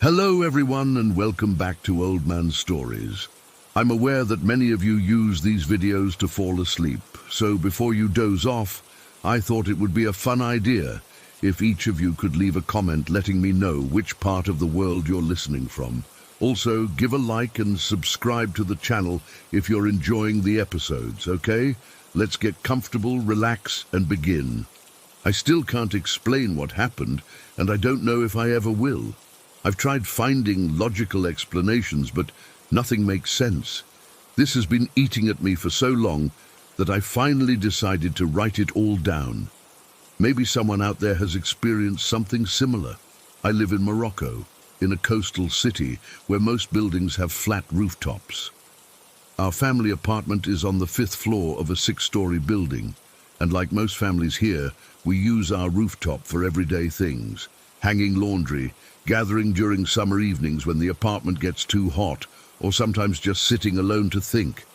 Hello everyone and welcome back to Old Man Stories. I'm aware that many of you use these videos to fall asleep, so before you doze off, I thought it would be a fun idea if each of you could leave a comment letting me know which part of the world you're listening from. Also, give a like and subscribe to the channel if you're enjoying the episodes, okay? Let's get comfortable, relax, and begin. I still can't explain what happened, and I don't know if I ever will. I've tried finding logical explanations, but nothing makes sense. This has been eating at me for so long that I finally decided to write it all down. Maybe someone out there has experienced something similar. I live in Morocco, in a coastal city where most buildings have flat rooftops. Our family apartment is on the 5th floor of a 6-story building, and like most families here, we use our rooftop for everyday things. Hanging laundry, gathering during summer evenings when the apartment gets too hot, or sometimes just sitting alone to think.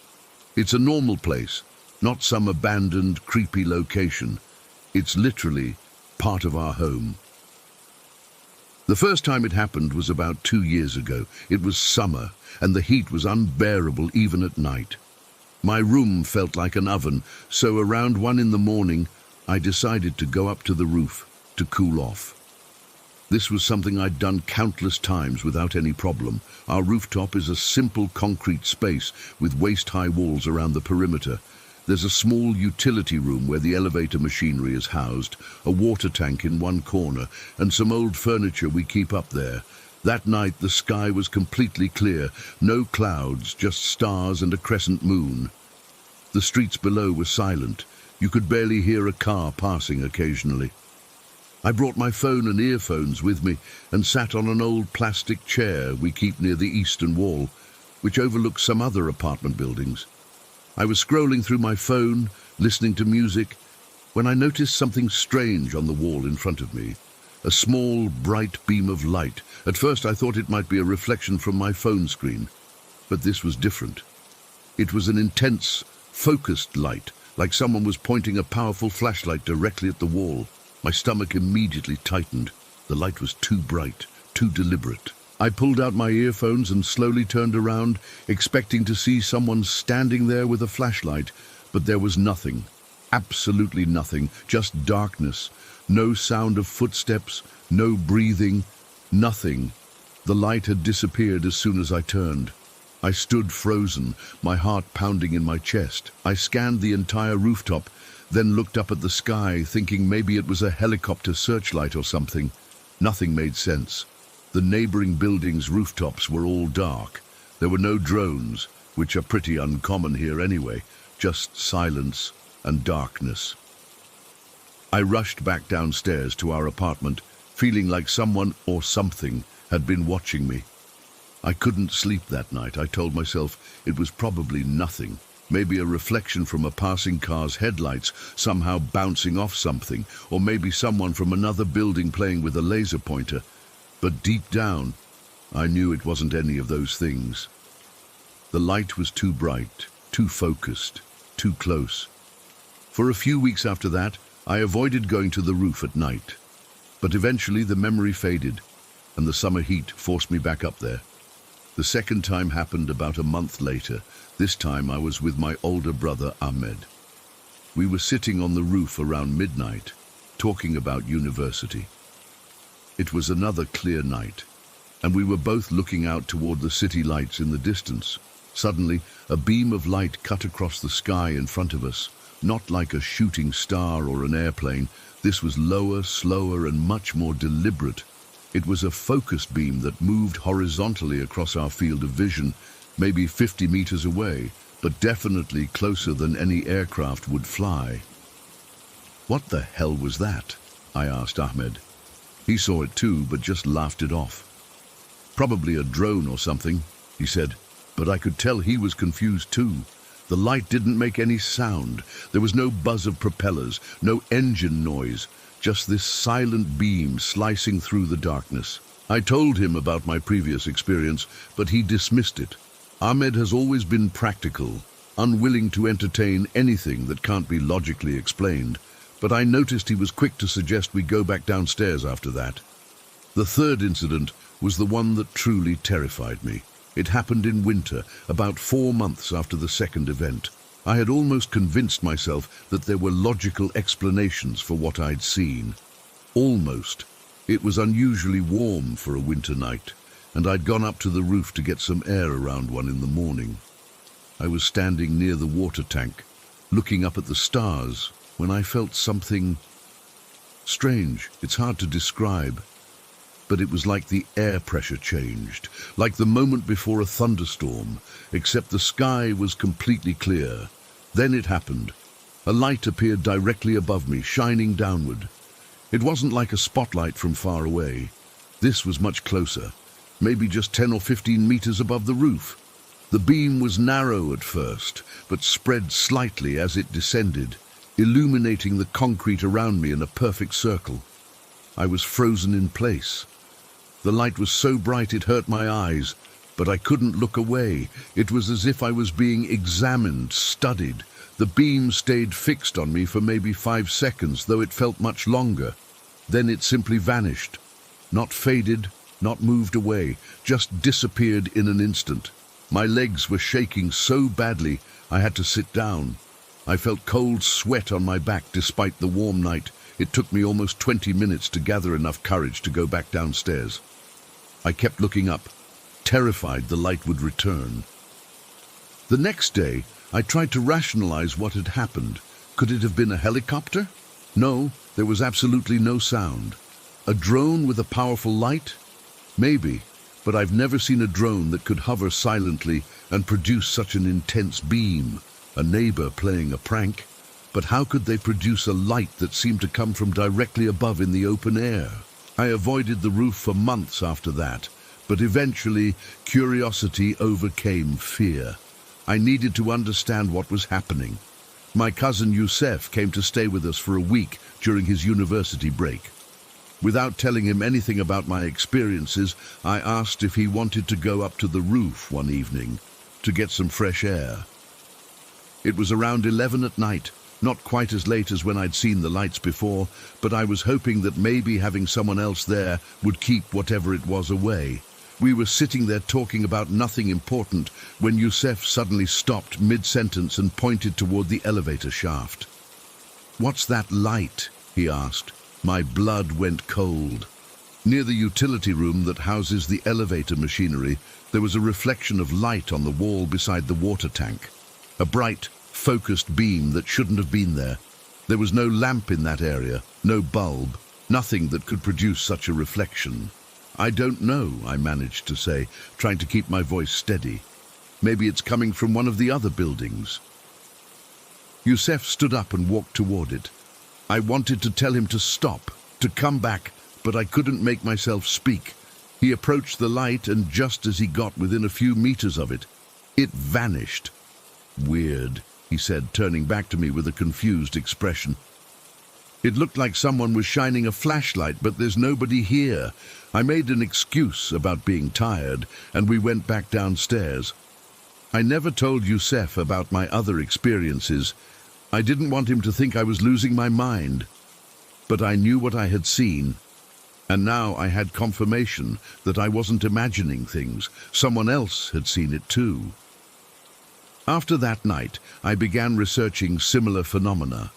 It's a normal place, not some abandoned, creepy location. It's literally part of our home. The first time it happened was about 2 years ago. It was summer, and the heat was unbearable even at night. My room felt like an oven, so around 1 in the morning, I decided to go up to the roof to cool off. This was something I'd done countless times without any problem. Our rooftop is a simple concrete space with waist-high walls around the perimeter. There's a small utility room where the elevator machinery is housed, a water tank in one corner, and some old furniture we keep up there. That night the sky was completely clear, no clouds, just stars and a crescent moon. The streets below were silent. You could barely hear a car passing occasionally. I brought my phone and earphones with me and sat on an old plastic chair we keep near the eastern wall, which overlooks some other apartment buildings. I was scrolling through my phone, listening to music, when I noticed something strange on the wall in front of me. A small, bright beam of light. At first I thought it might be a reflection from my phone screen, but this was different. It was an intense, focused light, like someone was pointing a powerful flashlight directly at the wall. My stomach immediately tightened. The light was too bright, too deliberate. I pulled out my earphones and slowly turned around, expecting to see someone standing there with a flashlight, but there was nothing. Absolutely nothing, just darkness. No sound of footsteps, no breathing, nothing. The light had disappeared as soon as I turned. I stood frozen, my heart pounding in my chest. I scanned the entire rooftop, then looked up at the sky, thinking maybe it was a helicopter searchlight or something. Nothing made sense. The neighboring buildings' rooftops were all dark. There were no drones, which are pretty uncommon here anyway, just silence and darkness. I rushed back downstairs to our apartment, feeling like someone or something had been watching me. I couldn't sleep that night. I told myself it was probably nothing. Maybe a reflection from a passing car's headlights somehow bouncing off something, or maybe someone from another building playing with a laser pointer. But deep down, I knew it wasn't any of those things. The light was too bright, too focused, too close. For a few weeks after that, I avoided going to the roof at night. But eventually the memory faded, and the summer heat forced me back up there. The second time happened about a month later. This time I was with my older brother Ahmed. We were sitting on the roof around midnight, talking about university. It was another clear night, and we were both looking out toward the city lights in the distance. Suddenly, a beam of light cut across the sky in front of us, not like a shooting star or an airplane. This was lower, slower, and much more deliberate. It was a focused beam that moved horizontally across our field of vision, maybe 50 meters away, but definitely closer than any aircraft would fly. "What the hell was that?" I asked Ahmed. He saw it too, but just laughed it off. "Probably a drone or something," he said, but I could tell he was confused too. The light didn't make any sound. There was no buzz of propellers, no engine noise, just this silent beam slicing through the darkness. I told him about my previous experience, but he dismissed it. Ahmed has always been practical, unwilling to entertain anything that can't be logically explained, but I noticed he was quick to suggest we go back downstairs after that. The third incident was the one that truly terrified me. It happened in winter, about 4 months after the second event. I had almost convinced myself that there were logical explanations for what I'd seen. Almost. It was unusually warm for a winter night, and I'd gone up to the roof to get some air around one in the morning. I was standing near the water tank, looking up at the stars, when I felt something strange. It's hard to describe, but it was like the air pressure changed, like the moment before a thunderstorm, except the sky was completely clear. Then it happened. A light appeared directly above me, shining downward. It wasn't like a spotlight from far away. This was much closer, maybe just 10 or 15 meters above the roof. The beam was narrow at first, but spread slightly as it descended, illuminating the concrete around me in a perfect circle. I was frozen in place. The light was so bright it hurt my eyes, but I couldn't look away. It was as if I was being examined, studied. The beam stayed fixed on me for maybe 5 seconds, though it felt much longer. Then it simply vanished. Not faded, not moved away, just disappeared in an instant. My legs were shaking so badly I had to sit down. I felt cold sweat on my back despite the warm night. It took me almost 20 minutes to gather enough courage to go back downstairs. I kept looking up, terrified the light would return. The next day, I tried to rationalize what had happened. Could it have been a helicopter? No, there was absolutely no sound. A drone with a powerful light? Maybe, but I've never seen a drone that could hover silently and produce such an intense beam. A neighbor playing a prank? But how could they produce a light that seemed to come from directly above in the open air? I avoided the roof for months after that, but eventually curiosity overcame fear. I needed to understand what was happening. My cousin Youssef came to stay with us for a week during his university break. Without telling him anything about my experiences, I asked if he wanted to go up to the roof one evening to get some fresh air. It was around 11 at night, not quite as late as when I'd seen the lights before, but I was hoping that maybe having someone else there would keep whatever it was away. We were sitting there talking about nothing important when Youssef suddenly stopped mid-sentence and pointed toward the elevator shaft. "What's that light?" he asked. My blood went cold. Near the utility room that houses the elevator machinery, there was a reflection of light on the wall beside the water tank. A bright, focused beam that shouldn't have been there. There was no lamp in that area, no bulb, nothing that could produce such a reflection. "I don't know," I managed to say, trying to keep my voice steady. "Maybe it's coming from one of the other buildings." Youssef stood up and walked toward it. I wanted to tell him to stop, to come back, but I couldn't make myself speak. He approached the light, and just as he got within a few meters of it, it vanished. "Weird," he said, turning back to me with a confused expression. "It looked like someone was shining a flashlight, but there's nobody here." I made an excuse about being tired, and we went back downstairs. I never told Youssef about my other experiences. I didn't want him to think I was losing my mind. But I knew what I had seen, and now I had confirmation that I wasn't imagining things. Someone else had seen it too. After that night, I began researching similar phenomena.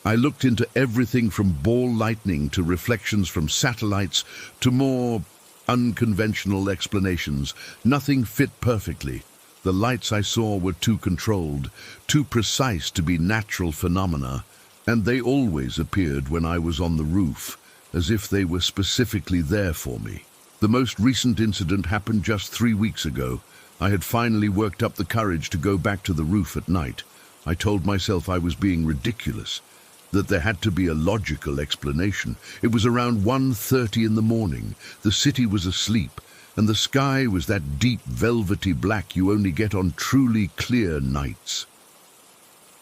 I looked into everything from ball lightning to reflections from satellites to more unconventional explanations. Nothing fit perfectly. The lights I saw were too controlled, too precise to be natural phenomena, and they always appeared when I was on the roof, as if they were specifically there for me. The most recent incident happened just 3 weeks ago. I had finally worked up the courage to go back to the roof at night. I told myself I was being ridiculous, that there had to be a logical explanation. It was around 1:30 in the morning. The city was asleep, and the sky was that deep velvety black you only get on truly clear nights.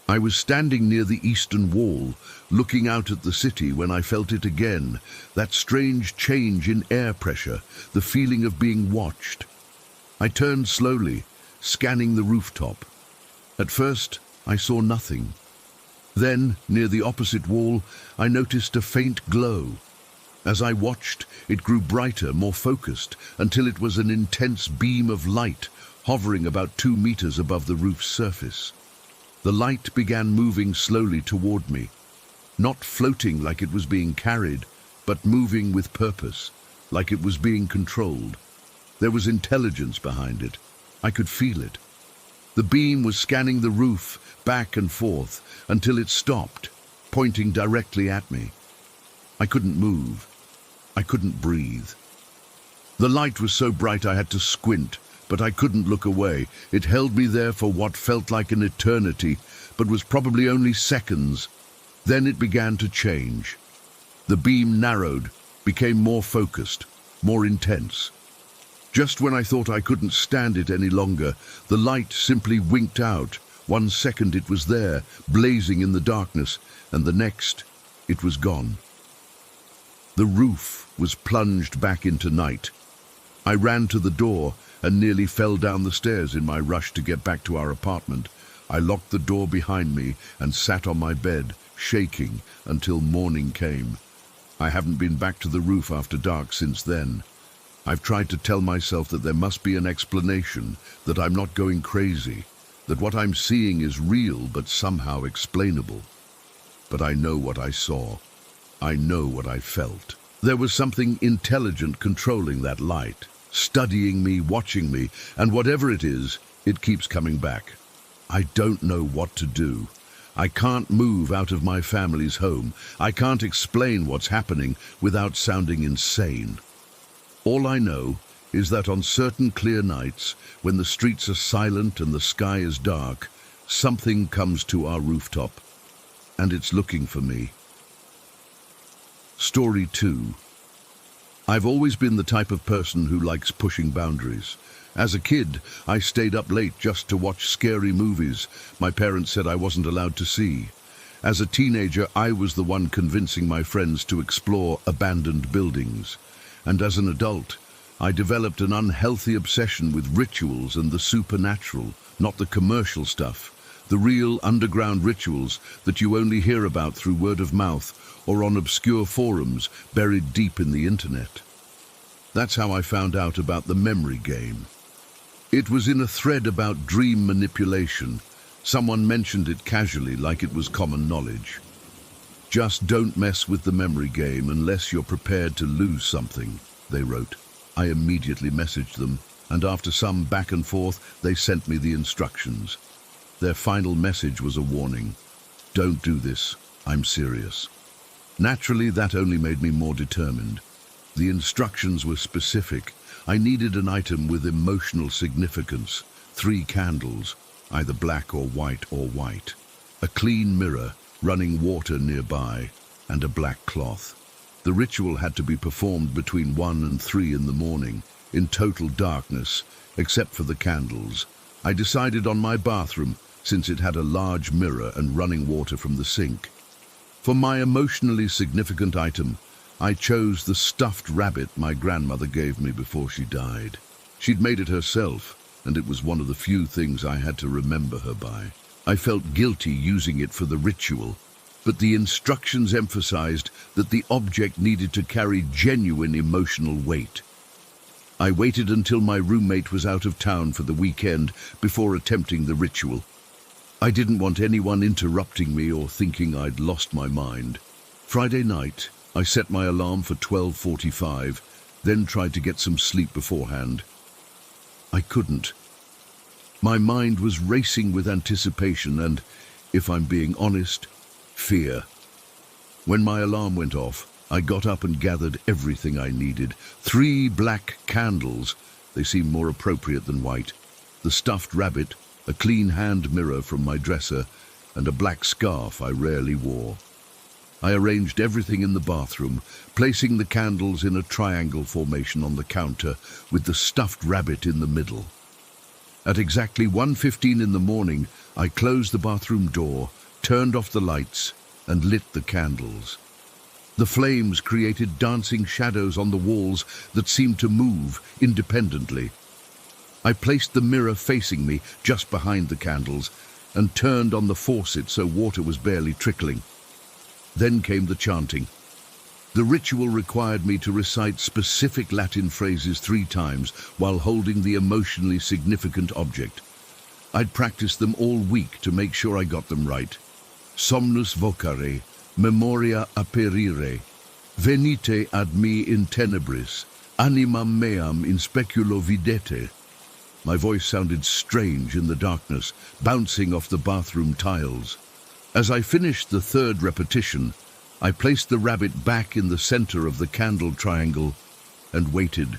I was standing near the eastern wall, looking out at the city when I felt it again, that strange change in air pressure, the feeling of being watched. I turned slowly, scanning the rooftop. At first, I saw nothing. Then, near the opposite wall, I noticed a faint glow. As I watched, it grew brighter, more focused, until it was an intense beam of light hovering about 2 meters above the roof's surface. The light began moving slowly toward me, not floating like it was being carried, but moving with purpose, like it was being controlled. There was intelligence behind it. I could feel it. The beam was scanning the roof back and forth until it stopped, pointing directly at me. I couldn't move. I couldn't breathe. The light was so bright I had to squint, but I couldn't look away. It held me there for what felt like an eternity, but was probably only seconds. Then it began to change. The beam narrowed, became more focused, more intense. Just when I thought I couldn't stand it any longer, the light simply winked out. 1 second it was there, blazing in the darkness, and the next, it was gone. The roof was plunged back into night. I ran to the door and nearly fell down the stairs in my rush to get back to our apartment. I locked the door behind me and sat on my bed, shaking until morning came. I haven't been back to the roof after dark since then. I've tried to tell myself that there must be an explanation, that I'm not going crazy, that what I'm seeing is real but somehow explainable. But I know what I saw. I know what I felt. There was something intelligent controlling that light, studying me, watching me, and whatever it is, it keeps coming back. I don't know what to do. I can't move out of my family's home. I can't explain what's happening without sounding insane. All I know is that on certain clear nights, when the streets are silent and the sky is dark, something comes to our rooftop, and it's looking for me. Story 2. I've always been the type of person who likes pushing boundaries. As a kid, I stayed up late just to watch scary movies my parents said I wasn't allowed to see. As a teenager, I was the one convincing my friends to explore abandoned buildings. And as an adult, I developed an unhealthy obsession with rituals and the supernatural, not the commercial stuff, the real underground rituals that you only hear about through word of mouth or on obscure forums buried deep in the internet. That's how I found out about the memory game. It was in a thread about dream manipulation. Someone mentioned it casually, like it was common knowledge. Just don't mess with the memory game unless you're prepared to lose something, they wrote. I immediately messaged them, and after some back and forth, they sent me the instructions. Their final message was a warning. Don't do this, I'm serious. Naturally, that only made me more determined. The instructions were specific. I needed an item with emotional significance, 3 candles, either black or white, a clean mirror, running water nearby, and a black cloth. The ritual had to be performed between 1 and 3 in the morning, in total darkness, except for the candles. I decided on my bathroom, since it had a large mirror and running water from the sink. For my emotionally significant item, I chose the stuffed rabbit my grandmother gave me before she died. She'd made it herself, and it was one of the few things I had to remember her by. I felt guilty using it for the ritual, but the instructions emphasized that the object needed to carry genuine emotional weight. I waited until my roommate was out of town for the weekend before attempting the ritual. I didn't want anyone interrupting me or thinking I'd lost my mind. Friday night, I set my alarm for 12:45, then tried to get some sleep beforehand. I couldn't. My mind was racing with anticipation and, if I'm being honest, fear. When my alarm went off, I got up and gathered everything I needed. 3 black candles, they seemed more appropriate than white, the stuffed rabbit, a clean hand mirror from my dresser, and a black scarf I rarely wore. I arranged everything in the bathroom, placing the candles in a triangle formation on the counter with the stuffed rabbit in the middle. At exactly 1:15 in the morning, I closed the bathroom door, turned off the lights, and lit the candles. The flames created dancing shadows on the walls that seemed to move independently. I placed the mirror facing me just behind the candles and turned on the faucet so water was barely trickling. Then came the chanting. The ritual required me to recite specific Latin phrases 3 times while holding the emotionally significant object. I'd practiced them all week to make sure I got them right. Somnus vocare, memoria aperire, venite ad me in tenebris, animam meam in speculo videte. My voice sounded strange in the darkness, bouncing off the bathroom tiles. As I finished the 3rd repetition, I placed the rabbit back in the center of the candle triangle and waited.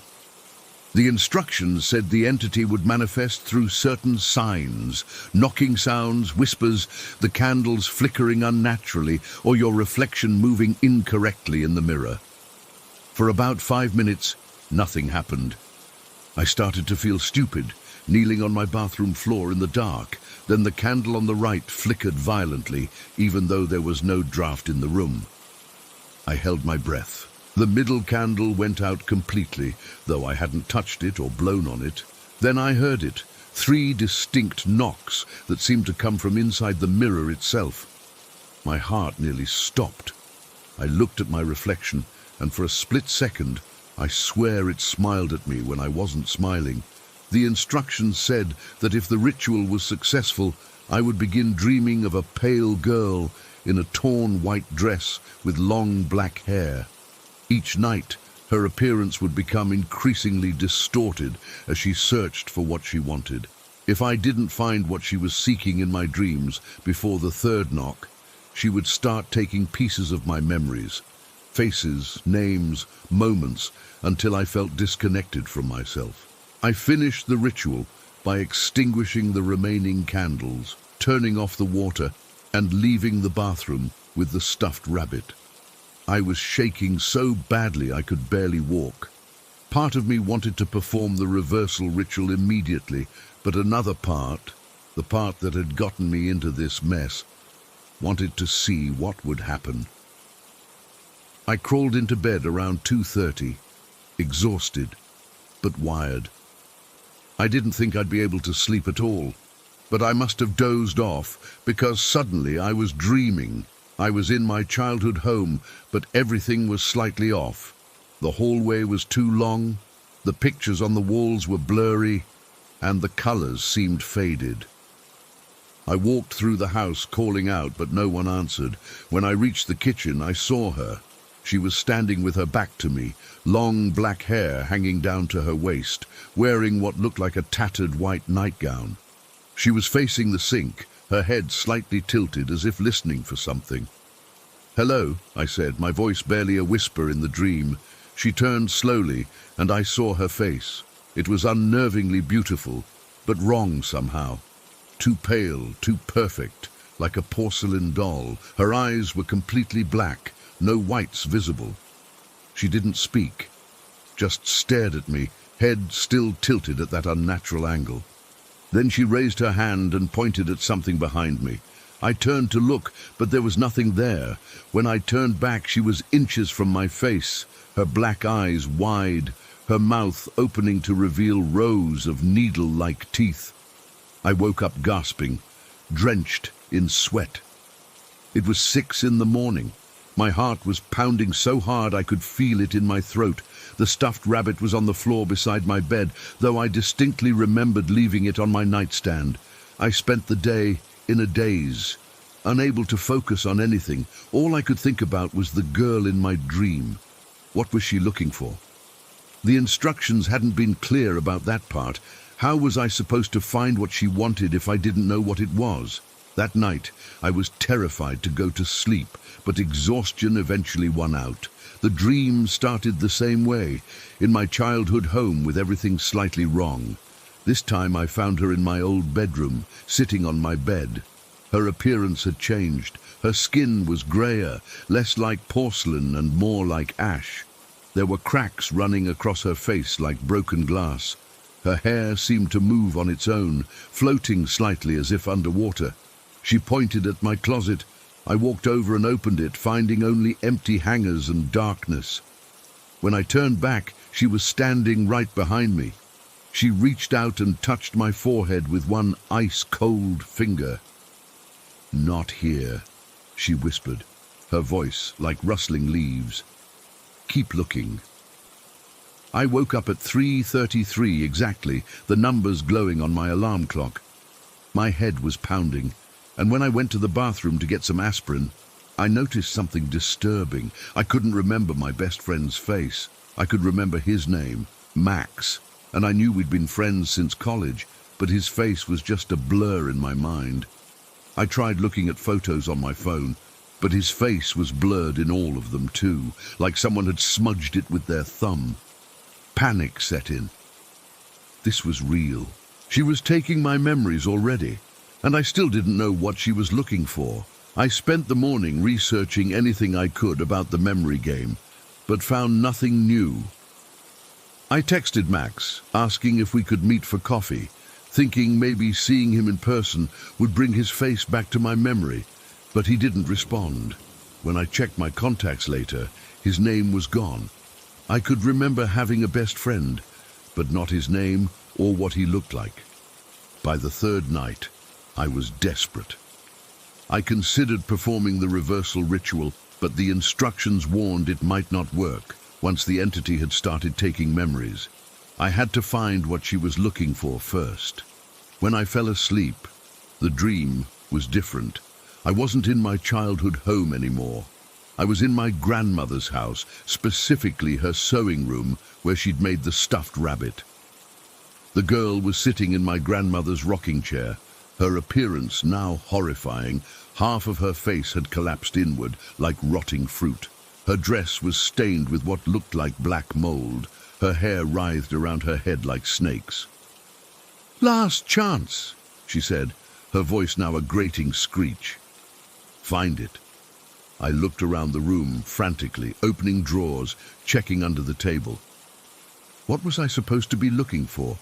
The instructions said the entity would manifest through certain signs, knocking sounds, whispers, the candles flickering unnaturally, or your reflection moving incorrectly in the mirror. For about 5 minutes, nothing happened. I started to feel stupid, kneeling on my bathroom floor in the dark. Then the candle on the right flickered violently, even though there was no draft in the room. I held my breath. The middle candle went out completely, though I hadn't touched it or blown on it. Then I heard it, 3 distinct knocks that seemed to come from inside the mirror itself. My heart nearly stopped. I looked at my reflection, and for a split second, I swear it smiled at me when I wasn't smiling. The instructions said that if the ritual was successful, I would begin dreaming of a pale girl in a torn white dress with long black hair. Each night, her appearance would become increasingly distorted as she searched for what she wanted. If I didn't find what she was seeking in my dreams before the 3rd knock, she would start taking pieces of my memories, faces, names, moments, until I felt disconnected from myself. I finished the ritual by extinguishing the remaining candles, turning off the water, and leaving the bathroom with the stuffed rabbit. I was shaking so badly I could barely walk. Part of me wanted to perform the reversal ritual immediately, but another part, the part that had gotten me into this mess, wanted to see what would happen. I crawled into bed around 2:30, exhausted, but wired. I didn't think I'd be able to sleep at all, but I must have dozed off because suddenly I was dreaming. I was in my childhood home, but everything was slightly off. The hallway was too long, the pictures on the walls were blurry, and the colors seemed faded. I walked through the house calling out, but no one answered. When I reached the kitchen, I saw her. She was standing with her back to me, long black hair hanging down to her waist, wearing what looked like a tattered white nightgown. She was facing the sink, her head slightly tilted as if listening for something. "Hello," I said, my voice barely a whisper in the dream. She turned slowly, and I saw her face. It was unnervingly beautiful, but wrong somehow. Too pale, too perfect, like a porcelain doll. Her eyes were completely black, no whites visible. She didn't speak, just stared at me, head still tilted at that unnatural angle. Then she raised her hand and pointed at something behind me. I turned to look, but there was nothing there. When I turned back, she was inches from my face, her black eyes wide, her mouth opening to reveal rows of needle-like teeth. I woke up gasping, drenched in sweat. It was 6 in the morning. My heart was pounding so hard I could feel it in my throat. The stuffed rabbit was on the floor beside my bed, though I distinctly remembered leaving it on my nightstand. I spent the day in a daze, unable to focus on anything. All I could think about was the girl in my dream. What was she looking for? The instructions hadn't been clear about that part. How was I supposed to find what she wanted if I didn't know what it was? That night, I was terrified to go to sleep, but exhaustion eventually won out. The dream started the same way, in my childhood home with everything slightly wrong. This time I found her in my old bedroom, sitting on my bed. Her appearance had changed. Her skin was grayer, less like porcelain and more like ash. There were cracks running across her face like broken glass. Her hair seemed to move on its own, floating slightly as if underwater. She pointed at my closet. I walked over and opened it, finding only empty hangers and darkness. When I turned back, she was standing right behind me. She reached out and touched my forehead with one ice-cold finger. "Not here," she whispered, her voice like rustling leaves. Keep looking. I woke up at 3:33 exactly, the numbers glowing on my alarm clock. My head was pounding, and when I went to the bathroom to get some aspirin, I noticed something disturbing. I couldn't remember my best friend's face. I could remember his name, Max, and I knew we'd been friends since college, but his face was just a blur in my mind. I tried looking at photos on my phone, but his face was blurred in all of them too, like someone had smudged it with their thumb. Panic set in. This was real. She was taking my memories already, and I still didn't know what she was looking for. I spent the morning researching anything I could about the memory game, but found nothing new. I texted Max, asking if we could meet for coffee, thinking maybe seeing him in person would bring his face back to my memory, but he didn't respond. When I checked my contacts later, his name was gone. I could remember having a best friend, but not his name or what he looked like. By the third night, I was desperate. I considered performing the reversal ritual, but the instructions warned it might not work once the entity had started taking memories. I had to find what she was looking for first. When I fell asleep, the dream was different. I wasn't in my childhood home anymore. I was in my grandmother's house, specifically her sewing room where she'd made the stuffed rabbit. The girl was sitting in my grandmother's rocking chair, her appearance now horrifying. Half of her face had collapsed inward like rotting fruit. Her dress was stained with what looked like black mold. Her hair writhed around her head like snakes. "Last chance," she said, her voice now a grating screech. "Find it." I looked around the room frantically, opening drawers, checking under the table. What was I supposed to be looking for?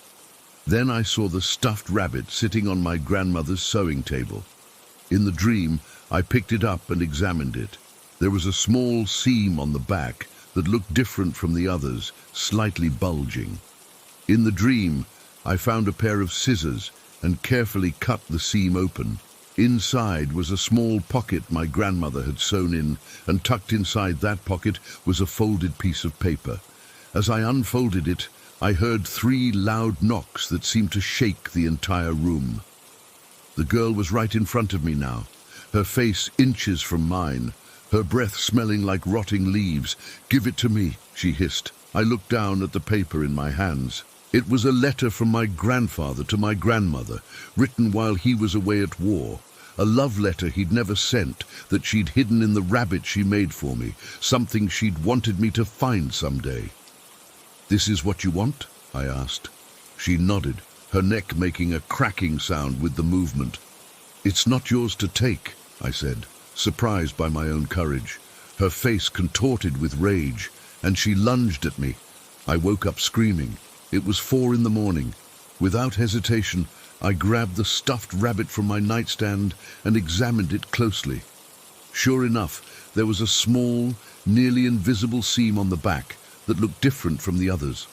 Then I saw the stuffed rabbit sitting on my grandmother's sewing table. In the dream, I picked it up and examined it. There was a small seam on the back that looked different from the others, slightly bulging. In the dream, I found a pair of scissors and carefully cut the seam open. Inside was a small pocket my grandmother had sewn in, and tucked inside that pocket was a folded piece of paper. As I unfolded it, I heard 3 loud knocks that seemed to shake the entire room. The girl was right in front of me now, her face inches from mine, her breath smelling like rotting leaves. "Give it to me," she hissed. I looked down at the paper in my hands. It was a letter from my grandfather to my grandmother, written while he was away at war. A love letter he'd never sent, that she'd hidden in the rabbit she made for me, something she'd wanted me to find someday. "This is what you want?" I asked. She nodded, her neck making a cracking sound with the movement. "It's not yours to take," I said, surprised by my own courage. Her face contorted with rage, and she lunged at me. I woke up screaming. It was 4 in the morning. Without hesitation, I grabbed the stuffed rabbit from my nightstand and examined it closely. Sure enough, there was a small, nearly invisible seam on the back that looked different from the others.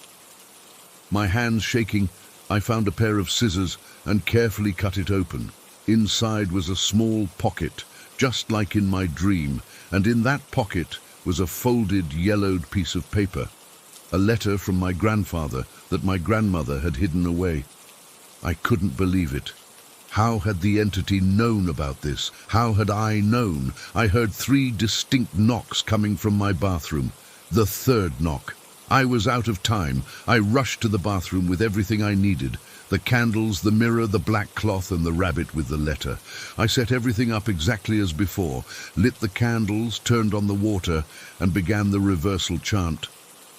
My hands shaking, I found a pair of scissors and carefully cut it open. Inside was a small pocket, just like in my dream, and in that pocket was a folded, yellowed piece of paper, a letter from my grandfather that my grandmother had hidden away. I couldn't believe it. How had the entity known about this? How had I known? I heard 3 distinct knocks coming from my bathroom. The third knock. I was out of time. I rushed to the bathroom with everything I needed. The candles, the mirror, the black cloth, and the rabbit with the letter. I set everything up exactly as before, lit the candles, turned on the water, and began the reversal chant.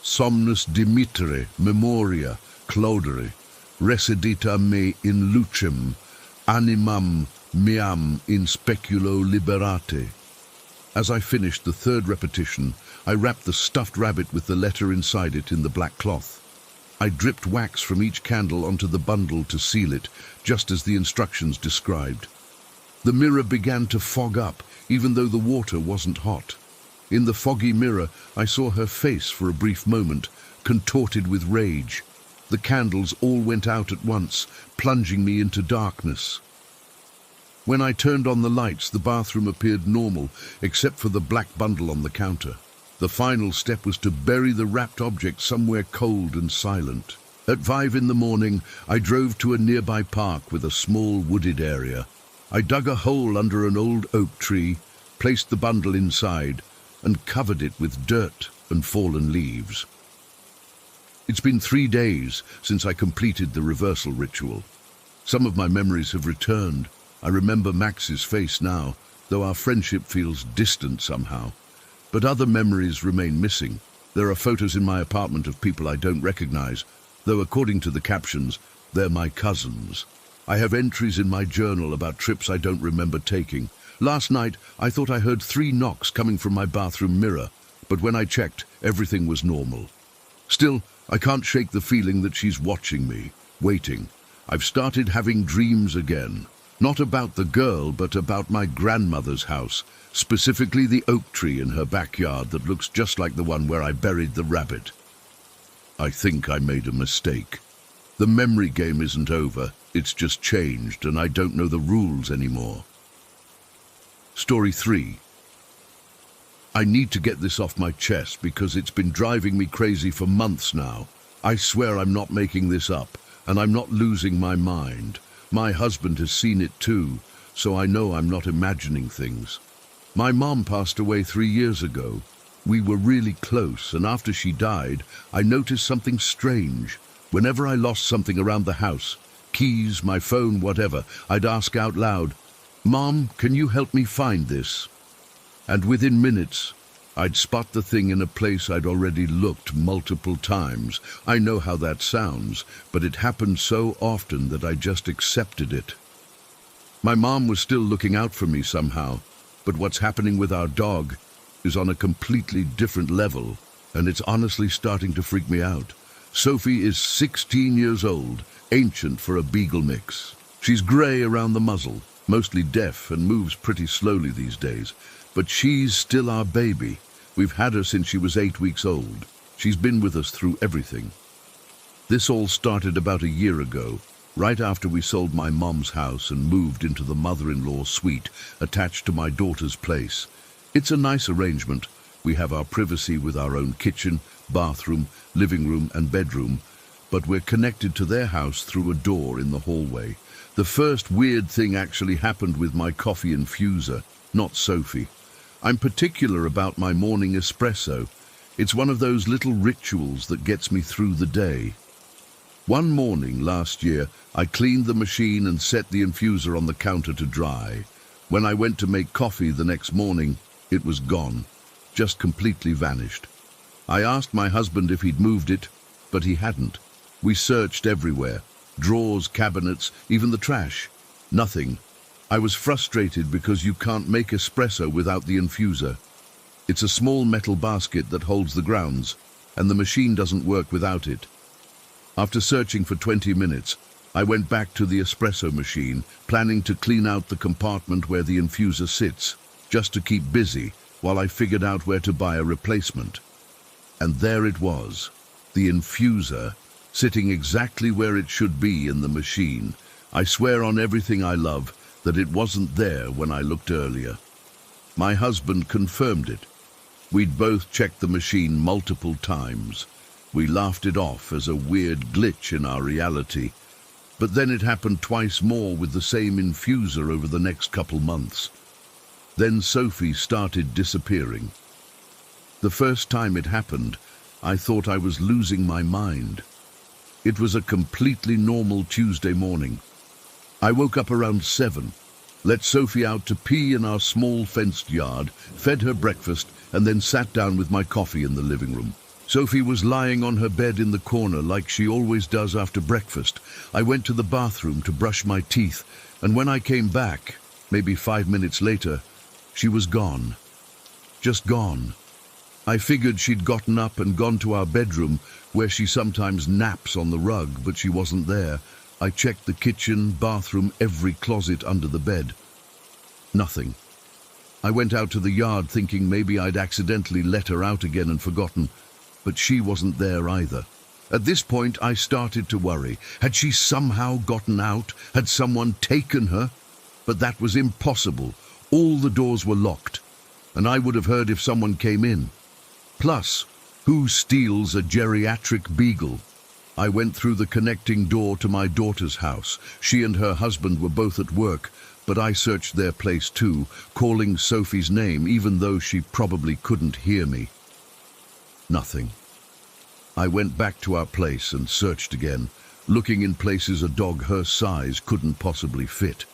Somnus dimitere, memoria, claudere, residita me in lucem, animam meam in speculo liberate. As I finished the third repetition, I wrapped the stuffed rabbit with the letter inside it in the black cloth. I dripped wax from each candle onto the bundle to seal it, just as the instructions described. The mirror began to fog up, even though the water wasn't hot. In the foggy mirror, I saw her face for a brief moment, contorted with rage. The candles all went out at once, plunging me into darkness. When I turned on the lights, the bathroom appeared normal, except for the black bundle on the counter. The final step was to bury the wrapped object somewhere cold and silent. At 5 in the morning, I drove to a nearby park with a small wooded area. I dug a hole under an old oak tree, placed the bundle inside, and covered it with dirt and fallen leaves. It's been 3 days since I completed the reversal ritual. Some of my memories have returned. I remember Max's face now, though our friendship feels distant somehow. But other memories remain missing. There are photos in my apartment of people I don't recognize, though according to the captions, they're my cousins. I have entries in my journal about trips I don't remember taking. Last night, I thought I heard 3 knocks coming from my bathroom mirror, but when I checked, everything was normal. Still, I can't shake the feeling that she's watching me, waiting. I've started having dreams again. Not about the girl, but about my grandmother's house, specifically the oak tree in her backyard that looks just like the one where I buried the rabbit. I think I made a mistake. The memory game isn't over, it's just changed, and I don't know the rules anymore. Story 3. I need to get this off my chest because it's been driving me crazy for months now. I swear I'm not making this up, and I'm not losing my mind. My husband has seen it too, so I know I'm not imagining things. My mom passed away 3 years ago. We were really close, and after she died, I noticed something strange. Whenever I lost something around the house, keys, my phone, whatever, I'd ask out loud, "Mom, can you help me find this?" And within minutes, I'd spot the thing in a place I'd already looked multiple times. I know how that sounds, but it happened so often that I just accepted it. My mom was still looking out for me somehow, but what's happening with our dog is on a completely different level, and it's honestly starting to freak me out. Sophie is 16 years old, ancient for a beagle mix. She's grey around the muzzle, mostly deaf and moves pretty slowly these days. But she's still our baby. We've had her since she was 8 weeks old. She's been with us through everything. This all started about a year ago, right after we sold my mom's house and moved into the mother-in-law suite attached to my daughter's place. It's a nice arrangement. We have our privacy with our own kitchen, bathroom, living room and bedroom, but we're connected to their house through a door in the hallway. The first weird thing actually happened with my coffee infuser, not Sophie. I'm particular about my morning espresso. It's one of those little rituals that gets me through the day. One morning last year, I cleaned the machine and set the infuser on the counter to dry. When I went to make coffee the next morning, it was gone, just completely vanished. I asked my husband if he'd moved it, but he hadn't. We searched everywhere, drawers, cabinets, even the trash. Nothing. I was frustrated because you can't make espresso without the infuser. It's a small metal basket that holds the grounds, and the machine doesn't work without it. After searching for 20 minutes, I went back to the espresso machine, planning to clean out the compartment where the infuser sits, just to keep busy while I figured out where to buy a replacement. And there it was, the infuser, sitting exactly where it should be in the machine. I swear on everything I love that it wasn't there when I looked earlier. My husband confirmed it. We'd both checked the machine multiple times. We laughed it off as a weird glitch in our reality. But then it happened twice more with the same infuser over the next couple months. Then Sophie started disappearing. The first time it happened, I thought I was losing my mind. It was a completely normal Tuesday morning. I woke up around 7, let Sophie out to pee in our small fenced yard, fed her breakfast, and then sat down with my coffee in the living room. Sophie was lying on her bed in the corner like she always does after breakfast. I went to the bathroom to brush my teeth, and when I came back, maybe 5 minutes later, she was gone. Just gone. I figured she'd gotten up and gone to our bedroom, where she sometimes naps on the rug, but she wasn't there. I checked the kitchen, bathroom, every closet under the bed. Nothing. I went out to the yard thinking maybe I'd accidentally let her out again and forgotten, but she wasn't there either. At this point, I started to worry. Had she somehow gotten out? Had someone taken her? But that was impossible. All the doors were locked, and I would have heard if someone came in. Plus, who steals a geriatric beagle? I went through the connecting door to my daughter's house. She and her husband were both at work, but I searched their place too, calling Sophie's name even though she probably couldn't hear me. Nothing. I went back to our place and searched again, looking in places a dog her size couldn't possibly fit.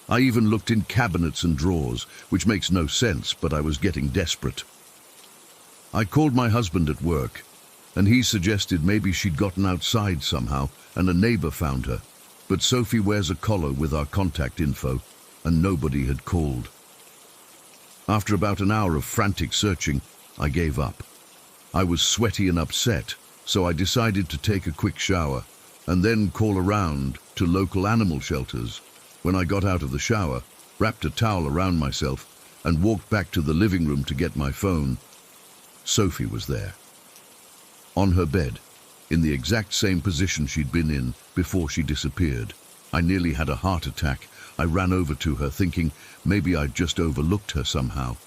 I even looked in cabinets and drawers, which makes no sense, but I was getting desperate. I called my husband at work, and he suggested maybe she'd gotten outside somehow and a neighbor found her. But Sophie wears a collar with our contact info, and nobody had called. After about an hour of frantic searching, I gave up. I was sweaty and upset, so I decided to take a quick shower and then call around to local animal shelters. When I got out of the shower, wrapped a towel around myself, and walked back to the living room to get my phone, Sophie was there. On her bed, in the exact same position she'd been in before she disappeared. I nearly had a heart attack. I ran over to her thinking maybe I'd just overlooked her somehow,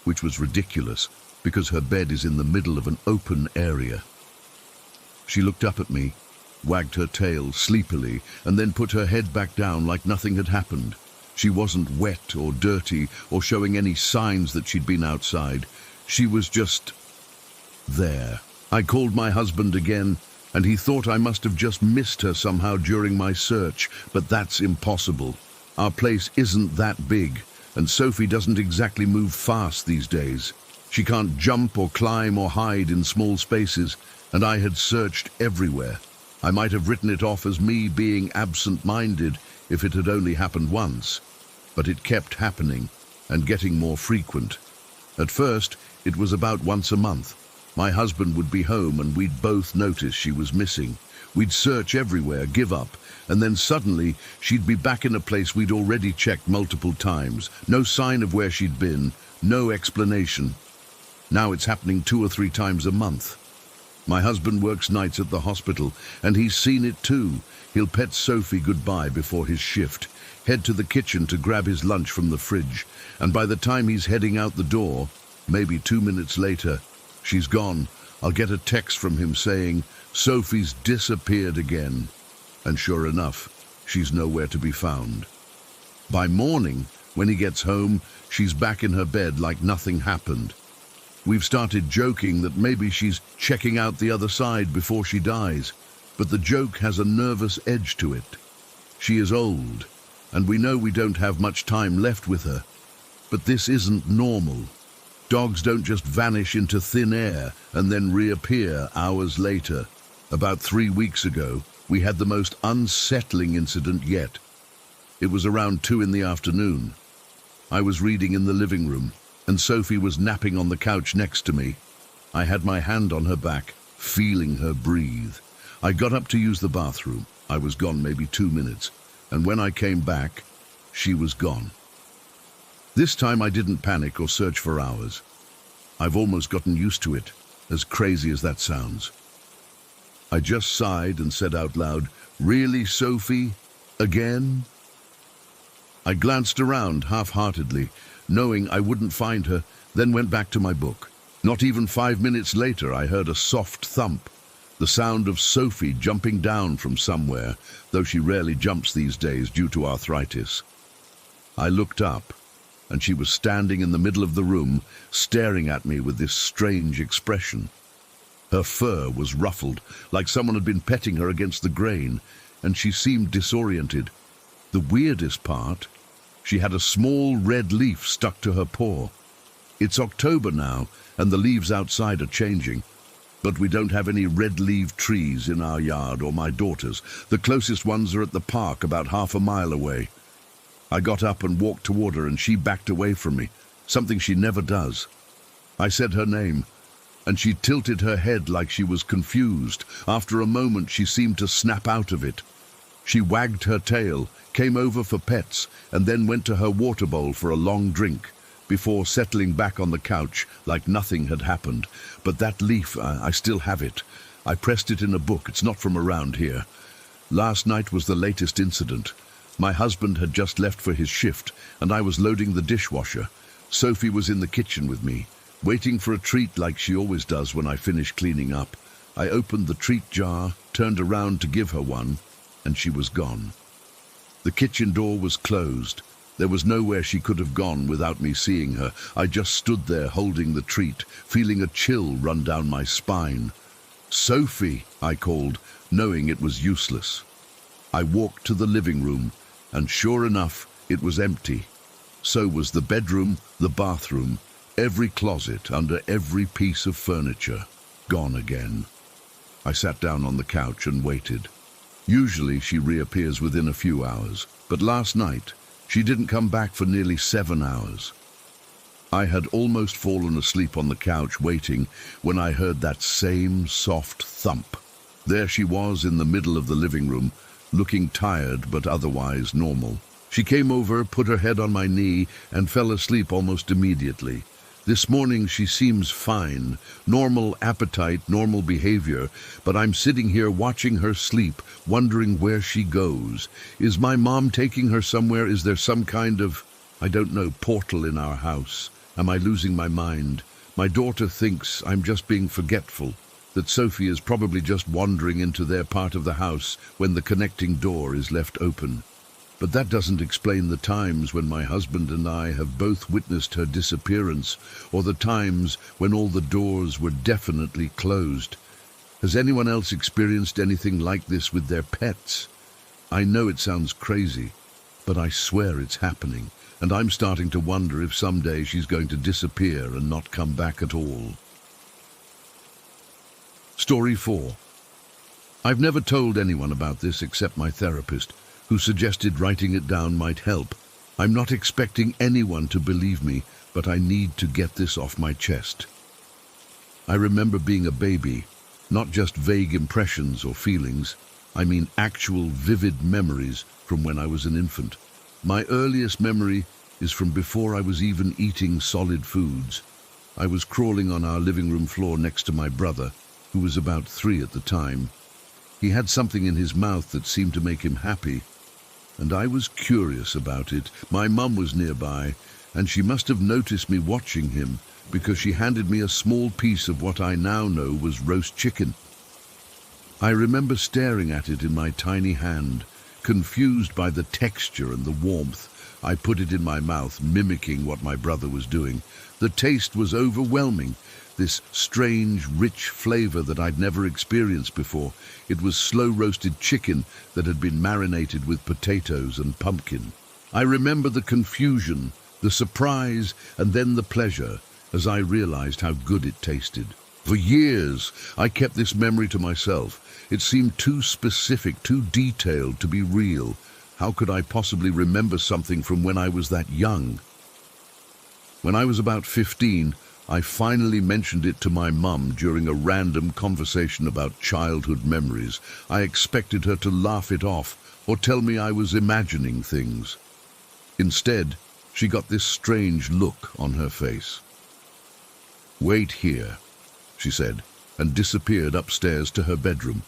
which was ridiculous because her bed is in the middle of an open area. She looked up at me, wagged her tail sleepily, and then put her head back down like nothing had happened. She wasn't wet or dirty or showing any signs that she'd been outside. She was just there. I called my husband again, and he thought I must have just missed her somehow during my search, but that's impossible. Our place isn't that big, and Sophie doesn't exactly move fast these days. She can't jump or climb or hide in small spaces, and I had searched everywhere. I might have written it off as me being absent-minded if it had only happened once, but it kept happening and getting more frequent. At first, it was about once a month. My husband would be home and we'd both notice she was missing. We'd search everywhere, give up, and then suddenly she'd be back in a place we'd already checked multiple times. No sign of where she'd been, no explanation. Now it's happening 2 or 3 times a month. My husband works nights at the hospital, and he's seen it too. He'll pet Sophie goodbye before his shift, head to the kitchen to grab his lunch from the fridge, and by the time he's heading out the door, maybe 2 minutes later, she's gone. I'll get a text from him saying, "Sophie's disappeared again." And sure enough, she's nowhere to be found. By morning, when he gets home, she's back in her bed like nothing happened. We've started joking that maybe she's checking out the other side before she dies, but the joke has a nervous edge to it. She is old, and we know we don't have much time left with her. But this isn't normal. Dogs don't just vanish into thin air and then reappear hours later. About 3 weeks ago, we had the most unsettling incident yet. It was around 2 in the afternoon. I was reading in the living room, and Sophie was napping on the couch next to me. I had my hand on her back, feeling her breathe. I got up to use the bathroom. I was gone maybe 2 minutes, and when I came back, she was gone. This time I didn't panic or search for hours. I've almost gotten used to it, as crazy as that sounds. I just sighed and said out loud, "Really, Sophie? Again?" I glanced around half-heartedly, knowing I wouldn't find her, then went back to my book. Not even 5 minutes later, I heard a soft thump, the sound of Sophie jumping down from somewhere, though she rarely jumps these days due to arthritis. I looked up, and she was standing in the middle of the room, staring at me with this strange expression. Her fur was ruffled, like someone had been petting her against the grain, and she seemed disoriented. The weirdest part, she had a small red leaf stuck to her paw. It's October now, and the leaves outside are changing, but we don't have any red-leaved trees in our yard or my daughter's. The closest ones are at the park about half a mile away. I got up and walked toward her, and she backed away from me, something she never does. I said her name, and she tilted her head like she was confused. After a moment, she seemed to snap out of it. She wagged her tail, came over for pets, and then went to her water bowl for a long drink, before settling back on the couch like nothing had happened. But that leaf, I still have it. I pressed it in a book. It's not from around here. Last night was the latest incident. My husband had just left for his shift, and I was loading the dishwasher. Sophie was in the kitchen with me. Waiting for a treat like she always does when I finish cleaning up, I opened the treat jar, turned around to give her one, and she was gone. The kitchen door was closed. There was nowhere she could have gone without me seeing her. I just stood there holding the treat, feeling a chill run down my spine. "Sophie," I called, knowing it was useless. I walked to the living room, and sure enough, it was empty. So was the bedroom, the bathroom, every closet under every piece of furniture. Gone again. I sat down on the couch and waited. Usually she reappears within a few hours, but last night she didn't come back for nearly 7 hours. I had almost fallen asleep on the couch waiting when I heard that same soft thump. There she was in the middle of the living room, looking tired but otherwise normal. She came over, put her head on my knee, and fell asleep almost immediately. This morning she seems fine, normal appetite, normal behavior, but I'm sitting here watching her sleep, wondering where she goes. Is my mom taking her somewhere? Is there some kind of, I don't know, portal in our house? Am I losing my mind? My daughter thinks I'm just being forgetful, that Sophie is probably just wandering into their part of the house when the connecting door is left open. But that doesn't explain the times when my husband and I have both witnessed her disappearance, or the times when all the doors were definitely closed. Has anyone else experienced anything like this with their pets? I know it sounds crazy, but I swear it's happening, and I'm starting to wonder if someday she's going to disappear and not come back at all. Story 4. I've never told anyone about this except my therapist, who suggested writing it down might help. I'm not expecting anyone to believe me, but I need to get this off my chest. I remember being a baby, not just vague impressions or feelings. I mean actual vivid memories from when I was an infant. My earliest memory is from before I was even eating solid foods. I was crawling on our living room floor next to my brother, who was about 3 at the time. He had something in his mouth that seemed to make him happy, and I was curious about it. My mum was nearby, and she must have noticed me watching him, because she handed me a small piece of what I now know was roast chicken. I remember staring at it in my tiny hand, confused by the texture and the warmth. I put it in my mouth, mimicking what my brother was doing. The taste was overwhelming, this strange, rich flavor that I'd never experienced before. It was slow-roasted chicken that had been marinated with potatoes and pumpkin. I remember the confusion, the surprise, and then the pleasure as I realized how good it tasted. For years, I kept this memory to myself. It seemed too specific, too detailed to be real. How could I possibly remember something from when I was that young? When I was about 15, I finally mentioned it to my mum during a random conversation about childhood memories. I expected her to laugh it off or tell me I was imagining things. Instead, she got this strange look on her face. "Wait here," she said, and disappeared upstairs to her bedroom.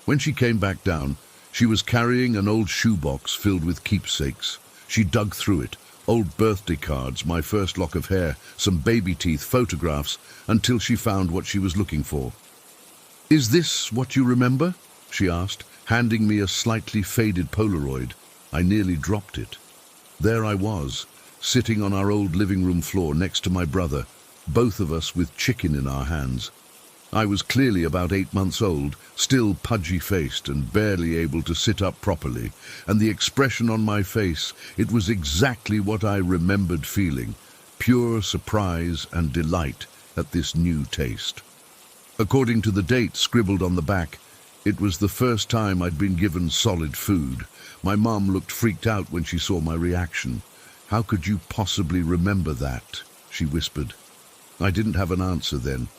When she came back down, she was carrying an old shoebox filled with keepsakes. She dug through it. Old birthday cards, my first lock of hair, some baby teeth, photographs, until she found what she was looking for. "Is this what you remember?" she asked, handing me a slightly faded Polaroid. I nearly dropped it. There I was, sitting on our old living room floor next to my brother, both of us with chicken in our hands. I was clearly about 8 months old, still pudgy-faced and barely able to sit up properly, and the expression on my face, it was exactly what I remembered feeling, pure surprise and delight at this new taste. According to the date scribbled on the back, it was the first time I'd been given solid food. My mom looked freaked out when she saw my reaction. "How could you possibly remember that?" she whispered. I didn't have an answer then.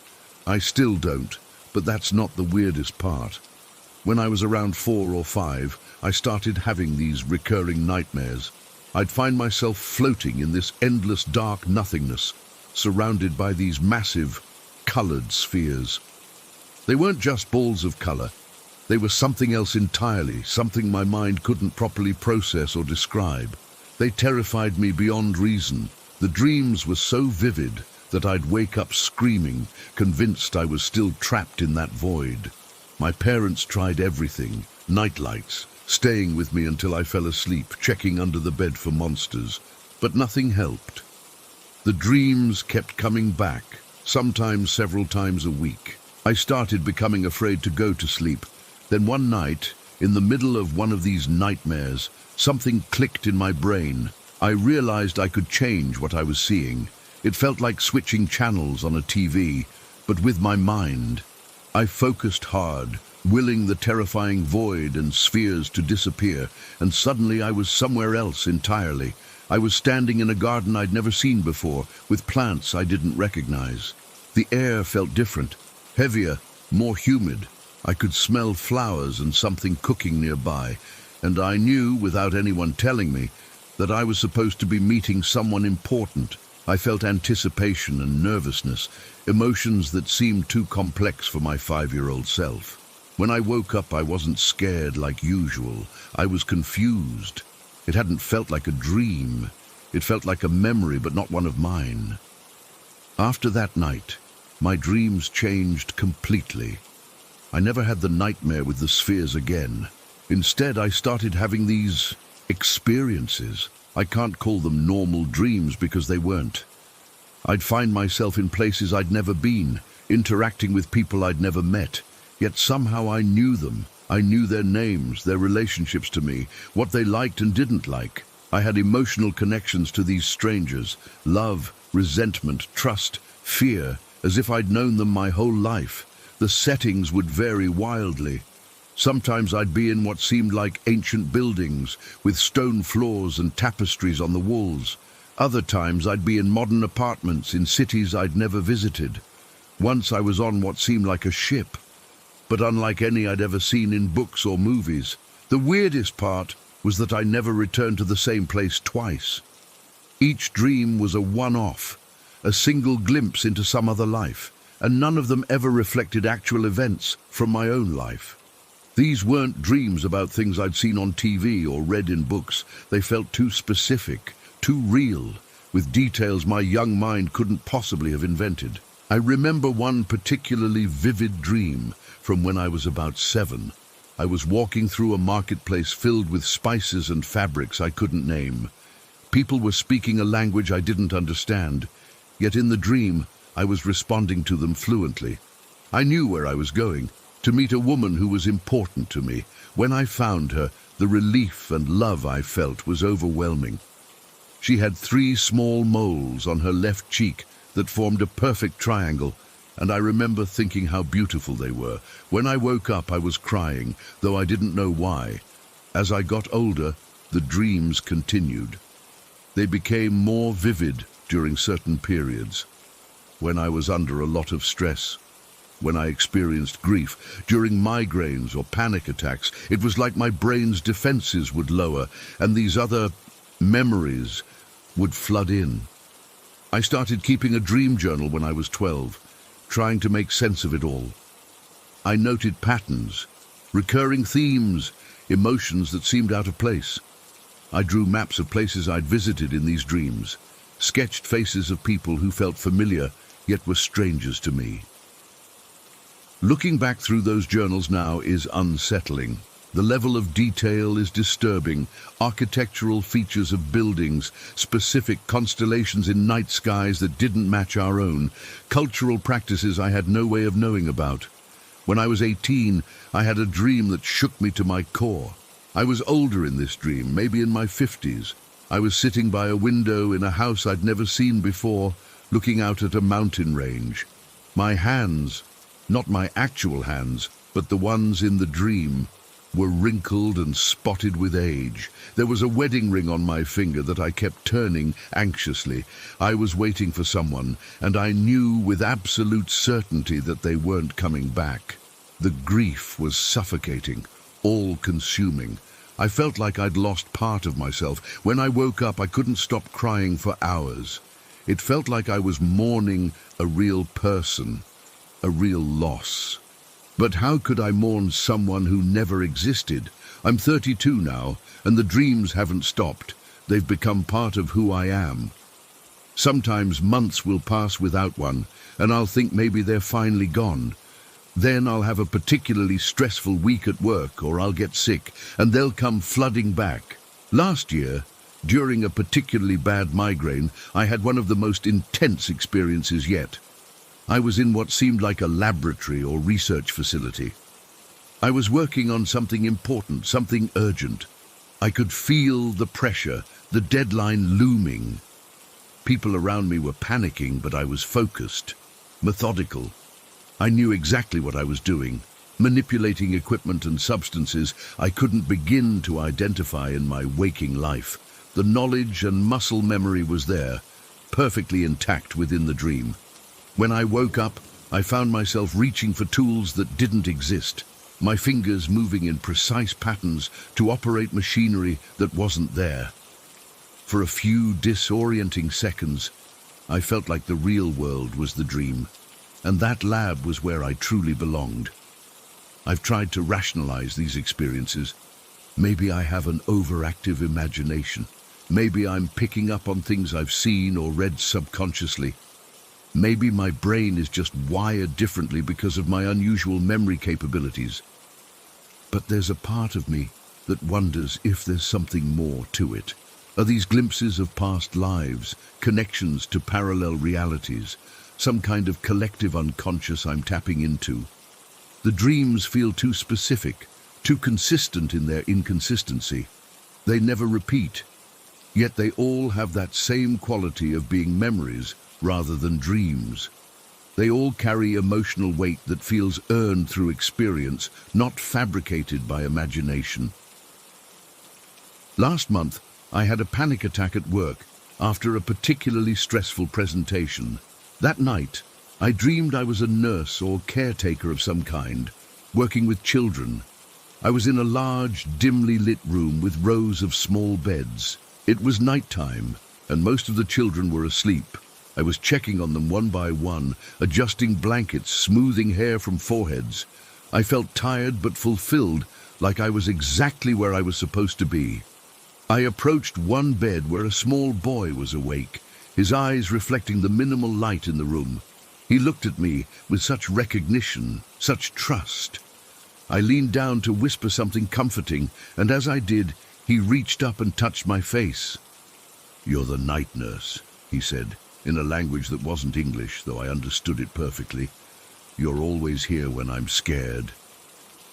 I still don't, but that's not the weirdest part. When I was around 4 or 5, I started having these recurring nightmares. I'd find myself floating in this endless dark nothingness, surrounded by these massive, colored spheres. They weren't just balls of color. They were something else entirely, something my mind couldn't properly process or describe. They terrified me beyond reason. The dreams were so vivid, that I'd wake up screaming, convinced I was still trapped in that void. My parents tried everything, nightlights, staying with me until I fell asleep, checking under the bed for monsters, but nothing helped. The dreams kept coming back, sometimes several times a week. I started becoming afraid to go to sleep. Then one night, in the middle of one of these nightmares, something clicked in my brain. I realized I could change what I was seeing. It felt like switching channels on a TV, but with my mind. I focused hard, willing the terrifying void and spheres to disappear, and suddenly I was somewhere else entirely. I was standing in a garden I'd never seen before, with plants I didn't recognize. The air felt different, heavier, more humid. I could smell flowers and something cooking nearby, and I knew, without anyone telling me, that I was supposed to be meeting someone important. I felt anticipation and nervousness, emotions that seemed too complex for my 5-year-old self. When I woke up, I wasn't scared like usual. I was confused. It hadn't felt like a dream. It felt like a memory, but not one of mine. After that night, my dreams changed completely. I never had the nightmare with the spheres again. Instead, I started having these experiences. I can't call them normal dreams because they weren't. I'd find myself in places I'd never been, interacting with people I'd never met, yet somehow I knew them. I knew their names, their relationships to me, what they liked and didn't like. I had emotional connections to these strangers, love, resentment, trust, fear, as if I'd known them my whole life. The settings would vary wildly. Sometimes I'd be in what seemed like ancient buildings, with stone floors and tapestries on the walls. Other times I'd be in modern apartments in cities I'd never visited. Once I was on what seemed like a ship, but unlike any I'd ever seen in books or movies. The weirdest part was that I never returned to the same place twice. Each dream was a one-off, a single glimpse into some other life, and none of them ever reflected actual events from my own life. These weren't dreams about things I'd seen on TV or read in books. They felt too specific, too real, with details my young mind couldn't possibly have invented. I remember one particularly vivid dream from when I was about 7. I was walking through a marketplace filled with spices and fabrics I couldn't name. People were speaking a language I didn't understand, yet in the dream I was responding to them fluently. I knew where I was going, to meet a woman who was important to me. When I found her, the relief and love I felt was overwhelming. She had 3 small moles on her left cheek that formed a perfect triangle, and I remember thinking how beautiful they were. When I woke up, I was crying, though I didn't know why. As I got older, the dreams continued. They became more vivid during certain periods. When I was under a lot of stress, when I experienced grief, during migraines or panic attacks, it was like my brain's defenses would lower, and these other memories would flood in. I started keeping a dream journal when I was 12, trying to make sense of it all. I noted patterns, recurring themes, emotions that seemed out of place. I drew maps of places I'd visited in these dreams, sketched faces of people who felt familiar, yet were strangers to me. Looking back through those journals now is unsettling. The level of detail is disturbing. Architectural features of buildings, specific constellations in night skies that didn't match our own, cultural practices I had no way of knowing about. When I was 18, I had a dream that shook me to my core. I was older in this dream, maybe in my 50s. I was sitting by a window in a house I'd never seen before, looking out at a mountain range. My hands, not my actual hands, but the ones in the dream, were wrinkled and spotted with age. There was a wedding ring on my finger that I kept turning anxiously. I was waiting for someone, and I knew with absolute certainty that they weren't coming back. The grief was suffocating, all-consuming. I felt like I'd lost part of myself. When I woke up, I couldn't stop crying for hours. It felt like I was mourning a real person, a real loss. But how could I mourn someone who never existed? I'm 32 now, and the dreams haven't stopped. They've become part of who I am. Sometimes months will pass without one, and I'll think maybe they're finally gone. Then I'll have a particularly stressful week at work, or I'll get sick, and they'll come flooding back. Last year, during a particularly bad migraine, I had one of the most intense experiences yet. I was in what seemed like a laboratory or research facility. I was working on something important, something urgent. I could feel the pressure, the deadline looming. People around me were panicking, but I was focused, methodical. I knew exactly what I was doing, manipulating equipment and substances I couldn't begin to identify in my waking life. The knowledge and muscle memory was there, perfectly intact within the dream. When I woke up, I found myself reaching for tools that didn't exist, my fingers moving in precise patterns to operate machinery that wasn't there. For a few disorienting seconds, I felt like the real world was the dream, and that lab was where I truly belonged. I've tried to rationalize these experiences. Maybe I have an overactive imagination. Maybe I'm picking up on things I've seen or read subconsciously. Maybe my brain is just wired differently because of my unusual memory capabilities. But there's a part of me that wonders if there's something more to it. Are these glimpses of past lives, connections to parallel realities, some kind of collective unconscious I'm tapping into? The dreams feel too specific, too consistent in their inconsistency. They never repeat, yet they all have that same quality of being memories rather than dreams. They all carry emotional weight that feels earned through experience, not fabricated by imagination. Last month, I had a panic attack at work after a particularly stressful presentation. That night, I dreamed I was a nurse or caretaker of some kind, working with children. I was in a large, dimly lit room with rows of small beds. It was nighttime, and most of the children were asleep. I was checking on them one by one, adjusting blankets, smoothing hair from foreheads. I felt tired but fulfilled, like I was exactly where I was supposed to be. I approached one bed where a small boy was awake, his eyes reflecting the minimal light in the room. He looked at me with such recognition, such trust. I leaned down to whisper something comforting, and as I did, he reached up and touched my face. "You're the night nurse," he said, in a language that wasn't English, though I understood it perfectly. "You're always here when I'm scared."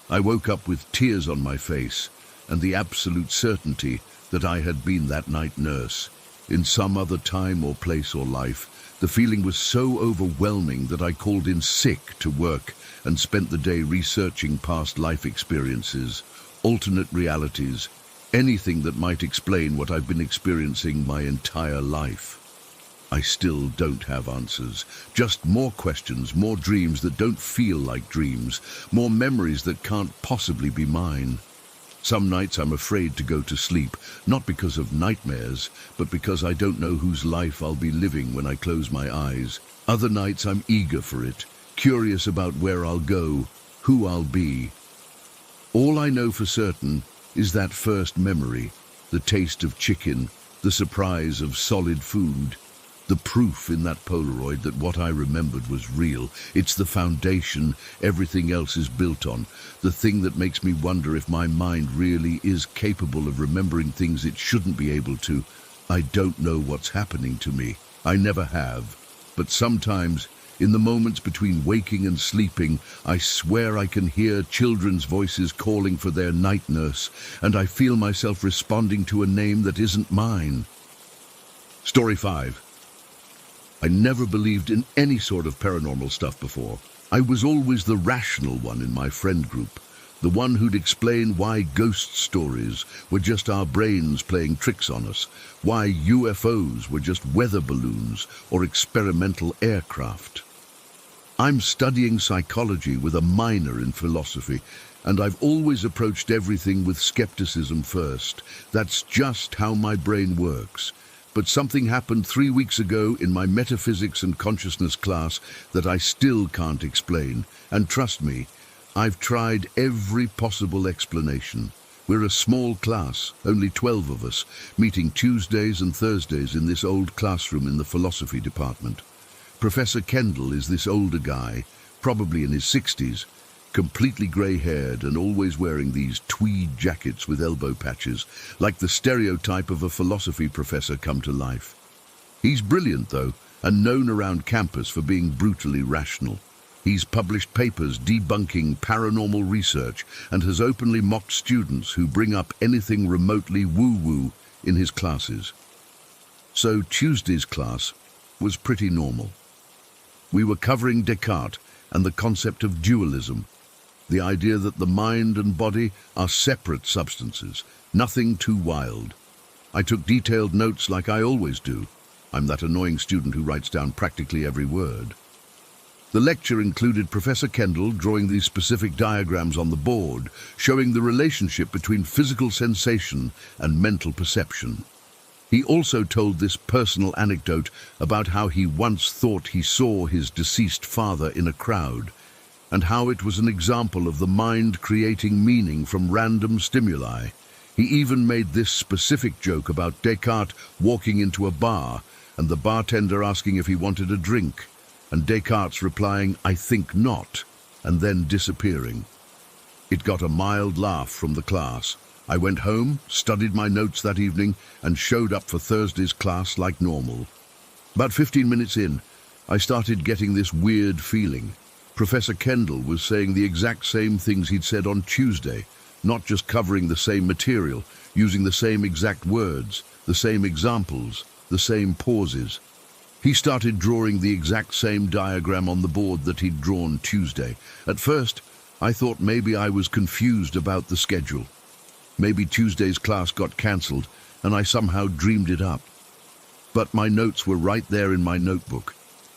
I woke up with tears on my face and the absolute certainty that I had been that night nurse. In some other time or place or life, the feeling was so overwhelming that I called in sick to work and spent the day researching past life experiences, alternate realities, anything that might explain what I've been experiencing my entire life. I still don't have answers, just more questions, more dreams that don't feel like dreams, more memories that can't possibly be mine. Some nights I'm afraid to go to sleep, not because of nightmares, but because I don't know whose life I'll be living when I close my eyes. Other nights I'm eager for it, curious about where I'll go, who I'll be. All I know for certain is that first memory, the taste of chicken, the surprise of solid food. The proof in that Polaroid that what I remembered was real. It's the foundation everything else is built on. The thing that makes me wonder if my mind really is capable of remembering things it shouldn't be able to. I don't know what's happening to me. I never have. But sometimes, in the moments between waking and sleeping, I swear I can hear children's voices calling for their night nurse, and I feel myself responding to a name that isn't mine. Story 5. I never believed in any sort of paranormal stuff before. I was always the rational one in my friend group, the one who'd explain why ghost stories were just our brains playing tricks on us, why UFOs were just weather balloons or experimental aircraft. I'm studying psychology with a minor in philosophy, and I've always approached everything with skepticism first. That's just how my brain works. But something happened 3 weeks ago in my metaphysics and consciousness class that I still can't explain. And trust me, I've tried every possible explanation. We're a small class, only 12 of us, meeting Tuesdays and Thursdays in this old classroom in the philosophy department. Professor Kendall is this older guy, probably in his 60s, completely grey-haired and always wearing these tweed jackets with elbow patches, like the stereotype of a philosophy professor come to life. He's brilliant, though, and known around campus for being brutally rational. He's published papers debunking paranormal research and has openly mocked students who bring up anything remotely woo-woo in his classes. So Tuesday's class was pretty normal. We were covering Descartes and the concept of dualism, the idea that the mind and body are separate substances, nothing too wild. I took detailed notes like I always do. I'm that annoying student who writes down practically every word. The lecture included Professor Kendall drawing these specific diagrams on the board, showing the relationship between physical sensation and mental perception. He also told this personal anecdote about how he once thought he saw his deceased father in a crowd, and how it was an example of the mind creating meaning from random stimuli. He even made this specific joke about Descartes walking into a bar and the bartender asking if he wanted a drink, and Descartes replying, "I think not," and then disappearing. It got a mild laugh from the class. I went home, studied my notes that evening, and showed up for Thursday's class like normal. About 15 minutes in, I started getting this weird feeling. Professor Kendall was saying the exact same things he'd said on Tuesday, not just covering the same material, using the same exact words, the same examples, the same pauses. He started drawing the exact same diagram on the board that he'd drawn Tuesday. At first, I thought maybe I was confused about the schedule. Maybe Tuesday's class got cancelled and I somehow dreamed it up. But my notes were right there in my notebook.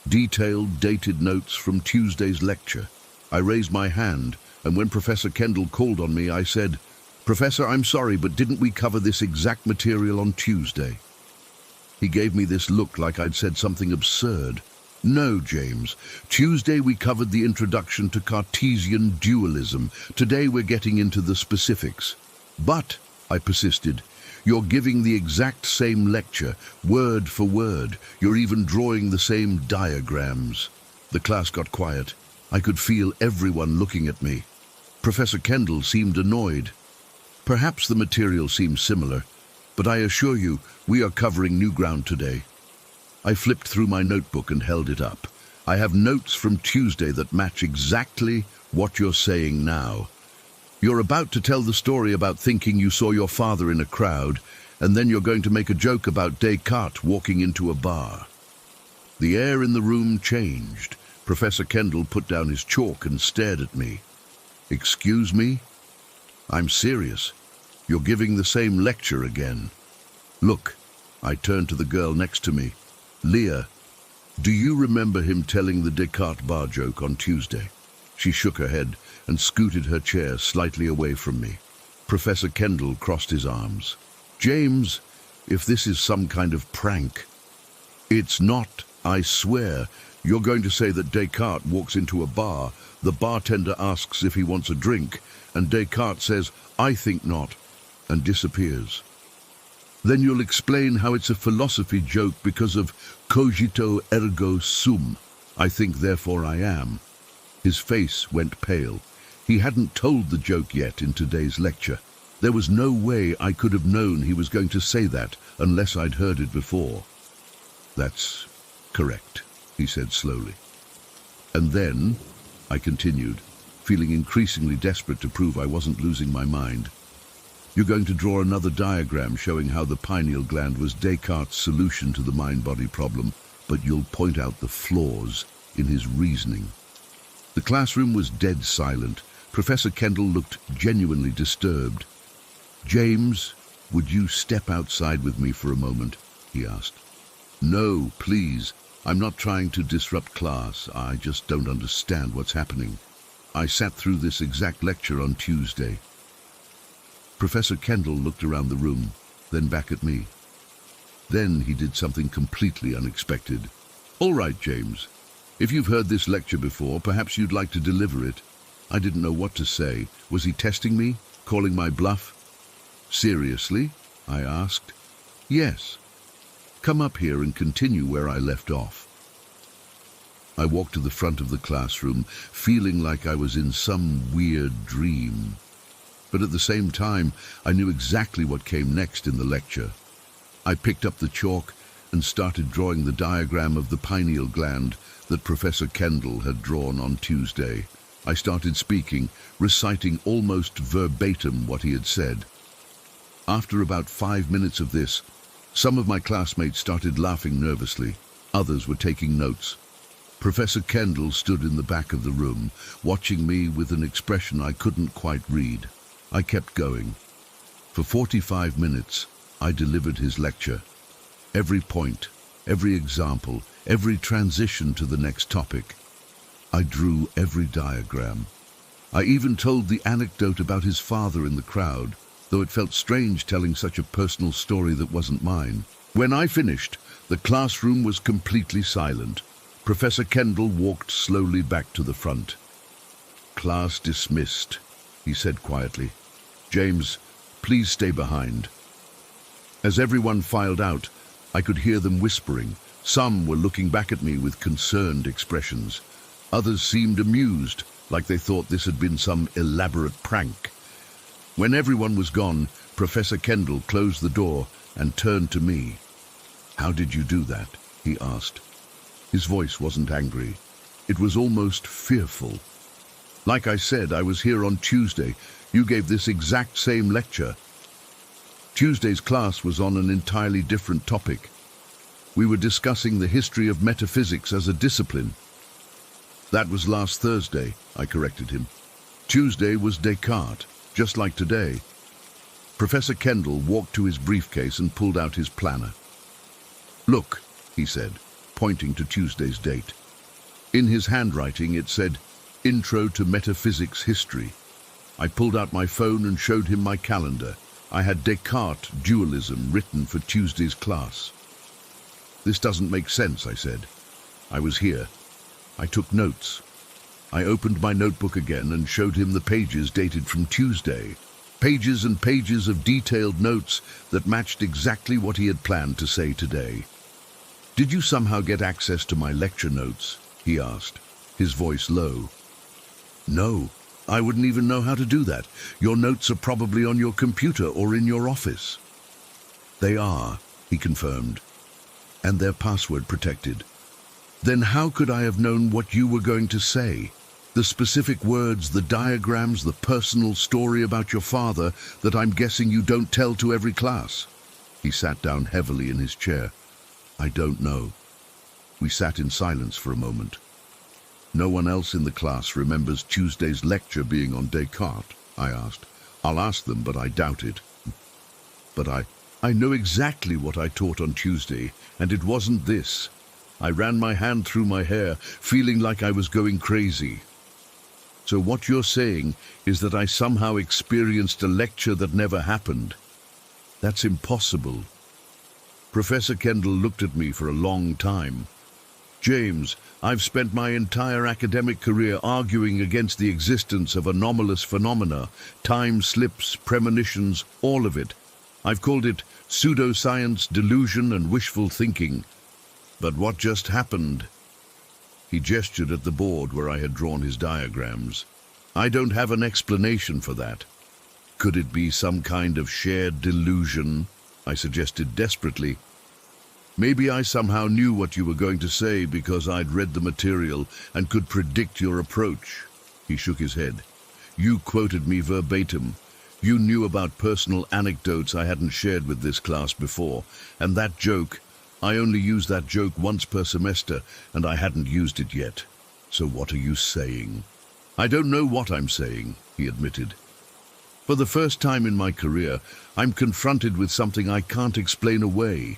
Detailed, dated notes from Tuesday's lecture. I raised my hand, and when Professor Kendall called on me, I said, "Professor, I'm sorry, but didn't we cover this exact material on Tuesday?" He gave me this look like I'd said something absurd. "No, James. Tuesday we covered the introduction to Cartesian dualism. Today we're getting into the specifics." "But," I persisted, "you're giving the exact same lecture, word for word. You're even drawing the same diagrams." The class got quiet. I could feel everyone looking at me. Professor Kendall seemed annoyed. Perhaps the material seems similar, but I assure you, we are covering new ground today. I flipped through my notebook and held it up. I have notes from Tuesday that match exactly what you're saying now. You're about to tell the story about thinking you saw your father in a crowd, and then you're going to make a joke about Descartes walking into a bar. The air in the room changed. Professor Kendall put down his chalk and stared at me. "Excuse me? I'm serious. You're giving the same lecture again. Look," I turned to the girl next to me. "Leah, do you remember him telling the Descartes bar joke on Tuesday?" She shook her head and scooted her chair slightly away from me. Professor Kendall crossed his arms. "James, if this is some kind of prank." "It's not, I swear. You're going to say that Descartes walks into a bar, the bartender asks if he wants a drink, and Descartes says, 'I think not,' and disappears. Then you'll explain how it's a philosophy joke because of cogito ergo sum, I think therefore I am." His face went pale. He hadn't told the joke yet in today's lecture. There was no way I could have known he was going to say that unless I'd heard it before. "That's correct," he said slowly. "And then," I continued, feeling increasingly desperate to prove I wasn't losing my mind, "you're going to draw another diagram showing how the pineal gland was Descartes' solution to the mind-body problem, but you'll point out the flaws in his reasoning." The classroom was dead silent. Professor Kendall looked genuinely disturbed. "James, would you step outside with me for a moment?" he asked. "No, please. I'm not trying to disrupt class. I just don't understand what's happening. I sat through this exact lecture on Tuesday." Professor Kendall looked around the room, then back at me. Then he did something completely unexpected. "All right, James. If you've heard this lecture before, perhaps you'd like to deliver it." I didn't know what to say. Was he testing me? Calling my bluff? Seriously? I asked. Yes. Come up here and continue where I left off. I walked to the front of the classroom, feeling like I was in some weird dream. But at the same time, I knew exactly what came next in the lecture. I picked up the chalk and started drawing the diagram of the pineal gland that Professor Kendall had drawn on Tuesday. I started speaking, reciting almost verbatim what he had said. After about 5 minutes of this, some of my classmates started laughing nervously. Others were taking notes. Professor Kendall stood in the back of the room, watching me with an expression I couldn't quite read. I kept going. For 45 minutes, I delivered his lecture. Every point, every example, every transition to the next topic. I drew every diagram. I even told the anecdote about his father in the crowd, though it felt strange telling such a personal story that wasn't mine. When I finished, the classroom was completely silent. Professor Kendall walked slowly back to the front. "Class dismissed," he said quietly. "James, please stay behind." As everyone filed out, I could hear them whispering. Some were looking back at me with concerned expressions. Others seemed amused, like they thought this had been some elaborate prank. When everyone was gone, Professor Kendall closed the door and turned to me. "How did you do that?" he asked. His voice wasn't angry. It was almost fearful. "Like I said, I was here on Tuesday. You gave this exact same lecture." Tuesday's class was on an entirely different topic. We were discussing the history of metaphysics as a discipline. "That was last Thursday," I corrected him. "Tuesday was Descartes, just like today." Professor Kendall walked to his briefcase and pulled out his planner. "Look," he said, pointing to Tuesday's date. In his handwriting it said, "Intro to Metaphysics History." I pulled out my phone and showed him my calendar. I had Descartes' dualism written for Tuesday's class. "This doesn't make sense," I said. I was here. I took notes. I opened my notebook again and showed him the pages dated from Tuesday. Pages and pages of detailed notes that matched exactly what he had planned to say today. "Did you somehow get access to my lecture notes?" he asked, his voice low. "No, I wouldn't even know how to do that. Your notes are probably on your computer or in your office." "They are," he confirmed, "and they're password protected." "Then how could I have known what you were going to say? The specific words, the diagrams, the personal story about your father that I'm guessing you don't tell to every class?" He sat down heavily in his chair. "I don't know." We sat in silence for a moment. "No one else in the class remembers Tuesday's lecture being on Descartes?" I asked. "I'll ask them, but I doubt it." "But I know exactly what I taught on Tuesday, and it wasn't this." I ran my hand through my hair, feeling like I was going crazy. "So what you're saying is that I somehow experienced a lecture that never happened? That's impossible." Professor Kendall looked at me for a long time. "James, I've spent my entire academic career arguing against the existence of anomalous phenomena, time slips, premonitions, all of it. I've called it pseudoscience, delusion, and wishful thinking. But what just happened?" He gestured at the board where I had drawn his diagrams. "I don't have an explanation for that." "Could it be some kind of shared delusion?" I suggested desperately. "Maybe I somehow knew what you were going to say because I'd read the material and could predict your approach." He shook his head. "You quoted me verbatim. You knew about personal anecdotes I hadn't shared with this class before, and that joke, I only use that joke once per semester, and I hadn't used it yet. So what are you saying?" "I don't know what I'm saying," he admitted. "For the first time in my career, I'm confronted with something I can't explain away.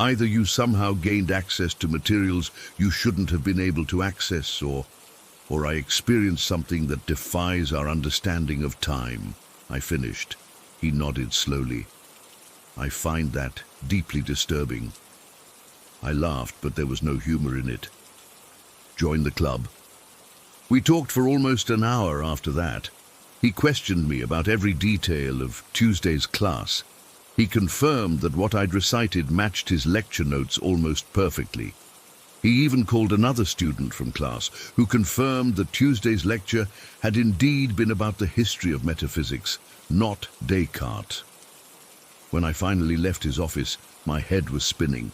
Either you somehow gained access to materials you shouldn't have been able to access, or I experienced something that defies our understanding of time," I finished. He nodded slowly. "I find that deeply disturbing." I laughed, but there was no humor in it. "Join the club." We talked for almost an hour after that. He questioned me about every detail of Tuesday's class. He confirmed that what I'd recited matched his lecture notes almost perfectly. He even called another student from class who confirmed that Tuesday's lecture had indeed been about the history of metaphysics, not Descartes. When I finally left his office, my head was spinning.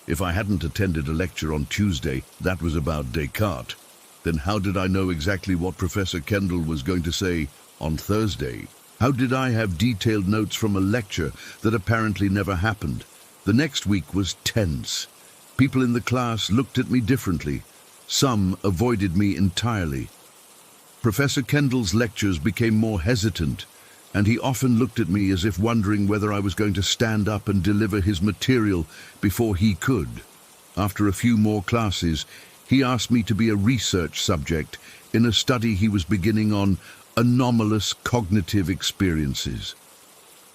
If I hadn't attended a lecture on Tuesday that was about Descartes, then how did I know exactly what Professor Kendall was going to say on Thursday? How did I have detailed notes from a lecture that apparently never happened? The next week was tense. People in the class looked at me differently. Some avoided me entirely. Professor Kendall's lectures became more hesitant, and he often looked at me as if wondering whether I was going to stand up and deliver his material before he could. After a few more classes, he asked me to be a research subject in a study he was beginning on anomalous cognitive experiences.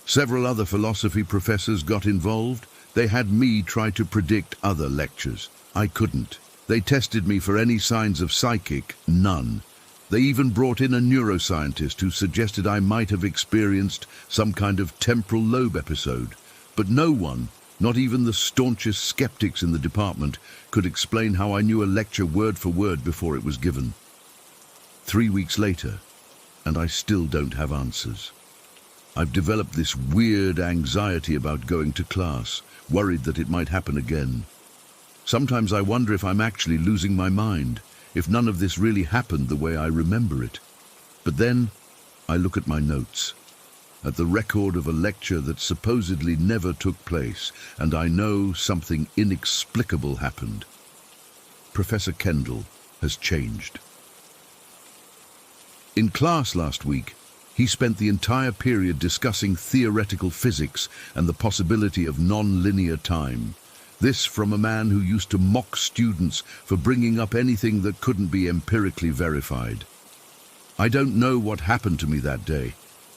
Several other philosophy professors got involved. They had me try to predict other lectures. I couldn't. They tested me for any signs of psychic, none. They even brought in a neuroscientist who suggested I might have experienced some kind of temporal lobe episode. But no one, not even the staunchest skeptics in the department, could explain how I knew a lecture word for word before it was given. 3 weeks later, and I still don't have answers. I've developed this weird anxiety about going to class, worried that it might happen again. Sometimes I wonder if I'm actually losing my mind, if none of this really happened the way I remember it. But then I look at my notes, at the record of a lecture that supposedly never took place, and I know something inexplicable happened. Professor Kendall has changed. In class last week, he spent the entire period discussing theoretical physics and the possibility of non-linear time. This from a man who used to mock students for bringing up anything that couldn't be empirically verified. I don't know what happened to me that day.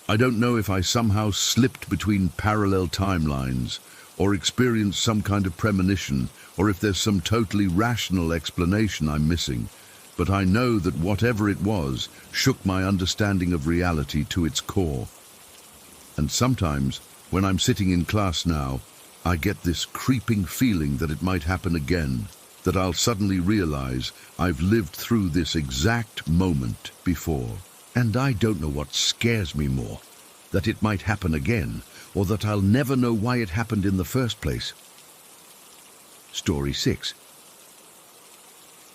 I don't know if I somehow slipped between parallel timelines, or experienced some kind of premonition, or if there's some totally rational explanation I'm missing. But I know that whatever it was shook my understanding of reality to its core. And sometimes, when I'm sitting in class now, I get this creeping feeling that it might happen again, that I'll suddenly realize I've lived through this exact moment before. And I don't know what scares me more, that it might happen again, or that I'll never know why it happened in the first place. Story 6.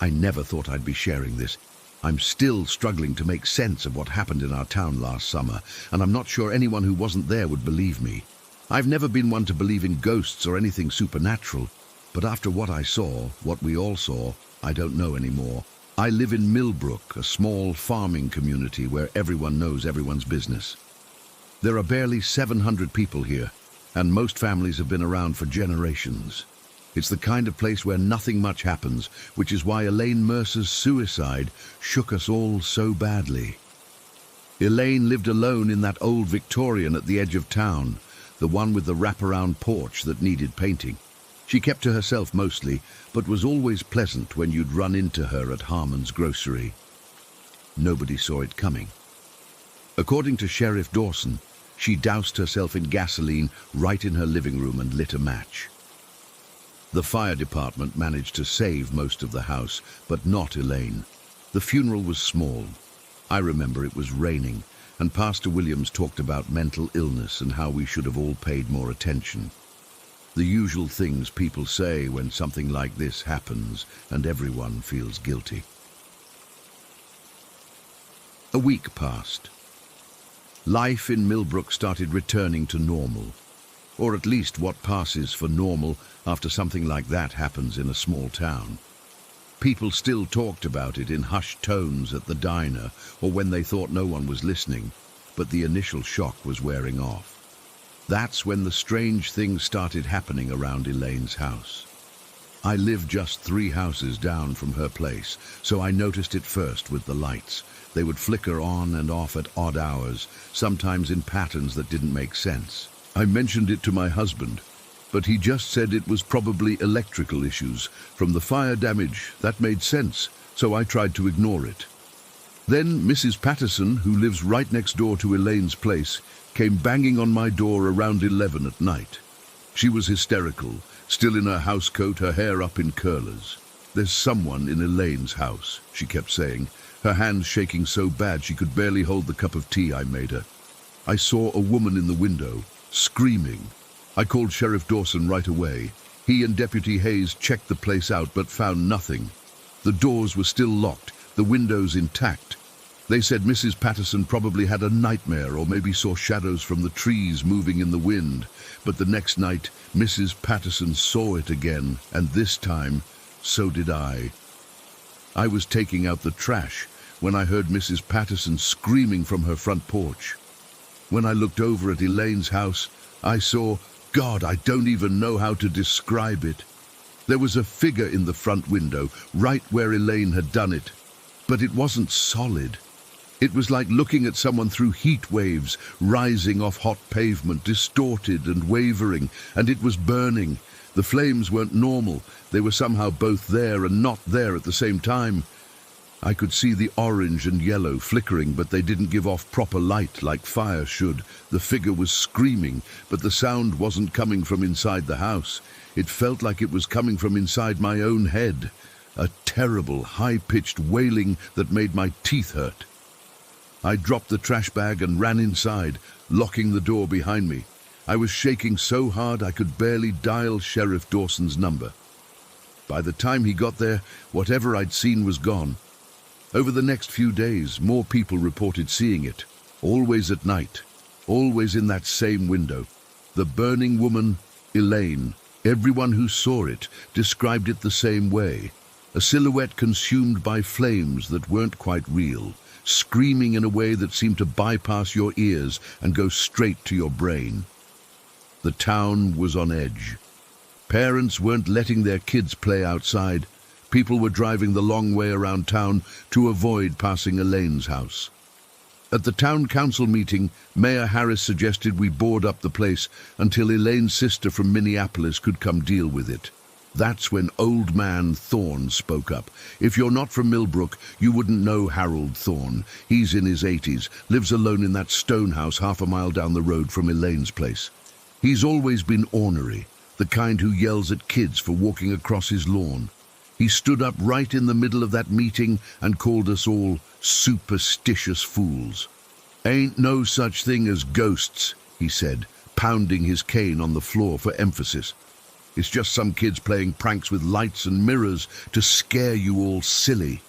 I never thought I'd be sharing this. I'm still struggling to make sense of what happened in our town last summer, and I'm not sure anyone who wasn't there would believe me. I've never been one to believe in ghosts or anything supernatural, but after what I saw, what we all saw, I don't know anymore. I live in Millbrook, a small farming community where everyone knows everyone's business. There are barely 700 people here, and most families have been around for generations. It's the kind of place where nothing much happens, which is why Elaine Mercer's suicide shook us all so badly. Elaine lived alone in that old Victorian at the edge of town, the one with the wraparound porch that needed painting. She kept to herself mostly, but was always pleasant when you'd run into her at Harmon's grocery. Nobody saw it coming. According to Sheriff Dawson, she doused herself in gasoline right in her living room and lit a match. The fire department managed to save most of the house, but not Elaine. The funeral was small. I remember it was raining, and Pastor Williams talked about mental illness and how we should have all paid more attention. The usual things people say when something like this happens and everyone feels guilty. A week passed. Life in Millbrook started returning to normal, or at least what passes for normal after something like that happens in a small town. People still talked about it in hushed tones at the diner or when they thought no one was listening, but the initial shock was wearing off. That's when the strange things started happening around Elaine's house. I live just 3 houses down from her place, so I noticed it first with the lights. They would flicker on and off at odd hours, sometimes in patterns that didn't make sense. I mentioned it to my husband, but he just said it was probably electrical issues. From the fire damage, that made sense, so I tried to ignore it. Then Mrs. Patterson, who lives right next door to Elaine's place, came banging on my door around 11 at night. She was hysterical, still in her housecoat, her hair up in curlers. "There's someone in Elaine's house," she kept saying, her hands shaking so bad she could barely hold the cup of tea I made her. I saw a woman in the window, screaming. I called Sheriff Dawson right away. He and Deputy Hayes checked the place out but found nothing. The doors were still locked, the windows intact. They said Mrs. Patterson probably had a nightmare or maybe saw shadows from the trees moving in the wind. But the next night, Mrs. Patterson saw it again, and this time, so did I. I was taking out the trash when I heard Mrs. Patterson screaming from her front porch. When I looked over at Elaine's house, I saw, God, I don't even know how to describe it. There was a figure in the front window, right where Elaine had done it. But it wasn't solid. It was like looking at someone through heat waves, rising off hot pavement, distorted and wavering, and it was burning. The flames weren't normal. They were somehow both there and not there at the same time. I could see the orange and yellow flickering, but they didn't give off proper light like fire should. The figure was screaming, but the sound wasn't coming from inside the house. It felt like it was coming from inside my own head. A terrible, high-pitched wailing that made my teeth hurt. I dropped the trash bag and ran inside, locking the door behind me. I was shaking so hard I could barely dial Sheriff Dawson's number. By the time he got there, whatever I'd seen was gone. Over the next few days, more people reported seeing it, always at night, always in that same window. The burning woman, Elaine, everyone who saw it described it the same way. A silhouette consumed by flames that weren't quite real, screaming in a way that seemed to bypass your ears and go straight to your brain. The town was on edge. Parents weren't letting their kids play outside. People were driving the long way around town to avoid passing Elaine's house. At the town council meeting, Mayor Harris suggested we board up the place until Elaine's sister from Minneapolis could come deal with it. That's when Old Man Thorne spoke up. If you're not from Millbrook, you wouldn't know Harold Thorne. He's in his 80s, lives alone in that stone house half a mile down the road from Elaine's place. He's always been ornery, the kind who yells at kids for walking across his lawn. He stood up right in the middle of that meeting and called us all superstitious fools. "Ain't no such thing as ghosts," he said, pounding his cane on the floor for emphasis. "It's just some kids playing pranks with lights and mirrors to scare you all silly."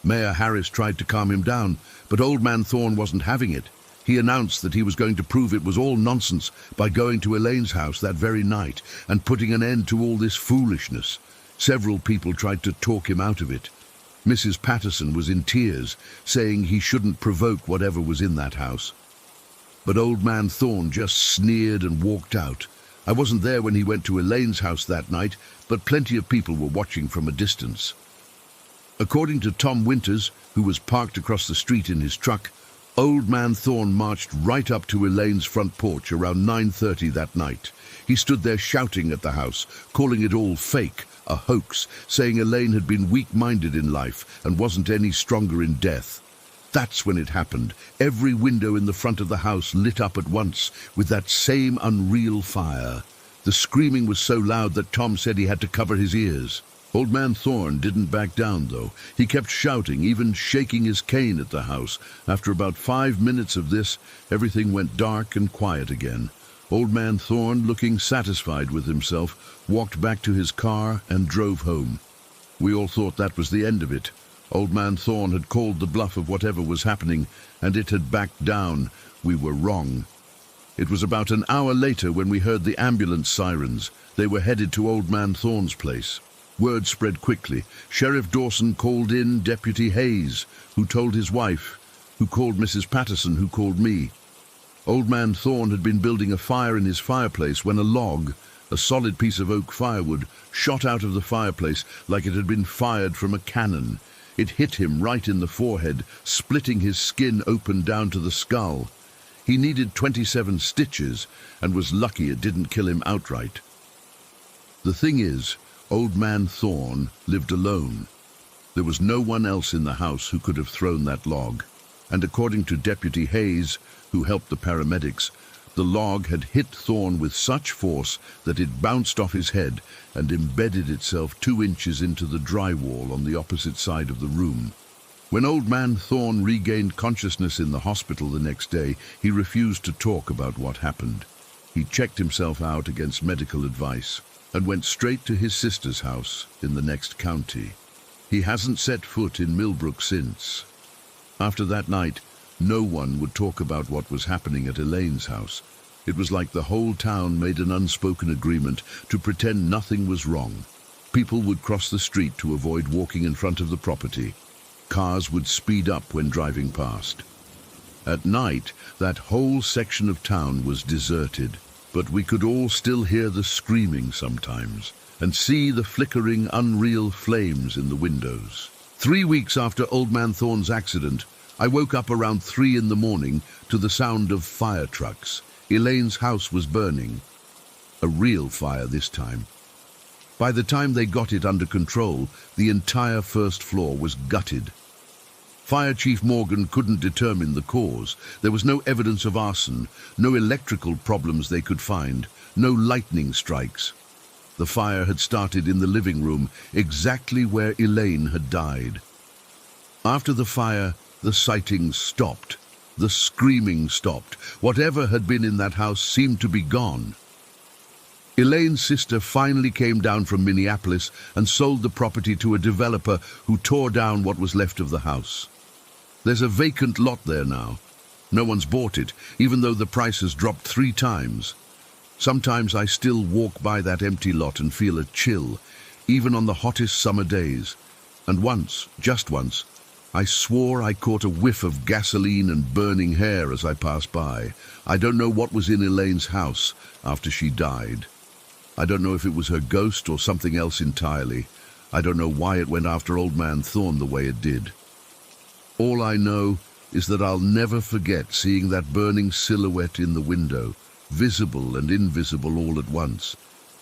Mayor Harris tried to calm him down, but Old Man Thorne wasn't having it. He announced that he was going to prove it was all nonsense by going to Elaine's house that very night and putting an end to all this foolishness. Several people tried to talk him out of it. Mrs. Patterson was in tears, saying he shouldn't provoke whatever was in that house. But Old Man Thorne just sneered and walked out. I wasn't there when he went to Elaine's house that night, but plenty of people were watching from a distance. According to Tom Winters, who was parked across the street in his truck, Old Man Thorne marched right up to Elaine's front porch around 9:30 that night. He stood there shouting at the house, calling it all fake, a hoax, saying Elaine had been weak-minded in life and wasn't any stronger in death. That's when it happened. Every window in the front of the house lit up at once with that same unreal fire. The screaming was so loud that Tom said he had to cover his ears. Old Man Thorne didn't back down, though. He kept shouting, even shaking his cane at the house. After about 5 minutes of this, everything went dark and quiet again. Old Man Thorne, looking satisfied with himself, walked back to his car and drove home. We all thought that was the end of it. Old Man Thorne had called the bluff of whatever was happening, and it had backed down. We were wrong. It was about an hour later when we heard the ambulance sirens. They were headed to Old Man Thorne's place. Word spread quickly. Sheriff Dawson called in Deputy Hayes, who told his wife, who called Mrs. Patterson, who called me. Old Man Thorne had been building a fire in his fireplace when a log, a solid piece of oak firewood, shot out of the fireplace like it had been fired from a cannon. It hit him right in the forehead, splitting his skin open down to the skull. He needed 27 stitches and was lucky it didn't kill him outright. The thing is, Old Man Thorne lived alone. There was no one else in the house who could have thrown that log. And according to Deputy Hayes, who helped the paramedics, the log had hit Thorne with such force that it bounced off his head and embedded itself 2 inches into the drywall on the opposite side of the room. When Old Man Thorne regained consciousness in the hospital the next day, he refused to talk about what happened. He checked himself out against medical advice and went straight to his sister's house in the next county. He hasn't set foot in Millbrook since. After that night, no one would talk about what was happening at Elaine's house. It was like the whole town made an unspoken agreement to pretend nothing was wrong. People would cross the street to avoid walking in front of the property. Cars would speed up when driving past. At night, that whole section of town was deserted, but we could all still hear the screaming sometimes and see the flickering, unreal flames in the windows. 3 weeks after Old Man Thorne's accident, I woke up around 3 in the morning to the sound of fire trucks. Elaine's house was burning. A real fire this time. By the time they got it under control, the entire first floor was gutted. Fire Chief Morgan couldn't determine the cause. There was no evidence of arson, no electrical problems they could find, no lightning strikes. The fire had started in the living room, exactly where Elaine had died. After the fire, the sightings stopped. The screaming stopped. Whatever had been in that house seemed to be gone. Elaine's sister finally came down from Minneapolis and sold the property to a developer who tore down what was left of the house. There's a vacant lot there now. No one's bought it, even though the price has dropped 3 times. Sometimes I still walk by that empty lot and feel a chill, even on the hottest summer days. And once, just once, I swore I caught a whiff of gasoline and burning hair as I passed by. I don't know what was in Elaine's house after she died. I don't know if it was her ghost or something else entirely. I don't know why it went after Old Man Thorne the way it did. All I know is that I'll never forget seeing that burning silhouette in the window, visible and invisible all at once,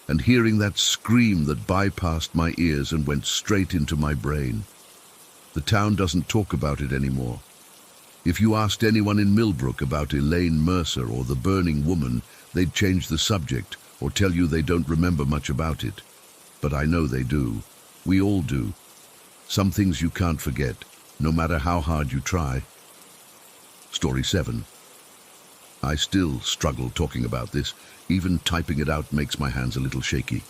and hearing that scream that bypassed my ears and went straight into my brain. The town doesn't talk about it anymore. If you asked anyone in Millbrook about Elaine Mercer or the burning woman, they'd change the subject or tell you they don't remember much about it. But I know they do. We all do. Some things you can't forget, no matter how hard you try. Story 7. I still struggle talking about this. Even typing it out makes my hands a little shaky.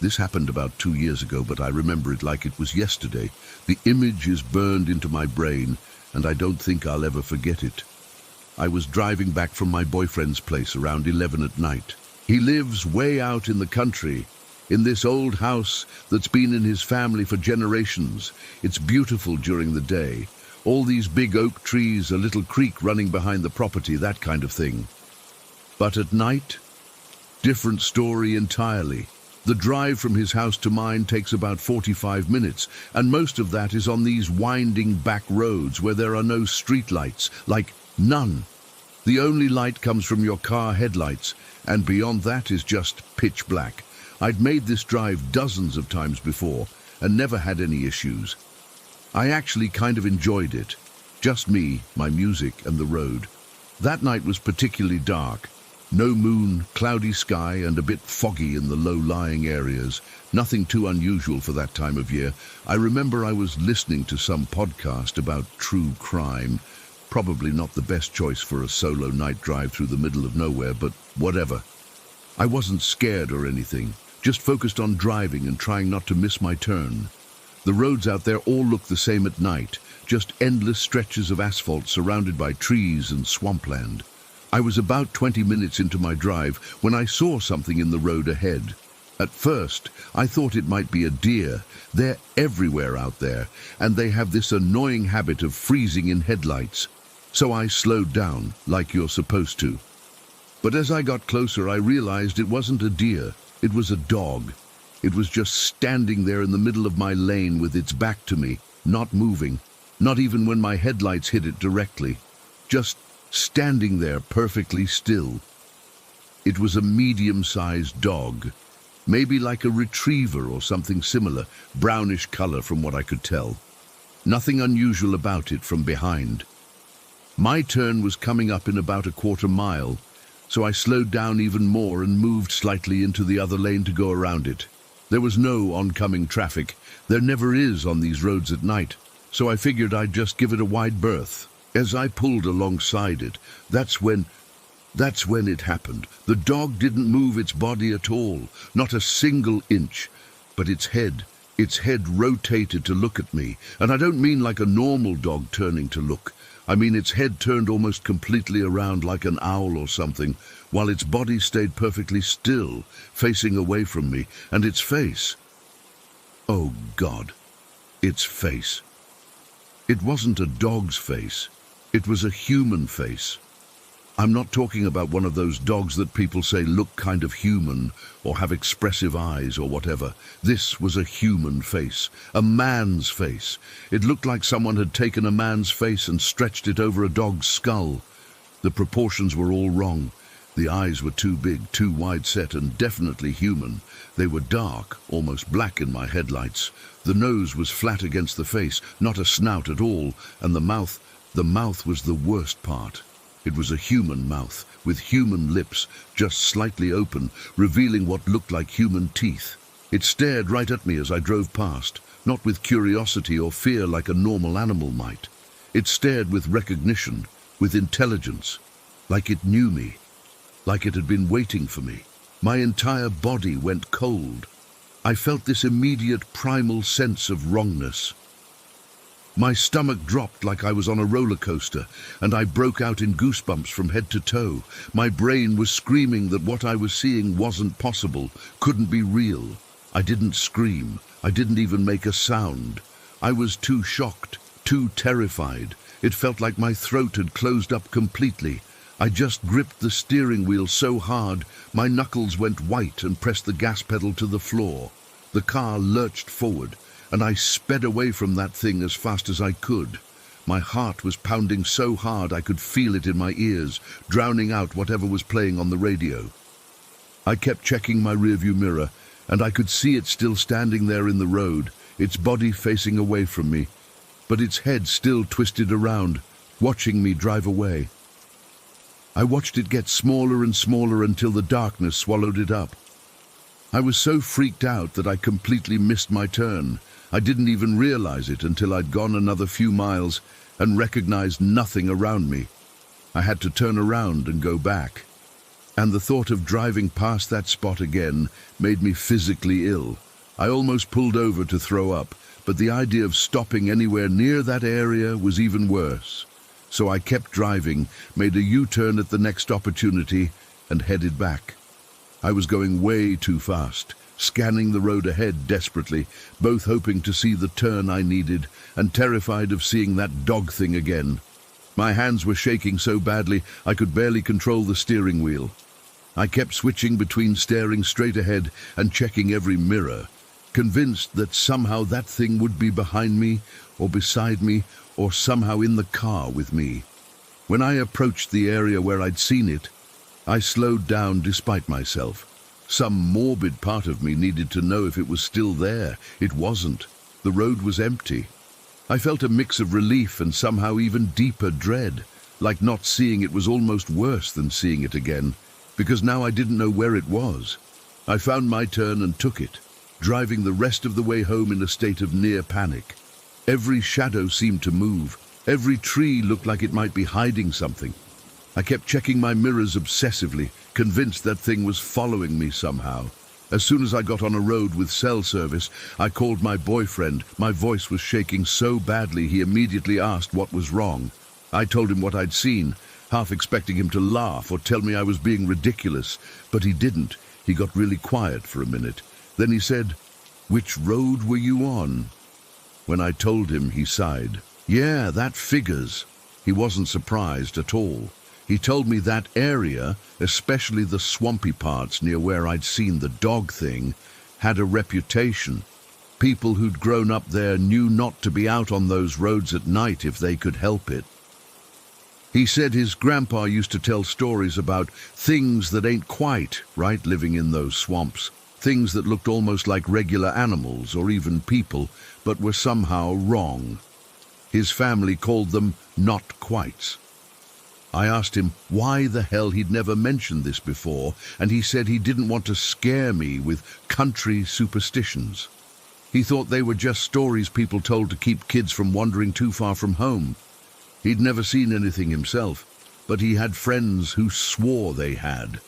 This happened about 2 years ago, but I remember it like it was yesterday. The image is burned into my brain, and I don't think I'll ever forget it. I was driving back from my boyfriend's place around 11 at night. He lives way out in the country, in this old house that's been in his family for generations. It's beautiful during the day. All these big oak trees, a little creek running behind the property, that kind of thing. But at night, different story entirely. The drive from his house to mine takes about 45 minutes, and most of that is on these winding back roads where there are no street lights, like none. The only light comes from your car headlights, and beyond that is just pitch black. I'd made this drive dozens of times before and never had any issues. I actually kind of enjoyed it. Just me, my music, and the road. That night was particularly dark. No moon, cloudy sky, and a bit foggy in the low-lying areas. Nothing too unusual for that time of year. I remember I was listening to some podcast about true crime. Probably not the best choice for a solo night drive through the middle of nowhere, but whatever. I wasn't scared or anything, just focused on driving and trying not to miss my turn. The roads out there all look the same at night, just endless stretches of asphalt surrounded by trees and swampland. I was about 20 minutes into my drive when I saw something in the road ahead. At first, I thought it might be a deer. They're everywhere out there, and they have this annoying habit of freezing in headlights. So I slowed down, like you're supposed to. But as I got closer, I realized it wasn't a deer. It was a dog. It was just standing there in the middle of my lane with its back to me, not moving, not even when my headlights hit it directly. Just standing there perfectly still. It was a medium-sized dog. Maybe like a retriever or something similar, brownish color from what I could tell. Nothing unusual about it from behind. My turn was coming up in about a quarter mile, so I slowed down even more and moved slightly into the other lane to go around it. There was no oncoming traffic. There never is on these roads at night, so I figured I'd just give it a wide berth. As I pulled alongside it, that's when it happened. The dog didn't move its body at all, not a single inch, but its head rotated to look at me. And I don't mean like a normal dog turning to look. I mean its head turned almost completely around like an owl or something, while its body stayed perfectly still, facing away from me, and its face. Oh God, its face. It wasn't a dog's face. It was a human face. I'm not talking about one of those dogs that people say look kind of human or have expressive eyes or whatever. This was a human face, a man's face. It looked like someone had taken a man's face and stretched it over a dog's skull. The proportions were all wrong. The eyes were too big, too wide set, and definitely human. They were dark, almost black in my headlights. The nose was flat against the face, not a snout at all, and the mouth was the worst part. It was a human mouth, with human lips, just slightly open, revealing what looked like human teeth. It stared right at me as I drove past, not with curiosity or fear like a normal animal might. It stared with recognition, with intelligence, like it knew me, like it had been waiting for me. My entire body went cold. I felt this immediate primal sense of wrongness. My stomach dropped like I was on a roller coaster, and I broke out in goosebumps from head to toe. My brain was screaming that what I was seeing wasn't possible, couldn't be real. I didn't scream. I didn't even make a sound. I was too shocked, too terrified. It felt like my throat had closed up completely. I just gripped the steering wheel so hard, my knuckles went white and pressed the gas pedal to the floor. The car lurched forward, and I sped away from that thing as fast as I could. My heart was pounding so hard I could feel it in my ears, drowning out whatever was playing on the radio. I kept checking my rearview mirror, and I could see it still standing there in the road, its body facing away from me, but its head still twisted around, watching me drive away. I watched it get smaller and smaller until the darkness swallowed it up. I was so freaked out that I completely missed my turn. I didn't even realize it until I'd gone another few miles and recognized nothing around me. I had to turn around and go back. And the thought of driving past that spot again made me physically ill. I almost pulled over to throw up, but the idea of stopping anywhere near that area was even worse. So I kept driving, made a U-turn at the next opportunity, and headed back. I was going way too fast, scanning the road ahead desperately, both hoping to see the turn I needed and terrified of seeing that dog thing again. My hands were shaking so badly I could barely control the steering wheel. I kept switching between staring straight ahead and checking every mirror, convinced that somehow that thing would be behind me or beside me or somehow in the car with me. When I approached the area where I'd seen it, I slowed down despite myself. Some morbid part of me needed to know if it was still there. It wasn't. The road was empty. I felt a mix of relief and somehow even deeper dread, like not seeing it was almost worse than seeing it again, because now I didn't know where it was. I found my turn and took it, driving the rest of the way home in a state of near panic. Every shadow seemed to move. Every tree looked like it might be hiding something. I kept checking my mirrors obsessively, convinced that thing was following me somehow. As soon as I got on a road with cell service, I called my boyfriend. My voice was shaking so badly he immediately asked what was wrong. I told him what I'd seen, half expecting him to laugh or tell me I was being ridiculous, but he didn't. He got really quiet for a minute. Then he said, "Which road were you on?" When I told him, he sighed. "Yeah, that figures." He wasn't surprised at all. He told me that area, especially the swampy parts near where I'd seen the dog thing, had a reputation. People who'd grown up there knew not to be out on those roads at night if they could help it. He said his grandpa used to tell stories about things that ain't quite right living in those swamps. Things that looked almost like regular animals or even people, but were somehow wrong. His family called them not quites. I asked him why the hell he'd never mentioned this before, and he said he didn't want to scare me with country superstitions. He thought they were just stories people told to keep kids from wandering too far from home. He'd never seen anything himself, but he had friends who swore they had.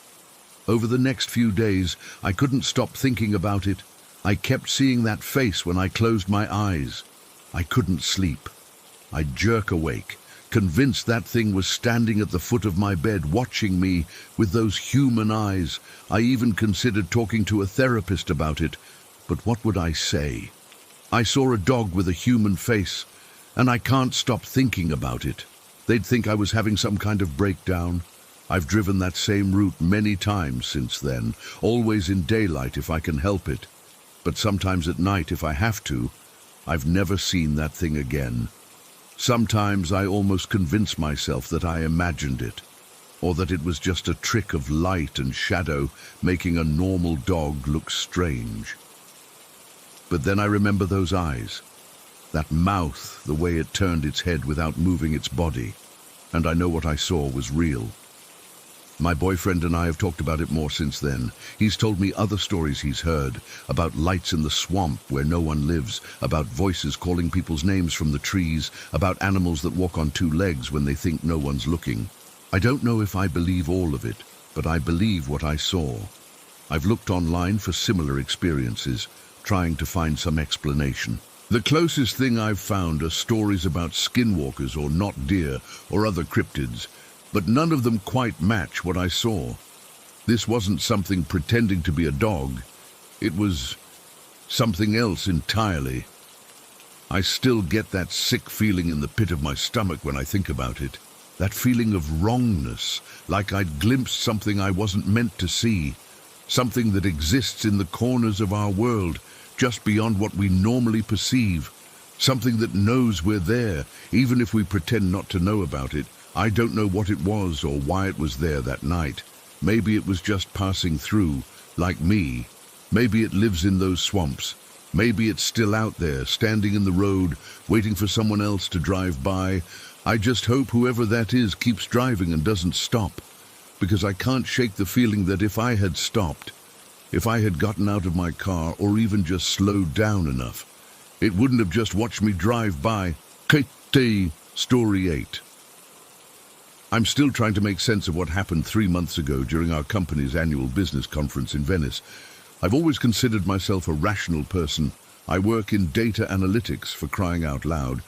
Over the next few days, I couldn't stop thinking about it. I kept seeing that face when I closed my eyes. I couldn't sleep. I'd jerk awake, convinced that thing was standing at the foot of my bed, watching me with those human eyes. I even considered talking to a therapist about it, but what would I say? I saw a dog with a human face, and I can't stop thinking about it. They'd think I was having some kind of breakdown. I've driven that same route many times since then, always in daylight if I can help it, but sometimes at night if I have to. I've never seen that thing again. Sometimes I almost convince myself that I imagined it, or that it was just a trick of light and shadow making a normal dog look strange. But then I remember those eyes, that mouth, the way it turned its head without moving its body, and I know what I saw was real. My boyfriend and I have talked about it more since then. He's told me other stories he's heard, about lights in the swamp where no one lives, about voices calling people's names from the trees, about animals that walk on two legs when they think no one's looking. I don't know if I believe all of it, but I believe what I saw. I've looked online for similar experiences, trying to find some explanation. The closest thing I've found are stories about skinwalkers or not deer or other cryptids, but none of them quite match what I saw. This wasn't something pretending to be a dog. It was something else entirely. I still get that sick feeling in the pit of my stomach when I think about it. That feeling of wrongness, like I'd glimpsed something I wasn't meant to see. Something that exists in the corners of our world, just beyond what we normally perceive. Something that knows we're there, even if we pretend not to know about it. I don't know what it was or why it was there that night. Maybe it was just passing through, like me. Maybe it lives in those swamps. Maybe it's still out there, standing in the road, waiting for someone else to drive by. I just hope whoever that is keeps driving and doesn't stop, because I can't shake the feeling that if I had stopped, if I had gotten out of my car or even just slowed down enough, it wouldn't have just watched me drive by. KT Story 8. I'm still trying to make sense of what happened 3 months ago during our company's annual business conference in Venice. I've always considered myself a rational person. I work in data analytics, for crying out loud.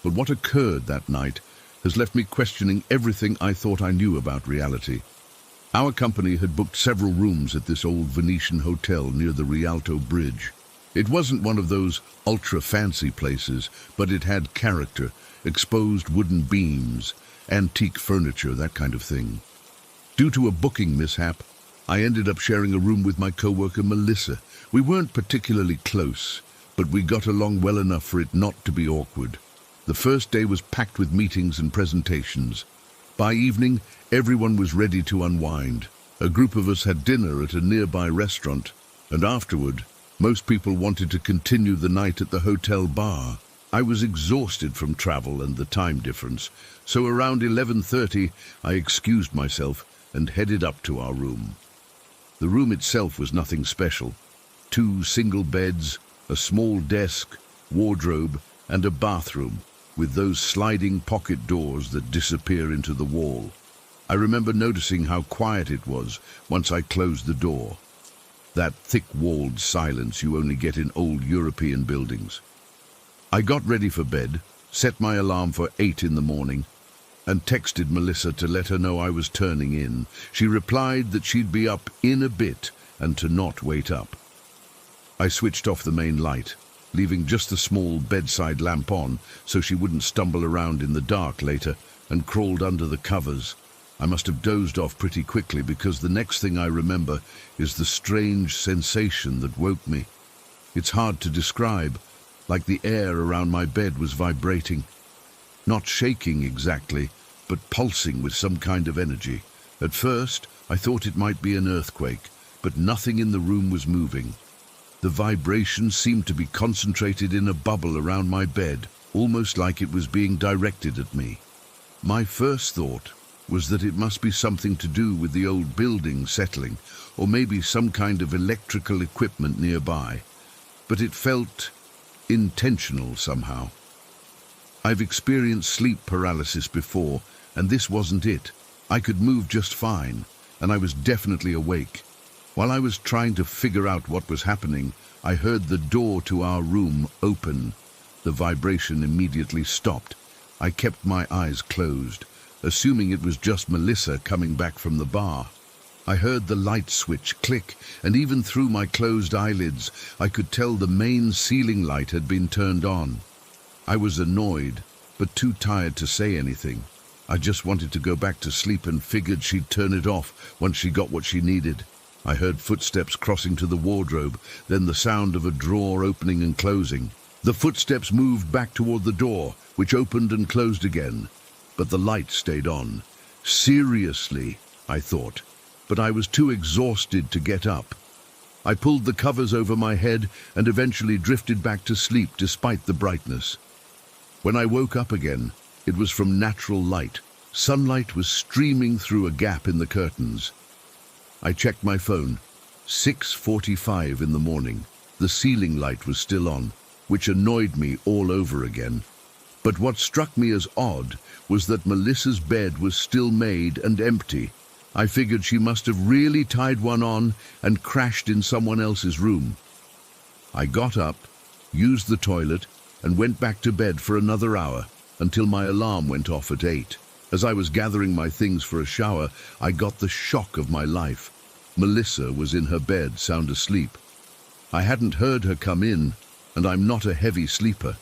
But what occurred that night has left me questioning everything I thought I knew about reality. Our company had booked several rooms at this old Venetian hotel near the Rialto Bridge. It wasn't one of those ultra-fancy places, but it had character, exposed wooden beams, antique furniture, that kind of thing. Due to a booking mishap, I ended up sharing a room with my coworker Melissa. We weren't particularly close, but we got along well enough for it not to be awkward. The first day was packed with meetings and presentations. By evening, everyone was ready to unwind. A group of us had dinner at a nearby restaurant, and afterward, most people wanted to continue the night at the hotel bar. I was exhausted from travel and the time difference, so around 11:30 I excused myself and headed up to our room. The room itself was nothing special. 2 single beds, a small desk, wardrobe, and a bathroom, with those sliding pocket doors that disappear into the wall. I remember noticing how quiet it was once I closed the door. That thick-walled silence you only get in old European buildings. I got ready for bed, set my alarm for 8 in the morning, and texted Melissa to let her know I was turning in. She replied that she'd be up in a bit and to not wait up. I switched off the main light, leaving just the small bedside lamp on so she wouldn't stumble around in the dark later, and crawled under the covers. I must have dozed off pretty quickly because the next thing I remember is the strange sensation that woke me. It's hard to describe, like the air around my bed was vibrating. Not shaking exactly, but pulsing with some kind of energy. At first, I thought it might be an earthquake, but nothing in the room was moving. The vibration seemed to be concentrated in a bubble around my bed, almost like it was being directed at me. My first thought was that it must be something to do with the old building settling, or maybe some kind of electrical equipment nearby, but it felt intentional somehow. I've experienced sleep paralysis before, and this wasn't it. I could move just fine, and I was definitely awake. While I was trying to figure out what was happening, I heard the door to our room open. The vibration immediately stopped. I kept my eyes closed, assuming it was just Melissa coming back from the bar. I heard the light switch click, and even through my closed eyelids, I could tell the main ceiling light had been turned on. I was annoyed, but too tired to say anything. I just wanted to go back to sleep and figured she'd turn it off once she got what she needed. I heard footsteps crossing to the wardrobe, then the sound of a drawer opening and closing. The footsteps moved back toward the door, which opened and closed again, but the light stayed on. Seriously, I thought, but I was too exhausted to get up. I pulled the covers over my head and eventually drifted back to sleep despite the brightness. When I woke up again, it was from natural light. Sunlight was streaming through a gap in the curtains. I checked my phone. 6:45 in the morning. The ceiling light was still on, which annoyed me all over again. But what struck me as odd was that Melissa's bed was still made and empty. I figured she must have really tied one on and crashed in someone else's room. I got up, used the toilet, and went back to bed for another hour until my alarm went off at 8. As I was gathering my things for a shower, I got the shock of my life. Melissa was in her bed, sound asleep. I hadn't heard her come in, and I'm not a heavy sleeper.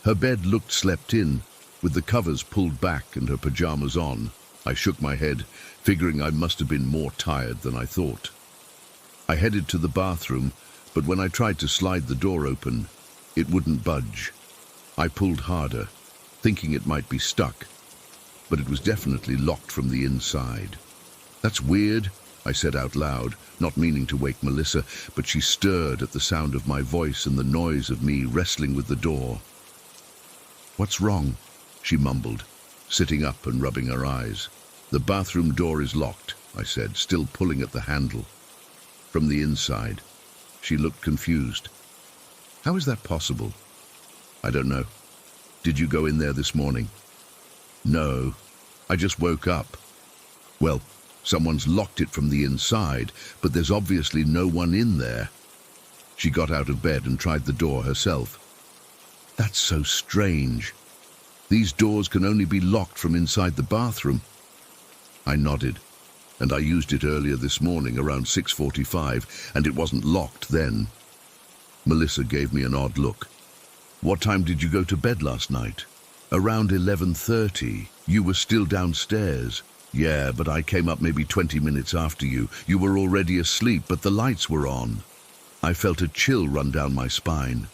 Her bed looked slept in, with the covers pulled back and her pajamas on. I shook my head, figuring I must have been more tired than I thought. I headed to the bathroom, but when I tried to slide the door open, it wouldn't budge. I pulled harder, thinking it might be stuck, but it was definitely locked from the inside. "That's weird," I said out loud, not meaning to wake Melissa, but she stirred at the sound of my voice and the noise of me wrestling with the door. "What's wrong?" she mumbled, sitting up and rubbing her eyes. "The bathroom door is locked," I said, still pulling at the handle. "From the inside." She looked confused. "How is that possible?" "I don't know. Did you go in there this morning?" "No, I just woke up." "Well, someone's locked it from the inside, but there's obviously no one in there." She got out of bed and tried the door herself. "That's so strange. These doors can only be locked from inside the bathroom." I nodded, and I used it earlier this morning around 6:45, and it wasn't locked then. Melissa gave me an odd look. "What time did you go to bed last night?" "Around 11:30. You were still downstairs." "Yeah, but I came up maybe 20 minutes after you. You were already asleep, but the lights were on." I felt a chill run down my spine.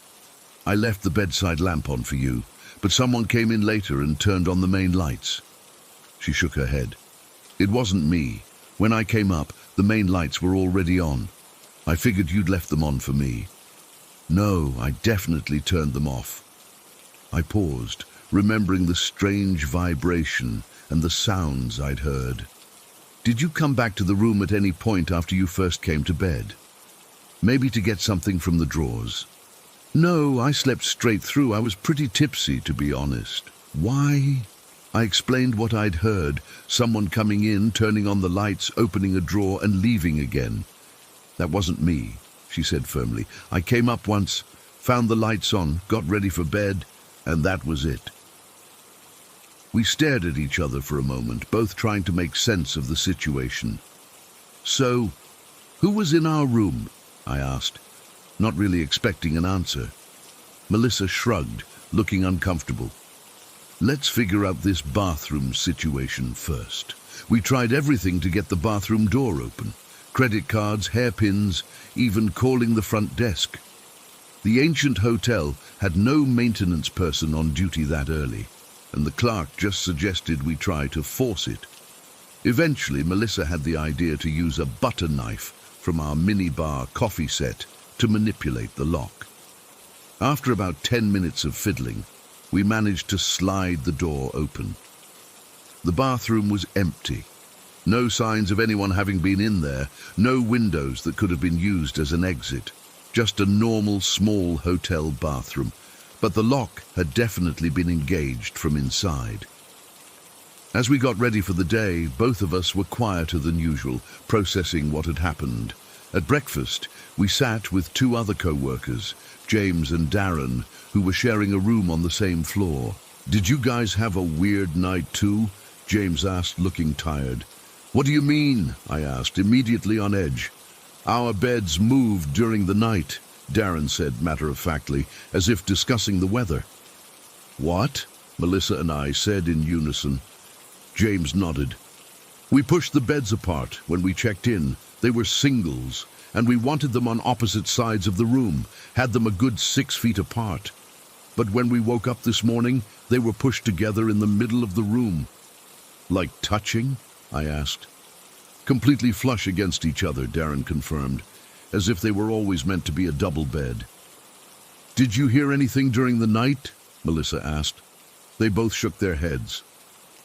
"I left the bedside lamp on for you, but someone came in later and turned on the main lights." She shook her head. "It wasn't me. When I came up, the main lights were already on. I figured you'd left them on for me." "No, I definitely turned them off." I paused, remembering the strange vibration and the sounds I'd heard. "Did you come back to the room at any point after you first came to bed? Maybe to get something from the drawers?" "No, I slept straight through. I was pretty tipsy, to be honest." "Why?" I explained what I'd heard, someone coming in, turning on the lights, opening a drawer and leaving again. "That wasn't me," she said firmly. "I came up once, found the lights on, got ready for bed, and that was it." We stared at each other for a moment, both trying to make sense of the situation. "So, who was in our room?" I asked, not really expecting an answer. Melissa shrugged, looking uncomfortable. "Let's figure out this bathroom situation first. We tried everything to get the bathroom door open. Credit cards, hairpins, even calling the front desk. The ancient hotel had no maintenance person on duty that early, and the clerk just suggested we try to force it. Eventually, Melissa had the idea to use a butter knife from our minibar coffee set to manipulate the lock. After about 10 minutes of fiddling, we managed to slide the door open. The bathroom was empty. No signs of anyone having been in there, no windows that could have been used as an exit. Just a normal small hotel bathroom, but the lock had definitely been engaged from inside. As we got ready for the day, both of us were quieter than usual, processing what had happened. At breakfast, we sat with two other co-workers, James and Darren, who were sharing a room on the same floor. "Did you guys have a weird night too?" James asked, looking tired. "What do you mean?" I asked, immediately on edge. "Our beds moved during the night," Darren said matter-of-factly, as if discussing the weather. "What?" Melissa and I said in unison. James nodded. "We pushed the beds apart when we checked in. They were singles, and we wanted them on opposite sides of the room, had them a good 6 feet apart. But when we woke up this morning, they were pushed together in the middle of the room." "Like touching?" I asked. "Completely flush against each other," Darren confirmed, as if they were always meant to be a double bed. "Did you hear anything during the night?" Melissa asked. They both shook their heads.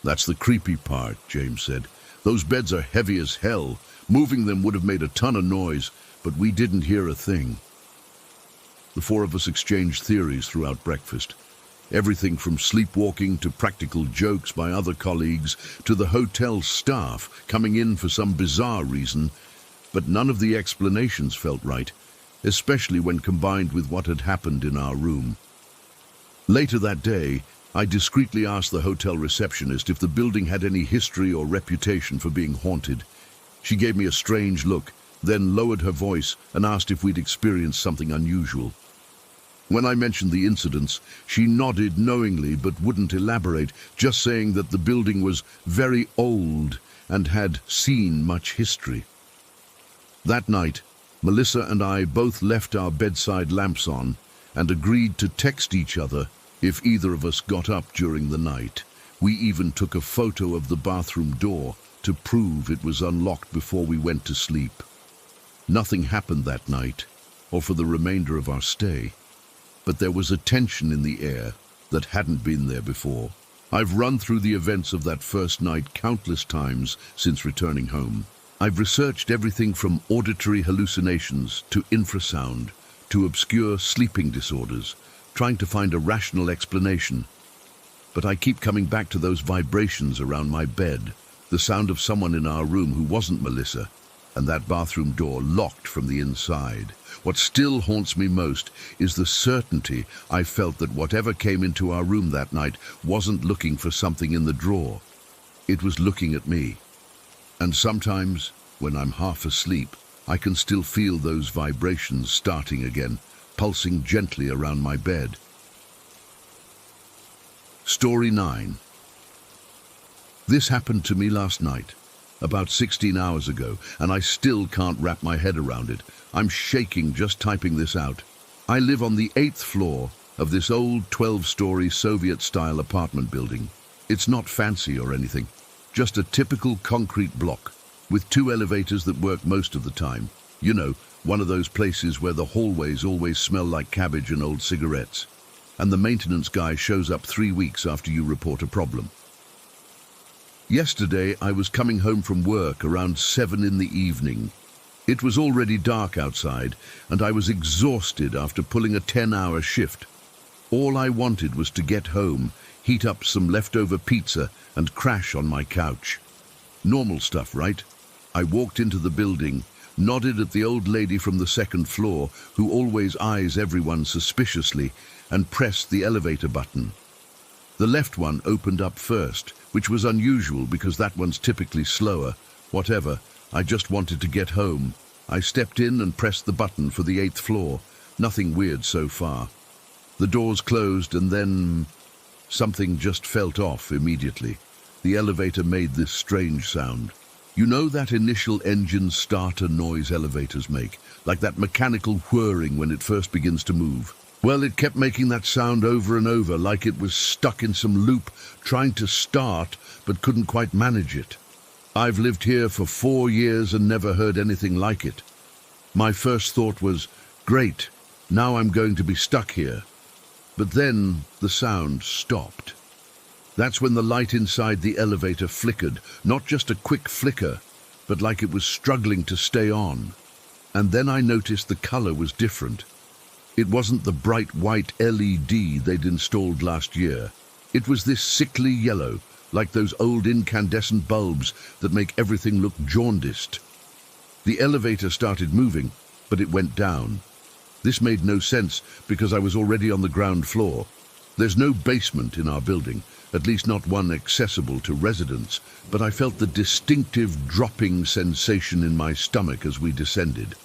"That's the creepy part," James said. "Those beds are heavy as hell. Moving them would have made a ton of noise, but we didn't hear a thing." The four of us exchanged theories throughout breakfast. Everything from sleepwalking to practical jokes by other colleagues to the hotel staff coming in for some bizarre reason, but none of the explanations felt right, especially when combined with what had happened in our room. Later that day, I discreetly asked the hotel receptionist if the building had any history or reputation for being haunted. She gave me a strange look, then lowered her voice and asked if we'd experienced something unusual. When I mentioned the incidents, she nodded knowingly but wouldn't elaborate, just saying that the building was very old and had seen much history. That night, Melissa and I both left our bedside lamps on and agreed to text each other if either of us got up during the night. We even took a photo of the bathroom door to prove it was unlocked before we went to sleep. Nothing happened that night, or for the remainder of our stay, but there was a tension in the air that hadn't been there before. I've run through the events of that first night countless times since returning home. I've researched everything from auditory hallucinations to infrasound to obscure sleeping disorders, trying to find a rational explanation. But I keep coming back to those vibrations around my bed, the sound of someone in our room who wasn't Melissa, and that bathroom door locked from the inside. What still haunts me most is the certainty I felt that whatever came into our room that night wasn't looking for something in the drawer. It was looking at me. And sometimes, when I'm half asleep, I can still feel those vibrations starting again, pulsing gently around my bed. Story 9. This happened to me last night, about 16 hours ago, and I still can't wrap my head around it. I'm shaking just typing this out. I live on the 8th floor of this old 12-story Soviet-style apartment building. It's not fancy or anything, just a typical concrete block with 2 elevators that work most of the time. You know, one of those places where the hallways always smell like cabbage and old cigarettes, and the maintenance guy shows up 3 weeks after you report a problem. Yesterday, I was coming home from work around 7 in the evening. It was already dark outside, and I was exhausted after pulling a 10-hour shift. All I wanted was to get home, heat up some leftover pizza, and crash on my couch. Normal stuff, right? I walked into the building, nodded at the old lady from the 2nd floor, who always eyes everyone suspiciously, and pressed the elevator button. The left one opened up first, which was unusual because that one's typically slower. Whatever, I just wanted to get home. I stepped in and pressed the button for the 8th floor. Nothing weird so far. The doors closed and then something just felt off immediately. The elevator made this strange sound. You know that initial engine starter noise elevators make, like that mechanical whirring when it first begins to move? Well, it kept making that sound over and over, like it was stuck in some loop, trying to start, but couldn't quite manage it. I've lived here for 4 years and never heard anything like it. My first thought was, great, now I'm going to be stuck here. But then the sound stopped. That's when the light inside the elevator flickered, not just a quick flicker, but like it was struggling to stay on. And then I noticed the color was different. It wasn't the bright white LED they'd installed last year. It was this sickly yellow, like those old incandescent bulbs that make everything look jaundiced. The elevator started moving, but it went down. This made no sense because I was already on the ground floor. There's no basement in our building, at least not one accessible to residents, but I felt the distinctive dropping sensation in my stomach as we descended.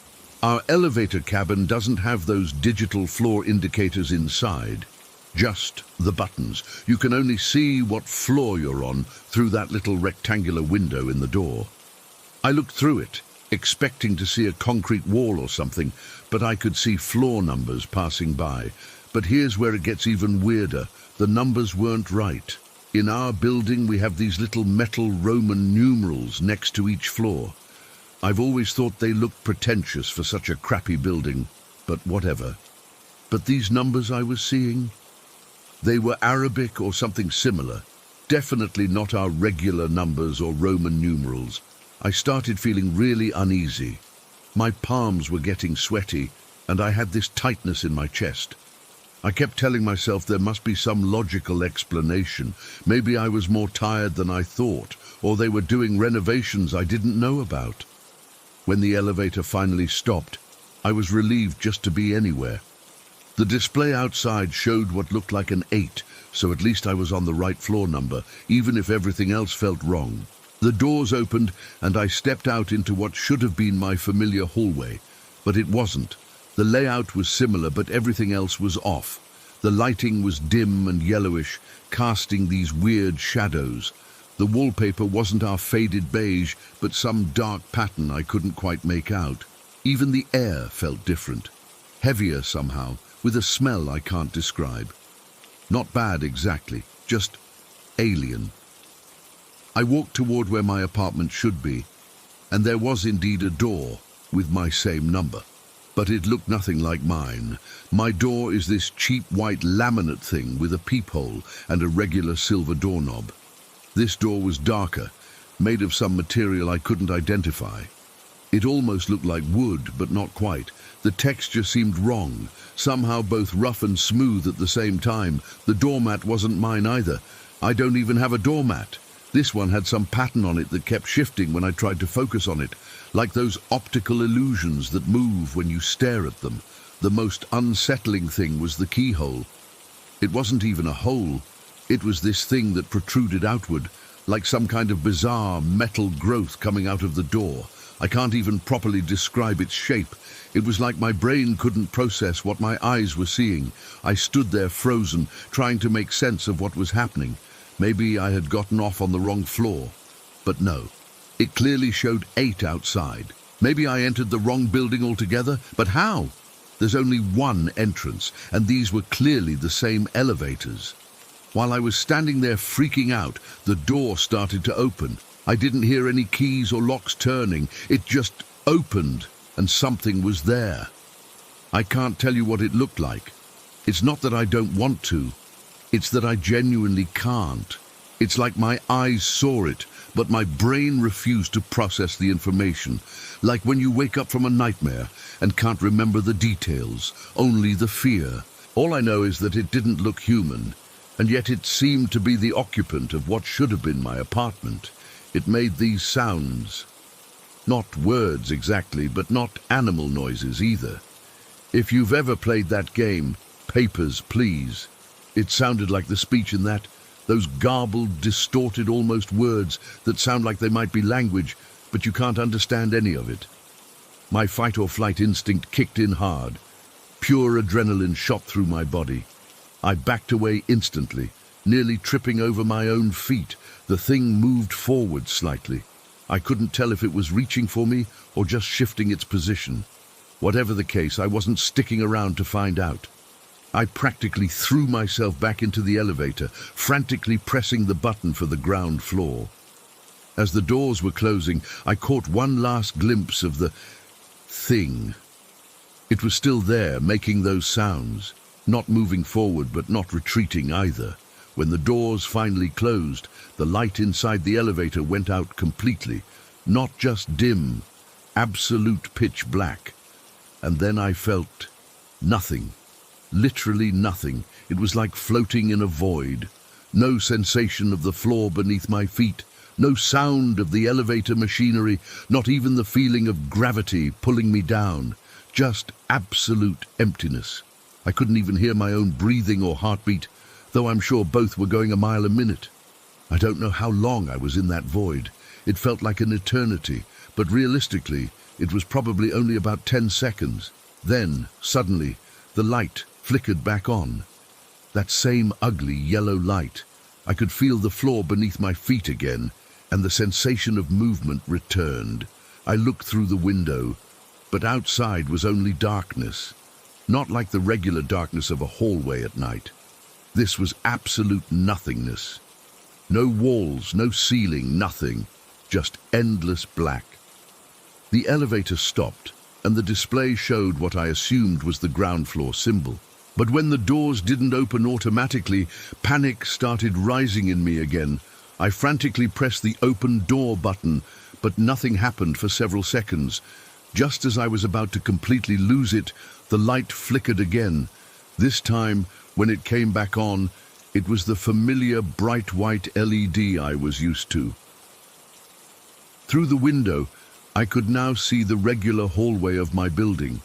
Our elevator cabin doesn't have those digital floor indicators inside, just the buttons. You can only see what floor you're on through that little rectangular window in the door. I looked through it, expecting to see a concrete wall or something, but I could see floor numbers passing by. But here's where it gets even weirder. The numbers weren't right. In our building, we have these little metal Roman numerals next to each floor. I've always thought they looked pretentious for such a crappy building, but whatever. But these numbers I was seeing, they were Arabic or something similar. Definitely not our regular numbers or Roman numerals. I started feeling really uneasy. My palms were getting sweaty, and I had this tightness in my chest. I kept telling myself there must be some logical explanation. Maybe I was more tired than I thought, or they were doing renovations I didn't know about. When the elevator finally stopped, I was relieved just to be anywhere. The display outside showed what looked like an 8, so at least I was on the right floor number, even if everything else felt wrong. The doors opened, and I stepped out into what should have been my familiar hallway, but it wasn't. The layout was similar, but everything else was off. The lighting was dim and yellowish, casting these weird shadows. The wallpaper wasn't our faded beige, but some dark pattern I couldn't quite make out. Even the air felt different, heavier somehow, with a smell I can't describe. Not bad exactly, just alien. I walked toward where my apartment should be, and there was indeed a door with my same number. But it looked nothing like mine. My door is this cheap white laminate thing with a peephole and a regular silver doorknob. This door was darker, made of some material I couldn't identify. It almost looked like wood, but not quite. The texture seemed wrong, somehow both rough and smooth at the same time. The doormat wasn't mine either. I don't even have a doormat. This one had some pattern on it that kept shifting when I tried to focus on it, like those optical illusions that move when you stare at them. The most unsettling thing was the keyhole. It wasn't even a hole. It was this thing that protruded outward, like some kind of bizarre metal growth coming out of the door. I can't even properly describe its shape. It was like my brain couldn't process what my eyes were seeing. I stood there frozen, trying to make sense of what was happening. Maybe I had gotten off on the wrong floor. But no, it clearly showed 8 outside. Maybe I entered the wrong building altogether, but how? There's only one entrance, and these were clearly the same elevators. While I was standing there freaking out, the door started to open. I didn't hear any keys or locks turning. It just opened, and something was there. I can't tell you what it looked like. It's not that I don't want to. It's that I genuinely can't. It's like my eyes saw it, but my brain refused to process the information. Like when you wake up from a nightmare and can't remember the details, only the fear. All I know is that it didn't look human, and yet it seemed to be the occupant of what should have been my apartment. It made these sounds. Not words exactly, but not animal noises either. If you've ever played that game, Papers, Please, it sounded like the speech in that, those garbled, distorted almost words that sound like they might be language, but you can't understand any of it. My fight or flight instinct kicked in hard. Pure adrenaline shot through my body. I backed away instantly, nearly tripping over my own feet. The thing moved forward slightly. I couldn't tell if it was reaching for me or just shifting its position. Whatever the case, I wasn't sticking around to find out. I practically threw myself back into the elevator, frantically pressing the button for the ground floor. As the doors were closing, I caught one last glimpse of the thing. It was still there, making those sounds, not moving forward but not retreating either. When the doors finally closed, the light inside the elevator went out completely, not just dim, absolute pitch black. And then I felt nothing, literally nothing. It was like floating in a void. No sensation of the floor beneath my feet, no sound of the elevator machinery, not even the feeling of gravity pulling me down. Just absolute emptiness. I couldn't even hear my own breathing or heartbeat, though I'm sure both were going a mile a minute. I don't know how long I was in that void. It felt like an eternity, but realistically, it was probably only about 10 seconds. Then, suddenly, the light flickered back on. That same ugly yellow light. I could feel the floor beneath my feet again, and the sensation of movement returned. I looked through the window, but outside was only darkness. Not like the regular darkness of a hallway at night. This was absolute nothingness. No walls, no ceiling, nothing. Just endless black. The elevator stopped, and the display showed what I assumed was the ground floor symbol. But when the doors didn't open automatically, panic started rising in me again. I frantically pressed the open door button, but nothing happened for several seconds. Just as I was about to completely lose it, the light flickered again. This time, when it came back on, it was the familiar bright white LED I was used to. Through the window, I could now see the regular hallway of my building.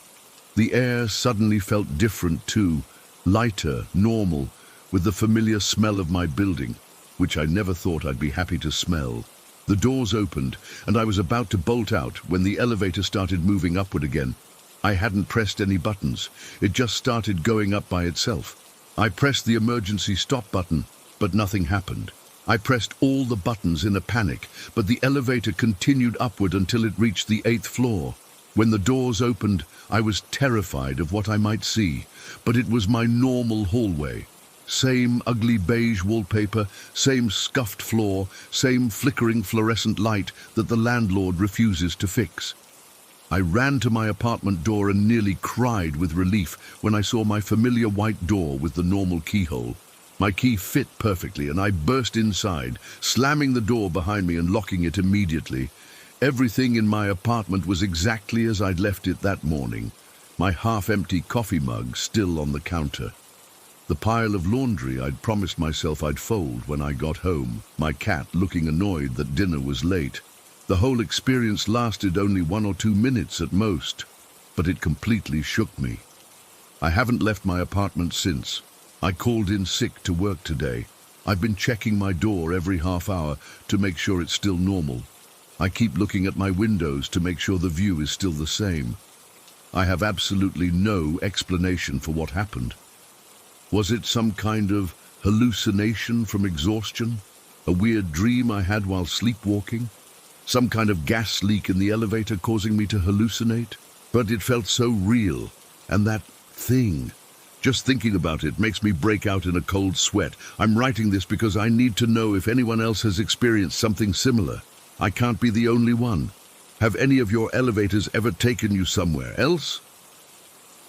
The air suddenly felt different too, lighter, normal, with the familiar smell of my building, which I never thought I'd be happy to smell. The doors opened, and I was about to bolt out when the elevator started moving upward again. I hadn't pressed any buttons. It just started going up by itself. I pressed the emergency stop button, but nothing happened. I pressed all the buttons in a panic, but the elevator continued upward until it reached the 8th floor. When the doors opened, I was terrified of what I might see, but it was my normal hallway. Same ugly beige wallpaper, same scuffed floor, same flickering fluorescent light that the landlord refuses to fix. I ran to my apartment door and nearly cried with relief when I saw my familiar white door with the normal keyhole. My key fit perfectly, and I burst inside, slamming the door behind me and locking it immediately. Everything in my apartment was exactly as I'd left it that morning. My half-empty coffee mug still on the counter. The pile of laundry I'd promised myself I'd fold when I got home, my cat looking annoyed that dinner was late. The whole experience lasted only 1 or 2 minutes at most, but it completely shook me. I haven't left my apartment since. I called in sick to work today. I've been checking my door every half hour to make sure it's still normal. I keep looking at my windows to make sure the view is still the same. I have absolutely no explanation for what happened. Was it some kind of hallucination from exhaustion? A weird dream I had while sleepwalking? Some kind of gas leak in the elevator causing me to hallucinate? But it felt so real. And that thing, just thinking about it makes me break out in a cold sweat. I'm writing this because I need to know if anyone else has experienced something similar. I can't be the only one. Have any of your elevators ever taken you somewhere else?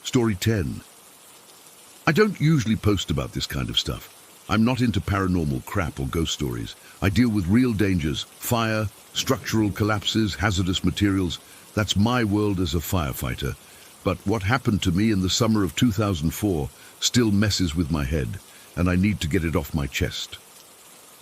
Story 10. I don't usually post about this kind of stuff. I'm not into paranormal crap or ghost stories. I deal with real dangers, fire, structural collapses, hazardous materials. That's my world as a firefighter. But what happened to me in the summer of 2004 still messes with my head, and I need to get it off my chest.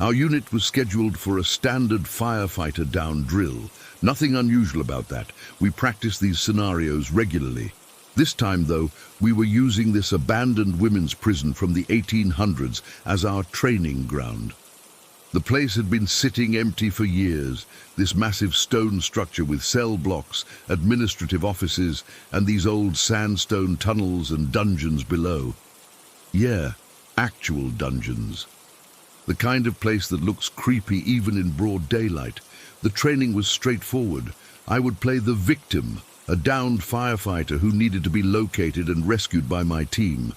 Our unit was scheduled for a standard firefighter down drill. Nothing unusual about that. We practice these scenarios regularly. This time, though, we were using this abandoned women's prison from the 1800s as our training ground. The place had been sitting empty for years, this massive stone structure with cell blocks, administrative offices, and these old sandstone tunnels and dungeons below. Yeah, actual dungeons. The kind of place that looks creepy even in broad daylight. The training was straightforward. I would play the victim, a downed firefighter who needed to be located and rescued by my team.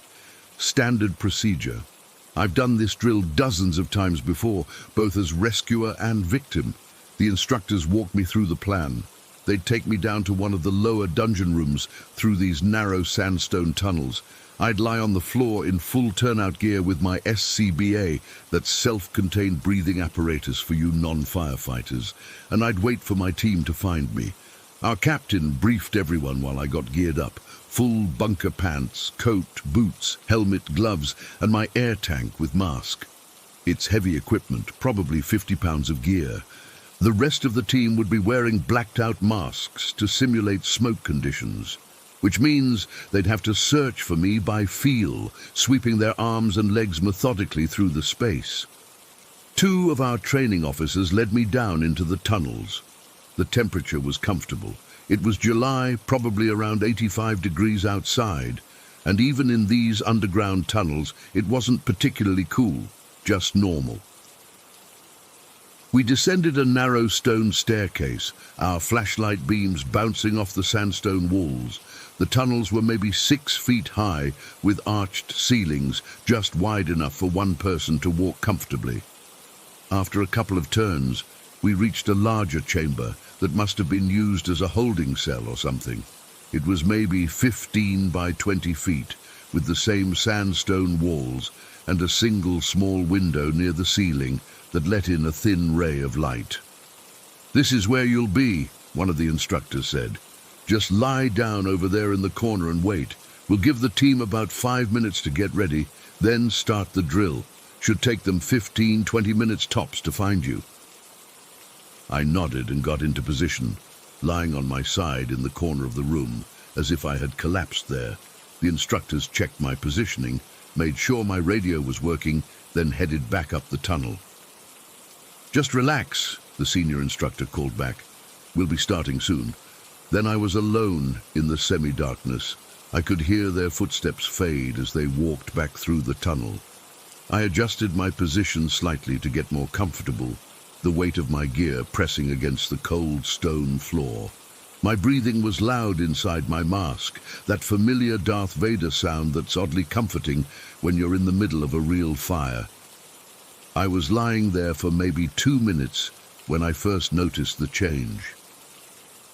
Standard procedure. I've done this drill dozens of times before, both as rescuer and victim. The instructors walked me through the plan. They'd take me down to one of the lower dungeon rooms through these narrow sandstone tunnels. I'd lie on the floor in full turnout gear with my SCBA, that's self-contained breathing apparatus for you non-firefighters, and I'd wait for my team to find me. Our captain briefed everyone while I got geared up. Full bunker pants, coat, boots, helmet, gloves, and my air tank with mask. It's heavy equipment, probably 50 pounds of gear. The rest of the team would be wearing blacked-out masks to simulate smoke conditions, which means they'd have to search for me by feel, sweeping their arms and legs methodically through the space. 2 of our training officers led me down into the tunnels. The temperature was comfortable. It was July, probably around 85 degrees outside, and even in these underground tunnels, it wasn't particularly cool, just normal. We descended a narrow stone staircase, our flashlight beams bouncing off the sandstone walls. The tunnels were maybe 6 feet high, with arched ceilings, just wide enough for one person to walk comfortably. After a couple of turns, we reached a larger chamber that must have been used as a holding cell or something. It was maybe 15 by 20 feet, with the same sandstone walls and a single small window near the ceiling that let in a thin ray of light. "This is where you'll be," one of the instructors said. "Just lie down over there in the corner and wait. We'll give the team about 5 minutes to get ready, then start the drill. Should take them 15-20 minutes tops to find you." I nodded and got into position, lying on my side in the corner of the room, as if I had collapsed there. The instructors checked my positioning, made sure my radio was working, then headed back up the tunnel. "Just relax," the senior instructor called back. "We'll be starting soon." Then I was alone in the semi-darkness. I could hear their footsteps fade as they walked back through the tunnel. I adjusted my position slightly to get more comfortable, the weight of my gear pressing against the cold stone floor. My breathing was loud inside my mask, that familiar Darth Vader sound that's oddly comforting when you're in the middle of a real fire. I was lying there for maybe 2 minutes when I first noticed the change.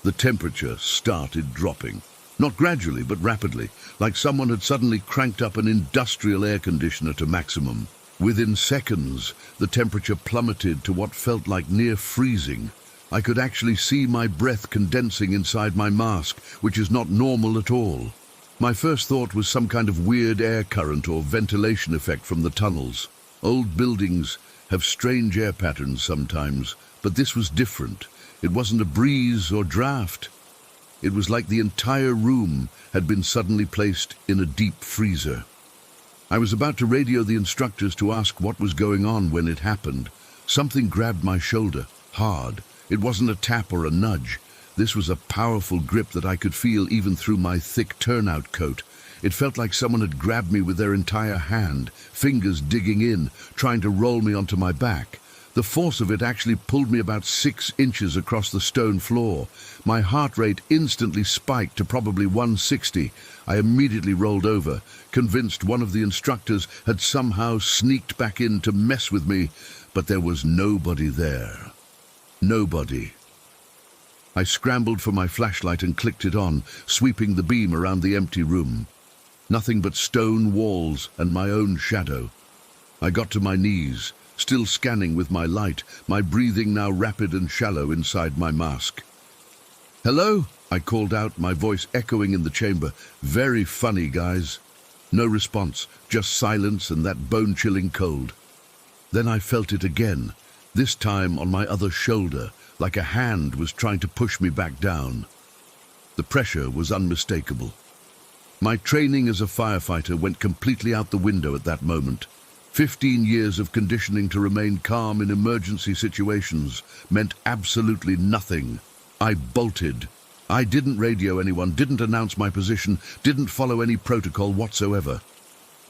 The temperature started dropping. Not gradually, but rapidly, like someone had suddenly cranked up an industrial air conditioner to maximum. Within seconds, the temperature plummeted to what felt like near freezing. I could actually see my breath condensing inside my mask, which is not normal at all. My first thought was some kind of weird air current or ventilation effect from the tunnels. Old buildings have strange air patterns sometimes, but this was different. It wasn't a breeze or draft. It was like the entire room had been suddenly placed in a deep freezer. I was about to radio the instructors to ask what was going on when it happened. Something grabbed my shoulder, hard. It wasn't a tap or a nudge. This was a powerful grip that I could feel even through my thick turnout coat. It felt like someone had grabbed me with their entire hand, fingers digging in, trying to roll me onto my back. The force of it actually pulled me about 6 inches across the stone floor. My heart rate instantly spiked to probably 160. I immediately rolled over, convinced one of the instructors had somehow sneaked back in to mess with me, but there was nobody there. Nobody. I scrambled for my flashlight and clicked it on, sweeping the beam around the empty room. Nothing but stone walls and my own shadow. I got to my knees, still scanning with my light, my breathing now rapid and shallow inside my mask. "Hello?" I called out, my voice echoing in the chamber. "Very funny, guys." No response, just silence and that bone-chilling cold. Then I felt it again, this time on my other shoulder, like a hand was trying to push me back down. The pressure was unmistakable. My training as a firefighter went completely out the window at that moment. 15 years of conditioning to remain calm in emergency situations meant absolutely nothing. I bolted. I didn't radio anyone, didn't announce my position, didn't follow any protocol whatsoever.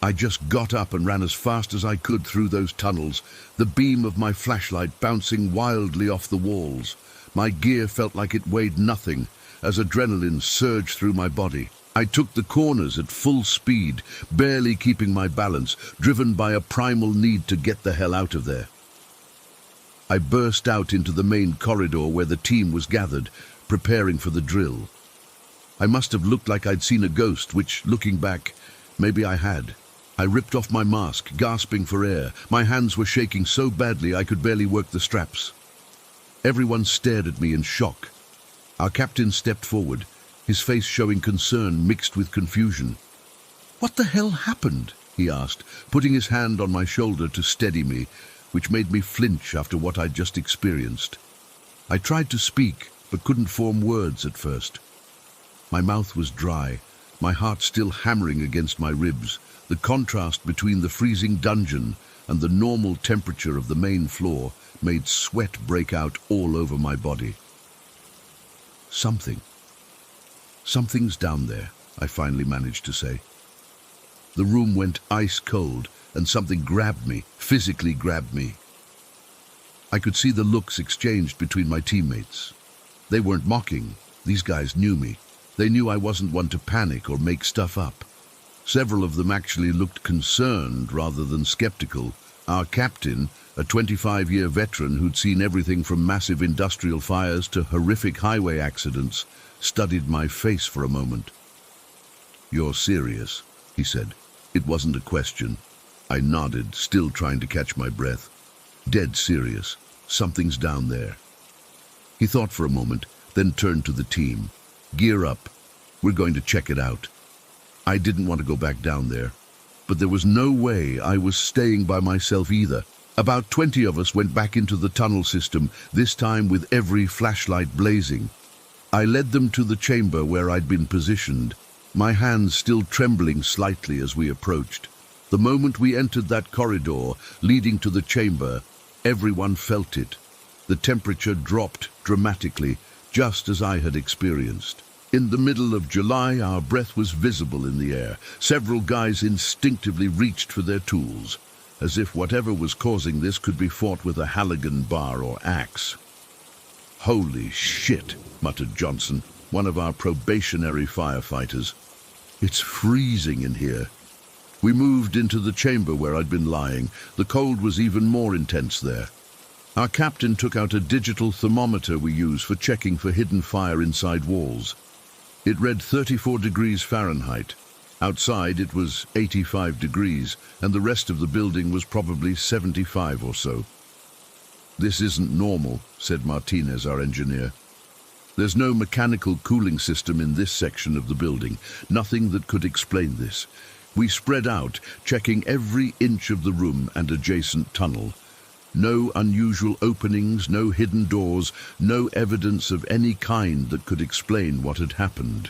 I just got up and ran as fast as I could through those tunnels, the beam of my flashlight bouncing wildly off the walls. My gear felt like it weighed nothing as adrenaline surged through my body. I took the corners at full speed, barely keeping my balance, driven by a primal need to get the hell out of there. I burst out into the main corridor where the team was gathered, preparing for the drill. I must have looked like I'd seen a ghost, which, looking back, maybe I had. I ripped off my mask, gasping for air. My hands were shaking so badly I could barely work the straps. Everyone stared at me in shock. Our captain stepped forward, his face showing concern mixed with confusion. "What the hell happened?" he asked, putting his hand on my shoulder to steady me, which made me flinch after what I'd just experienced. I tried to speak, but couldn't form words at first. My mouth was dry, my heart still hammering against my ribs. The contrast between the freezing dungeon and the normal temperature of the main floor made sweat break out all over my body. Something's down there, I finally managed to say. The room went ice cold, and something grabbed me, physically grabbed me. I could see the looks exchanged between my teammates. They weren't mocking. These guys knew me. They knew I wasn't one to panic or make stuff up. Several of them actually looked concerned rather than skeptical. Our captain, a 25-year veteran who'd seen everything from massive industrial fires to horrific highway accidents, studied my face for a moment. "You're serious," he said. It wasn't a question. I nodded, still trying to catch my breath. "Dead serious. Something's down there." He thought for a moment, then turned to the team. "Gear up. We're going to check it out." I didn't want to go back down there, but there was no way I was staying by myself either. About 20 of us went back into the tunnel system, this time with every flashlight blazing. I led them to the chamber where I'd been positioned, my hands still trembling slightly as we approached. The moment we entered that corridor leading to the chamber, everyone felt it. The temperature dropped dramatically, just as I had experienced. In the middle of July, our breath was visible in the air. Several guys instinctively reached for their tools, as if whatever was causing this could be fought with a Halligan bar or axe. "Holy shit," muttered Johnson, one of our probationary firefighters. "It's freezing in here." We moved into the chamber where I'd been lying. The cold was even more intense there. Our captain took out a digital thermometer we use for checking for hidden fire inside walls. It read 34 degrees Fahrenheit. Outside it was 85 degrees, and the rest of the building was probably 75 or so. "This isn't normal," said Martinez, our engineer. "There's no mechanical cooling system in this section of the building, nothing that could explain this." We spread out, checking every inch of the room and adjacent tunnel. No unusual openings, no hidden doors, no evidence of any kind that could explain what had happened.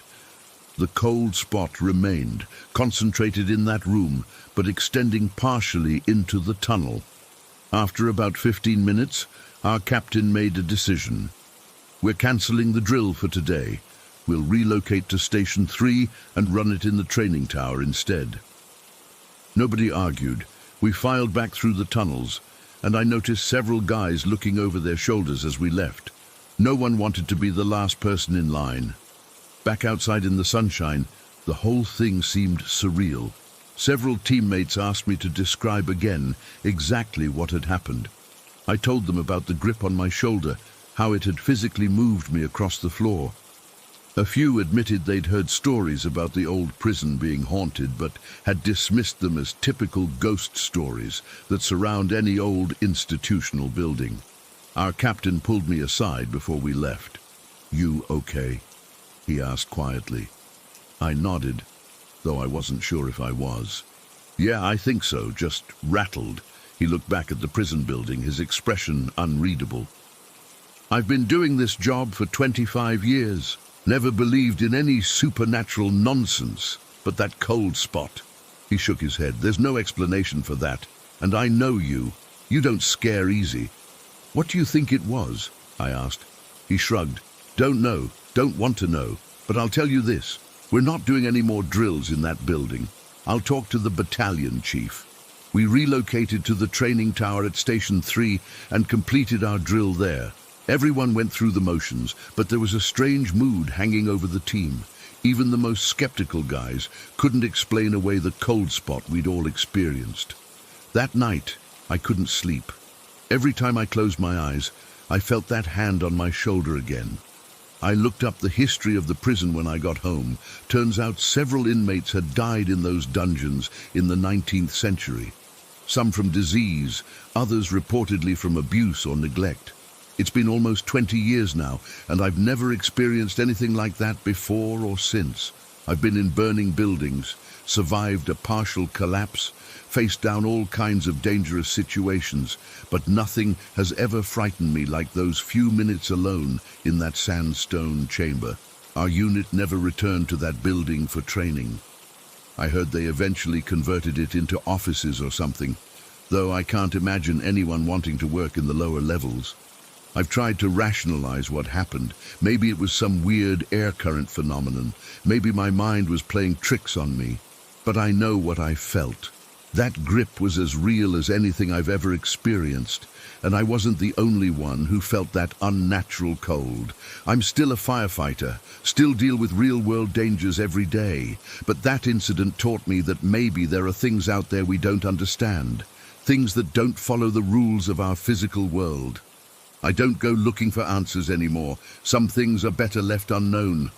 The cold spot remained, concentrated in that room, but extending partially into the tunnel. After about 15 minutes, our captain made a decision. "We're cancelling the drill for today. We'll relocate to Station 3 and run it in the training tower instead." Nobody argued. We filed back through the tunnels, and I noticed several guys looking over their shoulders as we left. No one wanted to be the last person in line. Back outside in the sunshine, the whole thing seemed surreal. Several teammates asked me to describe again exactly what had happened. I told them about the grip on my shoulder, how it had physically moved me across the floor. A few admitted they'd heard stories about the old prison being haunted, but had dismissed them as typical ghost stories that surround any old institutional building. Our captain pulled me aside before we left. "You okay?" he asked quietly. I nodded, though I wasn't sure if I was. "Yeah, I think so, just rattled." He looked back at the prison building, his expression unreadable. "I've been doing this job for 25 years. Never believed in any supernatural nonsense, but that cold spot." He shook his head. "There's no explanation for that. And I know you. You don't scare easy." "What do you think it was?" I asked. He shrugged. "Don't know. Don't want to know. But I'll tell you this. We're not doing any more drills in that building. I'll talk to the battalion chief." We relocated to the training tower at Station 3 and completed our drill there. Everyone went through the motions, but there was a strange mood hanging over the team. Even the most skeptical guys couldn't explain away the cold spot we'd all experienced. That night, I couldn't sleep. Every time I closed my eyes, I felt that hand on my shoulder again. I looked up the history of the prison when I got home. Turns out several inmates had died in those dungeons in the 19th century. Some from disease, others reportedly from abuse or neglect. It's been almost 20 years now, and I've never experienced anything like that before or since. I've been in burning buildings, survived a partial collapse, faced down all kinds of dangerous situations, but nothing has ever frightened me like those few minutes alone in that sandstone chamber. Our unit never returned to that building for training. I heard they eventually converted it into offices or something, though I can't imagine anyone wanting to work in the lower levels. I've tried to rationalize what happened. Maybe it was some weird air current phenomenon. Maybe my mind was playing tricks on me. But I know what I felt. That grip was as real as anything I've ever experienced, and I wasn't the only one who felt that unnatural cold. I'm still a firefighter, still deal with real-world dangers every day, but that incident taught me that maybe there are things out there we don't understand, things that don't follow the rules of our physical world. I don't go looking for answers anymore. Some things are better left unknown.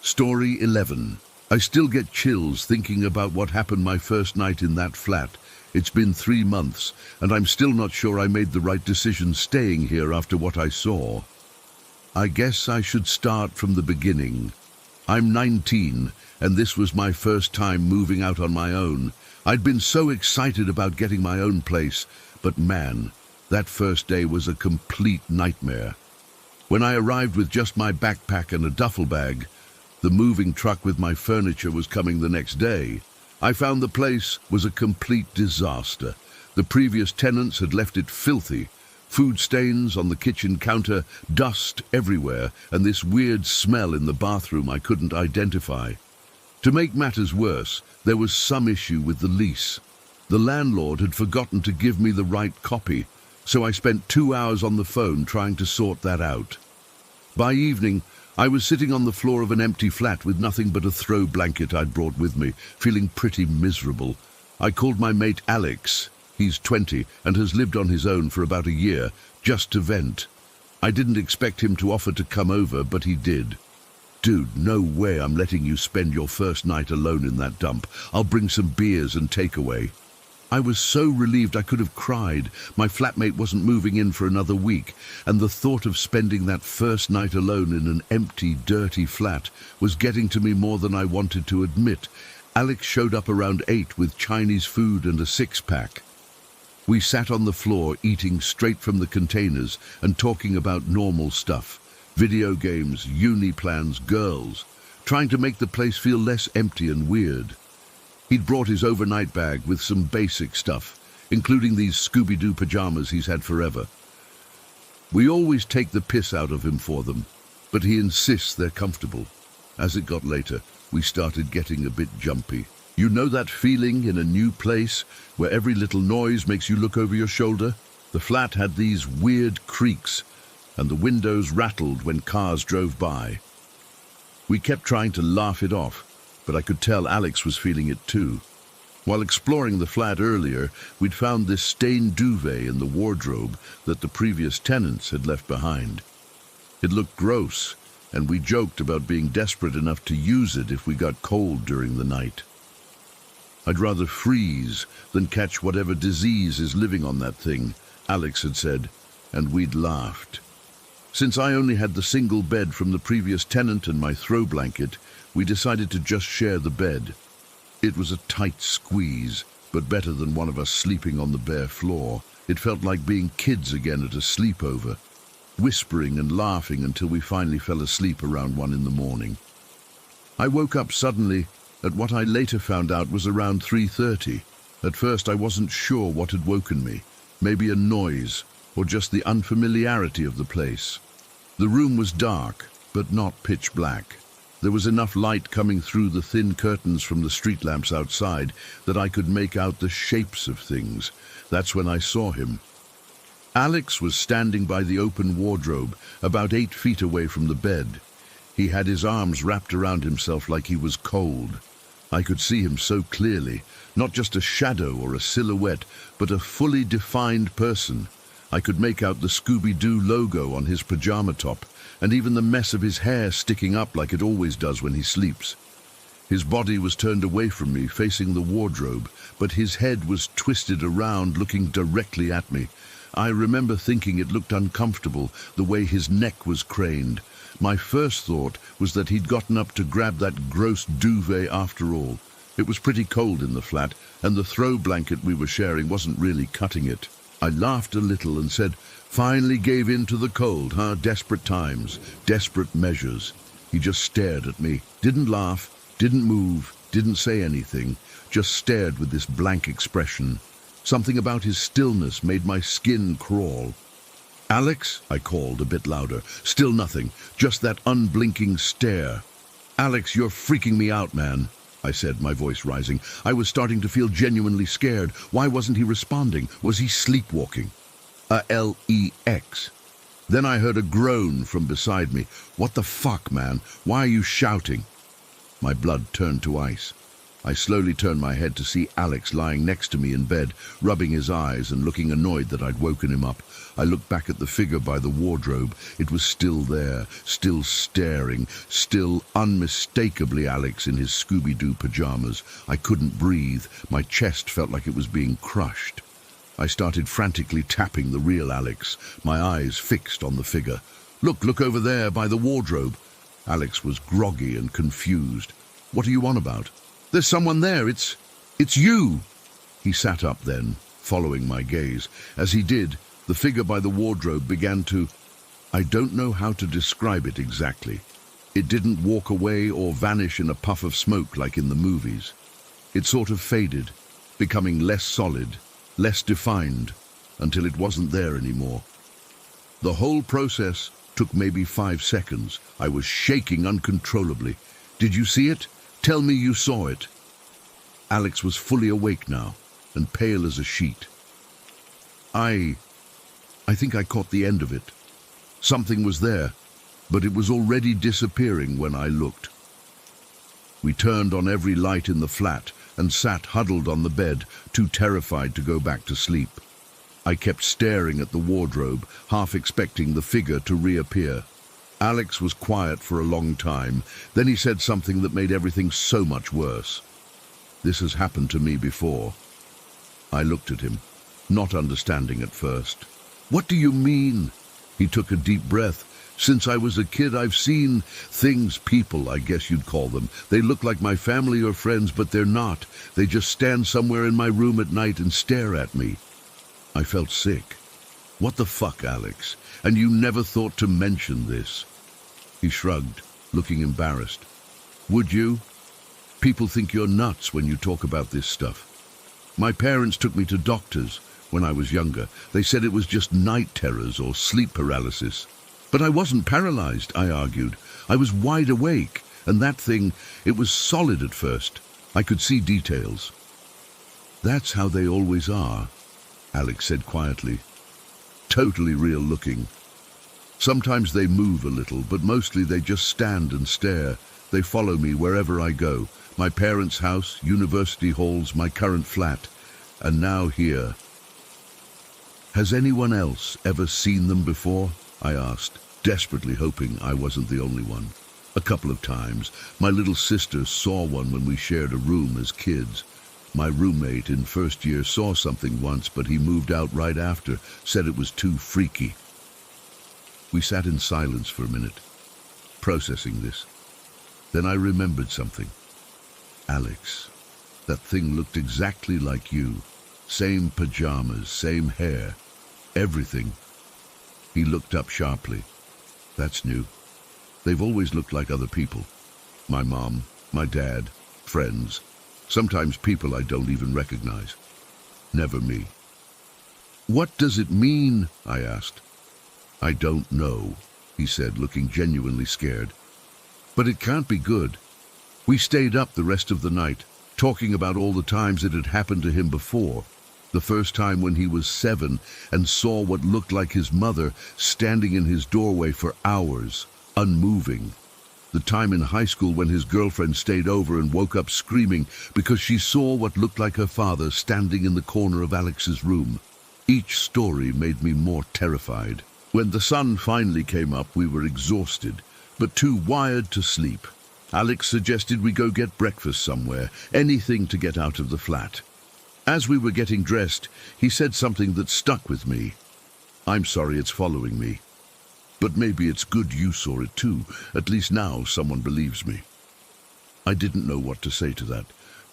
Story 11. I still get chills thinking about what happened my first night in that flat. It's been 3 months, and I'm still not sure I made the right decision staying here after what I saw. I guess I should start from the beginning. I'm 19, and this was my first time moving out on my own. I'd been so excited about getting my own place, but man, that first day was a complete nightmare. When I arrived with just my backpack and a duffel bag, the moving truck with my furniture was coming the next day. I found the place was a complete disaster. The previous tenants had left it filthy. Food stains on the kitchen counter, dust everywhere, and this weird smell in the bathroom I couldn't identify. To make matters worse, there was some issue with the lease. The landlord had forgotten to give me the right copy, so I spent 2 hours on the phone trying to sort that out. By evening, I was sitting on the floor of an empty flat with nothing but a throw blanket I'd brought with me, feeling pretty miserable. I called my mate Alex. He's 20 and has lived on his own for about a year, just to vent. I didn't expect him to offer to come over, but he did. Dude, no way I'm letting you spend your first night alone in that dump. I'll bring some beers and takeaway. I was so relieved I could have cried. My flatmate wasn't moving in for another week, and the thought of spending that first night alone in an empty, dirty flat was getting to me more than I wanted to admit. Alex showed up around 8 with Chinese food and a 6-pack. We sat on the floor eating straight from the containers and talking about normal stuff. Video games, uni plans, girls. Trying to make the place feel less empty and weird. He'd brought his overnight bag with some basic stuff, including these Scooby-Doo pajamas he's had forever. We always take the piss out of him for them, but he insists they're comfortable. As it got later, we started getting a bit jumpy. You know that feeling in a new place where every little noise makes you look over your shoulder? The flat had these weird creaks, and the windows rattled when cars drove by. We kept trying to laugh it off, but I could tell Alex was feeling it too. While exploring the flat earlier, we'd found this stained duvet in the wardrobe that the previous tenants had left behind. It looked gross, and we joked about being desperate enough to use it if we got cold during the night. I'd rather freeze than catch whatever disease is living on that thing, Alex had said, and we'd laughed. Since I only had the single bed from the previous tenant and my throw blanket, we decided to just share the bed. It was a tight squeeze, but better than one of us sleeping on the bare floor. It felt like being kids again at a sleepover, whispering and laughing until we finally fell asleep around 1 in the morning. I woke up suddenly at what I later found out was around 3:30. At first I wasn't sure what had woken me, maybe a noise or just the unfamiliarity of the place. The room was dark, but not pitch black. There was enough light coming through the thin curtains from the street lamps outside that I could make out the shapes of things. That's when I saw him. Alex was standing by the open wardrobe, about 8 feet away from the bed. He had his arms wrapped around himself like he was cold. I could see him so clearly, not just a shadow or a silhouette, but a fully defined person. I could make out the Scooby-Doo logo on his pajama top, and even the mess of his hair sticking up like it always does when he sleeps. His body was turned away from me, facing the wardrobe, but his head was twisted around, looking directly at me. I remember thinking it looked uncomfortable, the way his neck was craned. My first thought was that he'd gotten up to grab that gross duvet after all. It was pretty cold in the flat, and the throw blanket we were sharing wasn't really cutting it. I laughed a little and said, "Finally gave in to the cold, huh? Desperate times, desperate measures." He just stared at me, didn't laugh, didn't move, didn't say anything, just stared with this blank expression. Something about his stillness made my skin crawl. "Alex?" I called a bit louder. Still nothing, just that unblinking stare. "Alex, you're freaking me out, man," I said, my voice rising. I was starting to feel genuinely scared. Why wasn't he responding? Was he sleepwalking? L-E-X. Then I heard a groan from beside me. "What the fuck, man? Why are you shouting?" My blood turned to ice. I slowly turned my head to see Alex lying next to me in bed, rubbing his eyes and looking annoyed that I'd woken him up. I looked back at the figure by the wardrobe. It was still there, still staring, still unmistakably Alex in his Scooby-Doo pajamas. I couldn't breathe. My chest felt like it was being crushed. I started frantically tapping the real Alex, my eyes fixed on the figure. Look over there by the wardrobe." Alex was groggy and confused. "What are you on about?" "There's someone there. It's you." He sat up then, following my gaze. As he did, the figure by the wardrobe began to... I don't know how to describe it exactly. It didn't walk away or vanish in a puff of smoke like in the movies. It sort of faded, becoming less solid, less defined, until it wasn't there anymore. The whole process took maybe 5 seconds. I was shaking uncontrollably. "Did you see it? Tell me you saw it." Alex was fully awake now, and pale as a sheet. I think I caught the end of it. Something was there, but it was already disappearing when I looked. We turned on every light in the flat and sat huddled on the bed, too terrified to go back to sleep. I kept staring at the wardrobe, half expecting the figure to reappear. Alex was quiet for a long time. Then he said something that made everything so much worse. "This has happened to me before." I looked at him, not understanding at first. "What do you mean?" He took a deep breath. "Since I was a kid, I've seen things, people, I guess you'd call them. They look like my family or friends, but they're not. They just stand somewhere in my room at night and stare at me." I felt sick. "What the fuck, Alex? And you never thought to mention this?" He shrugged, looking embarrassed. "Would you? People think you're nuts when you talk about this stuff. My parents took me to doctors when I was younger. They said it was just night terrors or sleep paralysis. But I wasn't paralyzed," I argued. "I was wide awake, and that thing, it was solid at first. I could see details." "That's how they always are," Alex said quietly. "Totally real looking. Sometimes they move a little, but mostly they just stand and stare. They follow me wherever I go. My parents' house, university halls, my current flat, and now here." "Has anyone else ever seen them before?" I asked, desperately hoping I wasn't the only one. "A couple of times. My little sister saw one when we shared a room as kids. My roommate in first year saw something once, but he moved out right after, said it was too freaky." We sat in silence for a minute, processing this. Then I remembered something. "Alex, that thing looked exactly like you. Same pajamas, same hair, everything." He looked up sharply. "That's new. They've always looked like other people. My mom, my dad, friends. Sometimes people I don't even recognize. Never me." "What does it mean?" I asked. "I don't know," he said, looking genuinely scared. "But it can't be good." We stayed up the rest of the night, talking about all the times it had happened to him before. The first time when he was 7 and saw what looked like his mother standing in his doorway for hours, unmoving. The time in high school when his girlfriend stayed over and woke up screaming because she saw what looked like her father standing in the corner of Alex's room. Each story made me more terrified. When the sun finally came up, we were exhausted, but too wired to sleep. Alex suggested we go get breakfast somewhere, anything to get out of the flat. As we were getting dressed, he said something that stuck with me. "I'm sorry it's following me. But maybe it's good you saw it too. At least now someone believes me." I didn't know what to say to that.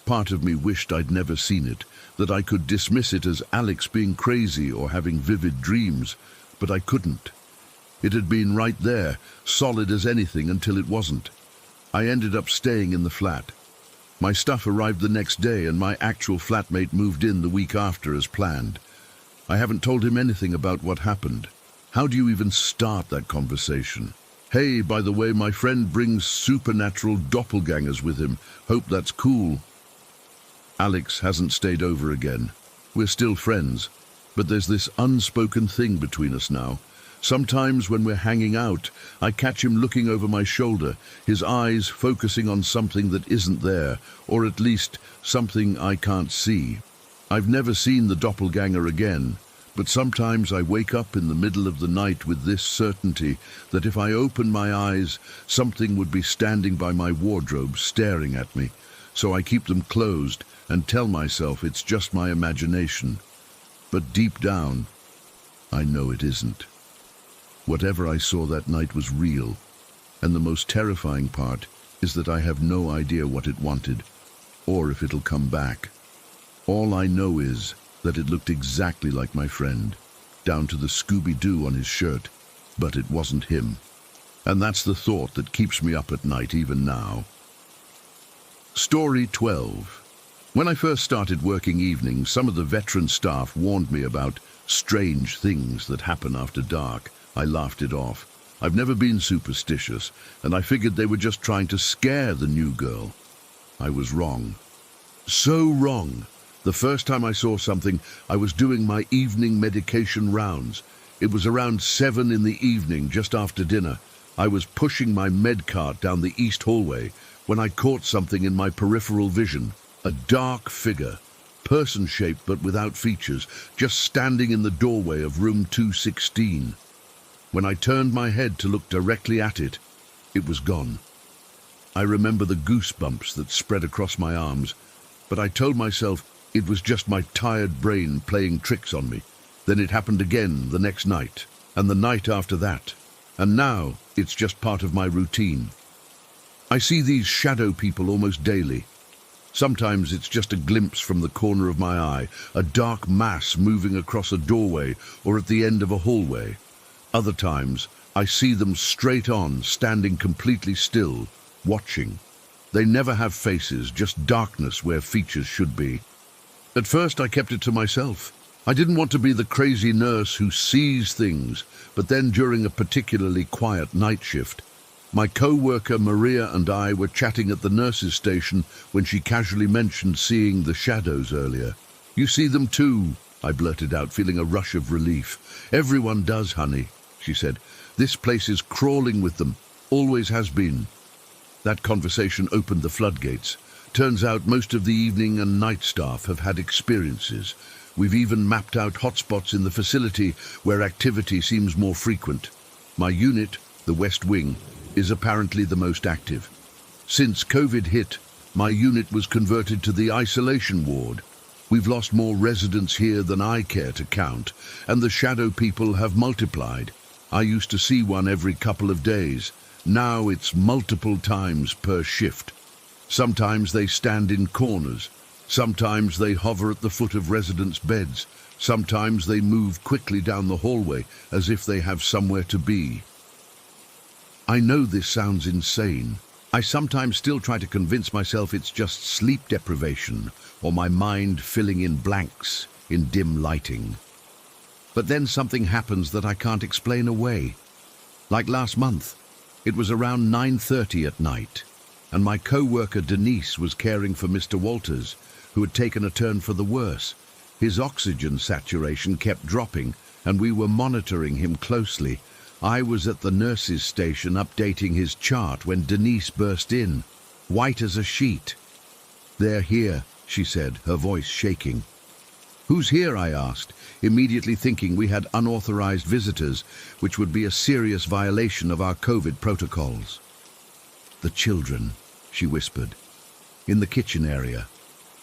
Part of me wished I'd never seen it, that I could dismiss it as Alex being crazy or having vivid dreams, but I couldn't. It had been right there, solid as anything until it wasn't. I ended up staying in the flat. My stuff arrived the next day and my actual flatmate moved in the week after as planned. I haven't told him anything about what happened. How do you even start that conversation? "Hey, by the way, my friend brings supernatural doppelgangers with him. Hope that's cool." Alex hasn't stayed over again. We're still friends, but there's this unspoken thing between us now. Sometimes when we're hanging out, I catch him looking over my shoulder, his eyes focusing on something that isn't there, or at least something I can't see. I've never seen the doppelganger again. But sometimes I wake up in the middle of the night with this certainty that if I open my eyes, something would be standing by my wardrobe staring at me. So I keep them closed and tell myself it's just my imagination. But deep down, I know it isn't. Whatever I saw that night was real, and the most terrifying part is that I have no idea what it wanted, or if it'll come back. All I know is that it looked exactly like my friend, down to the Scooby-Doo on his shirt, but it wasn't him. And that's the thought that keeps me up at night even now. Story 12. When I first started working evenings, some of the veteran staff warned me about strange things that happen after dark. I laughed it off. I've never been superstitious, and I figured they were just trying to scare the new girl. I was wrong. So wrong. The first time I saw something, I was doing my evening medication rounds. It was around 7 in the evening, just after dinner. I was pushing my med cart down the east hallway when I caught something in my peripheral vision. A dark figure, person-shaped but without features, just standing in the doorway of room 216. When I turned my head to look directly at it, it was gone. I remember the goosebumps that spread across my arms, but I told myself it was just my tired brain playing tricks on me. Then it happened again the next night, and the night after that. And now it's just part of my routine. I see these shadow people almost daily. Sometimes it's just a glimpse from the corner of my eye, a dark mass moving across a doorway or at the end of a hallway. Other times I see them straight on, standing completely still, watching. They never have faces, just darkness where features should be. At first I kept it to myself. I didn't want to be the crazy nurse who sees things, but then during a particularly quiet night shift, my co-worker Maria and I were chatting at the nurse's station when she casually mentioned seeing the shadows earlier. "You see them too," I blurted out, feeling a rush of relief. "Everyone does, honey," she said. "This place is crawling with them, always has been." That conversation opened the floodgates. Turns out most of the evening and night staff have had experiences. We've even mapped out hotspots in the facility where activity seems more frequent. My unit, the West Wing, is apparently the most active. Since COVID hit, my unit was converted to the isolation ward. We've lost more residents here than I care to count, and the shadow people have multiplied. I used to see one every couple of days. Now it's multiple times per shift. Sometimes they stand in corners. Sometimes they hover at the foot of residents' beds. Sometimes they move quickly down the hallway as if they have somewhere to be. I know this sounds insane. I sometimes still try to convince myself it's just sleep deprivation or my mind filling in blanks in dim lighting. But then something happens that I can't explain away. Like last month, it was around 9:30 at night, and my co-worker Denise was caring for Mr. Walters, who had taken a turn for the worse. His oxygen saturation kept dropping, and we were monitoring him closely. I was at the nurse's station updating his chart when Denise burst in, white as a sheet. "They're here," she said, her voice shaking. "Who's here?" I asked, immediately thinking we had unauthorized visitors, which would be a serious violation of our COVID protocols. "The children," she whispered. "In the kitchen area.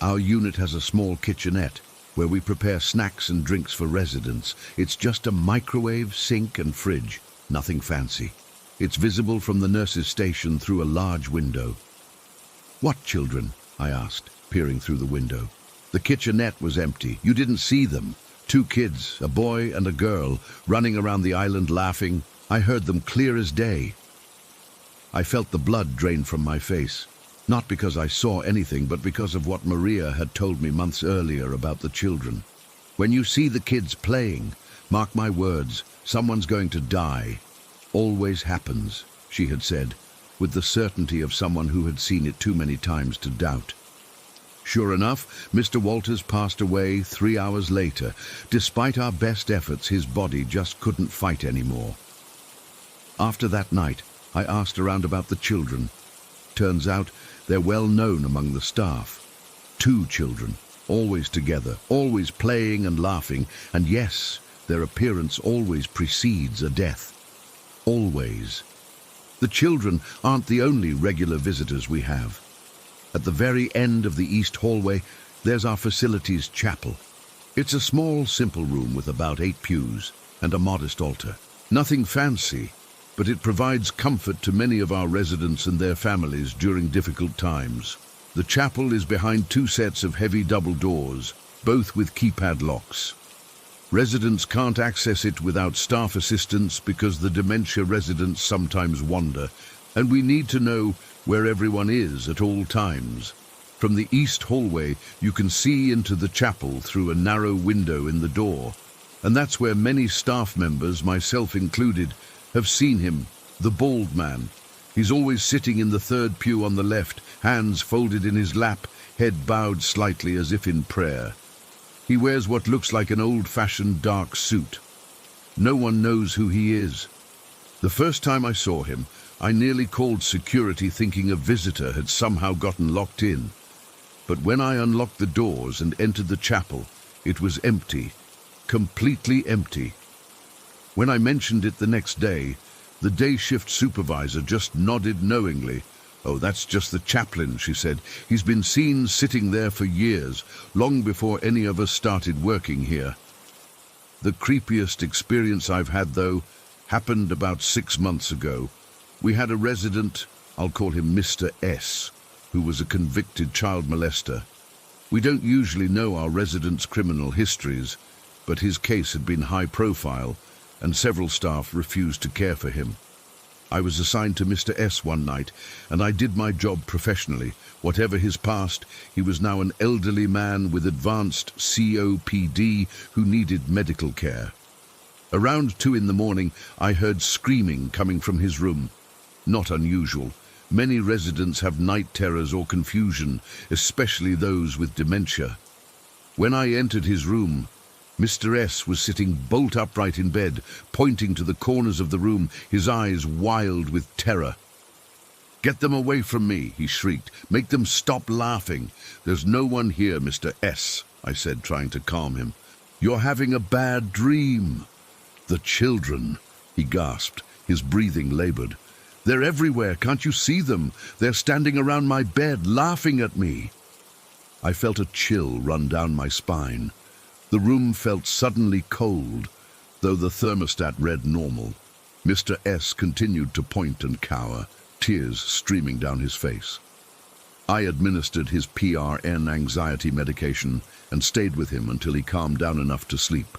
Our unit has a small kitchenette where we prepare snacks and drinks for residents. It's just a microwave, sink and fridge. Nothing fancy. It's visible from the nurse's station through a large window." "What children?" I asked, peering through the window. "The kitchenette was empty. You didn't see them. 2 kids, a boy and a girl, running around the island laughing. I heard them clear as day." I felt the blood drain from my face, not because I saw anything, but because of what Maria had told me months earlier about the children. "When you see the kids playing, mark my words, someone's going to die. Always happens," she had said, with the certainty of someone who had seen it too many times to doubt. Sure enough, Mr. Walters passed away 3 hours later. Despite our best efforts, his body just couldn't fight anymore. After that night, I asked around about the children. Turns out they're well known among the staff. 2 children, always together, always playing and laughing, and yes, their appearance always precedes a death. Always. The children aren't the only regular visitors we have. At the very end of the east hallway, there's our facility's chapel. It's a small, simple room with about 8 pews and a modest altar. Nothing fancy, but it provides comfort to many of our residents and their families during difficult times. The chapel is behind 2 sets of heavy double doors, both with keypad locks. Residents can't access it without staff assistance because the dementia residents sometimes wander, and we need to know where everyone is at all times. From the east hallway, you can see into the chapel through a narrow window in the door, and that's where many staff members, myself included, have seen him, the bald man. He's always sitting in the 3rd pew on the left, hands folded in his lap, head bowed slightly as if in prayer. He wears what looks like an old-fashioned dark suit. No one knows who he is. The first time I saw him, I nearly called security thinking a visitor had somehow gotten locked in. But when I unlocked the doors and entered the chapel, it was empty, completely empty. When I mentioned it the next day, the day shift supervisor just nodded knowingly. "Oh, that's just the chaplain," she said. "He's been seen sitting there for years, long before any of us started working here." The creepiest experience I've had, though, happened about 6 months ago. We had a resident, I'll call him Mr. S., who was a convicted child molester. We don't usually know our residents' criminal histories, but his case had been high profile, and several staff refused to care for him. I was assigned to Mr. S one night, and I did my job professionally. Whatever his past, he was now an elderly man with advanced COPD who needed medical care. Around 2 in the morning, I heard screaming coming from his room. Not unusual. Many residents have night terrors or confusion, especially those with dementia. When I entered his room, Mr. S was sitting bolt upright in bed, pointing to the corners of the room, his eyes wild with terror. "Get them away from me," he shrieked. "Make them stop laughing. There's no one here, Mr. S," I said, trying to calm him. "You're having a bad dream." "The children," he gasped, his breathing labored. "They're everywhere, can't you see them? They're standing around my bed, laughing at me." I felt a chill run down my spine. The room felt suddenly cold, though the thermostat read normal. Mr. S continued to point and cower, tears streaming down his face. I administered his PRN anxiety medication and stayed with him until he calmed down enough to sleep.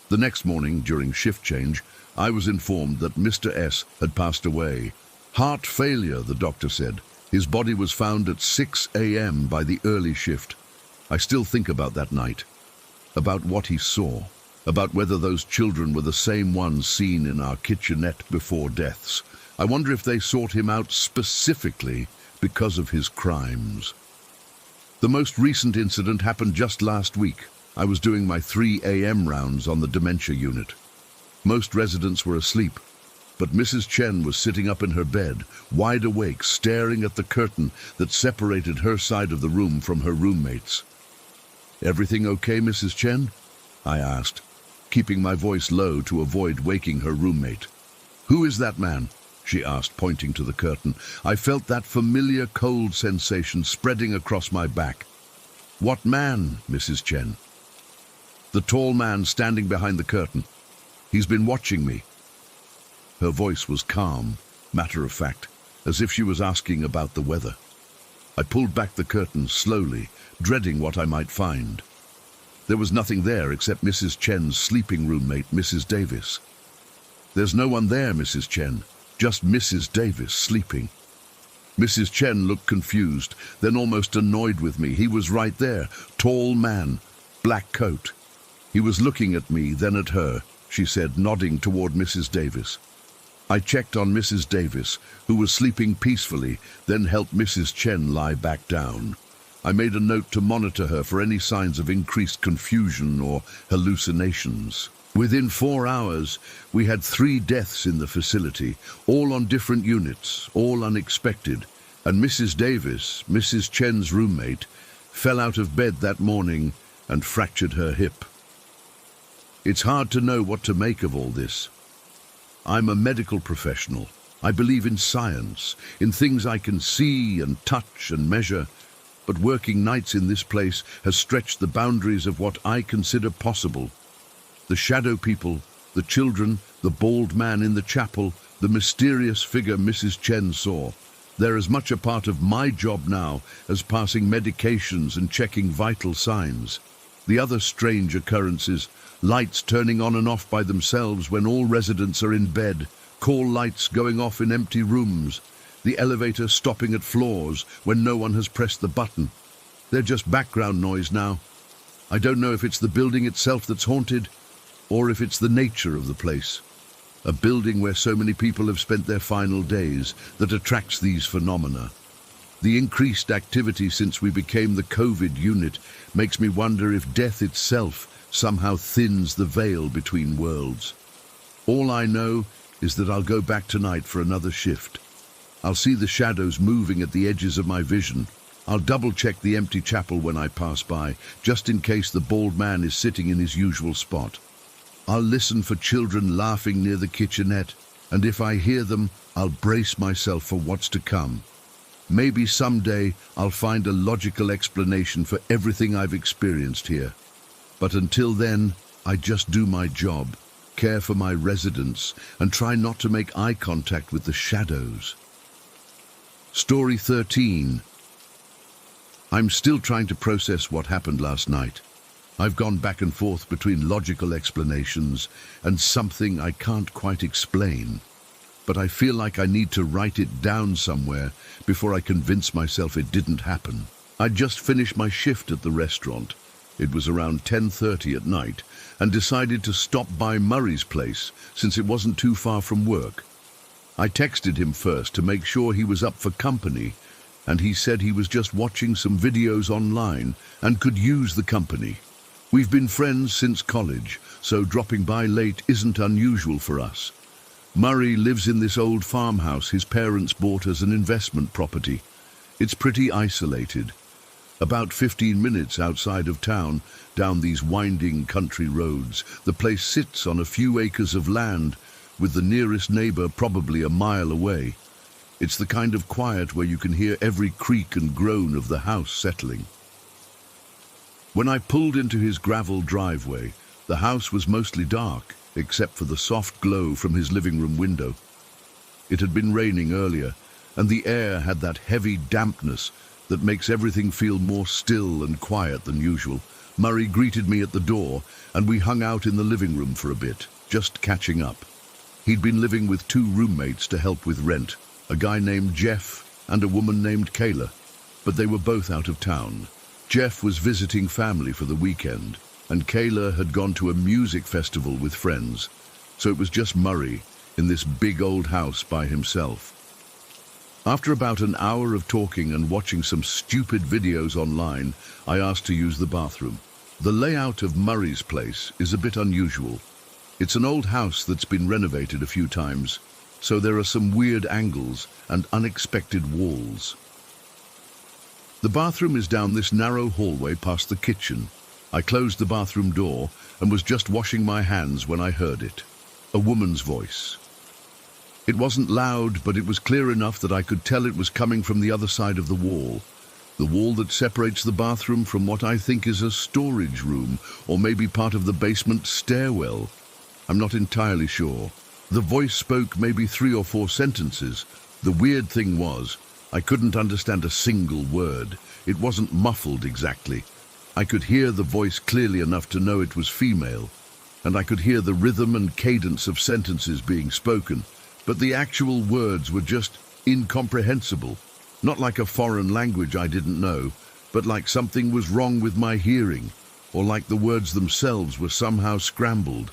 The next morning, during shift change, I was informed that Mr. S had passed away. Heart failure, the doctor said. His body was found at 6 a.m. by the early shift. I still think about that night, about what he saw, about whether those children were the same ones seen in our kitchenette before deaths. I wonder if they sought him out specifically because of his crimes. The most recent incident happened just last week. I was doing my 3 a.m. rounds on the dementia unit. Most residents were asleep, but Mrs. Chen was sitting up in her bed, wide awake, staring at the curtain that separated her side of the room from her roommates. "Everything okay, Mrs. Chen?" I asked, keeping my voice low to avoid waking her roommate. "Who is that man?" she asked, pointing to the curtain. I felt that familiar cold sensation spreading across my back. "What man, Mrs. Chen?" "The tall man standing behind the curtain. He's been watching me." Her voice was calm, matter-of-fact, as if she was asking about the weather. I pulled back the curtain slowly, dreading what I might find. There was nothing there except Mrs. Chen's sleeping roommate, Mrs. Davis. "There's no one there, Mrs. Chen, just Mrs. Davis sleeping." Mrs. Chen looked confused, then almost annoyed with me. "He was right there, tall man, black coat." "He was looking at me, then at her," she said, nodding toward Mrs. Davis. I checked on Mrs. Davis, who was sleeping peacefully, then helped Mrs. Chen lie back down. I made a note to monitor her for any signs of increased confusion or hallucinations. Within 4 hours, we had 3 deaths in the facility, all on different units, all unexpected, and Mrs. Davis, Mrs. Chen's roommate, fell out of bed that morning and fractured her hip. It's hard to know what to make of all this. I'm a medical professional. I believe in science, in things I can see and touch and measure, but working nights in this place has stretched the boundaries of what I consider possible. The shadow people, the children, the bald man in the chapel, the mysterious figure Mrs. Chen saw. They're as much a part of my job now as passing medications and checking vital signs. The other strange occurrences, lights turning on and off by themselves when all residents are in bed, call lights going off in empty rooms, the elevator stopping at floors when no one has pressed the button. They're just background noise now. I don't know if it's the building itself that's haunted, or if it's the nature of the place. A building where so many people have spent their final days that attracts these phenomena. The increased activity since we became the COVID unit makes me wonder if death itself somehow thins the veil between worlds. All I know is that I'll go back tonight for another shift. I'll see the shadows moving at the edges of my vision. I'll double-check the empty chapel when I pass by, just in case the bald man is sitting in his usual spot. I'll listen for children laughing near the kitchenette, and if I hear them, I'll brace myself for what's to come. Maybe someday I'll find a logical explanation for everything I've experienced here. But until then, I just do my job, care for my residents, and try not to make eye contact with the shadows. Story 13. I'm still trying to process what happened last night. I've gone back and forth between logical explanations and something I can't quite explain. But I feel like I need to write it down somewhere before I convince myself it didn't happen. I'd just finished my shift at the restaurant. It was around 10:30 at night, and decided to stop by Murray's place since it wasn't too far from work. I texted him first to make sure he was up for company, and he said he was just watching some videos online and could use the company. We've been friends since college, so dropping by late isn't unusual for us. Murray lives in this old farmhouse his parents bought as an investment property. It's pretty isolated. About 15 minutes outside of town, down these winding country roads, the place sits on a few acres of land, with the nearest neighbor probably a mile away. It's the kind of quiet where you can hear every creak and groan of the house settling. When I pulled into his gravel driveway, the house was mostly dark, except for the soft glow from his living room window. It had been raining earlier, and the air had that heavy dampness that makes everything feel more still and quiet than usual. Murray greeted me at the door, and we hung out in the living room for a bit, just catching up. He'd been living with 2 roommates to help with rent, a guy named Jeff and a woman named Kayla, but they were both out of town. Jeff was visiting family for the weekend, and Kayla had gone to a music festival with friends, so it was just Murray in this big old house by himself. After about an hour of talking and watching some stupid videos online, I asked to use the bathroom. The layout of Murray's place is a bit unusual. It's an old house that's been renovated a few times, so there are some weird angles and unexpected walls. The bathroom is down this narrow hallway past the kitchen. I closed the bathroom door and was just washing my hands when I heard it. A woman's voice. It wasn't loud, but it was clear enough that I could tell it was coming from the other side of the wall that separates the bathroom from what I think is a storage room, or maybe part of the basement stairwell. I'm not entirely sure. The voice spoke maybe 3 or 4 sentences. The weird thing was, I couldn't understand a single word. It wasn't muffled exactly. I could hear the voice clearly enough to know it was female, and I could hear the rhythm and cadence of sentences being spoken, but the actual words were just incomprehensible. Not like a foreign language I didn't know, but like something was wrong with my hearing, or like the words themselves were somehow scrambled.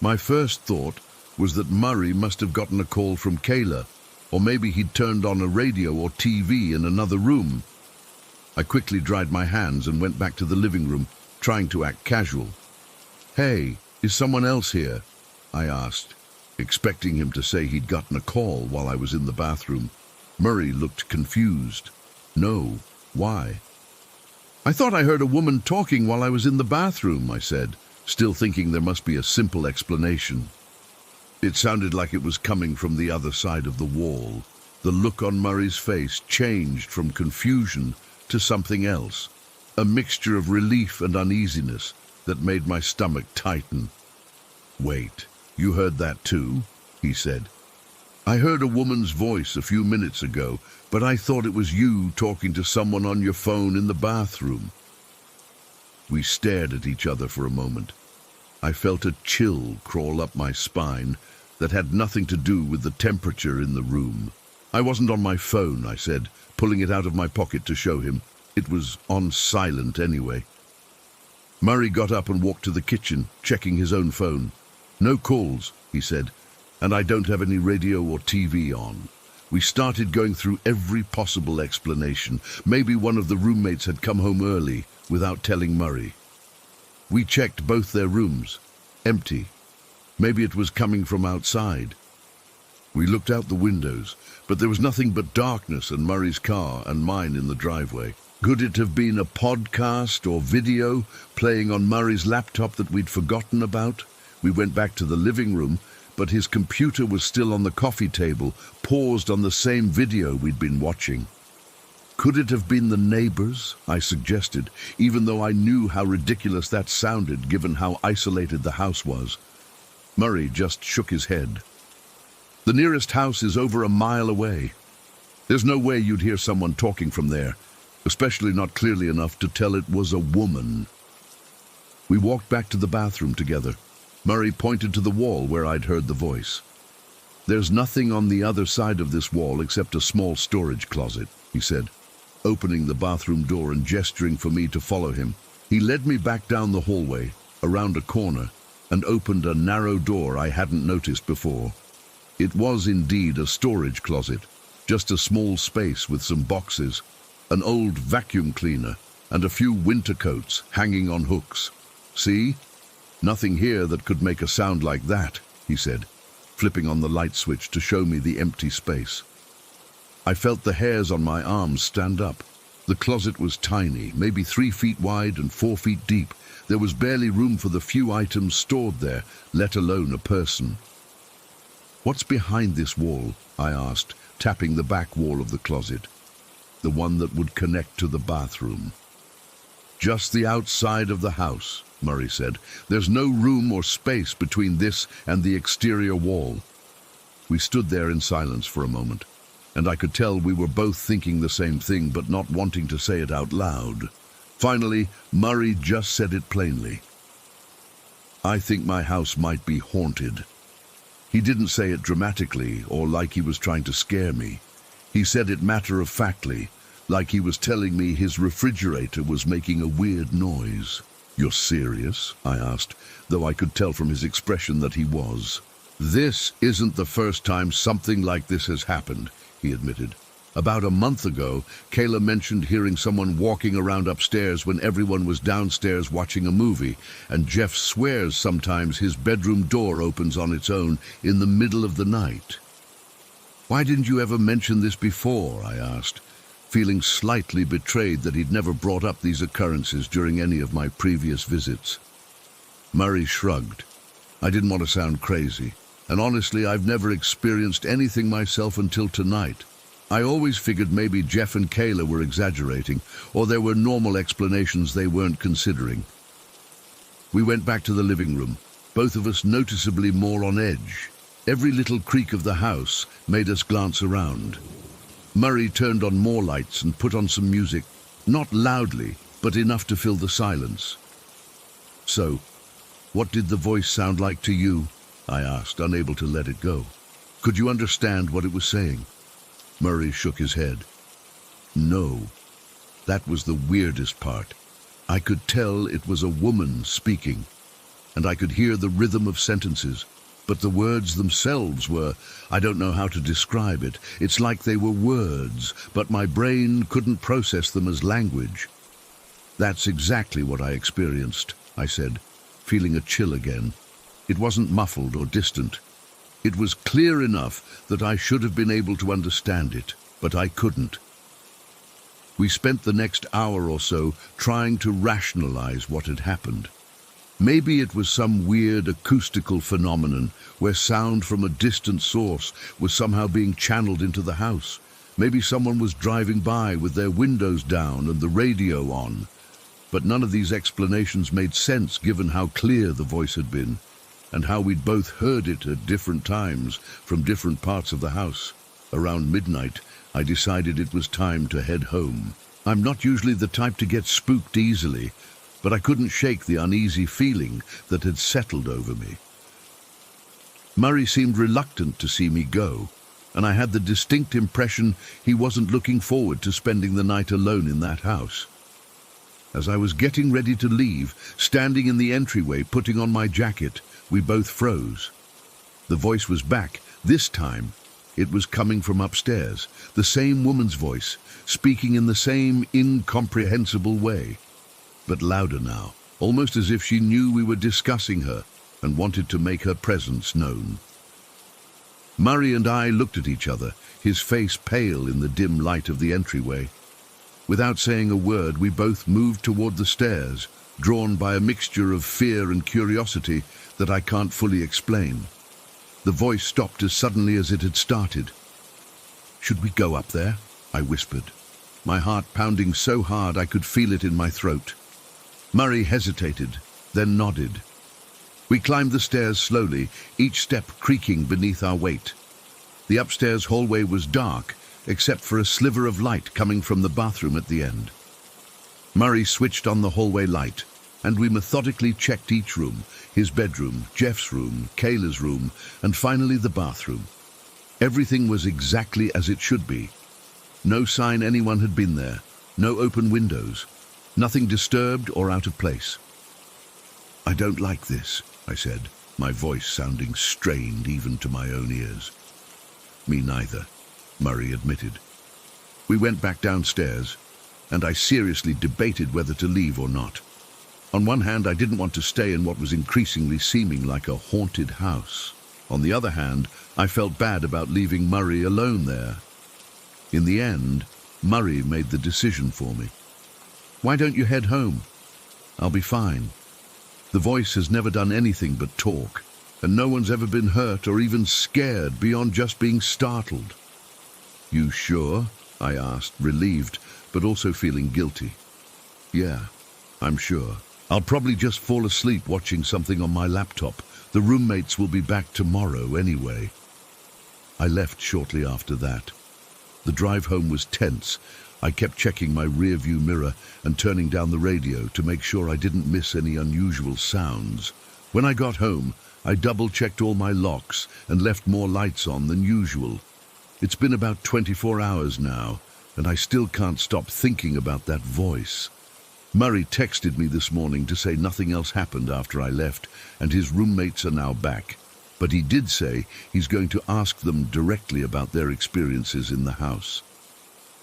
My first thought was that Murray must have gotten a call from Kayla, or maybe he'd turned on a radio or TV in another room. I quickly dried my hands and went back to the living room, trying to act casual. "Hey, is someone else here?" I asked, expecting him to say he'd gotten a call while I was in the bathroom. Murray looked confused. "No, why?" "I thought I heard a woman talking while I was in the bathroom," I said, still thinking there must be a simple explanation. It sounded like it was coming from the other side of the wall. The look on Murray's face changed from confusion to something else, a mixture of relief and uneasiness that made my stomach tighten. "Wait, you heard that too?" he said. "I heard a woman's voice a few minutes ago, but I thought it was you talking to someone on your phone in the bathroom." We stared at each other for a moment. I felt a chill crawl up my spine that had nothing to do with the temperature in the room. "I wasn't on my phone," I said, pulling it out of my pocket to show him. It was on silent anyway. Murray got up and walked to the kitchen, checking his own phone. "No calls," he said, "and I don't have any radio or TV on." We started going through every possible explanation. Maybe one of the roommates had come home early without telling Murray. We checked both their rooms. Empty. Maybe it was coming from outside. We looked out the windows, but there was nothing but darkness and Murray's car and mine in the driveway. Could it have been a podcast or video playing on Murray's laptop that we'd forgotten about? We went back to the living room, but his computer was still on the coffee table, paused on the same video we'd been watching. Could it have been the neighbors? I suggested, even though I knew how ridiculous that sounded given how isolated the house was. Murray just shook his head. "The nearest house is over a mile away. There's no way you'd hear someone talking from there, especially not clearly enough to tell it was a woman." We walked back to the bathroom together. Murray pointed to the wall where I'd heard the voice. "There's nothing on the other side of this wall except a small storage closet," he said, opening the bathroom door and gesturing for me to follow him. He led me back down the hallway, around a corner, and opened a narrow door I hadn't noticed before. It was indeed a storage closet, just a small space with some boxes, an old vacuum cleaner, and a few winter coats hanging on hooks. "See? Nothing here that could make a sound like that," he said, flipping on the light switch to show me the empty space. I felt the hairs on my arms stand up. The closet was tiny, maybe 3 feet wide and 4 feet deep. There was barely room for the few items stored there, let alone a person. "What's behind this wall?" I asked, tapping the back wall of the closet, the one that would connect to the bathroom. "Just the outside of the house," Murray said. "There's no room or space between this and the exterior wall." We stood there in silence for a moment, and I could tell we were both thinking the same thing but not wanting to say it out loud. Finally, Murray just said it plainly. "I think my house might be haunted." He didn't say it dramatically or like he was trying to scare me. He said it matter-of-factly, like he was telling me his refrigerator was making a weird noise. "You're serious?" I asked, though I could tell from his expression that he was. "This isn't the first time something like this has happened," he admitted. "About a month ago, Kayla mentioned hearing someone walking around upstairs when everyone was downstairs watching a movie, and Jeff swears sometimes his bedroom door opens on its own in the middle of the night." "Why didn't you ever mention this before?" I asked, feeling slightly betrayed that he'd never brought up these occurrences during any of my previous visits. Murray shrugged. I didn't want to sound crazy, and honestly, I've never experienced anything myself until tonight. I always figured maybe Jeff and Kayla were exaggerating, or there were normal explanations they weren't considering. We went back to the living room, both of us noticeably more on edge. Every little creak of the house made us glance around. Murray turned on more lights and put on some music, not loudly, but enough to fill the silence. "So, what did the voice sound like to you?" I asked, unable to let it go. "Could you understand what it was saying?" Murray shook his head. "No. That was the weirdest part. I could tell it was a woman speaking, and I could hear the rhythm of sentences, but the words themselves were, I don't know how to describe it. It's like they were words, but my brain couldn't process them as language." "That's exactly what I experienced," I said, feeling a chill again. It wasn't muffled or distant. It was clear enough that I should have been able to understand it, but I couldn't. We spent the next hour or so trying to rationalize what had happened. Maybe it was some weird acoustical phenomenon where sound from a distant source was somehow being channeled into the house. Maybe someone was driving by with their windows down and the radio on. But none of these explanations made sense given how clear the voice had been, and how we'd both heard it at different times from different parts of the house. Around midnight, I decided it was time to head home. I'm not usually the type to get spooked easily, but I couldn't shake the uneasy feeling that had settled over me. Murray seemed reluctant to see me go, and I had the distinct impression he wasn't looking forward to spending the night alone in that house. As I was getting ready to leave, standing in the entryway putting on my jacket, we both froze. The voice was back. This time, it was coming from upstairs, the same woman's voice, speaking in the same incomprehensible way, but louder now, almost as if she knew we were discussing her and wanted to make her presence known. Murray and I looked at each other, his face pale in the dim light of the entryway. Without saying a word, we both moved toward the stairs, drawn by a mixture of fear and curiosity that I can't fully explain. The voice stopped as suddenly as it had started. "Should we go up there?" I whispered, my heart pounding so hard I could feel it in my throat. Murray hesitated, then nodded. We climbed the stairs slowly, each step creaking beneath our weight. The upstairs hallway was dark, except for a sliver of light coming from the bathroom at the end. Murray switched on the hallway light, and we methodically checked each room, his bedroom, Jeff's room, Kayla's room, and finally the bathroom. Everything was exactly as it should be. No sign anyone had been there, no open windows, nothing disturbed or out of place. "I don't like this," I said, my voice sounding strained even to my own ears. "Me neither," Murray admitted. We went back downstairs, and I seriously debated whether to leave or not. On one hand, I didn't want to stay in what was increasingly seeming like a haunted house. On the other hand, I felt bad about leaving Murray alone there. In the end, Murray made the decision for me. "Why don't you head home?" "I'll be fine. The voice has never done anything but talk, and no one's ever been hurt or even scared beyond just being startled." "You sure?" I asked, relieved, but also feeling guilty. "Yeah, I'm sure. I'll probably just fall asleep watching something on my laptop. The roommates will be back tomorrow anyway." I left shortly after that. The drive home was tense. I kept checking my rear-view mirror and turning down the radio to make sure I didn't miss any unusual sounds. When I got home, I double-checked all my locks and left more lights on than usual. It's been about 24 hours now, and I still can't stop thinking about that voice. Murray texted me this morning to say nothing else happened after I left, and his roommates are now back. But he did say he's going to ask them directly about their experiences in the house.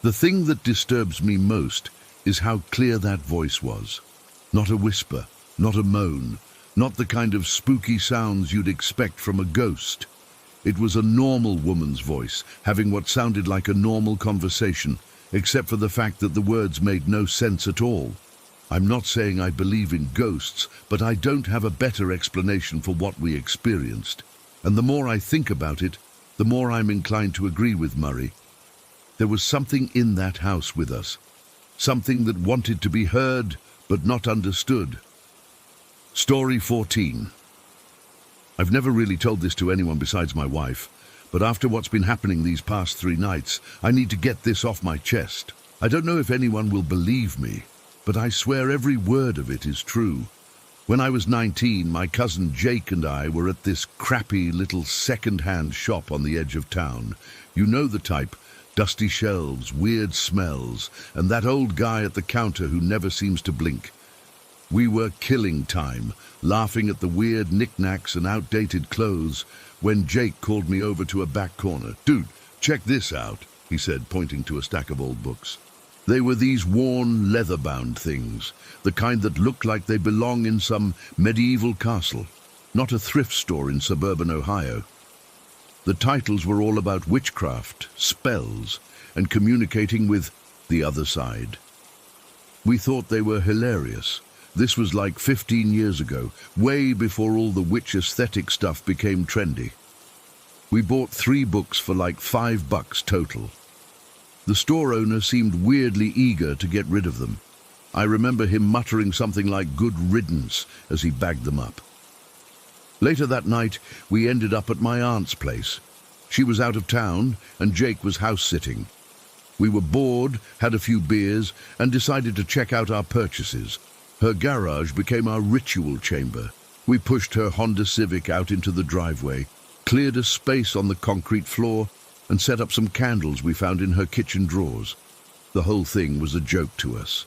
The thing that disturbs me most is how clear that voice was. Not a whisper, not a moan, not the kind of spooky sounds you'd expect from a ghost. It was a normal woman's voice, having what sounded like a normal conversation, except for the fact that the words made no sense at all. I'm not saying I believe in ghosts, but I don't have a better explanation for what we experienced. And the more I think about it, the more I'm inclined to agree with Murray. There was something in that house with us. Something that wanted to be heard, but not understood. Story 14. I've never really told this to anyone besides my wife, but after what's been happening these past 3 nights, I need to get this off my chest. I don't know if anyone will believe me, but I swear every word of it is true. When I was 19, my cousin Jake and I were at this crappy little second-hand shop on the edge of town. You know the type. Dusty shelves, weird smells, and that old guy at the counter who never seems to blink. We were killing time, laughing at the weird knickknacks and outdated clothes, when Jake called me over to a back corner. "Dude, check this out," he said, pointing to a stack of old books. They were these worn, leather-bound things, the kind that looked like they belong in some medieval castle, not a thrift store in suburban Ohio. The titles were all about witchcraft, spells, and communicating with the other side. We thought they were hilarious. This was like 15 years ago, way before all the witch aesthetic stuff became trendy. We bought 3 books for like $5 total. The store owner seemed weirdly eager to get rid of them. I remember him muttering something like "good riddance" as he bagged them up. Later that night, we ended up at my aunt's place. She was out of town, and Jake was house-sitting. We were bored, had a few beers, and decided to check out our purchases. Her garage became our ritual chamber. We pushed her Honda Civic out into the driveway, cleared a space on the concrete floor, and set up some candles we found in her kitchen drawers. The whole thing was a joke to us.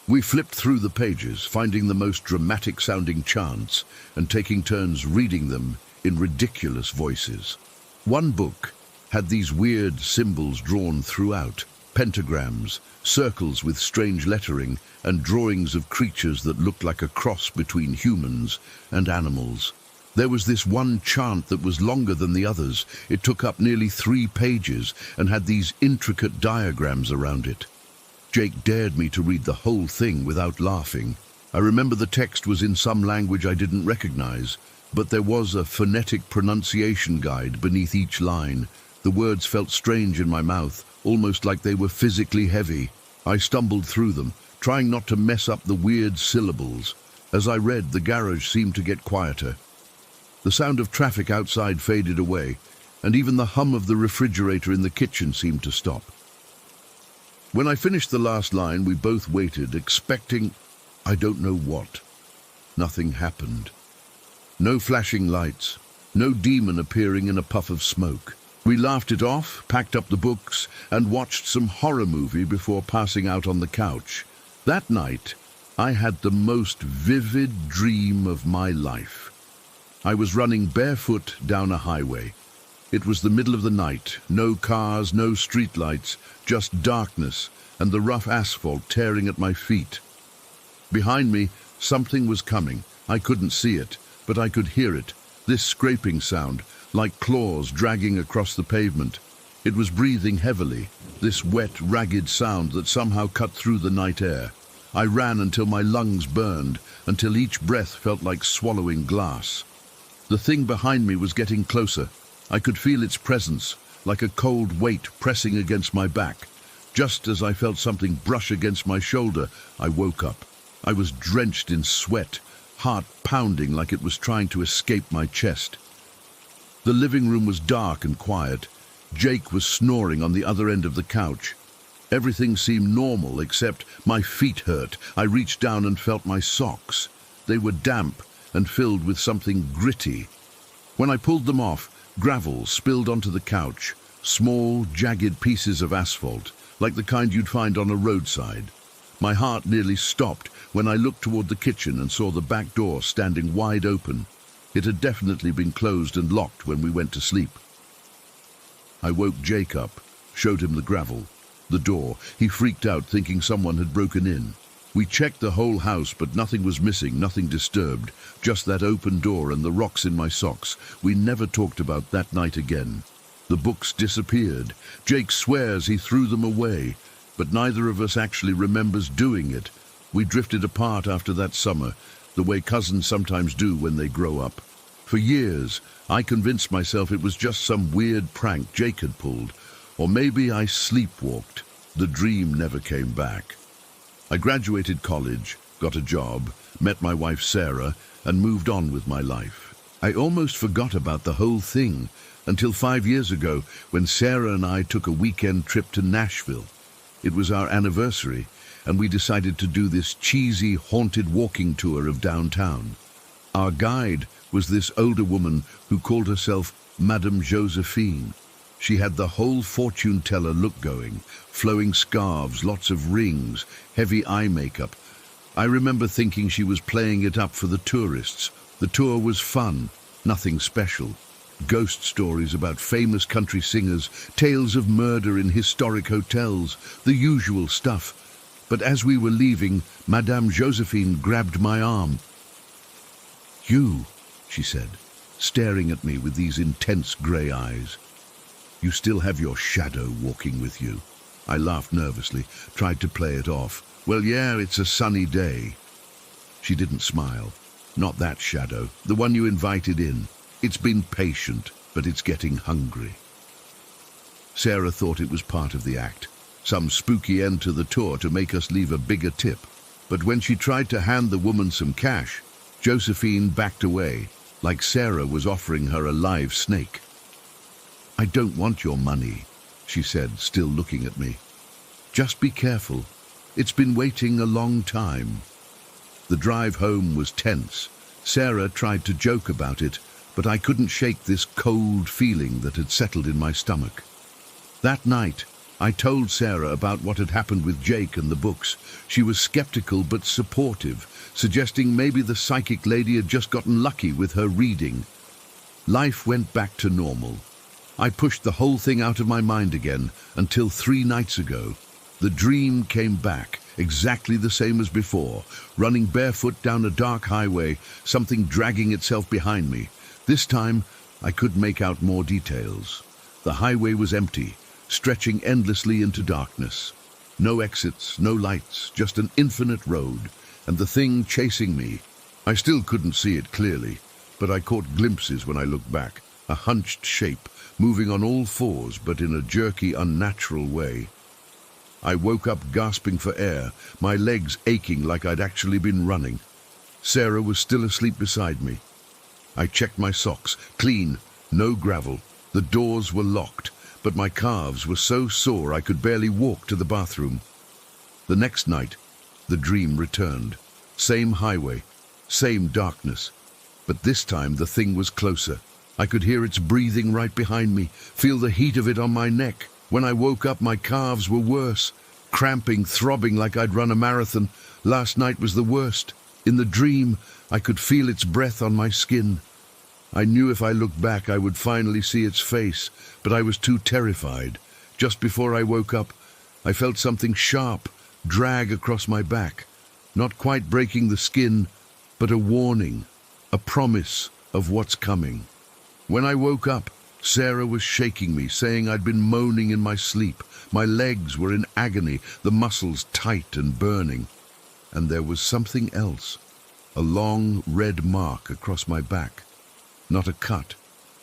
We flipped through the pages, finding the most dramatic-sounding chants and taking turns reading them in ridiculous voices. One book had these weird symbols drawn throughout, pentagrams, circles with strange lettering, and drawings of creatures that looked like a cross between humans and animals. There was this one chant that was longer than the others. It took up nearly 3 pages and had these intricate diagrams around it. Jake dared me to read the whole thing without laughing. I remember the text was in some language I didn't recognize, but there was a phonetic pronunciation guide beneath each line. The words felt strange in my mouth, almost like they were physically heavy. I stumbled through them, trying not to mess up the weird syllables. As I read, the garage seemed to get quieter. The sound of traffic outside faded away, and even the hum of the refrigerator in the kitchen seemed to stop. When I finished the last line, we both waited, expecting I don't know what. Nothing happened. No flashing lights, no demon appearing in a puff of smoke. We laughed it off, packed up the books, and watched some horror movie before passing out on the couch. That night, I had the most vivid dream of my life. I was running barefoot down a highway. It was the middle of the night, no cars, no streetlights, just darkness and the rough asphalt tearing at my feet. Behind me, something was coming. I couldn't see it, but I could hear it, this scraping sound, like claws dragging across the pavement. It was breathing heavily, this wet, ragged sound that somehow cut through the night air. I ran until my lungs burned, until each breath felt like swallowing glass. The thing behind me was getting closer. I could feel its presence, like a cold weight pressing against my back. Just as I felt something brush against my shoulder, I woke up. I was drenched in sweat, heart pounding like it was trying to escape my chest. The living room was dark and quiet. Jake was snoring on the other end of the couch. Everything seemed normal, except my feet hurt. I reached down and felt my socks. They were damp and filled with something gritty. When I pulled them off, gravel spilled onto the couch, small, jagged pieces of asphalt, like the kind you'd find on a roadside. My heart nearly stopped when I looked toward the kitchen and saw the back door standing wide open. It had definitely been closed and locked when we went to sleep. I woke Jake up, showed him the gravel, the door. He freaked out, thinking someone had broken in. We checked the whole house, but nothing was missing, nothing disturbed, just that open door and the rocks in my socks. We never talked about that night again. The books disappeared. Jake swears he threw them away. but neither of us actually remembers doing it. We drifted apart after that summer, the way cousins sometimes do when they grow up. For years, I convinced myself it was just some weird prank Jake had pulled, or maybe I sleepwalked. The dream never came back. I graduated college, got a job, met my wife Sarah, and moved on with my life. I almost forgot about the whole thing until 5 years ago when Sarah and I took a weekend trip to Nashville. It was our anniversary, and we decided to do this cheesy, haunted walking tour of downtown. Our guide was this older woman who called herself Madame Josephine. She had the whole fortune teller look going, flowing scarves, lots of rings, heavy eye makeup. I remember thinking she was playing it up for the tourists. The tour was fun, nothing special. Ghost stories about famous country singers, tales of murder in historic hotels, the usual stuff. But as we were leaving, Madame Josephine grabbed my arm. "You," she said, staring at me with these intense grey eyes. "You still have your shadow walking with you." I laughed nervously, tried to play it off. "Well, yeah, it's a sunny day." She didn't smile. "Not that shadow, the one you invited in. It's been patient, but it's getting hungry." Sarah thought it was part of the act, some spooky end to the tour to make us leave a bigger tip. But when she tried to hand the woman some cash, Josephine backed away, like Sarah was offering her a live snake. "I don't want your money," she said, still looking at me. "Just be careful. It's been waiting a long time." The drive home was tense. Sarah tried to joke about it, but I couldn't shake this cold feeling that had settled in my stomach. That night, I told Sarah about what had happened with Jake and the books. She was skeptical but supportive, suggesting maybe the psychic lady had just gotten lucky with her reading. Life went back to normal. I pushed the whole thing out of my mind again until 3 nights ago. The dream came back, exactly the same as before, running barefoot down a dark highway, something dragging itself behind me. This time, I could make out more details. The highway was empty, stretching endlessly into darkness. No exits, no lights, just an infinite road, and the thing chasing me. I still couldn't see it clearly, but I caught glimpses when I looked back, a hunched shape, moving on all fours but in a jerky, unnatural way. I woke up gasping for air, my legs aching like I'd actually been running. Sarah was still asleep beside me. I checked my socks, clean, no gravel. The doors were locked, but my calves were so sore I could barely walk to the bathroom. The next night, the dream returned. Same highway, same darkness, but this time the thing was closer. I could hear its breathing right behind me, feel the heat of it on my neck. When I woke up, my calves were worse, cramping, throbbing like I'd run a marathon. Last night was the worst. In the dream, I could feel its breath on my skin. I knew if I looked back, I would finally see its face, but I was too terrified. Just before I woke up, I felt something sharp drag across my back, not quite breaking the skin, but a warning, a promise of what's coming. When I woke up, Sarah was shaking me, saying I'd been moaning in my sleep. My legs were in agony, the muscles tight and burning. And there was something else, a long red mark across my back. Not a cut,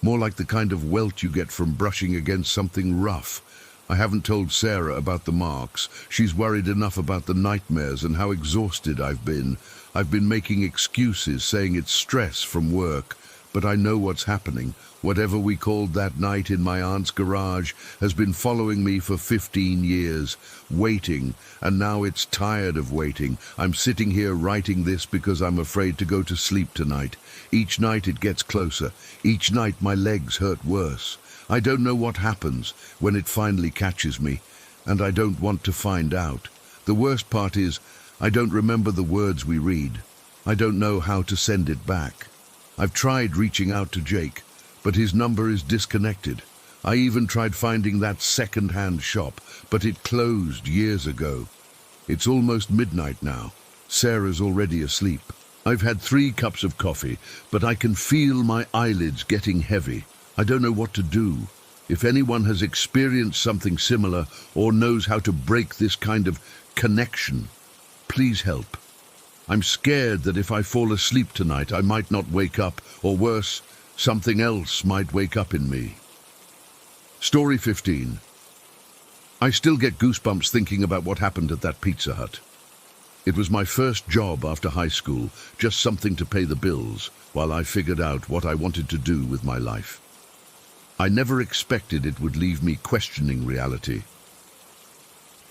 more like the kind of welt you get from brushing against something rough. I haven't told Sarah about the marks. She's worried enough about the nightmares and how exhausted I've been. I've been making excuses, saying it's stress from work. But I know what's happening. Whatever we called that night in my aunt's garage has been following me for 15 years, waiting, and now it's tired of waiting. I'm sitting here writing this because I'm afraid to go to sleep tonight. Each night it gets closer. Each night my legs hurt worse. I don't know what happens when it finally catches me, and I don't want to find out. The worst part is, I don't remember the words we read. I don't know how to send it back. I've tried reaching out to Jake, but his number is disconnected. I even tried finding that second-hand shop, but it closed years ago. It's almost midnight now. Sarah's already asleep. I've had 3 cups of coffee, but I can feel my eyelids getting heavy. I don't know what to do. If anyone has experienced something similar or knows how to break this kind of connection, please help. I'm scared that if I fall asleep tonight, I might not wake up, or worse, something else might wake up in me. Story 15. I still get goosebumps thinking about what happened at that Pizza Hut. It was my first job after high school, just something to pay the bills while I figured out what I wanted to do with my life. I never expected it would leave me questioning reality.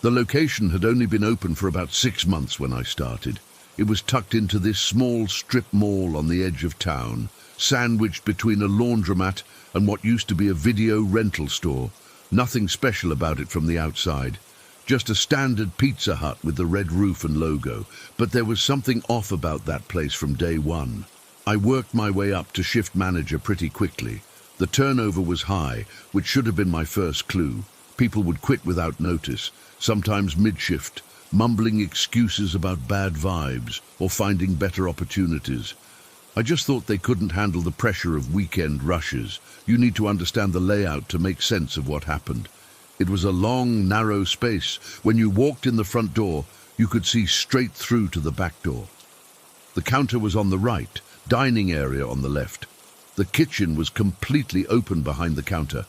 The location had only been open for about 6 months when I started. It was tucked into this small strip mall on the edge of town, sandwiched between a laundromat and what used to be a video rental store. Nothing special about it from the outside. Just a standard Pizza Hut with the red roof and logo. But there was something off about that place from day one. I worked my way up to shift manager pretty quickly. The turnover was high, which should have been my first clue. People would quit without notice, sometimes mid-shift, mumbling excuses about bad vibes or finding better opportunities. I just thought they couldn't handle the pressure of weekend rushes. You need to understand the layout to make sense of what happened. It was a long, narrow space. When you walked in the front door, you could see straight through to the back door. The counter was on the right, dining area on the left. The kitchen was completely open behind the counter.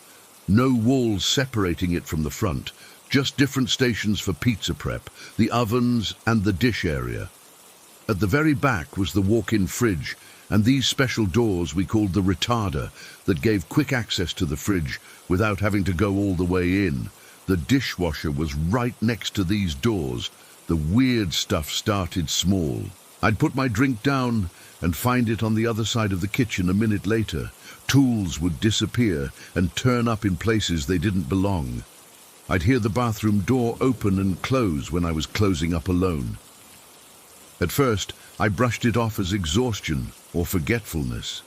No walls separating it from the front, just different stations for pizza prep, the ovens and the dish area. At the very back was the walk-in fridge, and these special doors we called the retarder that gave quick access to the fridge without having to go all the way in. The dishwasher was right next to these doors. The weird stuff started small. I'd put my drink down and find it on the other side of the kitchen a minute later. Tools would disappear and turn up in places they didn't belong. I'd hear the bathroom door open and close when I was closing up alone. At first, I brushed it off as exhaustion or forgetfulness.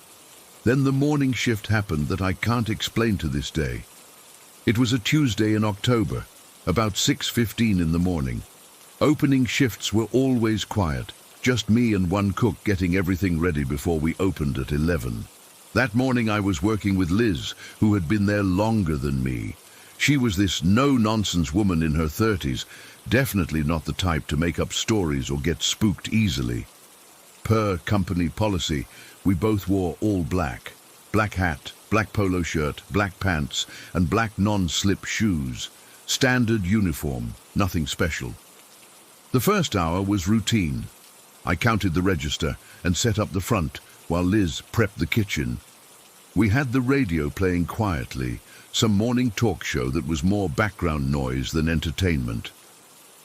Then the morning shift happened that I can't explain to this day. It was a Tuesday in October, about 6:15 in the morning. Opening shifts were always quiet, just me and one cook getting everything ready before we opened at 11. That morning I was working with Liz, who had been there longer than me. She was this no-nonsense woman in her 30s, definitely not the type to make up stories or get spooked easily. Per company policy, we both wore all black. Black hat, black polo shirt, black pants, and black non-slip shoes. Standard uniform, nothing special. The first hour was routine. I counted the register and set up the front while Liz prepped the kitchen. We had the radio playing quietly, some morning talk show that was more background noise than entertainment.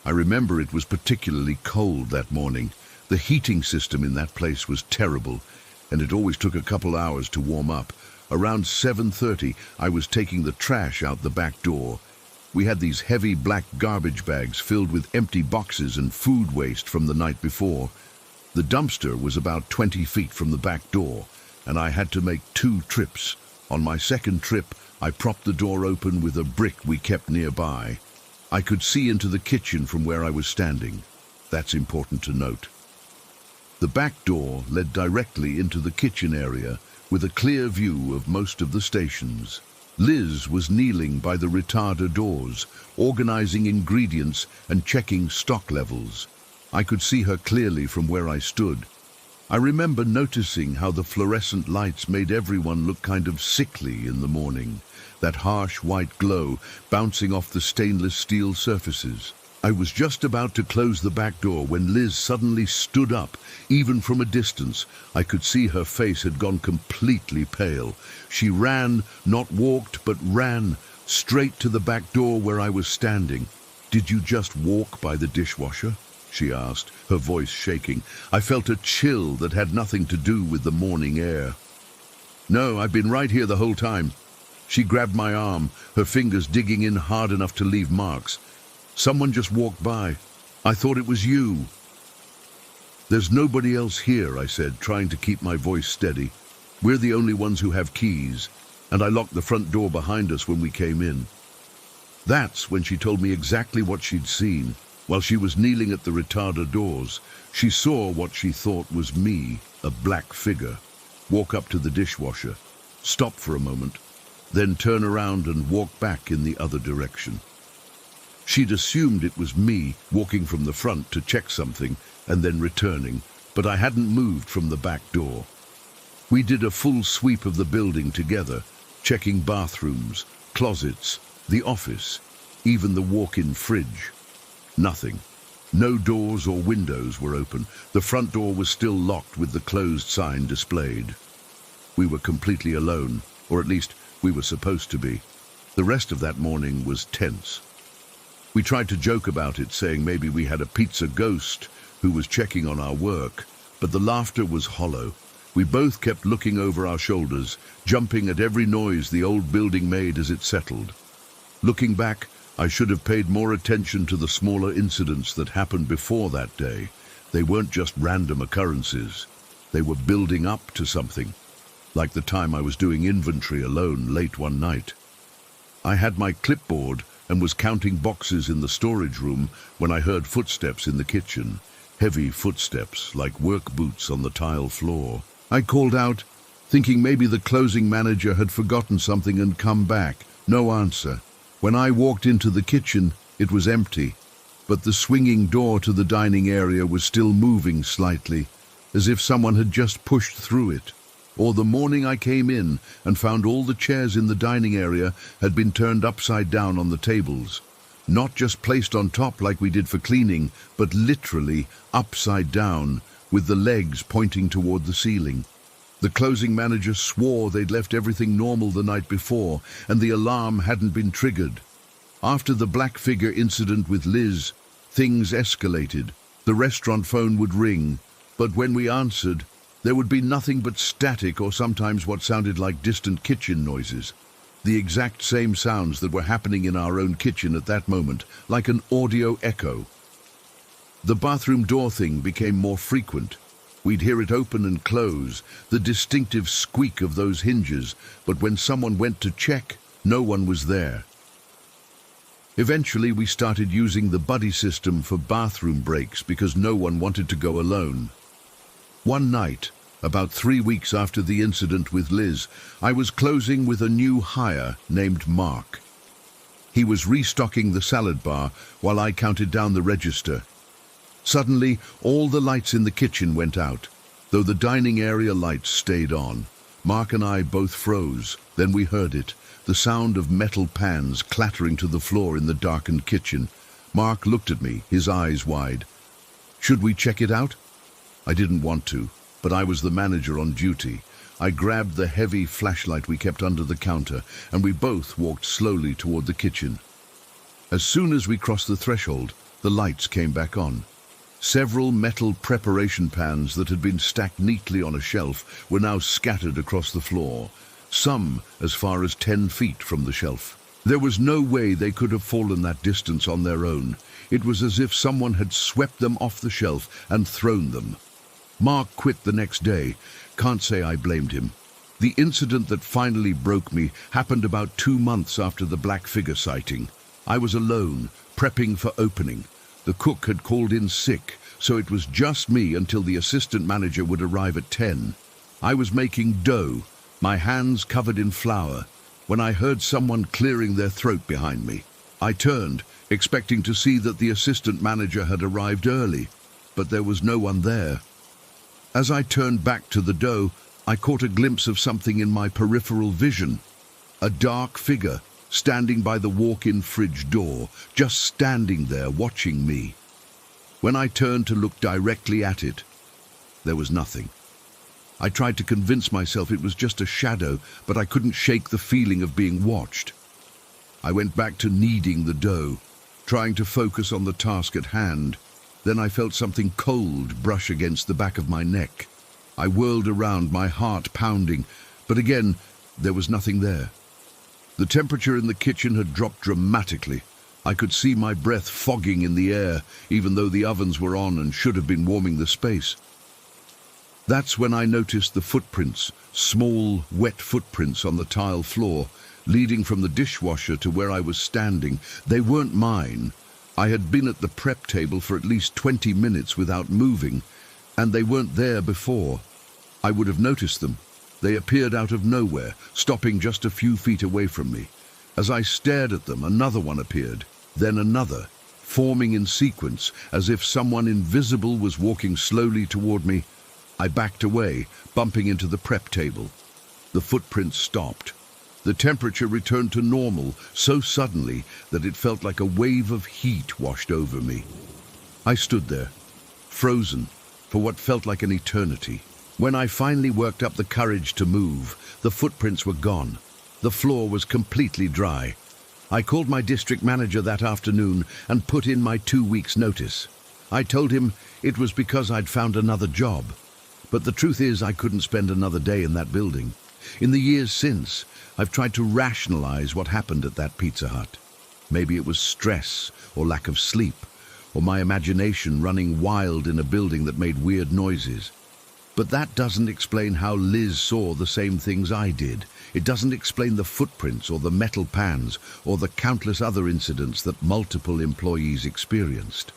I remember it was particularly cold that morning. The heating system in that place was terrible, and it always took a couple hours to warm up. Around 7:30, I was taking the trash out the back door. We had these heavy black garbage bags filled with empty boxes and food waste from the night before. The dumpster was about 20 feet from the back door, and I had to make 2 trips. On my second trip, I propped the door open with a brick we kept nearby. I could see into the kitchen from where I was standing. That's important to note. The back door led directly into the kitchen area with a clear view of most of the stations. Liz was kneeling by the retarder doors, organizing ingredients and checking stock levels. I could see her clearly from where I stood. I remember noticing how the fluorescent lights made everyone look kind of sickly in the morning, that harsh white glow bouncing off the stainless steel surfaces. I was just about to close the back door when Liz suddenly stood up. Even from a distance, I could see her face had gone completely pale. She ran, not walked, but ran, straight to the back door where I was standing. "Did you just walk by the dishwasher?" she asked, her voice shaking. I felt a chill that had nothing to do with the morning air. "No, I've been right here the whole time." She grabbed my arm, her fingers digging in hard enough to leave marks. "Someone just walked by. I thought it was you." "There's nobody else here," I said, trying to keep my voice steady. "We're the only ones who have keys, and I locked the front door behind us when we came in." That's when she told me exactly what she'd seen. While she was kneeling at the retarder doors, she saw what she thought was me, a black figure, walk up to the dishwasher, stop for a moment, then turn around and walk back in the other direction. She'd assumed it was me walking from the front to check something and then returning, but I hadn't moved from the back door. We did a full sweep of the building together, checking bathrooms, closets, the office, even the walk-in fridge. Nothing. No doors or windows were open. The front door was still locked with the closed sign displayed. We were completely alone, or at least we were supposed to be. The rest of that morning was tense. We tried to joke about it, saying maybe we had a pizza ghost who was checking on our work, but the laughter was hollow. We both kept looking over our shoulders, jumping at every noise the old building made as it settled. Looking back, I should have paid more attention to the smaller incidents that happened before that day. They weren't just random occurrences. They were building up to something, like the time I was doing inventory alone late one night. I had my clipboard and was counting boxes in the storage room when I heard footsteps in the kitchen, heavy footsteps like work boots on the tile floor. I called out, thinking maybe the closing manager had forgotten something and come back. No answer. When I walked into the kitchen, it was empty, but the swinging door to the dining area was still moving slightly, as if someone had just pushed through it. Or the morning I came in and found all the chairs in the dining area had been turned upside down on the tables. Not just placed on top like we did for cleaning, but literally upside down, with the legs pointing toward the ceiling. The closing manager swore they'd left everything normal the night before, and the alarm hadn't been triggered. After the black figure incident with Liz, things escalated. The restaurant phone would ring, but when we answered, there would be nothing but static or sometimes what sounded like distant kitchen noises. The exact same sounds that were happening in our own kitchen at that moment, like an audio echo. The bathroom door thing became more frequent. We'd hear it open and close, the distinctive squeak of those hinges, but when someone went to check, no one was there. Eventually, we started using the buddy system for bathroom breaks because no one wanted to go alone. One night, about 3 weeks after the incident with Liz, I was closing with a new hire named Mark. He was restocking the salad bar while I counted down the register. Suddenly, all the lights in the kitchen went out, though the dining area lights stayed on. Mark and I both froze. Then we heard it, the sound of metal pans clattering to the floor in the darkened kitchen. Mark looked at me, his eyes wide. "Should we check it out?" I didn't want to, but I was the manager on duty. I grabbed the heavy flashlight we kept under the counter, and we both walked slowly toward the kitchen. As soon as we crossed the threshold, the lights came back on. Several metal preparation pans that had been stacked neatly on a shelf were now scattered across the floor, some as far as 10 feet from the shelf. There was no way they could have fallen that distance on their own. It was as if someone had swept them off the shelf and thrown them. Mark quit the next day. Can't say I blamed him. The incident that finally broke me happened about 2 months after the black figure sighting. I was alone, prepping for opening. The cook had called in sick, so it was just me until the assistant manager would arrive at 10. I was making dough, my hands covered in flour, when I heard someone clearing their throat behind me. I turned, expecting to see that the assistant manager had arrived early, but there was no one there. As I turned back to the dough, I caught a glimpse of something in my peripheral vision. A dark figure, standing by the walk-in fridge door, just standing there watching me. When I turned to look directly at it, there was nothing. I tried to convince myself it was just a shadow, but I couldn't shake the feeling of being watched. I went back to kneading the dough, trying to focus on the task at hand. Then I felt something cold brush against the back of my neck. I whirled around, my heart pounding, but again, there was nothing there. The temperature in the kitchen had dropped dramatically. I could see my breath fogging in the air, even though the ovens were on and should have been warming the space. That's when I noticed the footprints, small, wet footprints on the tile floor, leading from the dishwasher to where I was standing. They weren't mine. I had been at the prep table for at least 20 minutes without moving, and they weren't there before. I would have noticed them. They appeared out of nowhere, stopping just a few feet away from me. As I stared at them, another one appeared, then another, forming in sequence as if someone invisible was walking slowly toward me. I backed away, bumping into the prep table. The footprints stopped. The temperature returned to normal so suddenly that it felt like a wave of heat washed over me. I stood there, frozen, for what felt like an eternity. When I finally worked up the courage to move, the footprints were gone. The floor was completely dry. I called my district manager that afternoon and put in my 2 weeks' notice. I told him it was because I'd found another job. But the truth is, I couldn't spend another day in that building. In the years since, I've tried to rationalize what happened at that Pizza Hut. Maybe it was stress or lack of sleep, or my imagination running wild in a building that made weird noises. But that doesn't explain how Liz saw the same things I did. It doesn't explain the footprints or the metal pans or the countless other incidents that multiple employees experienced.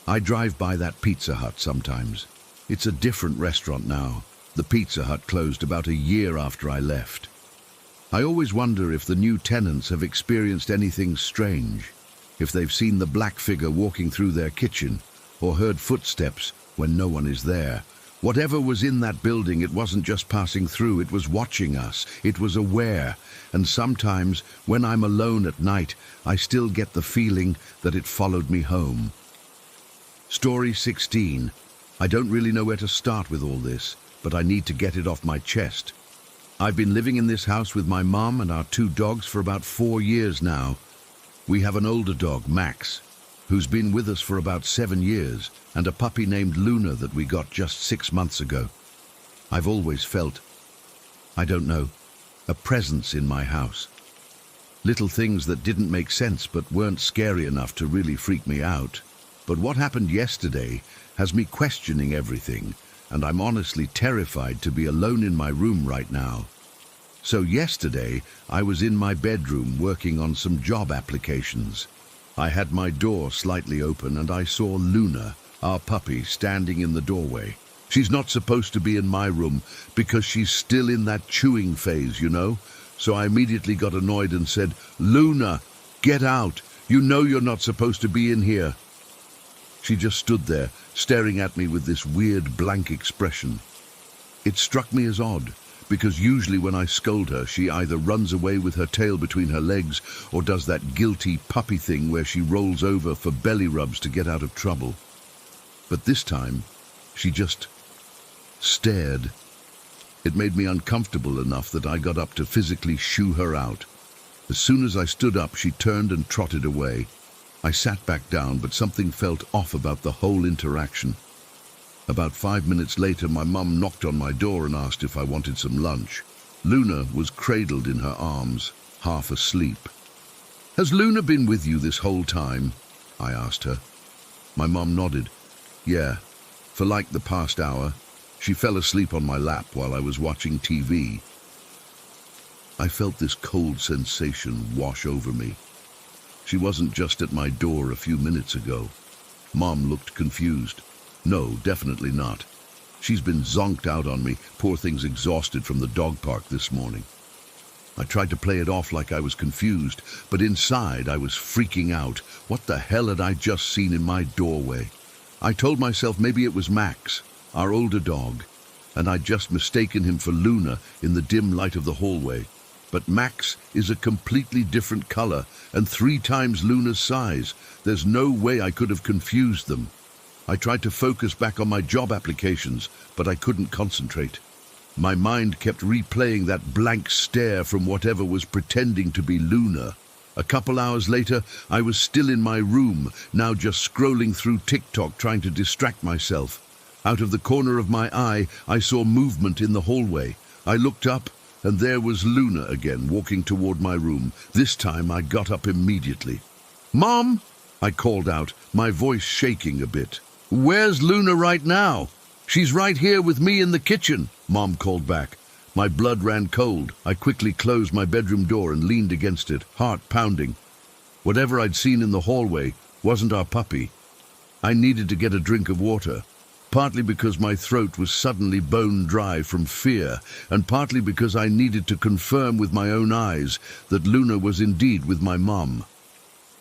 I drive by that Pizza Hut sometimes. It's a different restaurant now. The Pizza Hut closed about a year after I left. I always wonder if the new tenants have experienced anything strange, if they've seen the black figure walking through their kitchen or heard footsteps when no one is there. Whatever was in that building, it wasn't just passing through, it was watching us, it was aware, and sometimes, when I'm alone at night, I still get the feeling that it followed me home. Story 16. I don't really know where to start with all this, but I need to get it off my chest. I've been living in this house with my mom and our 2 dogs for about 4 years now. We have an older dog, Max, who's been with us for about 7 years, and a puppy named Luna that we got just 6 months ago. I've always felt, I don't know, a presence in my house. Little things that didn't make sense but weren't scary enough to really freak me out. But what happened yesterday has me questioning everything, and I'm honestly terrified to be alone in my room right now. So yesterday, I was in my bedroom working on some job applications. I had my door slightly open and I saw Luna, our puppy, standing in the doorway. She's not supposed to be in my room because she's still in that chewing phase, you know? So I immediately got annoyed and said, "Luna, get out. You know you're not supposed to be in here." She just stood there, staring at me with this weird blank expression. It struck me as odd, because usually when I scold her, she either runs away with her tail between her legs or does that guilty puppy thing where she rolls over for belly rubs to get out of trouble. But this time, she just stared. It made me uncomfortable enough that I got up to physically shoo her out. As soon as I stood up, she turned and trotted away. I sat back down, but something felt off about the whole interaction. About 5 minutes later, my mum knocked on my door and asked if I wanted some lunch. Luna was cradled in her arms, half asleep. "Has Luna been with you this whole time?" I asked her. My mum nodded. "Yeah, for like the past hour. She fell asleep on my lap while I was watching TV." I felt this cold sensation wash over me. She wasn't just at my door a few minutes ago. Mom looked confused. No, definitely not. She's been zonked out on me, poor thing's exhausted from the dog park this morning. I tried to play it off like I was confused, but inside I was freaking out. What the hell had I just seen in my doorway? I told myself maybe it was Max, our older dog, and I'd just mistaken him for Luna in the dim light of the hallway. But Max is a completely different color and 3 times Luna's size. There's no way I could have confused them. I tried to focus back on my job applications, but I couldn't concentrate. My mind kept replaying that blank stare from whatever was pretending to be Luna. A couple hours later, I was still in my room, now just scrolling through TikTok trying to distract myself. Out of the corner of my eye, I saw movement in the hallway. I looked up, and there was Luna again, walking toward my room. This time I got up immediately. "Mom!" I called out, my voice shaking a bit. "Where's Luna right now?" "She's right here with me in the kitchen," Mom called back. My blood ran cold. I quickly closed my bedroom door and leaned against it, heart pounding. Whatever I'd seen in the hallway wasn't our puppy. I needed to get a drink of water. partly because my throat was suddenly bone dry from fear, and partly because I needed to confirm with my own eyes that Luna was indeed with my mum.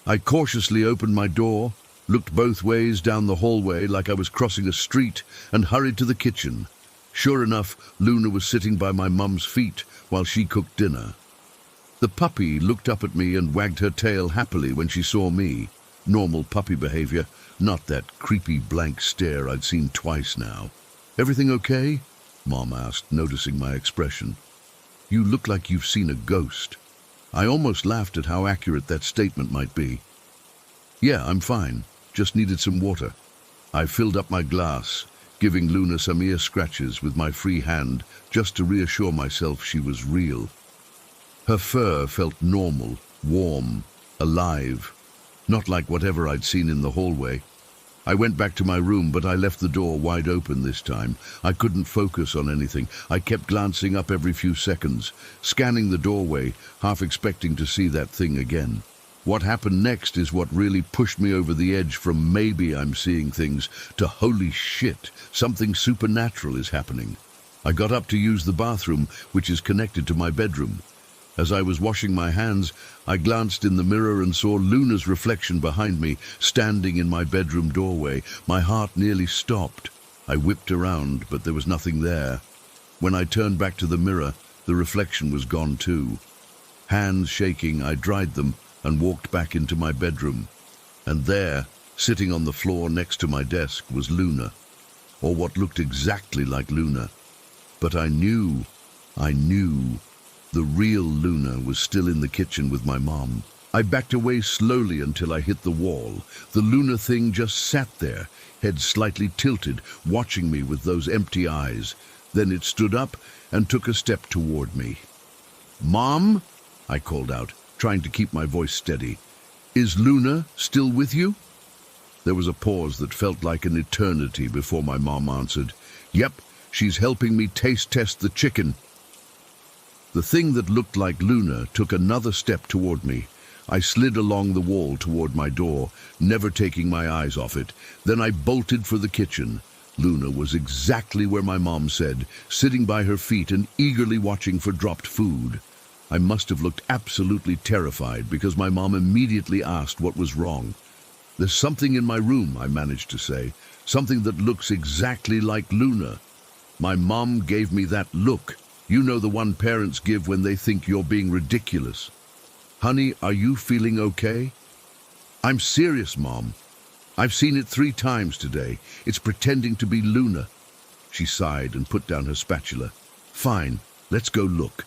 I cautiously opened my door, looked both ways down the hallway like I was crossing a street, and hurried to the kitchen. Sure enough, Luna was sitting by my mum's feet while she cooked dinner. The puppy looked up at me and wagged her tail happily when she saw me. Normal puppy behavior, not that creepy blank stare I'd seen twice now. "Everything okay?" Mom asked, noticing my expression. "You look like you've seen a ghost." I almost laughed at how accurate that statement might be. "Yeah, I'm fine. Just needed some water." I filled up my glass, giving Luna some ear scratches with my free hand just to reassure myself she was real. Her fur felt normal, warm, alive, not like whatever I'd seen in the hallway. I went back to my room, but I left the door wide open this time. I couldn't focus on anything. I kept glancing up every few seconds, scanning the doorway, half expecting to see that thing again. What happened next is what really pushed me over the edge from maybe I'm seeing things to holy shit, something supernatural is happening. I got up to use the bathroom, which is connected to my bedroom. As I was washing my hands, I glanced in the mirror and saw Luna's reflection behind me, standing in my bedroom doorway. My heart nearly stopped. I whipped around, but there was nothing there. When I turned back to the mirror, the reflection was gone too. Hands shaking, I dried them and walked back into my bedroom. And there, sitting on the floor next to my desk, was Luna, or what looked exactly like Luna. But I knew. The real Luna was still in the kitchen with my mom. I backed away slowly until I hit the wall. The Luna thing just sat there, head slightly tilted, watching me with those empty eyes. Then it stood up and took a step toward me. "Mom?" I called out, trying to keep my voice steady. "Is Luna still with you?" There was a pause that felt like an eternity before my mom answered. "Yep, she's helping me taste test the chicken." The thing that looked like Luna took another step toward me. I slid along the wall toward my door, never taking my eyes off it. Then I bolted for the kitchen. Luna was exactly where my mom said, sitting by her feet and eagerly watching for dropped food. I must have looked absolutely terrified because my mom immediately asked what was wrong. "There's something in my room," I managed to say, "something that looks exactly like Luna." My mom gave me that look. You know, the one parents give when they think you're being ridiculous. "Honey, are you feeling okay?" "I'm serious, Mom. I've seen it 3 times today. It's pretending to be Luna." She sighed and put down her spatula. "Fine, let's go look."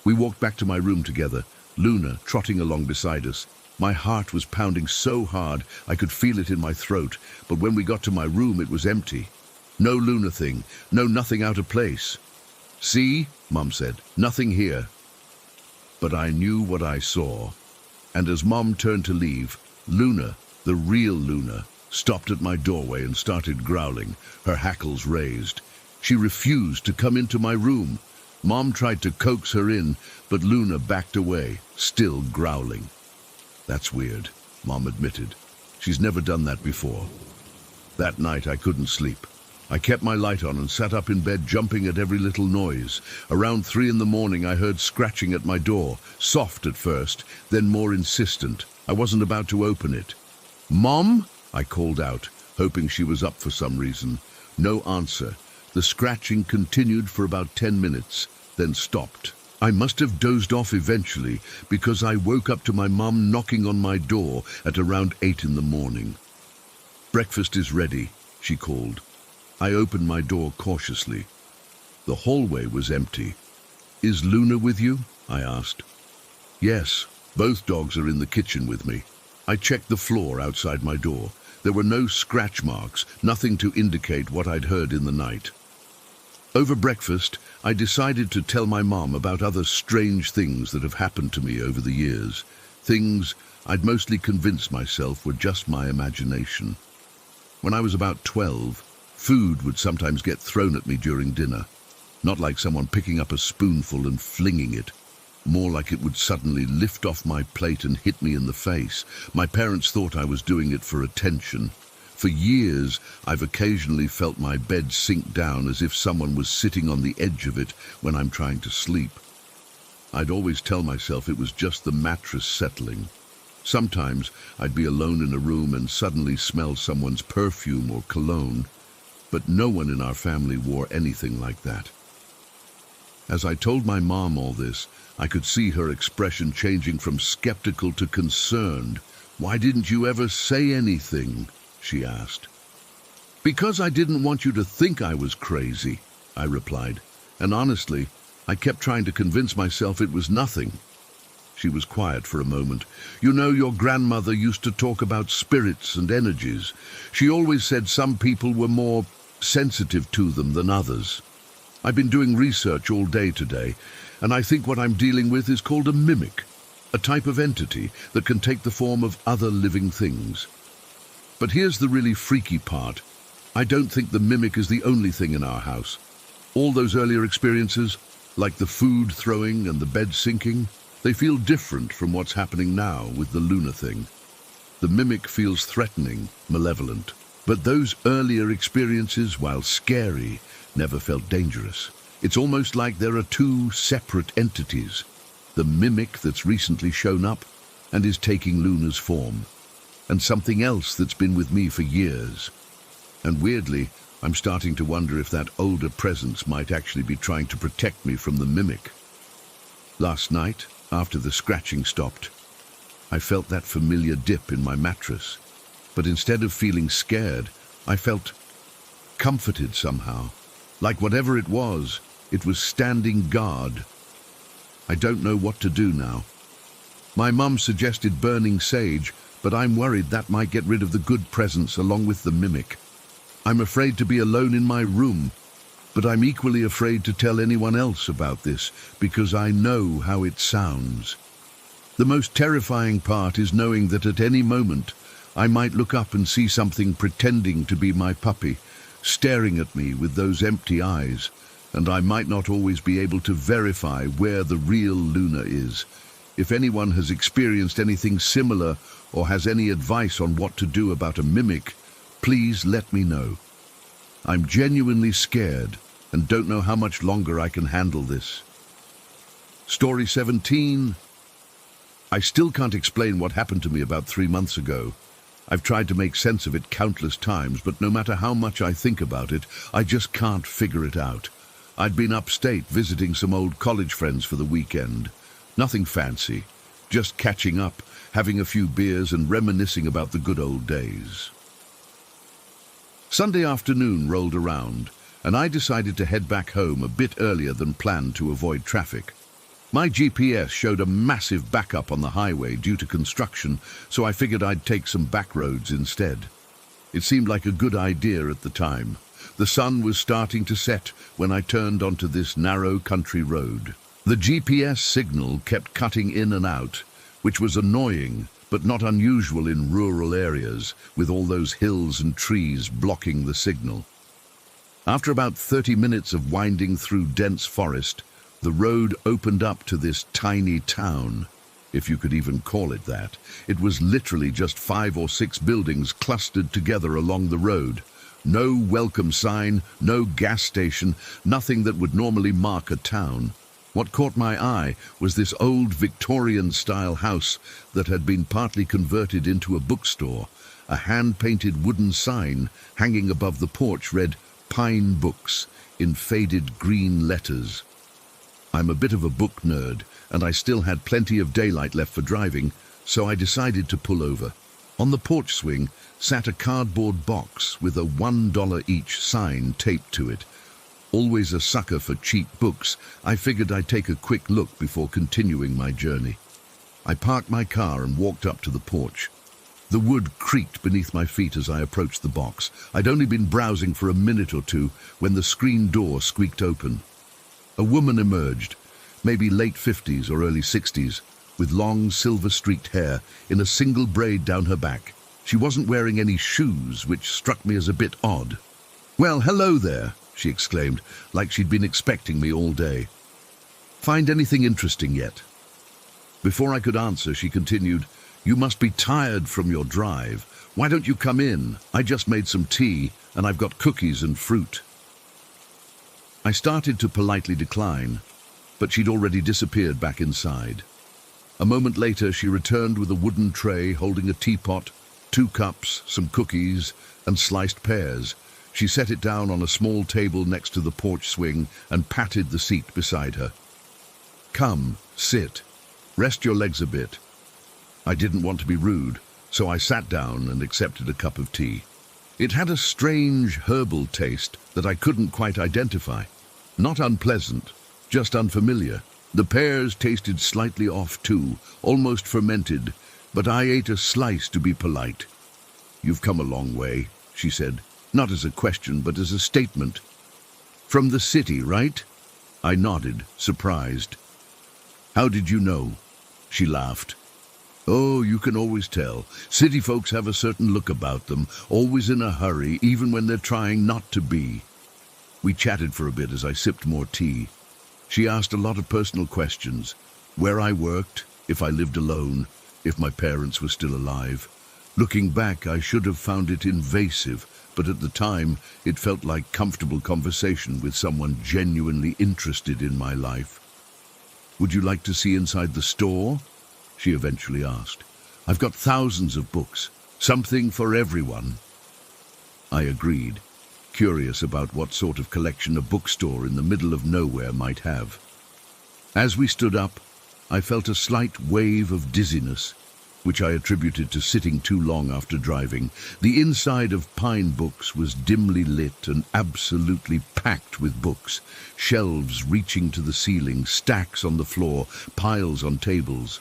We walked back to my room together, Luna trotting along beside us. My heart was pounding so hard I could feel it in my throat, but when we got to my room it was empty. No Luna thing, no nothing out of place. "See," Mom said, "nothing here." But I knew what I saw. And as Mom turned to leave, Luna, the real Luna, stopped at my doorway and started growling, her hackles raised. She refused to come into my room. Mom tried to coax her in, but Luna backed away, still growling. "That's weird," Mom admitted. "She's never done that before." That night I couldn't sleep. I kept my light on and sat up in bed, jumping at every little noise. Around 3 in the morning I heard scratching at my door, soft at first, then more insistent. I wasn't about to open it. "Mom?" I called out, hoping she was up for some reason. No answer. The scratching continued for about 10 minutes, then stopped. I must have dozed off eventually, because I woke up to my mom knocking on my door at around 8 in the morning. "Breakfast is ready," she called. I opened my door cautiously. The hallway was empty. "Is Luna with you?" I asked. "Yes, both dogs are in the kitchen with me." I checked the floor outside my door. There were no scratch marks, nothing to indicate what I'd heard in the night. Over breakfast, I decided to tell my mom about other strange things that have happened to me over the years. Things I'd mostly convinced myself were just my imagination. When I was about 12, food would sometimes get thrown at me during dinner. Not like someone picking up a spoonful and flinging it. More like it would suddenly lift off my plate and hit me in the face. My parents thought I was doing it for attention. For years, I've occasionally felt my bed sink down as if someone was sitting on the edge of it when I'm trying to sleep. I'd always tell myself it was just the mattress settling. Sometimes I'd be alone in a room and suddenly smell someone's perfume or cologne, but no one in our family wore anything like that. As I told my mom all this, I could see her expression changing from skeptical to concerned. "Why didn't you ever say anything?" she asked. "Because I didn't want you to think I was crazy," I replied, and honestly, I kept trying to convince myself it was nothing. She was quiet for a moment. "You know, your grandmother used to talk about spirits and energies. She always said some people were more sensitive to them than others. I've been doing research all day today, and I think what I'm dealing with is called a mimic, a type of entity that can take the form of other living things. But here's the really freaky part. I don't think the mimic is the only thing in our house. All those earlier experiences, like the food throwing and the bed sinking, they feel different from what's happening now with the Luna thing. The mimic feels threatening, malevolent. But those earlier experiences, while scary, never felt dangerous. It's almost like there are two separate entities. The mimic that's recently shown up and is taking Luna's form, and something else that's been with me for years. And weirdly, I'm starting to wonder if that older presence might actually be trying to protect me from the mimic. Last night, after the scratching stopped, I felt that familiar dip in my mattress. But instead of feeling scared, I felt comforted somehow. Like whatever it was standing guard. I don't know what to do now. My mum suggested burning sage, but I'm worried that might get rid of the good presence along with the mimic. I'm afraid to be alone in my room, but I'm equally afraid to tell anyone else about this because I know how it sounds. The most terrifying part is knowing that at any moment I might look up and see something pretending to be my puppy, staring at me with those empty eyes, and I might not always be able to verify where the real Luna is. If anyone has experienced anything similar or has any advice on what to do about a mimic, please let me know. I'm genuinely scared and don't know how much longer I can handle this. Story 17. I still can't explain what happened to me about 3 months ago. I've tried to make sense of it countless times, but no matter how much I think about it, I just can't figure it out. I'd been upstate visiting some old college friends for the weekend. Nothing fancy, just catching up, having a few beers and reminiscing about the good old days. Sunday afternoon rolled around, and I decided to head back home a bit earlier than planned to avoid traffic. My GPS showed a massive backup on the highway due to construction, so I figured I'd take some back roads instead. It seemed like a good idea at the time. The sun was starting to set when I turned onto this narrow country road. The GPS signal kept cutting in and out, which was annoying, but not unusual in rural areas, with all those hills and trees blocking the signal. After about 30 minutes of winding through dense forest, the road opened up to this tiny town, if you could even call it that. It was literally just 5 or 6 buildings clustered together along the road. No welcome sign, no gas station, nothing that would normally mark a town. What caught my eye was this old Victorian-style house that had been partly converted into a bookstore. A hand-painted wooden sign hanging above the porch read "Pine Books" in faded green letters. I'm a bit of a book nerd, and I still had plenty of daylight left for driving, so I decided to pull over. On the porch swing sat a cardboard box with a $1 each sign taped to it. Always a sucker for cheap books, I figured I'd take a quick look before continuing my journey. I parked my car and walked up to the porch. The wood creaked beneath my feet as I approached the box. I'd only been browsing for a minute or two when the screen door squeaked open. A woman emerged, maybe late 50s or early 60s, with long silver-streaked hair in a single braid down her back. She wasn't wearing any shoes, which struck me as a bit odd. "Well, hello there," she exclaimed, like she'd been expecting me all day. "Find anything interesting yet?" Before I could answer, she continued, You must be tired from your drive. Why don't you come in? I just made some tea, and I've got cookies and fruit." I started to politely decline, but she'd already disappeared back inside. A moment later, she returned with a wooden tray holding a teapot, 2 cups, some cookies, and sliced pears. She set it down on a small table next to the porch swing and patted the seat beside her. "Come, sit. Rest your legs a bit." I didn't want to be rude, so I sat down and accepted a cup of tea. It had a strange herbal taste that I couldn't quite identify. Not unpleasant, just unfamiliar. The pears tasted slightly off too, almost fermented, but I ate a slice to be polite. "You've come a long way," she said, not as a question but as a statement. "From the city, right?" I nodded, surprised. "How did you know?" She laughed. "Oh, you can always tell. City folks have a certain look about them, always in a hurry, even when they're trying not to be." We chatted for a bit as I sipped more tea. She asked a lot of personal questions. Where I worked, if I lived alone, if my parents were still alive. Looking back, I should have found it invasive, but at the time, it felt like comfortable conversation with someone genuinely interested in my life. "Would you like to see inside the store?" she eventually asked. "I've got thousands of books, something for everyone." I agreed, curious about what sort of collection a bookstore in the middle of nowhere might have. As we stood up, I felt a slight wave of dizziness, which I attributed to sitting too long after driving. The inside of Pine Books was dimly lit and absolutely packed with books, shelves reaching to the ceiling, stacks on the floor, piles on tables.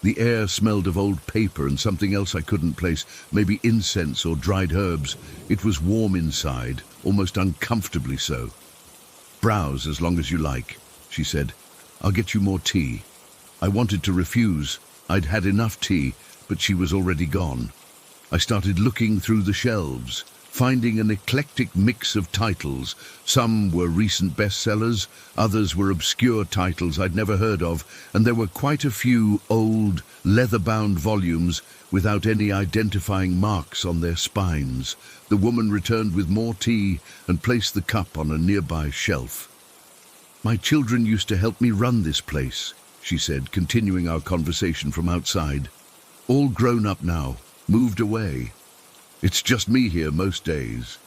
The air smelled of old paper and something else I couldn't place, maybe incense or dried herbs. It was warm inside, almost uncomfortably so. "Browse as long as you like," she said. "I'll get you more tea." I wanted to refuse. I'd had enough tea, but she was already gone. I started looking through the shelves, finding an eclectic mix of titles. Some were recent bestsellers, others were obscure titles I'd never heard of, and there were quite a few old, leather-bound volumes without any identifying marks on their spines. The woman returned with more tea and placed the cup on a nearby shelf. "My children used to help me run this place," she said, continuing our conversation from outside. "All grown up now, moved away. It's just me here most days."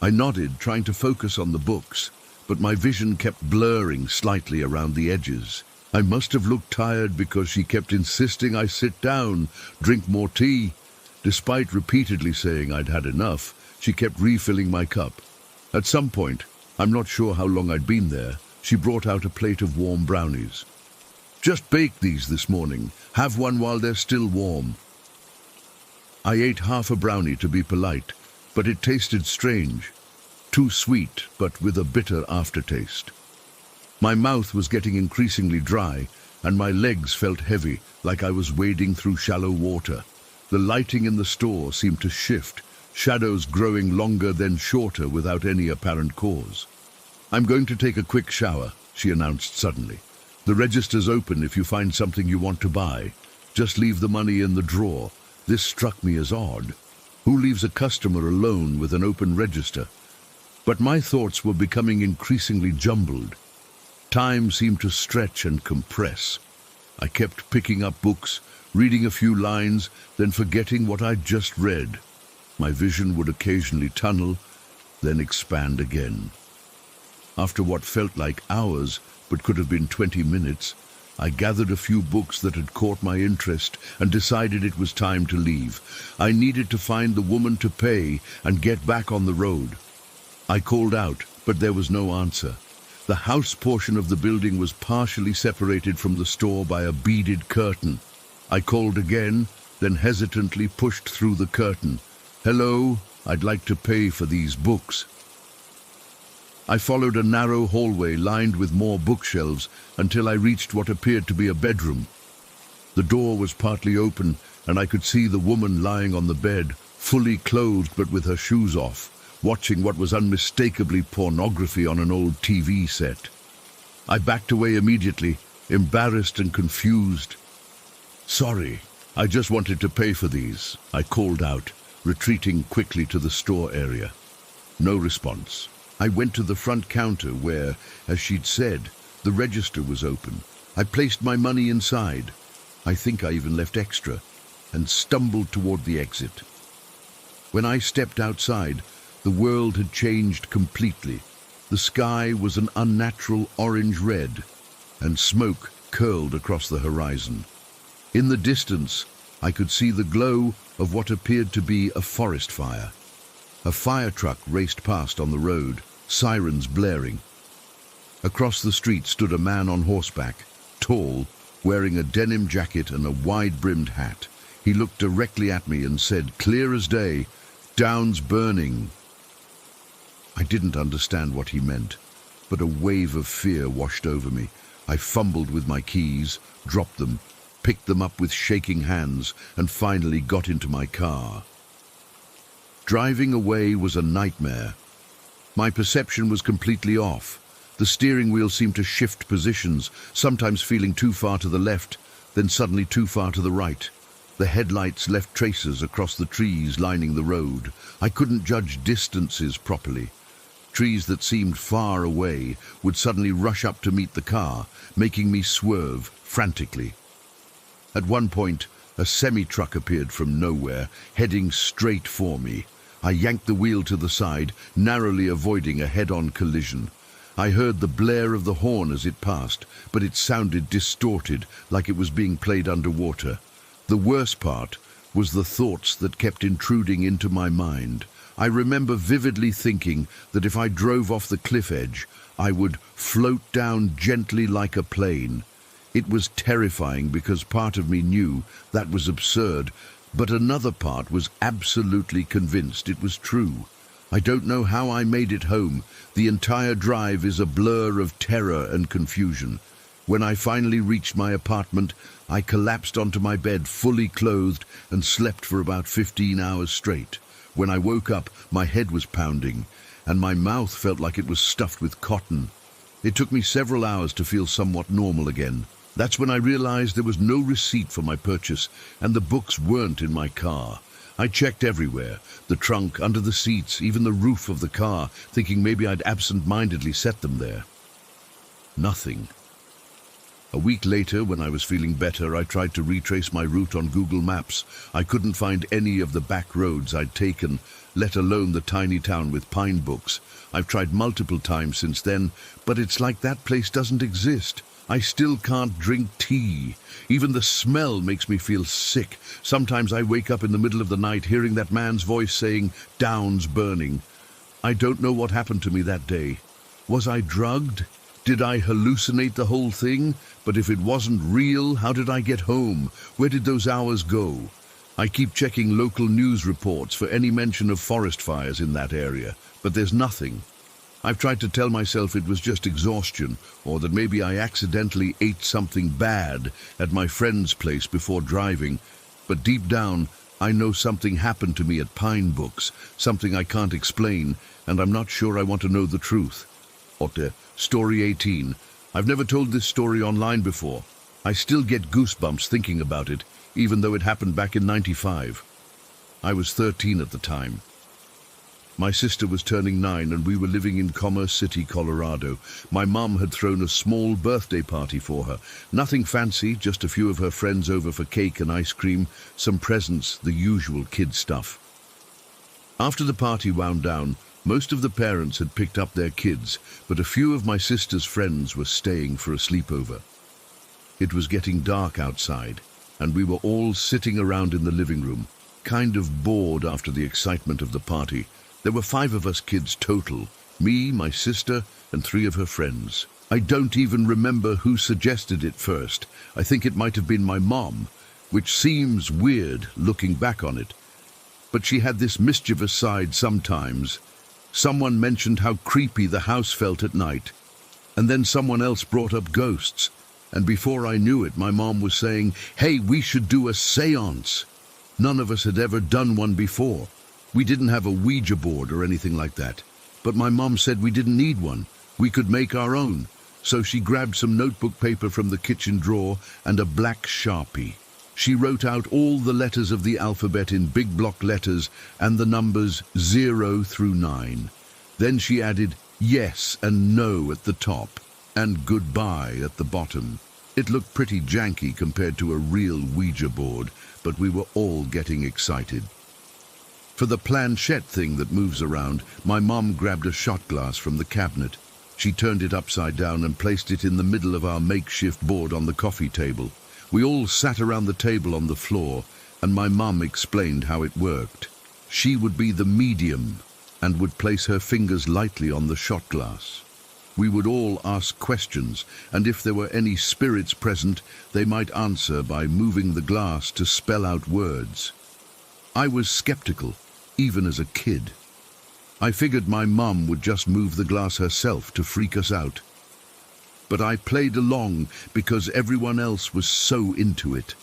I nodded, trying to focus on the books, but my vision kept blurring slightly around the edges. I must have looked tired because she kept insisting I sit down, drink more tea. Despite repeatedly saying I'd had enough, she kept refilling my cup. At some point, I'm not sure how long I'd been there, she brought out a plate of warm brownies. "Just baked these this morning. Have one while they're still warm." I ate half a brownie to be polite, but it tasted strange. Too sweet, but with a bitter aftertaste. My mouth was getting increasingly dry, and my legs felt heavy, like I was wading through shallow water. The lighting in the store seemed to shift, shadows growing longer then shorter without any apparent cause. "I'm going to take a quick shower," she announced suddenly. "The register's open if you find something you want to buy. Just leave the money in the drawer." This struck me as odd. Who leaves a customer alone with an open register? But my thoughts were becoming increasingly jumbled. Time seemed to stretch and compress. I kept picking up books, reading a few lines, then forgetting what I'd just read. My vision would occasionally tunnel, then expand again. After what felt like hours, but could have been 20 minutes, I gathered a few books that had caught my interest and decided it was time to leave. I needed to find the woman to pay and get back on the road. I called out, but there was no answer. The house portion of the building was partially separated from the store by a beaded curtain. I called again, then hesitantly pushed through the curtain. "Hello, I'd like to pay for these books." I followed a narrow hallway lined with more bookshelves until I reached what appeared to be a bedroom. The door was partly open, and I could see the woman lying on the bed, fully clothed but with her shoes off, watching what was unmistakably pornography on an old TV set. I backed away immediately, embarrassed and confused. "Sorry," I just wanted to pay for these, I called out, retreating quickly to the store area. No response. I went to the front counter where, as she'd said, the register was open. I placed my money inside. I think I even left extra, and stumbled toward the exit. When I stepped outside, the world had changed completely. The sky was an unnatural orange-red, and smoke curled across the horizon. In the distance, I could see the glow of what appeared to be a forest fire. A fire truck raced past on the road, sirens blaring. Across the street stood a man on horseback, tall, wearing a denim jacket and a wide-brimmed hat. He looked directly at me and said, clear as day, "Down's burning." I didn't understand what he meant, but a wave of fear washed over me. I fumbled with my keys, dropped them, picked them up with shaking hands, and finally got into my car. Driving away was a nightmare. My perception was completely off. The steering wheel seemed to shift positions, sometimes feeling too far to the left, then suddenly too far to the right. The headlights left traces across the trees lining the road. I couldn't judge distances properly. Trees that seemed far away would suddenly rush up to meet the car, making me swerve frantically. At one point, a semi-truck appeared from nowhere, heading straight for me. I yanked the wheel to the side, narrowly avoiding a head-on collision. I heard the blare of the horn as it passed, but it sounded distorted, like it was being played underwater. The worst part was the thoughts that kept intruding into my mind. I remember vividly thinking that if I drove off the cliff edge, I would float down gently like a plane. It was terrifying because part of me knew that was absurd, but another part was absolutely convinced it was true. I don't know how I made it home. The entire drive is a blur of terror and confusion. When I finally reached my apartment, I collapsed onto my bed fully clothed and slept for about 15 hours straight. When I woke up, my head was pounding, and my mouth felt like it was stuffed with cotton. It took me several hours to feel somewhat normal again. That's when I realized there was no receipt for my purchase, and the books weren't in my car. I checked everywhere, the trunk, under the seats, even the roof of the car, thinking maybe I'd absent-mindedly set them there. Nothing. A week later, when I was feeling better, I tried to retrace my route on Google Maps. I couldn't find any of the back roads I'd taken, let alone the tiny town with pine books. I've tried multiple times since then, but it's like that place doesn't exist. I still can't drink tea. Even the smell makes me feel sick. Sometimes I wake up in the middle of the night hearing that man's voice saying, "Down's burning." I don't know what happened to me that day. Was I drugged? Did I hallucinate the whole thing? But if it wasn't real, how did I get home? Where did those hours go? I keep checking local news reports for any mention of forest fires in that area, but there's nothing. I've tried to tell myself it was just exhaustion, or that maybe I accidentally ate something bad at my friend's place before driving, but deep down, I know something happened to me at Pine Books, something I can't explain, and I'm not sure I want to know the truth. Story 18. I've never told this story online before. I still get goosebumps thinking about it, even though it happened back in '95. I was 13 at the time. My sister was turning 9 and we were living in Commerce City, Colorado. My mom had thrown a small birthday party for her. Nothing fancy, just a few of her friends over for cake and ice cream, some presents, the usual kid stuff. After the party wound down, most of the parents had picked up their kids, but a few of my sister's friends were staying for a sleepover. It was getting dark outside, and we were all sitting around in the living room, kind of bored after the excitement of the party. There were 5 of us kids total, me, my sister, and 3 of her friends. I don't even remember who suggested it first. I think it might have been my mom, which seems weird looking back on it. But she had this mischievous side sometimes. Someone mentioned how creepy the house felt at night, and then someone else brought up ghosts. And before I knew it, my mom was saying, "Hey, we should do a séance." None of us had ever done one before. We didn't have a Ouija board or anything like that. But my mom said we didn't need one. We could make our own. So she grabbed some notebook paper from the kitchen drawer and a black Sharpie. She wrote out all the letters of the alphabet in big block letters and the numbers 0 through 9. Then she added yes and no at the top and goodbye at the bottom. It looked pretty janky compared to a real Ouija board, but we were all getting excited. For the planchette thing that moves around, my mom grabbed a shot glass from the cabinet. She turned it upside down and placed it in the middle of our makeshift board on the coffee table. We all sat around the table on the floor, and my mum explained how it worked. She would be the medium and would place her fingers lightly on the shot glass. We would all ask questions, and if there were any spirits present, they might answer by moving the glass to spell out words. I was skeptical, even as a kid. I figured my mum would just move the glass herself to freak us out. But I played along because everyone else was so into it.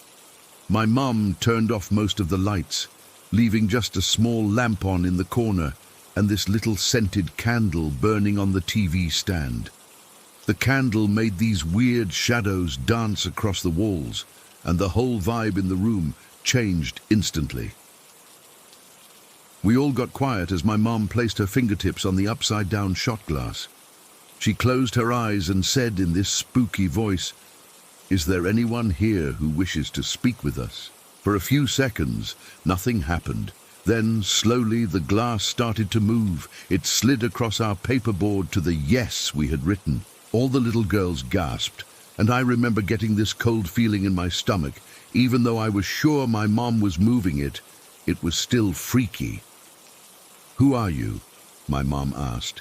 My mum turned off most of the lights, leaving just a small lamp on in the corner and this little scented candle burning on the TV stand. The candle made these weird shadows dance across the walls, and the whole vibe in the room changed instantly. We all got quiet as my mum placed her fingertips on the upside-down shot glass. She closed her eyes and said in this spooky voice, "Is there anyone here who wishes to speak with us?" For a few seconds, nothing happened. Then, slowly, the glass started to move. It slid across our paperboard to the yes we had written. All the little girls gasped, and I remember getting this cold feeling in my stomach. Even though I was sure my mom was moving it, it was still freaky. "Who are you?" my mom asked.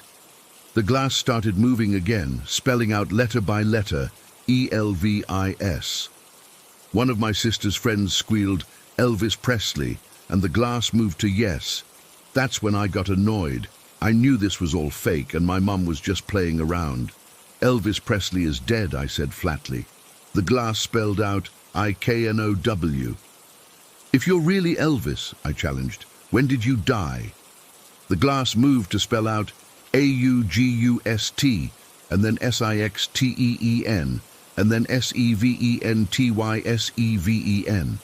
The glass started moving again, spelling out letter by letter, Elvis. One of my sister's friends squealed, "Elvis Presley," and the glass moved to yes. That's when I got annoyed. I knew this was all fake and my mum was just playing around. "Elvis Presley is dead," I said flatly. The glass spelled out IKNOW. "If you're really Elvis," I challenged, "when did you die?" The glass moved to spell out AUGUST, and then SIXTEEN, and then SEVENTYSEVEN.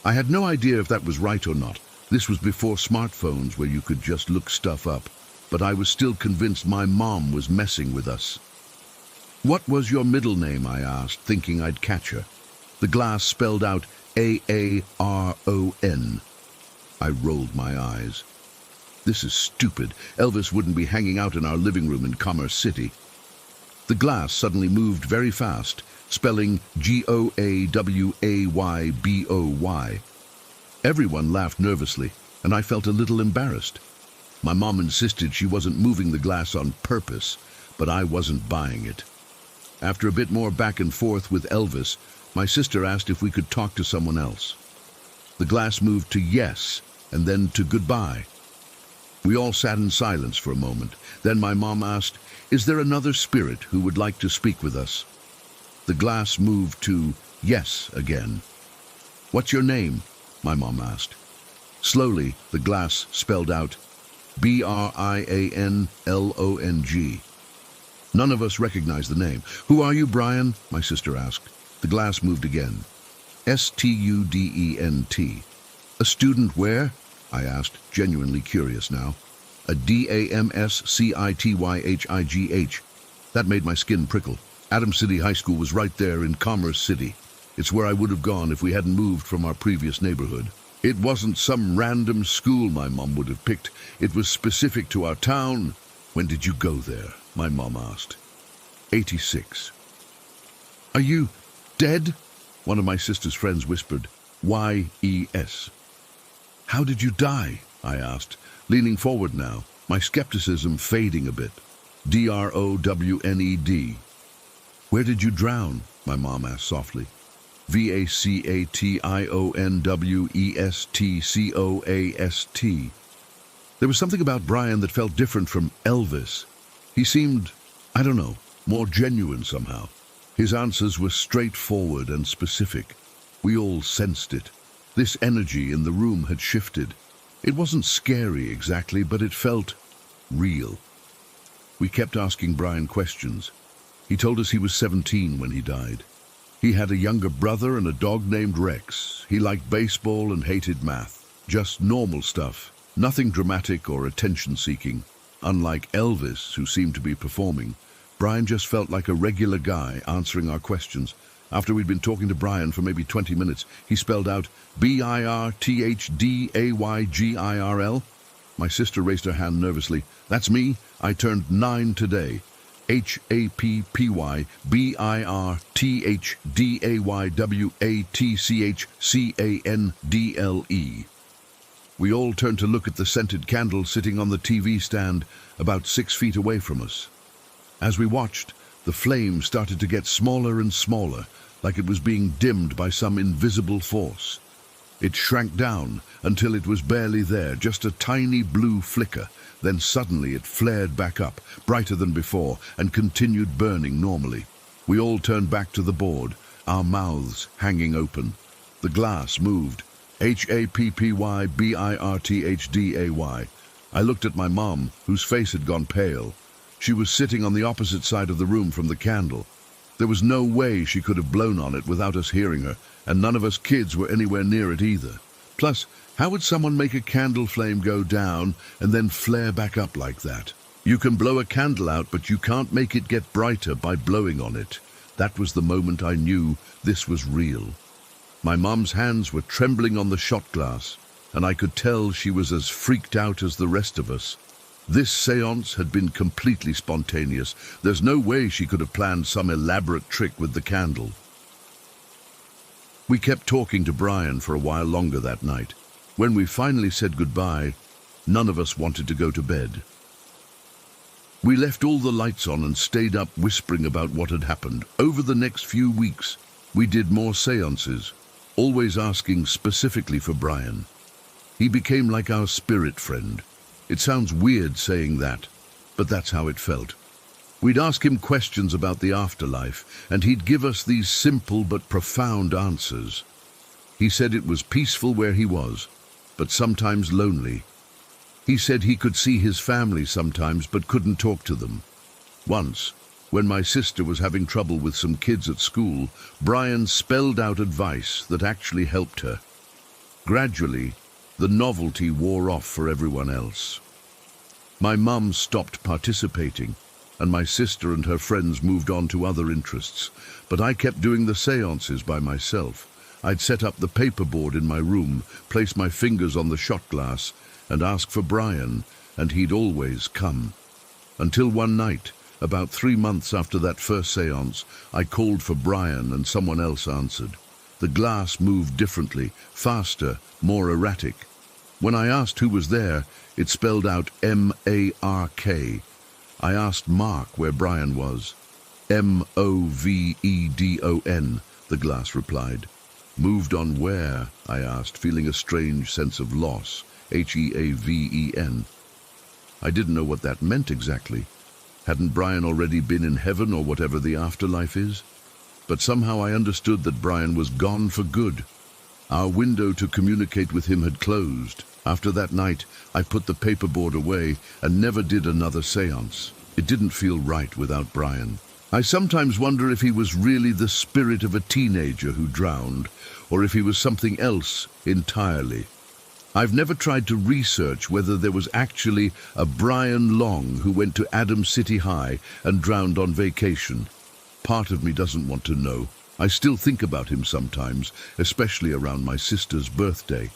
I had no idea if that was right or not. This was before smartphones where you could just look stuff up, but I was still convinced my mom was messing with us. "What was your middle name?" I asked, thinking I'd catch her. The glass spelled out AARON. I rolled my eyes. This is stupid. Elvis wouldn't be hanging out in our living room in Commerce City. The glass suddenly moved very fast, spelling GOAWAYBOY. Everyone laughed nervously, and I felt a little embarrassed. My mom insisted she wasn't moving the glass on purpose, but I wasn't buying it. After a bit more back and forth with Elvis, my sister asked if we could talk to someone else. The glass moved to yes, and then to goodbye. We all sat in silence for a moment. Then my mom asked, "Is there another spirit who would like to speak with us?" The glass moved to yes again. "What's your name?" my mom asked. Slowly, the glass spelled out BRIANLONG. None of us recognized the name. "Who are you, Brian?" my sister asked. The glass moved again. STUDENT. "A student where?" I asked, genuinely curious now. "A DAMSCITYHIGH. That made my skin prickle. Adams City High School was right there in Commerce City. It's where I would have gone if we hadn't moved from our previous neighborhood. It wasn't some random school my mom would have picked. It was specific to our town. "When did you go there?" my mom asked. 86. "Are you dead?" one of my sister's friends whispered. YES. "How did you die?" I asked, leaning forward now, my skepticism fading a bit. DROWNED. "Where did you drown?" my mom asked softly. VACATIONWESTCOAST. There was something about Brian that felt different from Elvis. He seemed, I don't know, more genuine somehow. His answers were straightforward and specific. We all sensed it. This energy in the room had shifted. It wasn't scary exactly, but it felt real. We kept asking Brian questions. He told us he was 17 when he died. He had a younger brother and a dog named Rex. He liked baseball and hated math. Just normal stuff. Nothing dramatic or attention-seeking. Unlike Elvis, who seemed to be performing, Brian just felt like a regular guy answering our questions. After we'd been talking to Brian for maybe 20 minutes, he spelled out BIRTHDAYGIRL. My sister raised her hand nervously. That's me. I turned 9 today. HAPPYBIRTHDAYWATCHCANDLE. We all turned to look at the scented candle sitting on the TV stand about 6 feet away from us. As we watched, the flame started to get smaller and smaller, like it was being dimmed by some invisible force. It shrank down until it was barely there, just a tiny blue flicker. Then suddenly it flared back up, brighter than before, and continued burning normally. We all turned back to the board, our mouths hanging open. The glass moved. HAPPYBIRTHDAY. I looked at my mom, whose face had gone pale. She was sitting on the opposite side of the room from the candle. There was no way she could have blown on it without us hearing her, and none of us kids were anywhere near it either. Plus, how would someone make a candle flame go down and then flare back up like that? You can blow a candle out, but you can't make it get brighter by blowing on it. That was the moment I knew this was real. My mom's hands were trembling on the shot glass, and I could tell she was as freaked out as the rest of us. This séance had been completely spontaneous. There's no way she could have planned some elaborate trick with the candle. We kept talking to Brian for a while longer that night. When we finally said goodbye, none of us wanted to go to bed. We left all the lights on and stayed up whispering about what had happened. Over the next few weeks, we did more séances, always asking specifically for Brian. He became like our spirit friend. It sounds weird saying that, but that's how it felt. We'd ask him questions about the afterlife, and he'd give us these simple but profound answers. He said it was peaceful where he was, but sometimes lonely. He said he could see his family sometimes, but couldn't talk to them. Once, when my sister was having trouble with some kids at school, Brian spelled out advice that actually helped her. Gradually, the novelty wore off for everyone else. My mum stopped participating, and my sister and her friends moved on to other interests, but I kept doing the séances by myself. I'd set up the paperboard in my room, place my fingers on the shot glass, and ask for Brian, and he'd always come. Until one night, about 3 months after that first séance, I called for Brian and someone else answered. The glass moved differently, faster, more erratic. When I asked who was there, it spelled out M-A-R-K. I asked Mark where Brian was. M-O-V-E-D-O-N, the glass replied. Moved on where? I asked, feeling a strange sense of loss. H-E-A-V-E-N. I didn't know what that meant exactly. Hadn't Brian already been in heaven or whatever the afterlife is? But somehow I understood that Brian was gone for good. Our window to communicate with him had closed. After that night, I put the paperboard away and never did another séance. It didn't feel right without Brian. I sometimes wonder if he was really the spirit of a teenager who drowned, or if he was something else entirely. I've never tried to research whether there was actually a Brian Long who went to Adams City High and drowned on vacation. Part of me doesn't want to know. I still think about him sometimes, especially around my sister's birthday.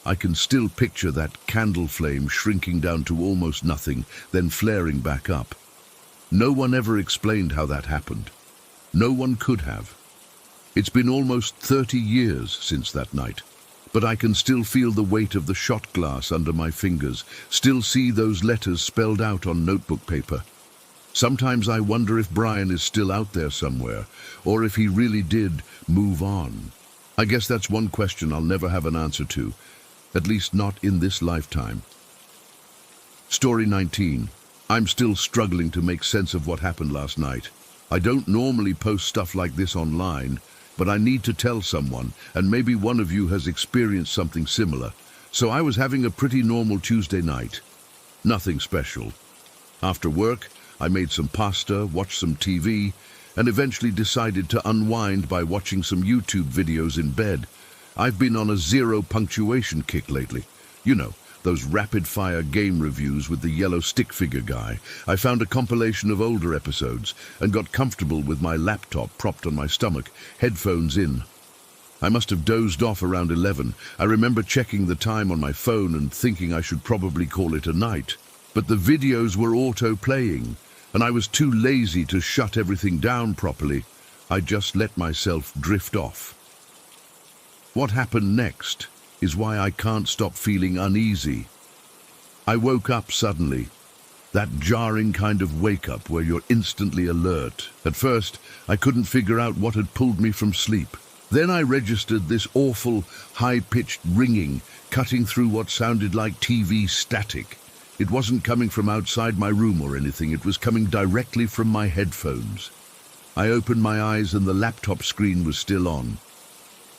I can still picture that candle flame shrinking down to almost nothing, then flaring back up. No one ever explained how that happened. No one could have. It's been almost 30 years since that night, but I can still feel the weight of the shot glass under my fingers, still see those letters spelled out on notebook paper. Sometimes I wonder if Brian is still out there somewhere, or if he really did move on. I guess that's one question I'll never have an answer to, at least not in this lifetime. Story 19. I'm still struggling to make sense of what happened last night. I don't normally post stuff like this online, but I need to tell someone, and maybe one of you has experienced something similar. So I was having a pretty normal Tuesday night. Nothing special. After work, I made some pasta, watched some TV, and eventually decided to unwind by watching some YouTube videos in bed. I've been on a zero punctuation kick lately. You know, those rapid-fire game reviews with the yellow stick figure guy. I found a compilation of older episodes and got comfortable with my laptop propped on my stomach, headphones in. I must have dozed off around 11. I remember checking the time on my phone and thinking I should probably call it a night. But the videos were auto-playing, and I was too lazy to shut everything down properly. I just let myself drift off. What happened next is why I can't stop feeling uneasy. I woke up suddenly. That jarring kind of wake-up where you're instantly alert. At first, I couldn't figure out what had pulled me from sleep. Then I registered this awful, high-pitched ringing, cutting through what sounded like TV static. It wasn't coming from outside my room or anything, it was coming directly from my headphones. I opened my eyes and the laptop screen was still on.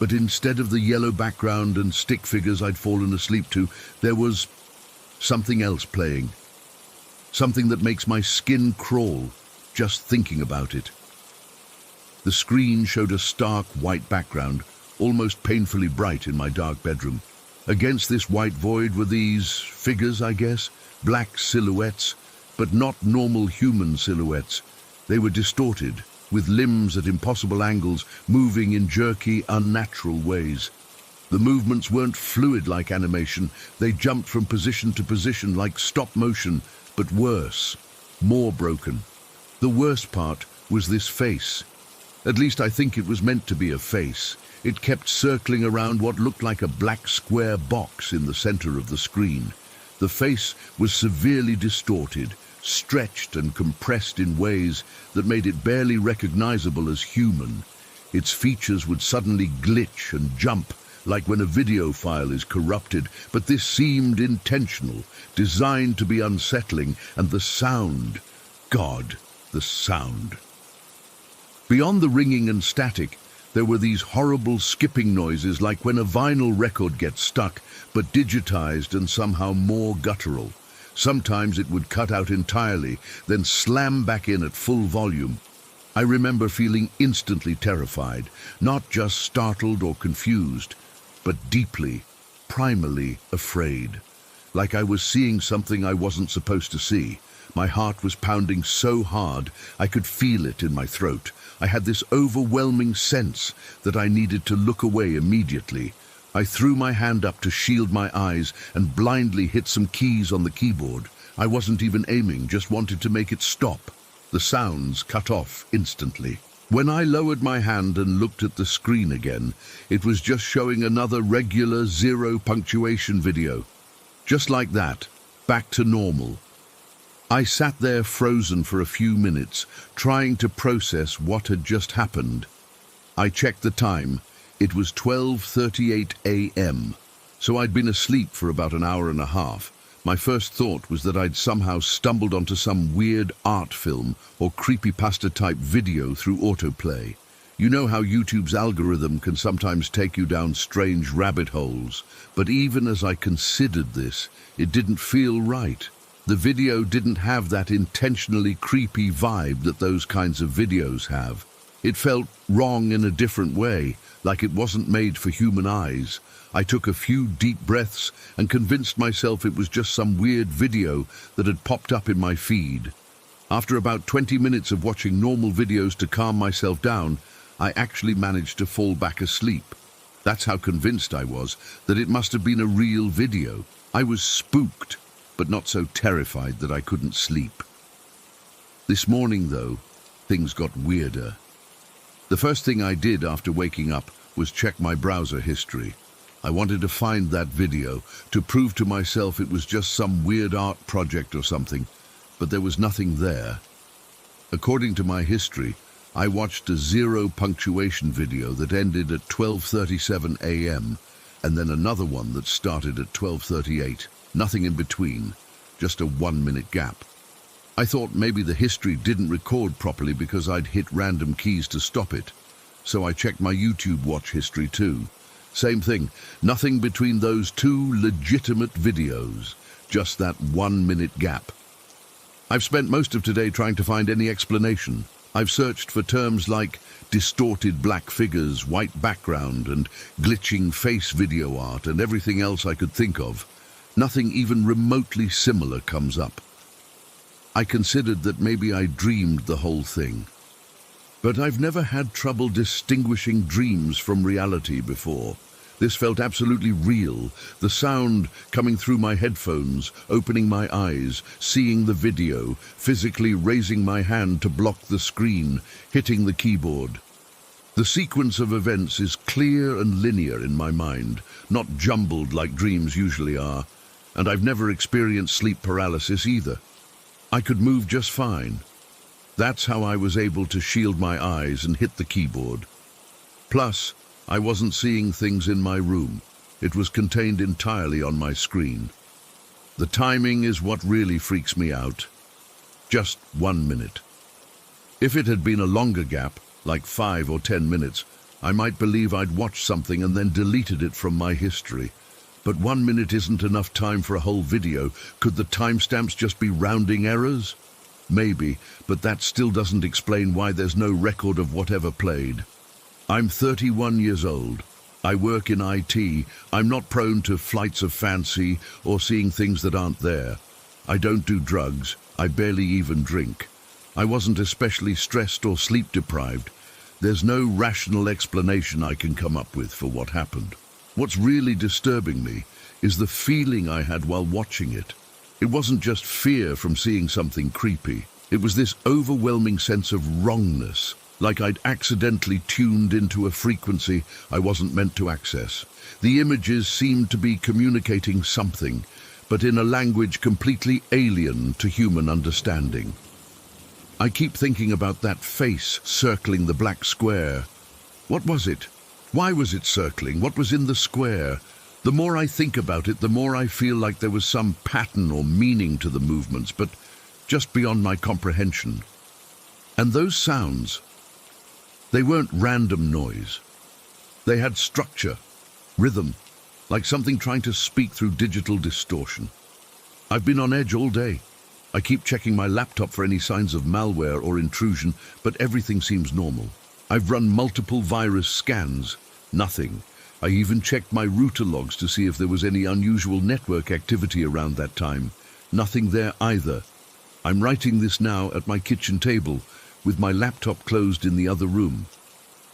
But instead of the yellow background and stick figures I'd fallen asleep to, there was something else playing. Something that makes my skin crawl just thinking about it. The screen showed a stark white background, almost painfully bright in my dark bedroom. Against this white void were these figures, I guess, black silhouettes, but not normal human silhouettes. They were distorted, with limbs at impossible angles, moving in jerky, unnatural ways. The movements weren't fluid like animation. They jumped from position to position like stop motion, but worse, more broken. The worst part was this face. At least I think it was meant to be a face. It kept circling around what looked like a black square box in the center of the screen. The face was severely distorted, stretched and compressed in ways that made it barely recognizable as human. Its features would suddenly glitch and jump, like when a video file is corrupted, but this seemed intentional, designed to be unsettling, and the sound, God, the sound. Beyond the ringing and static, there were these horrible skipping noises like when a vinyl record gets stuck, but digitized and somehow more guttural. Sometimes it would cut out entirely, then slam back in at full volume. I remember feeling instantly terrified, not just startled or confused, but deeply, primally afraid. Like I was seeing something I wasn't supposed to see. My heart was pounding so hard, I could feel it in my throat. I had this overwhelming sense that I needed to look away immediately. I threw my hand up to shield my eyes and blindly hit some keys on the keyboard. I wasn't even aiming, just wanted to make it stop. The sounds cut off instantly. When I lowered my hand and looked at the screen again, it was just showing another regular zero punctuation video. Just like that, back to normal. I sat there frozen for a few minutes, trying to process what had just happened. I checked the time. It was 12:38 a.m., so I'd been asleep for about an hour and a half. My first thought was that I'd somehow stumbled onto some weird art film or creepypasta-type video through autoplay. You know how YouTube's algorithm can sometimes take you down strange rabbit holes, but even as I considered this, it didn't feel right. The video didn't have that intentionally creepy vibe that those kinds of videos have. It felt wrong in a different way, like it wasn't made for human eyes. I took a few deep breaths and convinced myself it was just some weird video that had popped up in my feed. After about 20 minutes of watching normal videos to calm myself down, I actually managed to fall back asleep. That's how convinced I was that it must have been a real video. I was spooked, but not so terrified that I couldn't sleep. This morning, though, things got weirder. The first thing I did after waking up was check my browser history. I wanted to find that video, to prove to myself it was just some weird art project or something, but there was nothing there. According to my history, I watched a zero punctuation video that ended at 12:37 a.m., and then another one that started at 12:38. Nothing in between, just a 1-minute gap. I thought maybe the history didn't record properly because I'd hit random keys to stop it. So I checked my YouTube watch history too. Same thing, nothing between those two legitimate videos, just that 1-minute gap. I've spent most of today trying to find any explanation. I've searched for terms like distorted black figures, white background, and glitching face video art, and everything else I could think of. Nothing even remotely similar comes up. I considered that maybe I dreamed the whole thing. But I've never had trouble distinguishing dreams from reality before. This felt absolutely real. The sound coming through my headphones, opening my eyes, seeing the video, physically raising my hand to block the screen, hitting the keyboard. The sequence of events is clear and linear in my mind, not jumbled like dreams usually are. And I've never experienced sleep paralysis either. I could move just fine. That's how I was able to shield my eyes and hit the keyboard. Plus, I wasn't seeing things in my room. It was contained entirely on my screen. The timing is what really freaks me out. Just 1 minute. If it had been a longer gap, like 5 or 10 minutes, I might believe I'd watched something and then deleted it from my history. But 1 minute isn't enough time for a whole video. Could the timestamps just be rounding errors? Maybe, but that still doesn't explain why there's no record of whatever played. I'm 31 years old. I work in IT. I'm not prone to flights of fancy or seeing things that aren't there. I don't do drugs. I barely even drink. I wasn't especially stressed or sleep deprived. There's no rational explanation I can come up with for what happened. What's really disturbing me is the feeling I had while watching it. It wasn't just fear from seeing something creepy. It was this overwhelming sense of wrongness, like I'd accidentally tuned into a frequency I wasn't meant to access. The images seemed to be communicating something, but in a language completely alien to human understanding. I keep thinking about that face circling the black square. What was it? Why was it circling? What was in the square? The more I think about it, the more I feel like there was some pattern or meaning to the movements, but just beyond my comprehension. And those sounds, they weren't random noise. They had structure, rhythm, like something trying to speak through digital distortion. I've been on edge all day. I keep checking my laptop for any signs of malware or intrusion, but everything seems normal. I've run multiple virus scans. Nothing. I even checked my router logs to see if there was any unusual network activity around that time. Nothing there either. I'm writing this now at my kitchen table, with my laptop closed in the other room.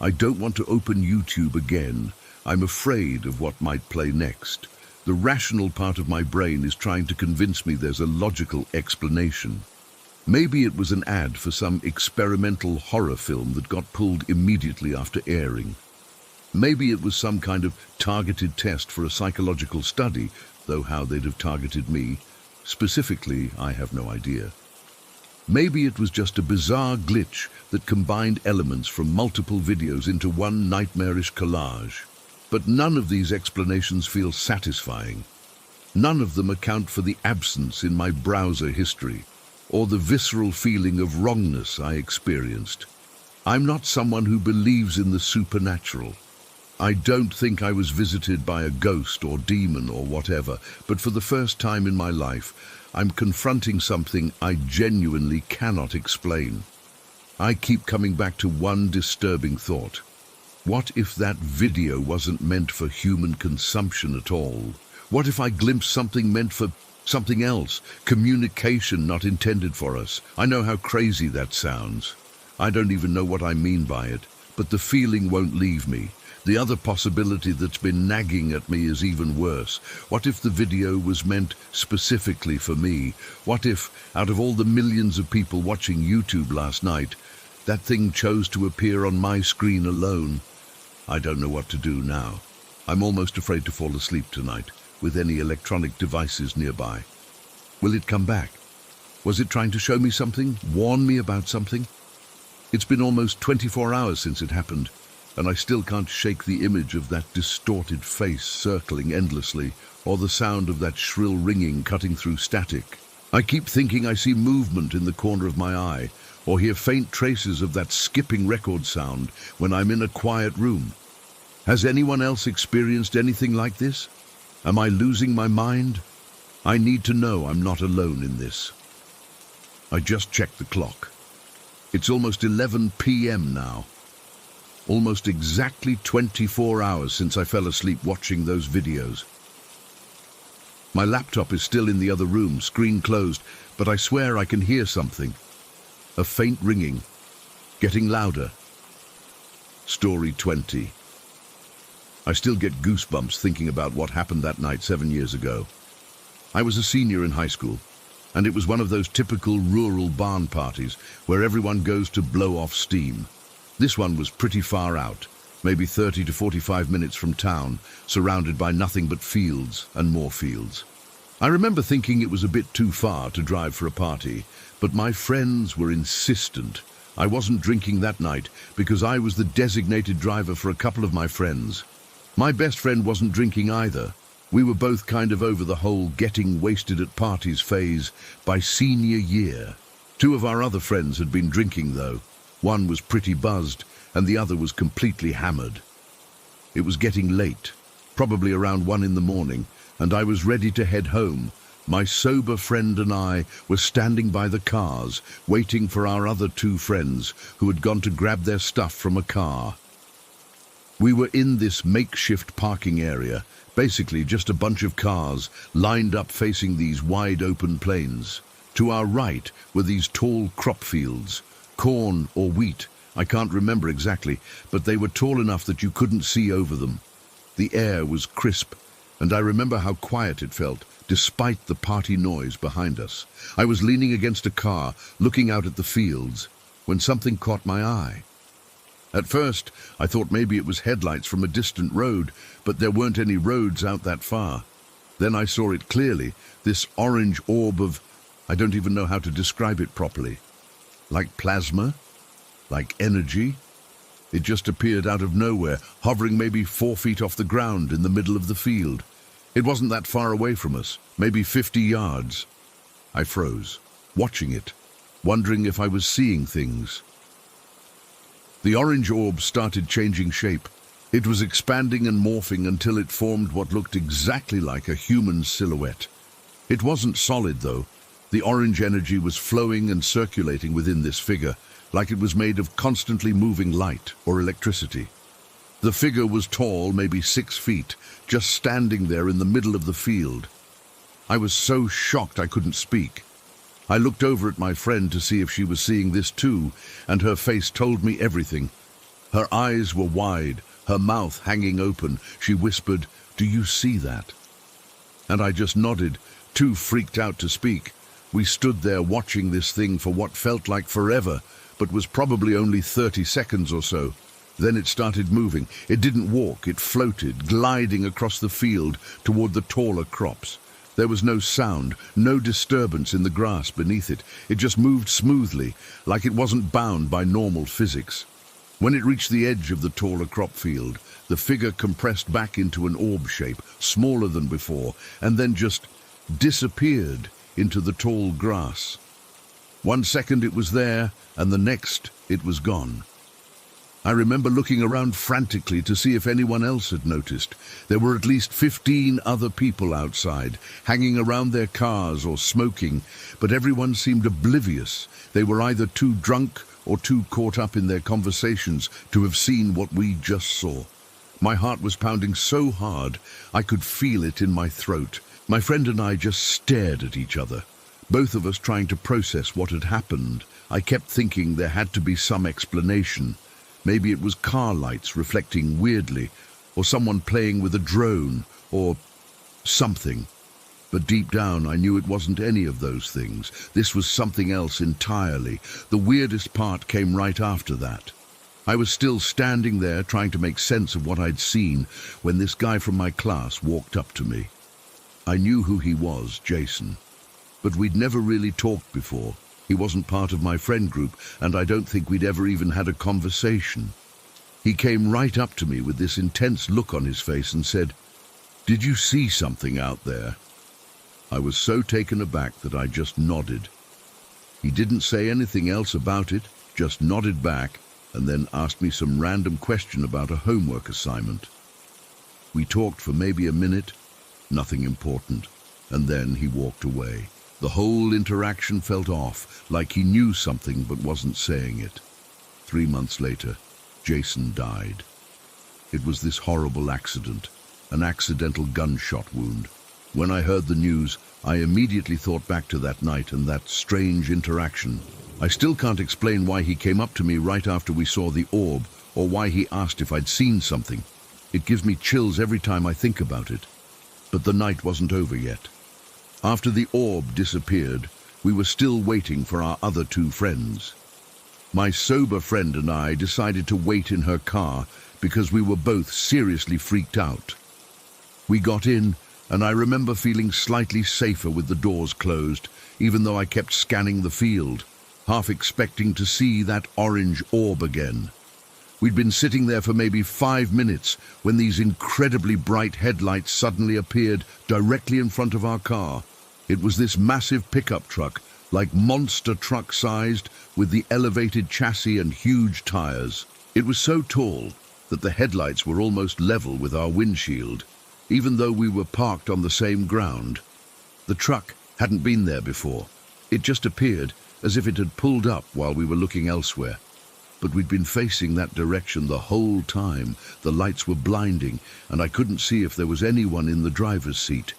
I don't want to open YouTube again. I'm afraid of what might play next. The rational part of my brain is trying to convince me there's a logical explanation. Maybe it was an ad for some experimental horror film that got pulled immediately after airing. Maybe it was some kind of targeted test for a psychological study, though how they'd have targeted me, specifically, I have no idea. Maybe it was just a bizarre glitch that combined elements from multiple videos into one nightmarish collage. But none of these explanations feel satisfying. None of them account for the absence in my browser history, or the visceral feeling of wrongness I experienced. I'm not someone who believes in the supernatural. I don't think I was visited by a ghost or demon or whatever, but for the first time in my life, I'm confronting something I genuinely cannot explain. I keep coming back to one disturbing thought. What if that video wasn't meant for human consumption at all? What if I glimpsed something meant for something else? Communication not intended for us. I know how crazy that sounds. I don't even know what I mean by it, but the feeling won't leave me. The other possibility that's been nagging at me is even worse. What if the video was meant specifically for me? What if, out of all the millions of people watching YouTube last night, that thing chose to appear on my screen alone? I don't know what to do now. I'm almost afraid to fall asleep tonight, with any electronic devices nearby. Will it come back? Was it trying to show me something? Warn me about something? It's been almost 24 hours since it happened, and I still can't shake the image of that distorted face circling endlessly, or the sound of that shrill ringing cutting through static. I keep thinking I see movement in the corner of my eye, or hear faint traces of that skipping record sound when I'm in a quiet room. Has anyone else experienced anything like this? Am I losing my mind? I need to know I'm not alone in this. I just checked the clock. It's almost 11 p.m. now. Almost exactly 24 hours since I fell asleep watching those videos. My laptop is still in the other room, screen closed, but I swear I can hear something. A faint ringing, getting louder. Story 20. I still get goosebumps thinking about what happened that night 7 years ago. I was a senior in high school, and it was one of those typical rural barn parties where everyone goes to blow off steam. This one was pretty far out, maybe 30 to 45 minutes from town, surrounded by nothing but fields and more fields. I remember thinking it was a bit too far to drive for a party, but my friends were insistent. I wasn't drinking that night because I was the designated driver for a couple of my friends. My best friend wasn't drinking either. We were both kind of over the whole getting wasted at parties phase by senior year. Two of our other friends had been drinking though. One was pretty buzzed and the other was completely hammered. It was getting late, probably around 1 in the morning, and I was ready to head home. My sober friend and I were standing by the cars, waiting for our other two friends who had gone to grab their stuff from a car. We were in this makeshift parking area, basically just a bunch of cars lined up facing these wide open plains. To our right were these tall crop fields, corn or wheat, I can't remember exactly, but they were tall enough that you couldn't see over them. The air was crisp, and I remember how quiet it felt, despite the party noise behind us. I was leaning against a car, looking out at the fields, when something caught my eye. At first, I thought maybe it was headlights from a distant road, but there weren't any roads out that far. Then I saw it clearly, this orange orb of, I don't even know how to describe it properly. Like plasma? Like energy? It just appeared out of nowhere, hovering maybe 4 feet off the ground in the middle of the field. It wasn't that far away from us, maybe 50 yards. I froze, watching it, wondering if I was seeing things. The orange orb started changing shape. It was expanding and morphing until it formed what looked exactly like a human silhouette. It wasn't solid, though. The orange energy was flowing and circulating within this figure, like it was made of constantly moving light or electricity. The figure was tall, maybe 6 feet, just standing there in the middle of the field. I was so shocked I couldn't speak. I looked over at my friend to see if she was seeing this too, and her face told me everything. Her eyes were wide, her mouth hanging open. She whispered, "Do you see that?" And I just nodded, too freaked out to speak. We stood there watching this thing for what felt like forever, but was probably only 30 seconds or so. Then it started moving. It didn't walk, it floated, gliding across the field toward the taller crops. There was no sound, no disturbance in the grass beneath it. It just moved smoothly, like it wasn't bound by normal physics. When it reached the edge of the taller crop field, the figure compressed back into an orb shape, smaller than before, and then just disappeared into the tall grass. 1 second it was there, and the next it was gone. I remember looking around frantically to see if anyone else had noticed. There were at least 15 other people outside, hanging around their cars or smoking, but everyone seemed oblivious. They were either too drunk or too caught up in their conversations to have seen what we just saw. My heart was pounding so hard I could feel it in my throat. My friend and I just stared at each other, both of us trying to process what had happened. I kept thinking there had to be some explanation. Maybe it was car lights reflecting weirdly, or someone playing with a drone, or something. But deep down I knew it wasn't any of those things. This was something else entirely. The weirdest part came right after that. I was still standing there trying to make sense of what I'd seen when this guy from my class walked up to me. I knew who he was, Jason, but we'd never really talked before. He wasn't part of my friend group, and I don't think we'd ever even had a conversation. He came right up to me with this intense look on his face and said, "Did you see something out there?" I was so taken aback that I just nodded. He didn't say anything else about it, just nodded back, and then asked me some random question about a homework assignment. We talked for maybe a minute, nothing important, and then he walked away. The whole interaction felt off, like he knew something but wasn't saying it. 3 months later, Jason died. It was this horrible accident, an accidental gunshot wound. When I heard the news, I immediately thought back to that night and that strange interaction. I still can't explain why he came up to me right after we saw the orb, or why he asked if I'd seen something. It gives me chills every time I think about it. But the night wasn't over yet. After the orb disappeared, we were still waiting for our other 2 friends. My sober friend and I decided to wait in her car because we were both seriously freaked out. We got in, and I remember feeling slightly safer with the doors closed, even though I kept scanning the field, half expecting to see that orange orb again. We'd been sitting there for maybe 5 minutes when these incredibly bright headlights suddenly appeared directly in front of our car. It was this massive pickup truck, like monster truck-sized, with the elevated chassis and huge tires. It was so tall that the headlights were almost level with our windshield, even though we were parked on the same ground. The truck hadn't been there before. It just appeared as if it had pulled up while we were looking elsewhere. But we'd been facing that direction the whole time. The lights were blinding, and I couldn't see if there was anyone in the driver's seat.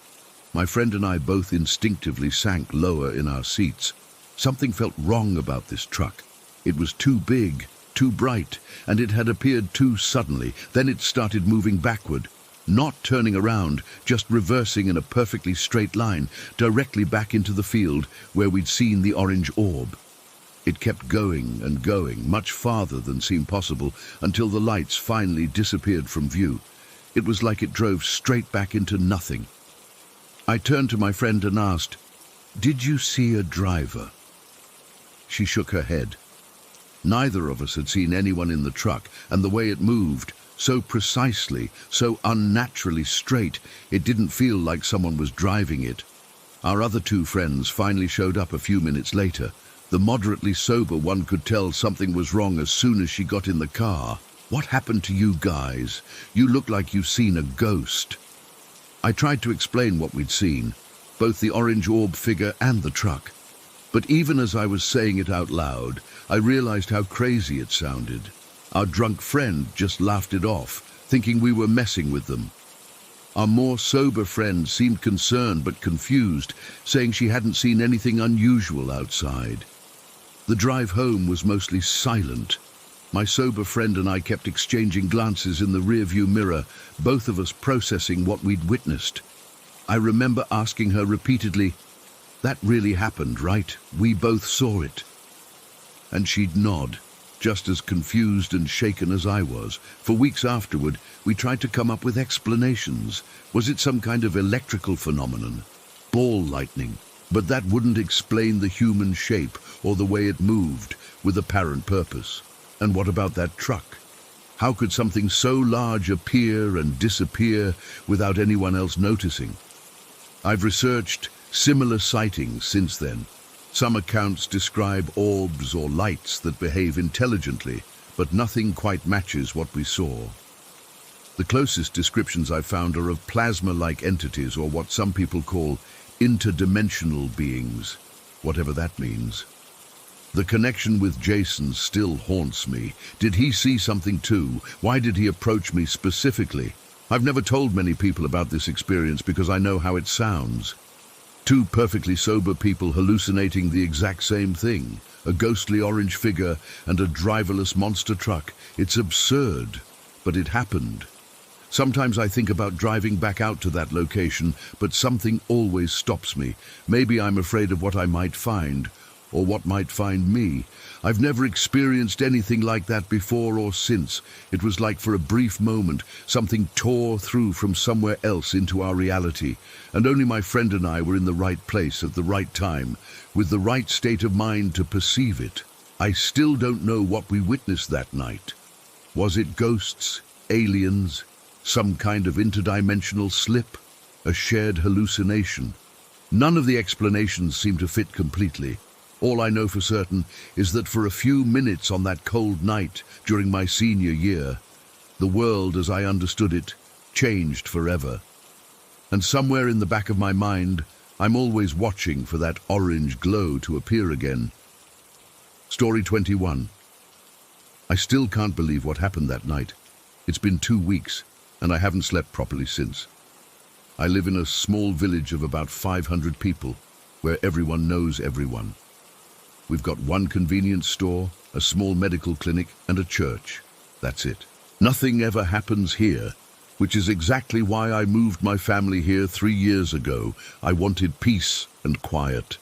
My friend and I both instinctively sank lower in our seats. Something felt wrong about this truck. It was too big, too bright, and it had appeared too suddenly. Then it started moving backward, not turning around, just reversing in a perfectly straight line, directly back into the field where we'd seen the orange orb. It kept going and going, much farther than seemed possible, until the lights finally disappeared from view. It was like it drove straight back into nothing. I turned to my friend and asked, "Did you see a driver?" She shook her head. Neither of us had seen anyone in the truck, and the way it moved, so precisely, so unnaturally straight, it didn't feel like someone was driving it. Our other 2 friends finally showed up a few minutes later. The moderately sober one could tell something was wrong as soon as she got in the car. "What happened to you guys? You look like you've seen a ghost." I tried to explain what we'd seen, both the orange orb figure and the truck. But even as I was saying it out loud, I realized how crazy it sounded. Our drunk friend just laughed it off, thinking we were messing with them. Our more sober friend seemed concerned but confused, saying she hadn't seen anything unusual outside. The drive home was mostly silent. My sober friend and I kept exchanging glances in the rearview mirror, both of us processing what we'd witnessed. I remember asking her repeatedly, "That really happened, right? We both saw it." And she'd nod, just as confused and shaken as I was. For weeks afterward, we tried to come up with explanations. Was it some kind of electrical phenomenon? Ball lightning? But that wouldn't explain the human shape or the way it moved with apparent purpose. And what about that truck? How could something so large appear and disappear without anyone else noticing? I've researched similar sightings since then. Some accounts describe orbs or lights that behave intelligently, but nothing quite matches what we saw. The closest descriptions I've found are of plasma-like entities, or what some people call interdimensional beings, whatever that means. The connection with Jason still haunts me. Did he see something too? Why did he approach me specifically? I've never told many people about this experience because I know how it sounds. 2 perfectly sober people hallucinating the exact same thing, a ghostly orange figure and a driverless monster truck. It's absurd, but it happened. Sometimes I think about driving back out to that location, but something always stops me. Maybe I'm afraid of what I might find, or what might find me. I've never experienced anything like that before or since. It was like for a brief moment, something tore through from somewhere else into our reality, and only my friend and I were in the right place at the right time, with the right state of mind to perceive it. I still don't know what we witnessed that night. Was it ghosts, aliens, some kind of interdimensional slip, a shared hallucination? None of the explanations seem to fit completely. All I know for certain is that for a few minutes on that cold night during my senior year, the world as I understood it changed forever. And somewhere in the back of my mind, I'm always watching for that orange glow to appear again. Story 21. I still can't believe what happened that night. It's been 2 weeks, and I haven't slept properly since. I live in a small village of about 500 people, where everyone knows everyone. We've got one convenience store, a small medical clinic, and a church. That's it. Nothing ever happens here, which is exactly why I moved my family here 3 years ago. I wanted peace and quiet.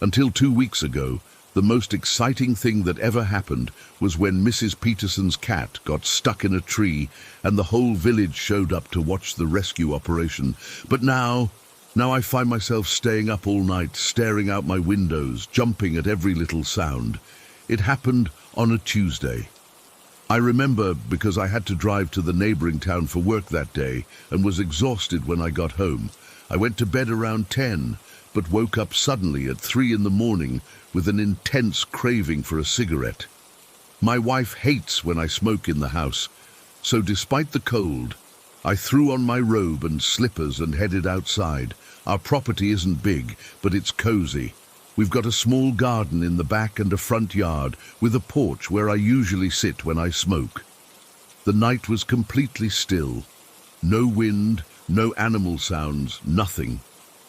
Until 2 weeks ago, the most exciting thing that ever happened was when Mrs. Peterson's cat got stuck in a tree and the whole village showed up to watch the rescue operation. But now I find myself staying up all night, staring out my windows, jumping at every little sound. It happened on a Tuesday. I remember because I had to drive to the neighboring town for work that day and was exhausted when I got home. I went to bed around 10, but woke up suddenly at 3 in the morning with an intense craving for a cigarette. My wife hates when I smoke in the house, so despite the cold, I threw on my robe and slippers and headed outside. Our property isn't big, but it's cozy. We've got a small garden in the back and a front yard with a porch where I usually sit when I smoke. The night was completely still. No wind, no animal sounds, nothing.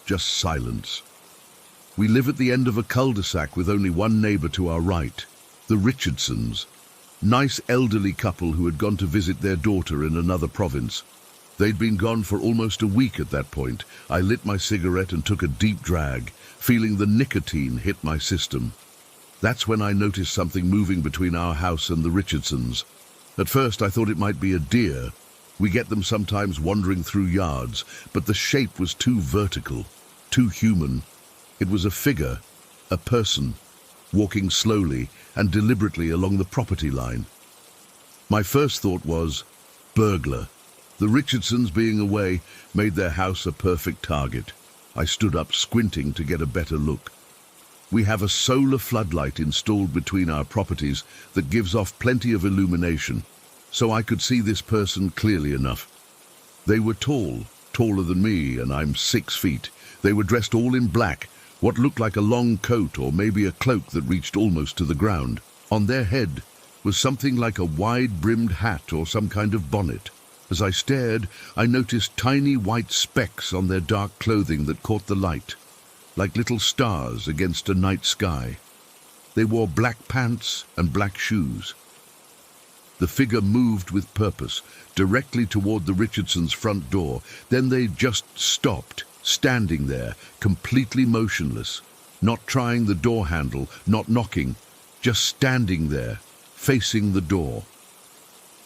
Just silence. We live at the end of a cul-de-sac with only one neighbor to our right, the Richardsons. Nice elderly couple who had gone to visit their daughter in another province. They'd been gone for almost a week at that point. I lit my cigarette and took a deep drag, feeling the nicotine hit my system. That's when I noticed something moving between our house and the Richardsons. At first I thought it might be a deer. We get them sometimes wandering through yards, but the shape was too vertical, too human. It was a figure, a person, walking slowly and deliberately along the property line. My first thought was, burglar. The Richardsons being away made their house a perfect target. I stood up, squinting to get a better look. We have a solar floodlight installed between our properties that gives off plenty of illumination, so I could see this person clearly enough. They were tall, taller than me, and I'm 6 feet. They were dressed all in black, what looked like a long coat or maybe a cloak that reached almost to the ground. On their head was something like a wide-brimmed hat or some kind of bonnet. As I stared, I noticed tiny white specks on their dark clothing that caught the light, like little stars against a night sky. They wore black pants and black shoes. The figure moved with purpose, directly toward the Richardsons' front door. Then they just stopped, standing there, completely motionless, not trying the door handle, not knocking, just standing there, facing the door.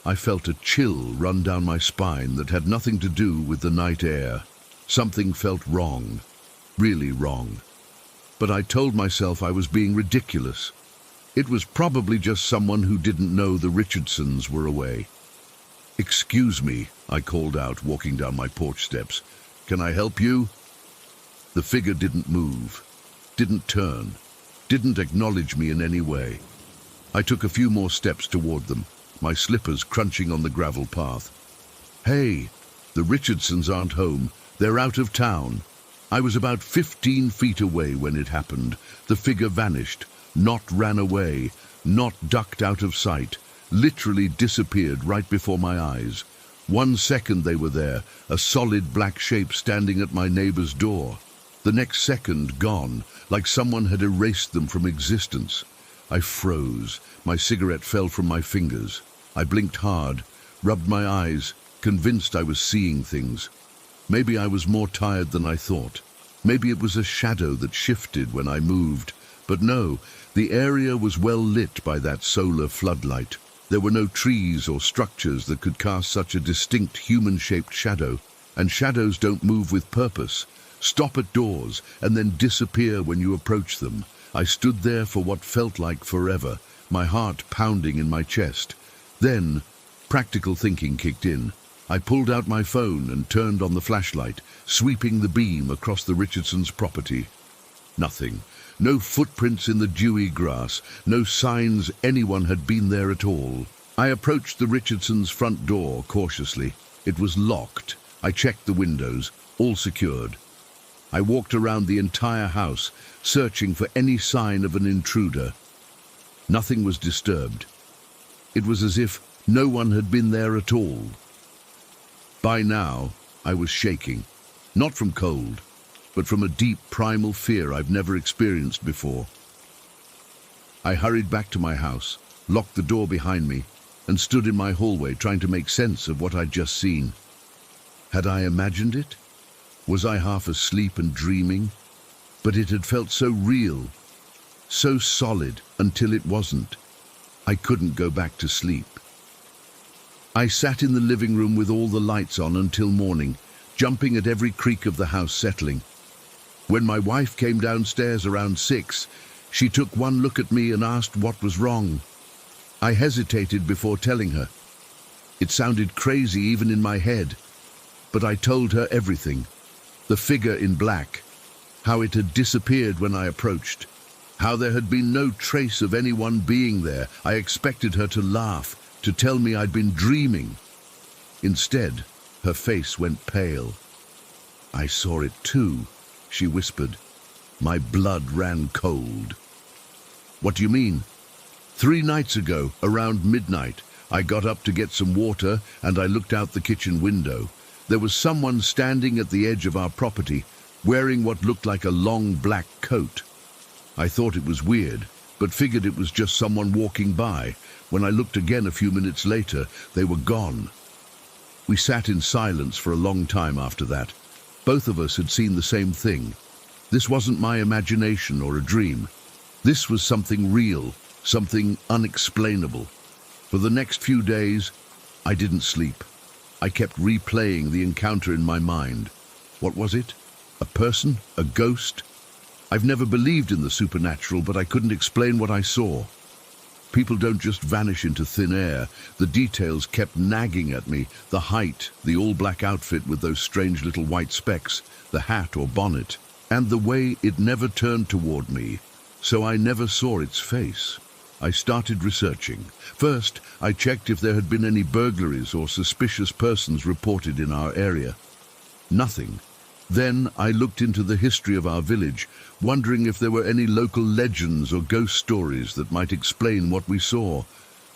I felt a chill run down my spine that had nothing to do with the night air. Something felt wrong, really wrong. But I told myself I was being ridiculous. It was probably just someone who didn't know the Richardsons were away. "Excuse me," I called out, walking down my porch steps. "Can I help you?" The figure didn't move, didn't turn, didn't acknowledge me in any way. I took a few more steps toward them, my slippers crunching on the gravel path. "Hey, the Richardsons aren't home. They're out of town." I was about 15 feet away when it happened. The figure vanished, not ran away, not ducked out of sight, literally disappeared right before my eyes. 1 second they were there, a solid black shape standing at my neighbor's door. The next second, gone, like someone had erased them from existence. I froze. My cigarette fell from my fingers. I blinked hard, rubbed my eyes, convinced I was seeing things. Maybe I was more tired than I thought. Maybe it was a shadow that shifted when I moved. But no, the area was well lit by that solar floodlight. There were no trees or structures that could cast such a distinct human-shaped shadow. And shadows don't move with purpose, stop at doors, and then disappear when you approach them. I stood there for what felt like forever, my heart pounding in my chest. Then, practical thinking kicked in. I pulled out my phone and turned on the flashlight, sweeping the beam across the Richardsons' property. Nothing. No footprints in the dewy grass, no signs anyone had been there at all. I approached the Richardsons' front door cautiously. It was locked. I checked the windows, all secured. I walked around the entire house, searching for any sign of an intruder. Nothing was disturbed. It was as if no one had been there at all. By now, I was shaking, not from cold, but from a deep primal fear I've never experienced before. I hurried back to my house, locked the door behind me, and stood in my hallway trying to make sense of what I'd just seen. Had I imagined it? Was I half asleep and dreaming? But it had felt so real, so solid, until it wasn't. I couldn't go back to sleep. I sat in the living room with all the lights on until morning, jumping at every creak of the house settling. When my wife came downstairs around 6, she took one look at me and asked what was wrong. I hesitated before telling her. It sounded crazy even in my head, but I told her everything. The figure in black, how it had disappeared when I approached, how there had been no trace of anyone being there. I expected her to laugh, to tell me I'd been dreaming. Instead, her face went pale. "I saw it too," she whispered. My blood ran cold. "What do you mean?" 3 nights ago, around midnight, I got up to get some water and I looked out the kitchen window. There was someone standing at the edge of our property, wearing what looked like a long black coat. I thought it was weird, but figured it was just someone walking by. When I looked again a few minutes later, they were gone. We sat in silence for a long time after that. Both of us had seen the same thing. This wasn't my imagination or a dream. This was something real, something unexplainable. For the next few days, I didn't sleep. I kept replaying the encounter in my mind. What was it? A person? A ghost? I've never believed in the supernatural, but I couldn't explain what I saw. People don't just vanish into thin air. The details kept nagging at me. The height, the all-black outfit with those strange little white specks, the hat or bonnet, and the way it never turned toward me, so I never saw its face. I started researching. First, I checked if there had been any burglaries or suspicious persons reported in our area. Nothing. Then I looked into the history of our village, wondering if there were any local legends or ghost stories that might explain what we saw.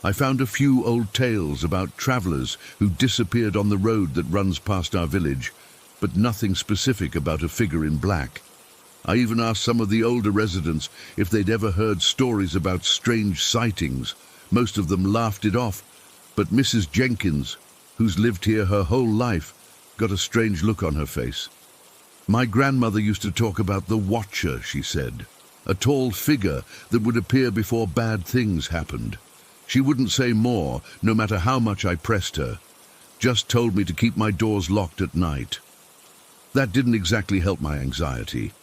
I found a few old tales about travelers who disappeared on the road that runs past our village, but nothing specific about a figure in black. I even asked some of the older residents if they'd ever heard stories about strange sightings. Most of them laughed it off, but Mrs. Jenkins, who's lived here her whole life, got a strange look on her face. My grandmother used to talk about the Watcher, she said, a tall figure that would appear before bad things happened. She wouldn't say more, no matter how much I pressed her, just told me to keep my doors locked at night. That didn't exactly help my anxiety.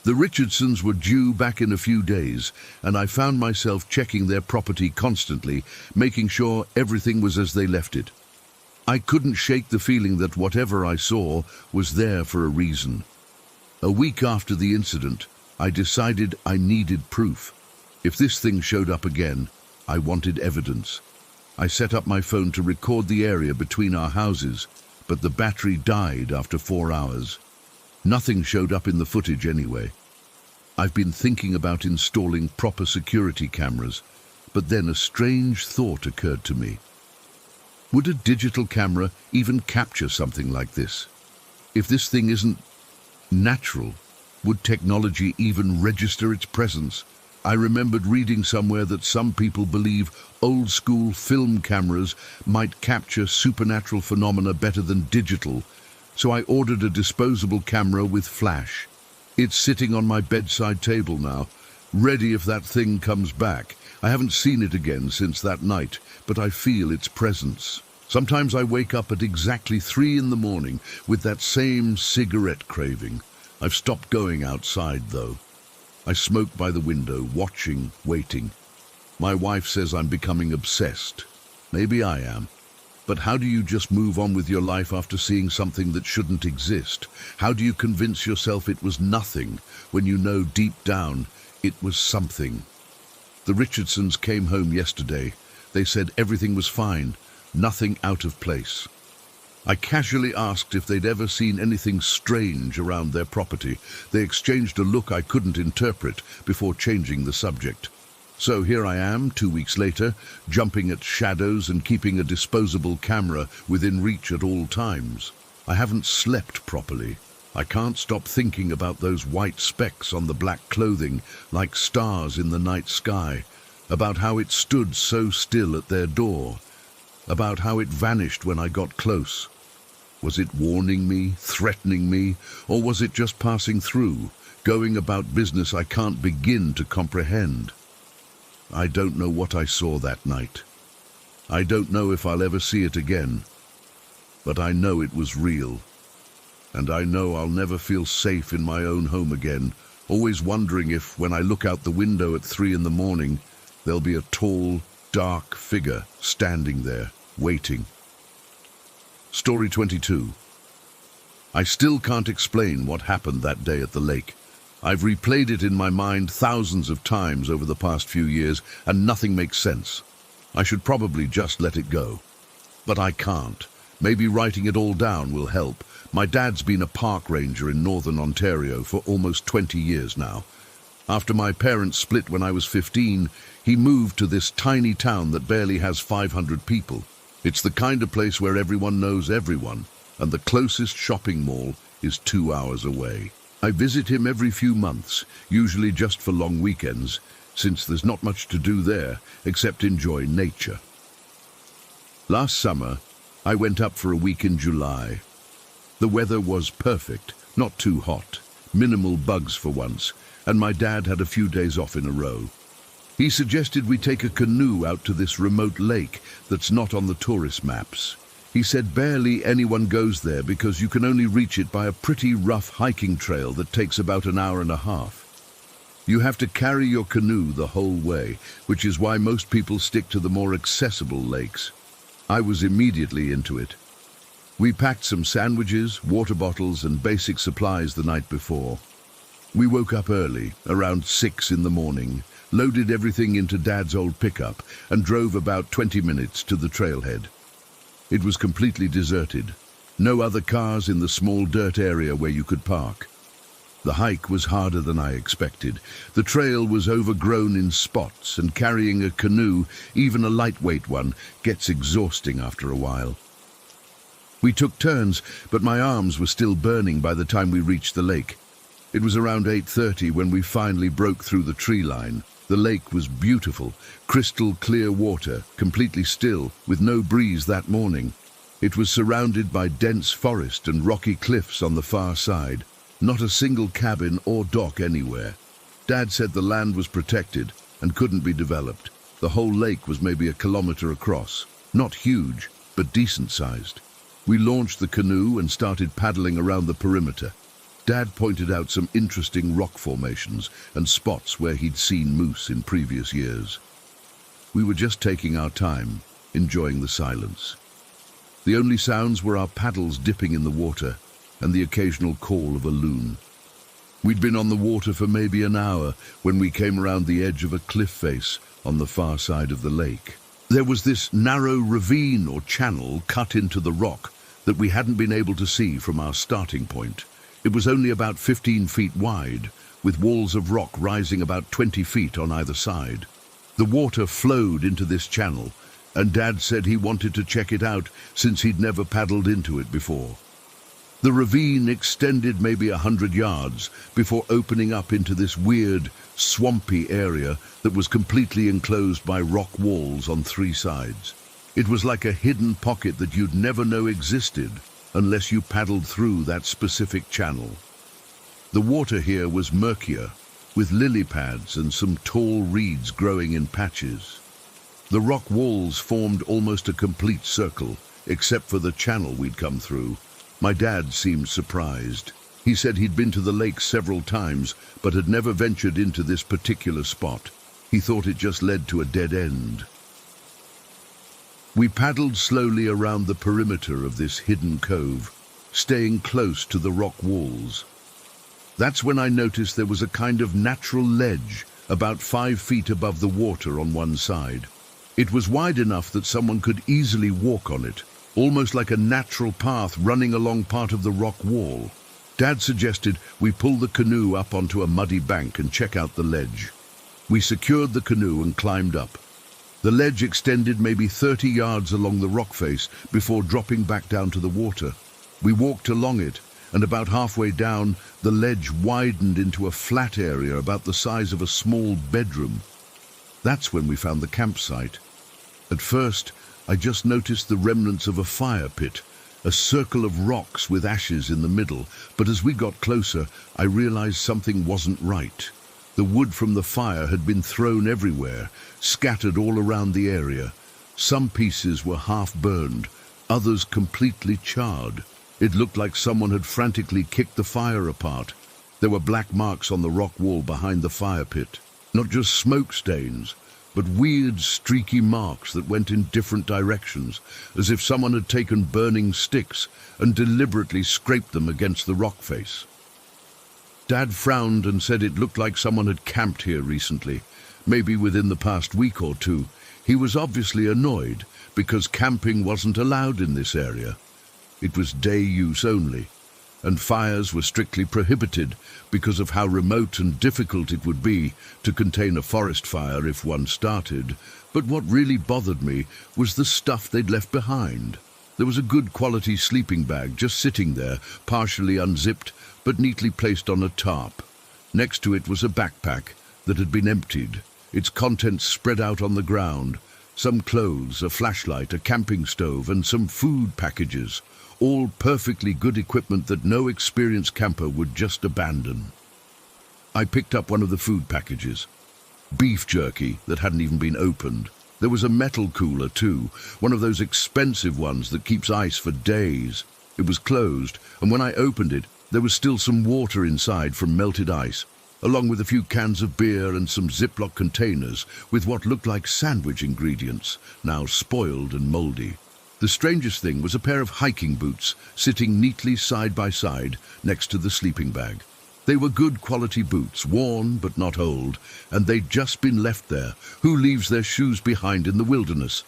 The Richardsons were due back in a few days, and I found myself checking their property constantly, making sure everything was as they left it. I couldn't shake the feeling that whatever I saw was there for a reason. A week after the incident, I decided I needed proof. If this thing showed up again, I wanted evidence. I set up my phone to record the area between our houses, but the battery died after 4 hours. Nothing showed up in the footage anyway. I've been thinking about installing proper security cameras, but then a strange thought occurred to me. Would a digital camera even capture something like this? If this thing isn't natural, would technology even register its presence? I remembered reading somewhere that some people believe old-school film cameras might capture supernatural phenomena better than digital, so I ordered a disposable camera with flash. It's sitting on my bedside table now, ready if that thing comes back. I haven't seen it again since that night, but I feel its presence. Sometimes I wake up at exactly 3 in the morning with that same cigarette craving. I've stopped going outside, though. I smoke by the window, watching, waiting. My wife says I'm becoming obsessed. Maybe I am. But how do you just move on with your life after seeing something that shouldn't exist? How do you convince yourself it was nothing when you know deep down it was something? The Richardsons came home yesterday. They said everything was fine, nothing out of place. I casually asked if they'd ever seen anything strange around their property. They exchanged a look I couldn't interpret before changing the subject. So here I am, 2 weeks later, jumping at shadows and keeping a disposable camera within reach at all times. I haven't slept properly. I can't stop thinking about those white specks on the black clothing, like stars in the night sky, about how it stood so still at their door, about how it vanished when I got close. Was it warning me, threatening me, or was it just passing through, going about business I can't begin to comprehend? I don't know what I saw that night. I don't know if I'll ever see it again, but I know it was real. And I know I'll never feel safe in my own home again, always wondering if, when I look out the window at 3 in the morning, there'll be a tall, dark figure standing there, waiting. Story 22. I still can't explain what happened that day at the lake. I've replayed it in my mind thousands of times over the past few years, and nothing makes sense. I should probably just let it go. But I can't. Maybe writing it all down will help. My dad's been a park ranger in northern Ontario for almost 20 years now. After my parents split when I was 15, he moved to this tiny town that barely has 500 people. It's the kind of place where everyone knows everyone, and the closest shopping mall is 2 hours away. I visit him every few months, usually just for long weekends, since there's not much to do there except enjoy nature. Last summer, I went up for a week in July. The weather was perfect, not too hot, minimal bugs for once, and my dad had a few days off in a row. He suggested we take a canoe out to this remote lake that's not on the tourist maps. He said barely anyone goes there because you can only reach it by a pretty rough hiking trail that takes about an hour and a half. You have to carry your canoe the whole way, which is why most people stick to the more accessible lakes. I was immediately into it. We packed some sandwiches, water bottles, and basic supplies the night before. We woke up early, around 6 in the morning, loaded everything into Dad's old pickup, and drove about 20 minutes to the trailhead. It was completely deserted. No other cars in the small dirt area where you could park. The hike was harder than I expected. The trail was overgrown in spots, and carrying a canoe, even a lightweight one, gets exhausting after a while. We took turns, but my arms were still burning by the time we reached the lake. It was around 8:30 when we finally broke through the tree line. The lake was beautiful, crystal clear water, completely still, with no breeze that morning. It was surrounded by dense forest and rocky cliffs on the far side. Not a single cabin or dock anywhere. Dad said the land was protected and couldn't be developed. The whole lake was maybe a kilometer across. Not huge, but decent-sized. We launched the canoe and started paddling around the perimeter. Dad pointed out some interesting rock formations and spots where he'd seen moose in previous years. We were just taking our time, enjoying the silence. The only sounds were our paddles dipping in the water and the occasional call of a loon. We'd been on the water for maybe an hour when we came around the edge of a cliff face on the far side of the lake. There was this narrow ravine or channel cut into the rock that we hadn't been able to see from our starting point. It was only about 15 feet wide, with walls of rock rising about 20 feet on either side. The water flowed into this channel, and Dad said he wanted to check it out since he'd never paddled into it before. The ravine extended maybe 100 yards before opening up into this weird, swampy area that was completely enclosed by rock walls on 3 sides. It was like a hidden pocket that you'd never know existed unless you paddled through that specific channel. The water here was murkier, with lily pads and some tall reeds growing in patches. The rock walls formed almost a complete circle, except for the channel we'd come through. My dad seemed surprised. He said he'd been to the lake several times, but had never ventured into this particular spot. He thought it just led to a dead end. We paddled slowly around the perimeter of this hidden cove, staying close to the rock walls. That's when I noticed there was a kind of natural ledge about 5 feet above the water on one side. It was wide enough that someone could easily walk on it, almost like a natural path running along part of the rock wall. Dad suggested we pull the canoe up onto a muddy bank and check out the ledge. We secured the canoe and climbed up. The ledge extended maybe 30 yards along the rock face before dropping back down to the water. We walked along it, and about halfway down, the ledge widened into a flat area about the size of a small bedroom. That's when we found the campsite. At first, I just noticed the remnants of a fire pit, a circle of rocks with ashes in the middle, but as we got closer, I realized something wasn't right. The wood from the fire had been thrown everywhere, scattered all around the area. Some pieces were half burned, others completely charred. It looked like someone had frantically kicked the fire apart. There were black marks on the rock wall behind the fire pit. Not just smoke stains, but weird streaky marks that went in different directions, as if someone had taken burning sticks and deliberately scraped them against the rock face. Dad frowned and said it looked like someone had camped here recently, maybe within the past week or two. He was obviously annoyed because camping wasn't allowed in this area. It was day use only, and fires were strictly prohibited because of how remote and difficult it would be to contain a forest fire if one started. But what really bothered me was the stuff they'd left behind. There was a good quality sleeping bag just sitting there, partially unzipped but neatly placed on a tarp. Next to it was a backpack that had been emptied, its contents spread out on the ground. Some clothes, a flashlight, a camping stove, and some food packages. All perfectly good equipment that no experienced camper would just abandon. I picked up one of the food packages. Beef jerky that hadn't even been opened. There was a metal cooler too, one of those expensive ones that keeps ice for days. It was closed, and when I opened it, there was still some water inside from melted ice, along with a few cans of beer and some Ziploc containers with what looked like sandwich ingredients, now spoiled and moldy. The strangest thing was a pair of hiking boots sitting neatly side by side next to the sleeping bag. They were good quality boots, worn but not old, and they'd just been left there. Who leaves their shoes behind in the wilderness?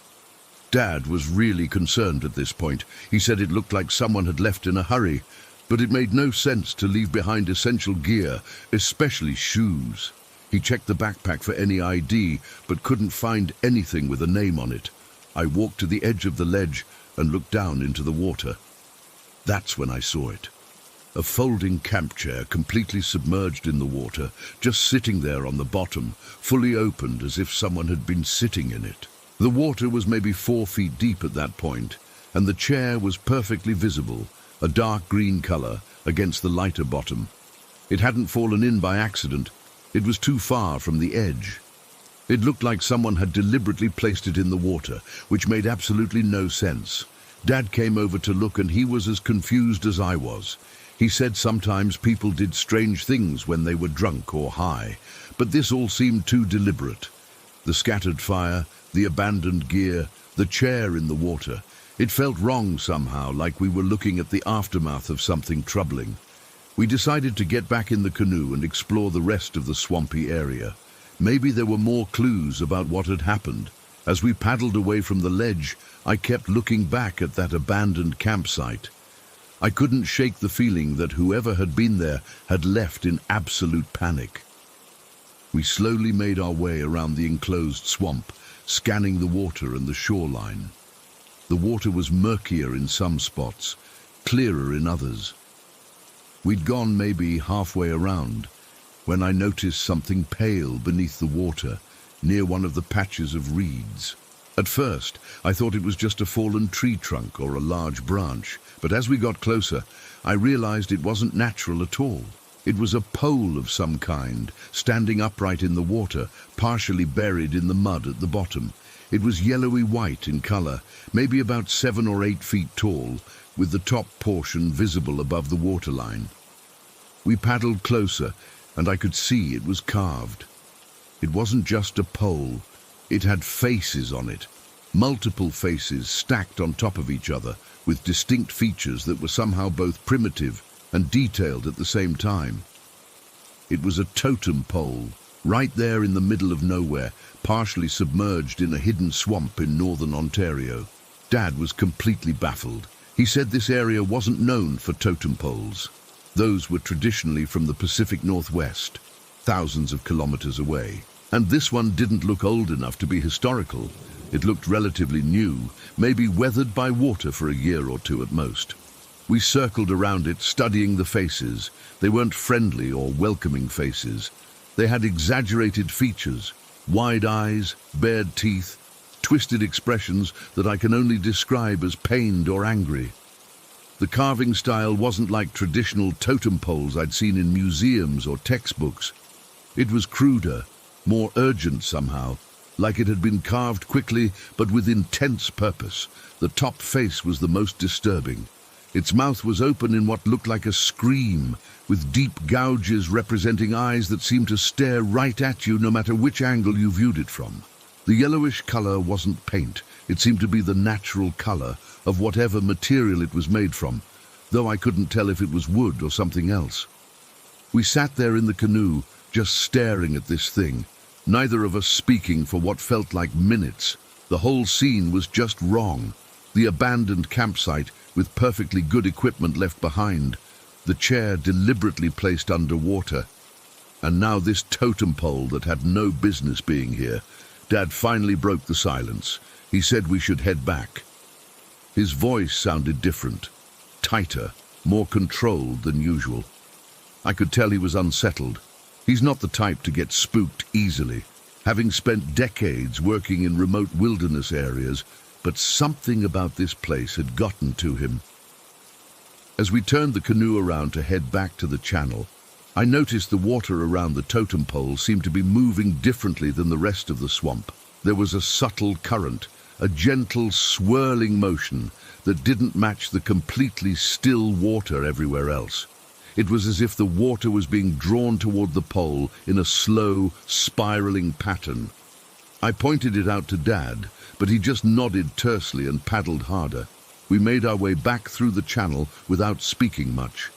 Dad was really concerned at this point. He said it looked like someone had left in a hurry, but it made no sense to leave behind essential gear, especially shoes. He checked the backpack for any ID, but couldn't find anything with a name on it. I walked to the edge of the ledge and looked down into the water. That's when I saw it. A folding camp chair completely submerged in the water, just sitting there on the bottom, fully opened as if someone had been sitting in it. The water was maybe 4 feet deep at that point, and the chair was perfectly visible, a dark green color against the lighter bottom. It hadn't fallen in by accident. It was too far from the edge. It looked like someone had deliberately placed it in the water, which made absolutely no sense. Dad came over to look, and he was as confused as I was. He said sometimes people did strange things when they were drunk or high, but this all seemed too deliberate. The scattered fire, the abandoned gear, the chair in the water. It felt wrong somehow, like we were looking at the aftermath of something troubling. We decided to get back in the canoe and explore the rest of the swampy area. Maybe there were more clues about what had happened. As we paddled away from the ledge, I kept looking back at that abandoned campsite. I couldn't shake the feeling that whoever had been there had left in absolute panic. We slowly made our way around the enclosed swamp, scanning the water and the shoreline. The water was murkier in some spots, clearer in others. We'd gone maybe halfway around when I noticed something pale beneath the water, near one of the patches of reeds. At first, I thought it was just a fallen tree trunk or a large branch, but as we got closer, I realized it wasn't natural at all. It was a pole of some kind, standing upright in the water, partially buried in the mud at the bottom. It was yellowy white in color, maybe about 7 or 8 feet tall, with the top portion visible above the waterline. We paddled closer, and I could see it was carved. It wasn't just a pole, it had faces on it, multiple faces stacked on top of each other, with distinct features that were somehow both primitive and detailed at the same time. It was a totem pole, right there in the middle of nowhere, partially submerged in a hidden swamp in northern Ontario. Dad was completely baffled. He said this area wasn't known for totem poles. Those were traditionally from the Pacific Northwest, thousands of kilometers away. And this one didn't look old enough to be historical. It looked relatively new, maybe weathered by water for a year or two at most. We circled around it, studying the faces. They weren't friendly or welcoming faces. They had exaggerated features, wide eyes, bared teeth, twisted expressions that I can only describe as pained or angry. The carving style wasn't like traditional totem poles I'd seen in museums or textbooks. It was cruder, more urgent somehow, like it had been carved quickly but with intense purpose. The top face was the most disturbing. Its mouth was open in what looked like a scream, with deep gouges representing eyes that seemed to stare right at you no matter which angle you viewed it from. The yellowish color wasn't paint. It seemed to be the natural color of whatever material it was made from, though I couldn't tell if it was wood or something else. We sat there in the canoe, just staring at this thing, neither of us speaking for what felt like minutes. The whole scene was just wrong. The abandoned campsite with perfectly good equipment left behind, the chair deliberately placed underwater, and now this totem pole that had no business being here. Dad finally broke the silence. He said we should head back. His voice sounded different, tighter, more controlled than usual. I could tell he was unsettled. He's not the type to get spooked easily, having spent decades working in remote wilderness areas, but something about this place had gotten to him. As we turned the canoe around to head back to the channel, I noticed the water around the totem pole seemed to be moving differently than the rest of the swamp. There was a subtle current, a gentle swirling motion that didn't match the completely still water everywhere else. It was as if the water was being drawn toward the pole in a slow, spiraling pattern. I pointed it out to Dad, but he just nodded tersely and paddled harder. We made our way back through the channel without speaking much.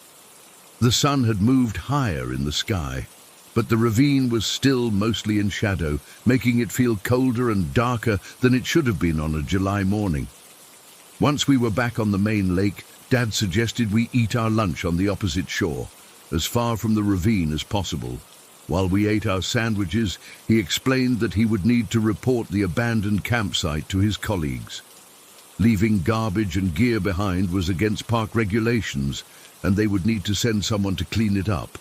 The sun had moved higher in the sky, but the ravine was still mostly in shadow, making it feel colder and darker than it should have been on a July morning. Once we were back on the main lake, Dad suggested we eat our lunch on the opposite shore, as far from the ravine as possible. While we ate our sandwiches, he explained that he would need to report the abandoned campsite to his colleagues. Leaving garbage and gear behind was against park regulations, and they would need to send someone to clean it up.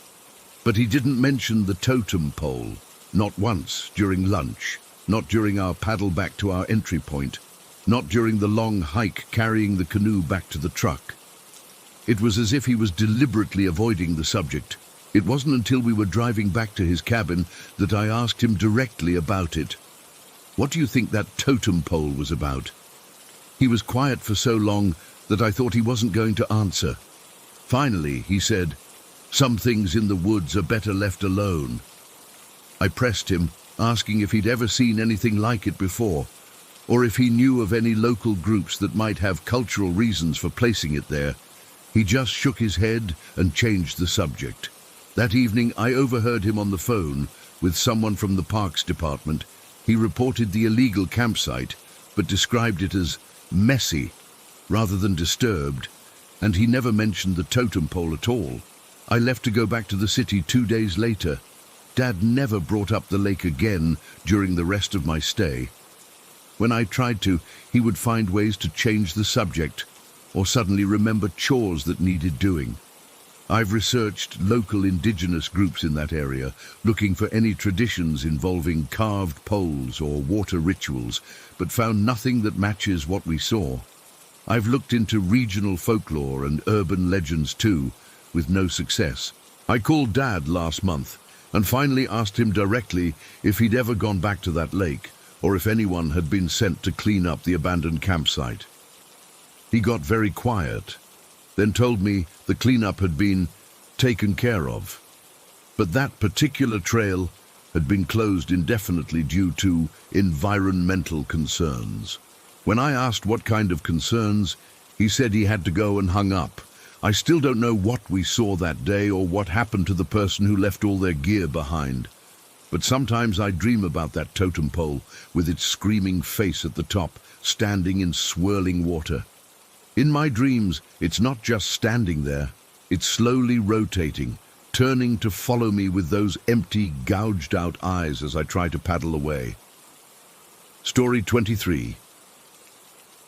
But he didn't mention the totem pole, not once during lunch, not during our paddle back to our entry point, not during the long hike carrying the canoe back to the truck. It was as if he was deliberately avoiding the subject. It wasn't until we were driving back to his cabin that I asked him directly about it. "What do you think that totem pole was about?" He was quiet for so long that I thought he wasn't going to answer. Finally, he said, "Some things in the woods are better left alone." I pressed him, asking if he'd ever seen anything like it before, or if he knew of any local groups that might have cultural reasons for placing it there. He just shook his head and changed the subject. That evening, I overheard him on the phone with someone from the Parks Department. He reported the illegal campsite, but described it as messy rather than disturbed, and he never mentioned the totem pole at all. I left to go back to the city 2 days later. Dad never brought up the lake again during the rest of my stay. When I tried to, he would find ways to change the subject, or suddenly remember chores that needed doing. I've researched local indigenous groups in that area, looking for any traditions involving carved poles or water rituals, but found nothing that matches what we saw. I've looked into regional folklore and urban legends too, with no success. I called Dad last month and finally asked him directly if he'd ever gone back to that lake, or if anyone had been sent to clean up the abandoned campsite. He got very quiet, then told me the cleanup had been taken care of. But that particular trail had been closed indefinitely due to environmental concerns. When I asked what kind of concerns, he said he had to go and hung up. I still don't know what we saw that day or what happened to the person who left all their gear behind. but sometimes I dream about that totem pole with its screaming face at the top, standing in swirling water. In my dreams, it's not just standing there, it's slowly rotating, turning to follow me with those empty, gouged-out eyes as I try to paddle away. Story 23.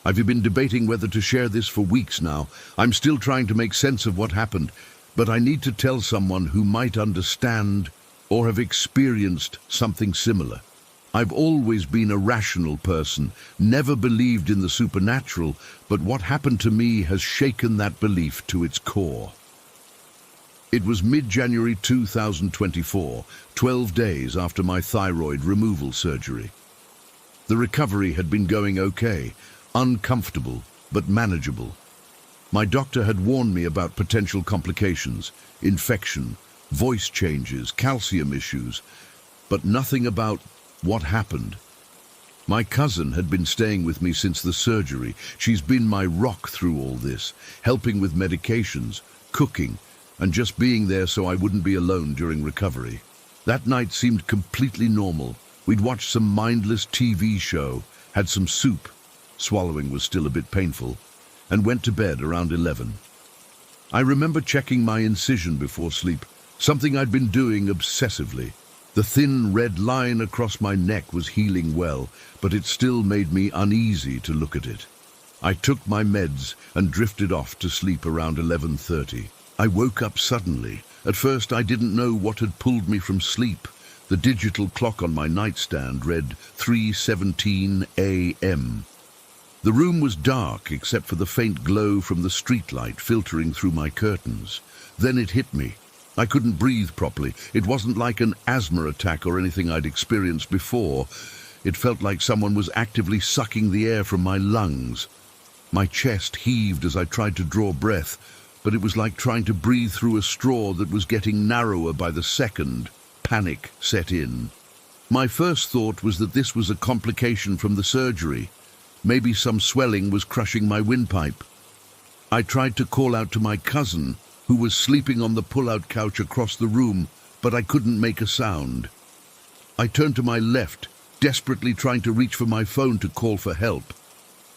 I've been debating whether to share this for weeks now. I'm still trying to make sense of what happened, but I need to tell someone who might understand or have experienced something similar. I've always been a rational person, never believed in the supernatural, but what happened to me has shaken that belief to its core. It was mid-January 2024, 12 days after my thyroid removal surgery. The recovery had been going okay, uncomfortable, but manageable. My doctor had warned me about potential complications, infection, voice changes, calcium issues, but nothing about what happened. My cousin had been staying with me since the surgery. She's been my rock through all this, helping with medications, cooking, and just being there so I wouldn't be alone during recovery. That night seemed completely normal. We'd watched some mindless TV show, had some soup, swallowing was still a bit painful, and went to bed around 11. I remember checking my incision before sleep, something I'd been doing obsessively. The thin red line across my neck was healing well, but it still made me uneasy to look at it. I took my meds and drifted off to sleep around 11:30. I woke up suddenly. At first I didn't know what had pulled me from sleep. The digital clock on my nightstand read 3:17 a.m. The room was dark except for the faint glow from the streetlight filtering through my curtains. Then it hit me. I couldn't breathe properly. It wasn't like an asthma attack or anything I'd experienced before. It felt like someone was actively sucking the air from my lungs. My chest heaved as I tried to draw breath, but it was like trying to breathe through a straw that was getting narrower by the second. Panic set in. My first thought was that this was a complication from the surgery. Maybe some swelling was crushing my windpipe. I tried to call out to my cousin, who was sleeping on the pull-out couch across the room, but I couldn't make a sound. I turned to my left, desperately trying to reach for my phone to call for help.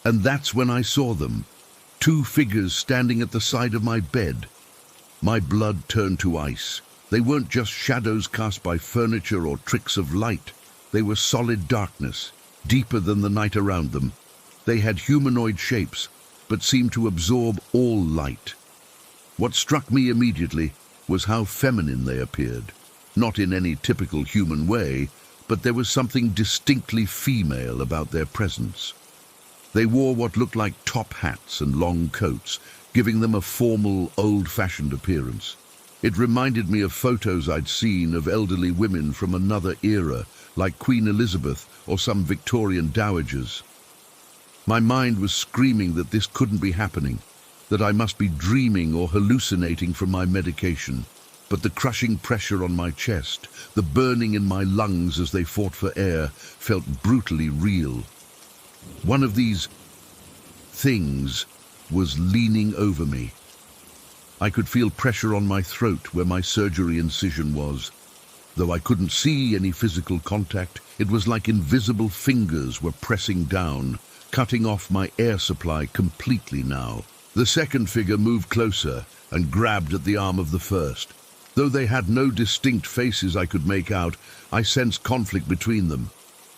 And that's when I saw them. Two figures standing at the side of my bed. My blood turned to ice. They weren't just shadows cast by furniture or tricks of light. They were solid darkness, deeper than the night around them. They had humanoid shapes, but seemed to absorb all light. What struck me immediately was how feminine they appeared. Not in any typical human way, but there was something distinctly female about their presence. They wore what looked like top hats and long coats, giving them a formal, old-fashioned appearance. It reminded me of photos I'd seen of elderly women from another era, like Queen Elizabeth or some Victorian dowagers. My mind was screaming that this couldn't be happening, that I must be dreaming or hallucinating from my medication. But the crushing pressure on my chest, the burning in my lungs as they fought for air, felt brutally real. One of these things was leaning over me. I could feel pressure on my throat where my surgery incision was. Though I couldn't see any physical contact, it was like invisible fingers were pressing down, cutting off my air supply completely now. The second figure moved closer and grabbed at the arm of the first. Though they had no distinct faces I could make out, I sensed conflict between them.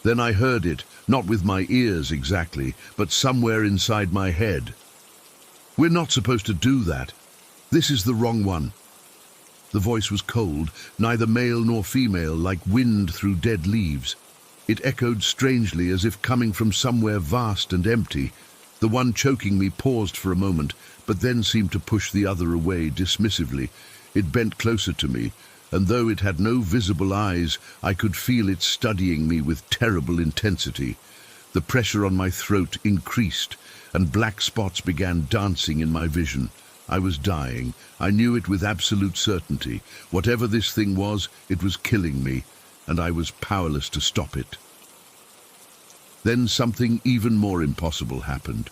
Then I heard it, not with my ears exactly, but somewhere inside my head. "We're not supposed to do that. This is the wrong one." The voice was cold, neither male nor female, like wind through dead leaves. It echoed strangely as if coming from somewhere vast and empty. The one choking me paused for a moment, but then seemed to push the other away dismissively. It bent closer to me, and though it had no visible eyes, I could feel it studying me with terrible intensity. The pressure on my throat increased, and black spots began dancing in my vision. I was dying. I knew it with absolute certainty. Whatever this thing was, it was killing me, and I was powerless to stop it. Then something even more impossible happened.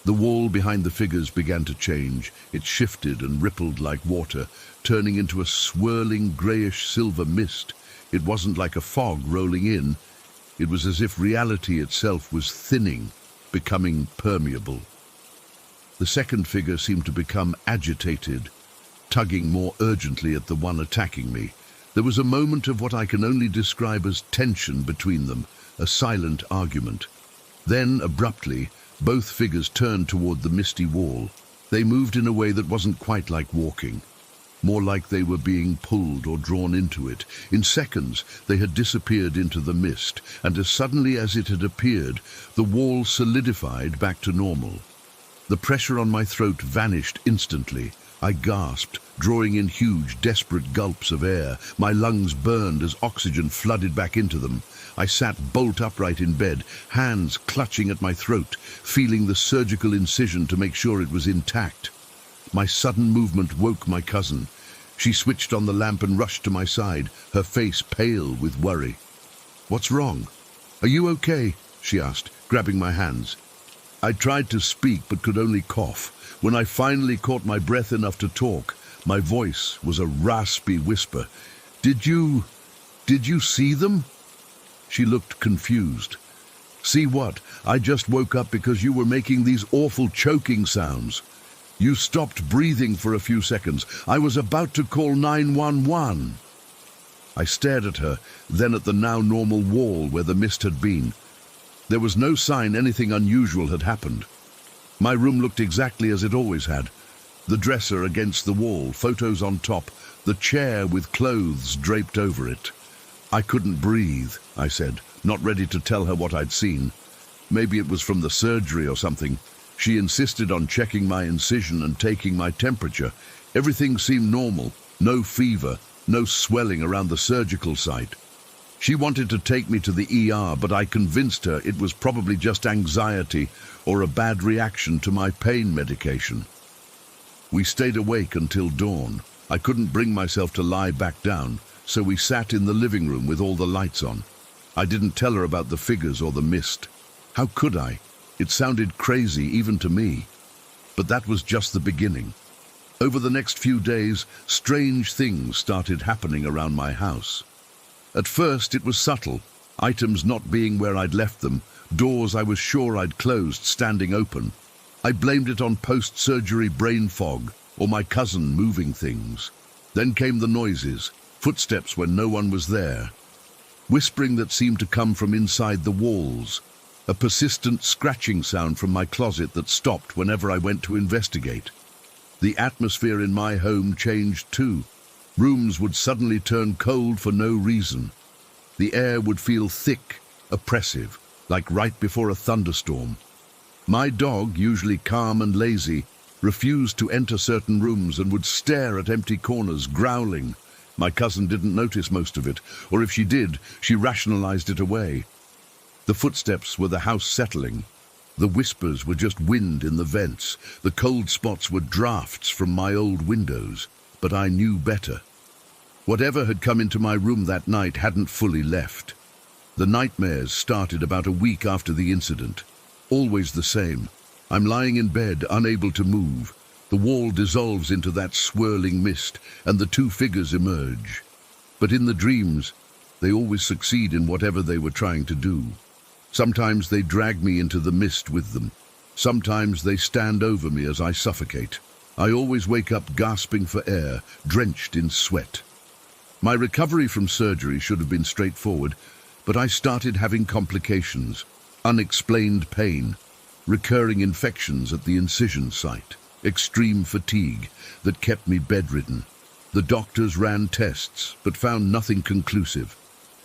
The wall behind the figures began to change. It shifted and rippled like water, turning into a swirling greyish silver mist. It wasn't like a fog rolling in. It was as if reality itself was thinning, becoming permeable. The second figure seemed to become agitated, tugging more urgently at the one attacking me. There was a moment of what I can only describe as tension between them, a silent argument. Then, abruptly, both figures turned toward the misty wall. They moved in a way that wasn't quite like walking, more like they were being pulled or drawn into it. In seconds, they had disappeared into the mist, and as suddenly as it had appeared, the wall solidified back to normal. The pressure on my throat vanished instantly. I gasped, drawing in huge, desperate gulps of air. My lungs burned as oxygen flooded back into them. I sat bolt upright in bed, hands clutching at my throat, feeling the surgical incision to make sure it was intact. My sudden movement woke my cousin. She switched on the lamp and rushed to my side, her face pale with worry. "What's wrong? Are you okay?" she asked, grabbing my hands. I tried to speak but could only cough. When I finally caught my breath enough to talk, my voice was a raspy whisper. Did you see them?" She looked confused. "See what? I just woke up because you were making these awful choking sounds. You stopped breathing for a few seconds. I was about to call 911. I stared at her, then at the now normal wall where the mist had been. There was no sign anything unusual had happened. My room looked exactly as it always had. The dresser against the wall, photos on top, the chair with clothes draped over it. "I couldn't breathe," I said, not ready to tell her what I'd seen. Maybe it was from the surgery or something. She insisted on checking my incision and taking my temperature. Everything seemed normal, no fever, no swelling around the surgical site. She wanted to take me to the ER, but I convinced her it was probably just anxiety or a bad reaction to my pain medication. We stayed awake until dawn. I couldn't bring myself to lie back down, so we sat in the living room with all the lights on. I didn't tell her about the figures or the mist. How could I? It sounded crazy even to me. But that was just the beginning. Over the next few days, strange things started happening around my house. At first it was subtle, items not being where I'd left them, doors I was sure I'd closed standing open. I blamed it on post-surgery brain fog or my cousin moving things. Then came the noises, footsteps when no one was there, whispering that seemed to come from inside the walls, a persistent scratching sound from my closet that stopped whenever I went to investigate. The atmosphere in my home changed too. Rooms would suddenly turn cold for no reason. The air would feel thick, oppressive, like right before a thunderstorm. My dog, usually calm and lazy, refused to enter certain rooms and would stare at empty corners, growling. My cousin didn't notice most of it, or if she did, she rationalized it away. The footsteps were the house settling. The whispers were just wind in the vents. The cold spots were drafts from my old windows. But I knew better. Whatever had come into my room that night hadn't fully left. The nightmares started about a week after the incident. Always the same. I'm lying in bed, unable to move. The wall dissolves into that swirling mist, and the two figures emerge. But in the dreams, they always succeed in whatever they were trying to do. Sometimes they drag me into the mist with them. Sometimes they stand over me as I suffocate. I always wake up gasping for air, drenched in sweat. My recovery from surgery should have been straightforward, but I started having complications, unexplained pain, recurring infections at the incision site, extreme fatigue that kept me bedridden. The doctors ran tests, but found nothing conclusive.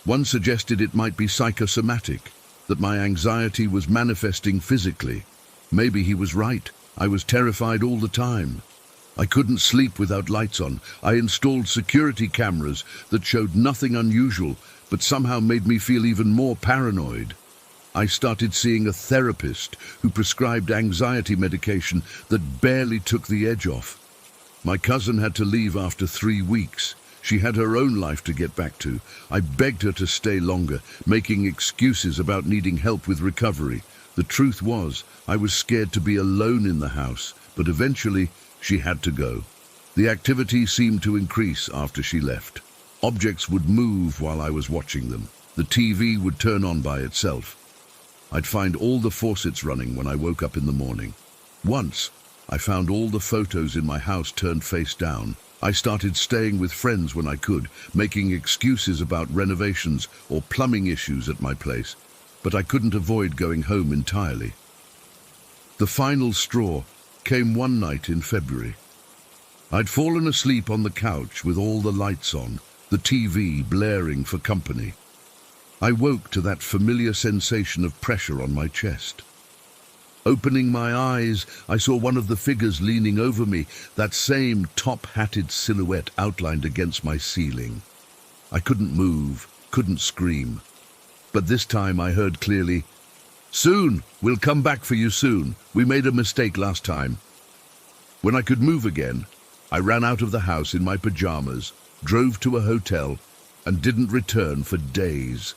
One suggested it might be psychosomatic, that my anxiety was manifesting physically. Maybe he was right. I was terrified all the time. I couldn't sleep without lights on. I installed security cameras that showed nothing unusual, but somehow made me feel even more paranoid. I started seeing a therapist who prescribed anxiety medication that barely took the edge off. My cousin had to leave after 3 weeks. She had her own life to get back to. I begged her to stay longer, making excuses about needing help with recovery. The truth was, I was scared to be alone in the house, but eventually she had to go. The activity seemed to increase after she left. Objects would move while I was watching them. The TV would turn on by itself. I'd find all the faucets running when I woke up in the morning. Once, I found all the photos in my house turned face down. I started staying with friends when I could, making excuses about renovations or plumbing issues at my place, but I couldn't avoid going home entirely. The final straw came one night in February. I'd fallen asleep on the couch with all the lights on, the TV blaring for company. I woke to that familiar sensation of pressure on my chest. Opening my eyes, I saw one of the figures leaning over me, that same top-hatted silhouette outlined against my ceiling. I couldn't move, couldn't scream. But this time I heard clearly, "Soon, we'll come back for you soon. We made a mistake last time." When I could move again, I ran out of the house in my pajamas, drove to a hotel, and didn't return for days.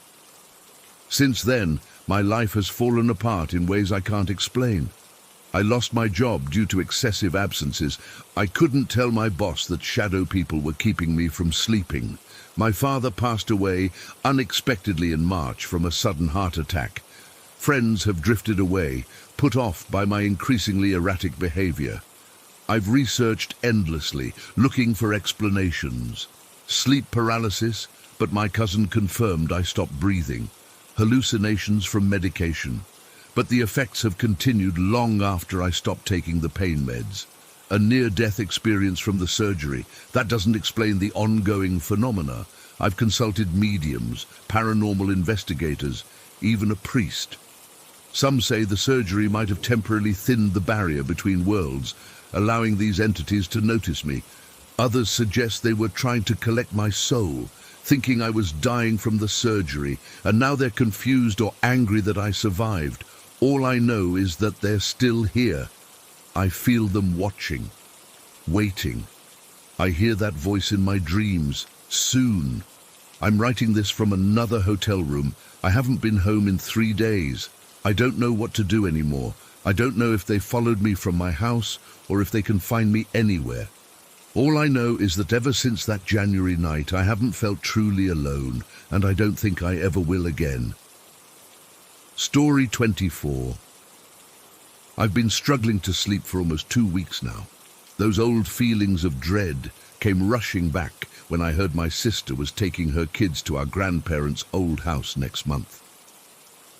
Since then, my life has fallen apart in ways I can't explain. I lost my job due to excessive absences. I couldn't tell my boss that shadow people were keeping me from sleeping. My father passed away unexpectedly in March from a sudden heart attack. Friends have drifted away, put off by my increasingly erratic behavior. I've researched endlessly, looking for explanations. Sleep paralysis, but my cousin confirmed I stopped breathing. Hallucinations from medication, but the effects have continued long after I stopped taking the pain meds. A near-death experience from the surgery. That doesn't explain the ongoing phenomena. I've consulted mediums, paranormal investigators, even a priest. Some say the surgery might have temporarily thinned the barrier between worlds, allowing these entities to notice me. Others suggest they were trying to collect my soul, thinking I was dying from the surgery, and now they're confused or angry that I survived. All I know is that they're still here. I feel them watching, waiting. I hear that voice in my dreams. Soon. I'm writing this from another hotel room. I haven't been home in 3 days. I don't know what to do anymore. I don't know if they followed me from my house or if they can find me anywhere. All I know is that ever since that January night, I haven't felt truly alone, and I don't think I ever will again. Story 24. I've been struggling to sleep for almost 2 weeks now. Those old feelings of dread came rushing back when I heard my sister was taking her kids to our grandparents' old house next month.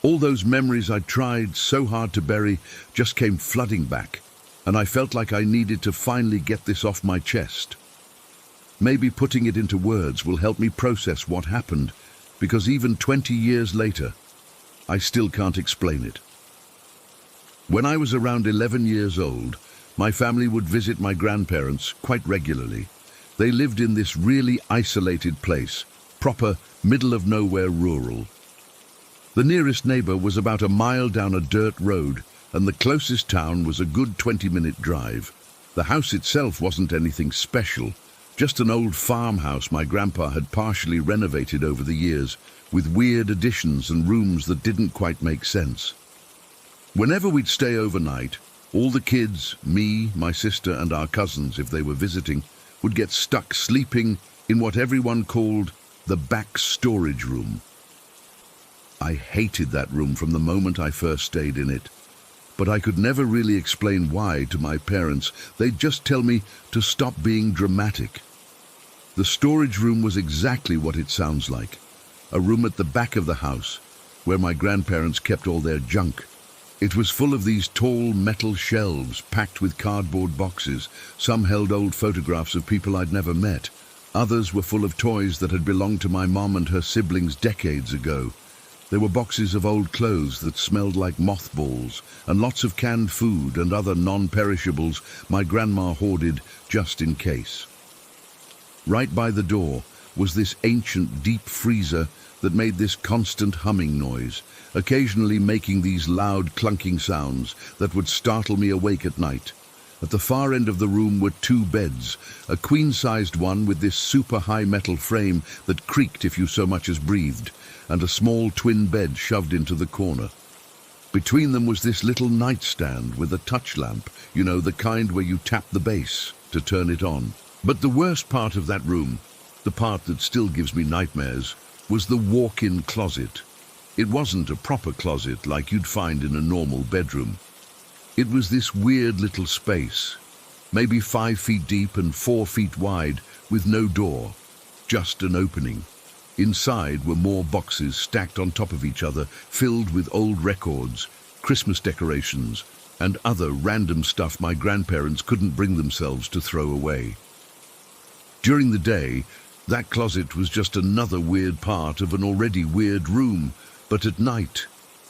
All those memories I tried so hard to bury just came flooding back, and I felt like I needed to finally get this off my chest. Maybe putting it into words will help me process what happened, because even 20 years later, I still can't explain it. When I was around 11 years old, my family would visit my grandparents quite regularly. They lived in this really isolated place, proper middle-of-nowhere rural. The nearest neighbor was about a mile down a dirt road, and the closest town was a good 20-minute drive. The house itself wasn't anything special, just an old farmhouse my grandpa had partially renovated over the years, with weird additions and rooms that didn't quite make sense. Whenever we'd stay overnight, all the kids, me, my sister, and our cousins, if they were visiting, would get stuck sleeping in what everyone called the back storage room. I hated that room from the moment I first stayed in it. But I could never really explain why to my parents. They'd just tell me to stop being dramatic. The storage room was exactly what it sounds like. A room at the back of the house, where my grandparents kept all their junk. It was full of these tall metal shelves packed with cardboard boxes. Some held old photographs of people I'd never met. Others were full of toys that had belonged to my mom and her siblings decades ago. There were boxes of old clothes that smelled like mothballs, and lots of canned food and other non-perishables my grandma hoarded just in case. Right by the door was this ancient deep freezer that made this constant humming noise, occasionally making these loud clunking sounds that would startle me awake at night. At the far end of the room were 2 beds, a queen-sized one with this super-high metal frame that creaked if you so much as breathed, and a small twin bed shoved into the corner. Between them was this little nightstand with a touch lamp, the kind where you tap the base to turn it on. But the worst part of that room The part that still gives me nightmares was the walk-in closet. It wasn't a proper closet like you'd find in a normal bedroom. It was this weird little space, maybe 5 feet deep and 4 feet wide, with no door, just an opening. Inside were more boxes stacked on top of each other, filled with old records, Christmas decorations, and other random stuff my grandparents couldn't bring themselves to throw away. During the day, that closet was just another weird part of an already weird room, but at night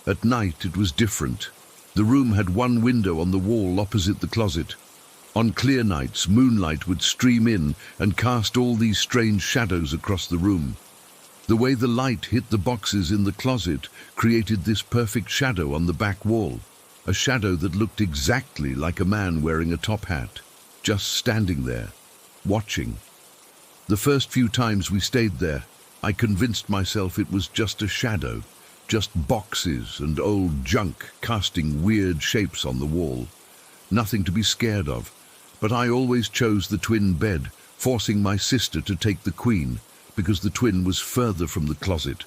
it was different. The room had one window on the wall opposite the closet. On clear nights, moonlight would stream in and cast all these strange shadows across the room. The way the light hit the boxes in the closet created this perfect shadow on the back wall, a shadow that looked exactly like a man wearing a top hat, just standing there, watching. The first few times we stayed there, I convinced myself it was just a shadow, just boxes and old junk casting weird shapes on the wall. Nothing to be scared of, but I always chose the twin bed, forcing my sister to take the queen, because the twin was further from the closet.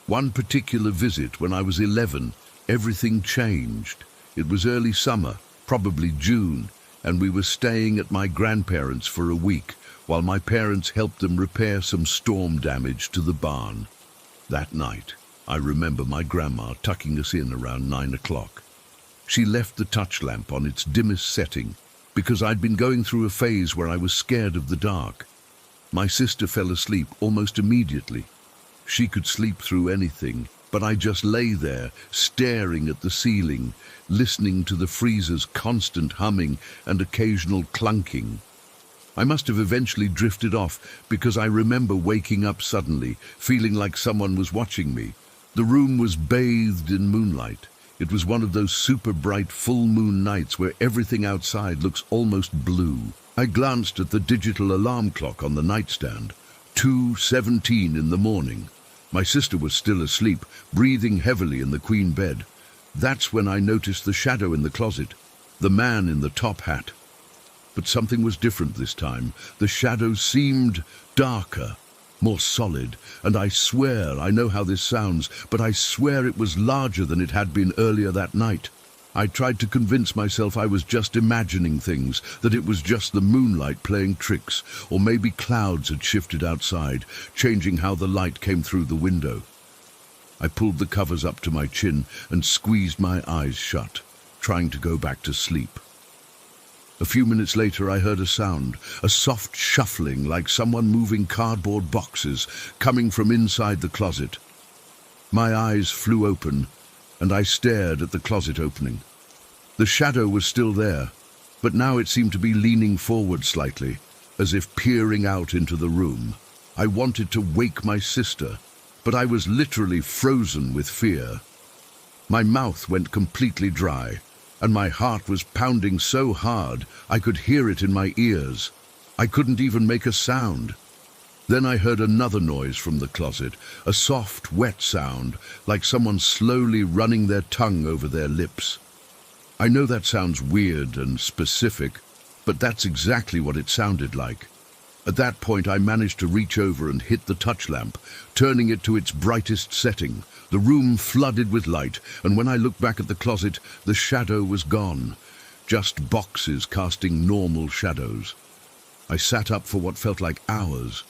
One particular visit when I was 11, everything changed. It was early summer, probably June, and we were staying at my grandparents' for a week, while my parents helped them repair some storm damage to the barn. That night, I remember my grandma tucking us in around 9 o'clock. She left the touch lamp on its dimmest setting, because I'd been going through a phase where I was scared of the dark. My sister fell asleep almost immediately. She could sleep through anything, but I just lay there, staring at the ceiling, listening to the freezer's constant humming and occasional clunking. I must have eventually drifted off because I remember waking up suddenly, feeling like someone was watching me. The room was bathed in moonlight. It was one of those super bright full moon nights where everything outside looks almost blue. I glanced at the digital alarm clock on the nightstand. 2:17 in the morning. My sister was still asleep, breathing heavily in the queen bed. That's when I noticed the shadow in the closet, the man in the top hat. But something was different this time. The shadow seemed darker, more solid, and I swear, I know how this sounds, but I swear it was larger than it had been earlier that night. I tried to convince myself I was just imagining things, that it was just the moonlight playing tricks, or maybe clouds had shifted outside, changing how the light came through the window. I pulled the covers up to my chin and squeezed my eyes shut, trying to go back to sleep. A few minutes later I heard a sound, a soft shuffling like someone moving cardboard boxes, coming from inside the closet. My eyes flew open, and I stared at the closet opening. The shadow was still there, but now it seemed to be leaning forward slightly, as if peering out into the room. I wanted to wake my sister, but I was literally frozen with fear. My mouth went completely dry, and my heart was pounding so hard I could hear it in my ears. I couldn't even make a sound. Then I heard another noise from the closet, a soft, wet sound, like someone slowly running their tongue over their lips. I know that sounds weird and specific, but that's exactly what it sounded like. At that point I managed to reach over and hit the touch lamp, turning it to its brightest setting. The room flooded with light, and when I looked back at the closet, the shadow was gone. Just boxes casting normal shadows. I sat up for what felt like hours,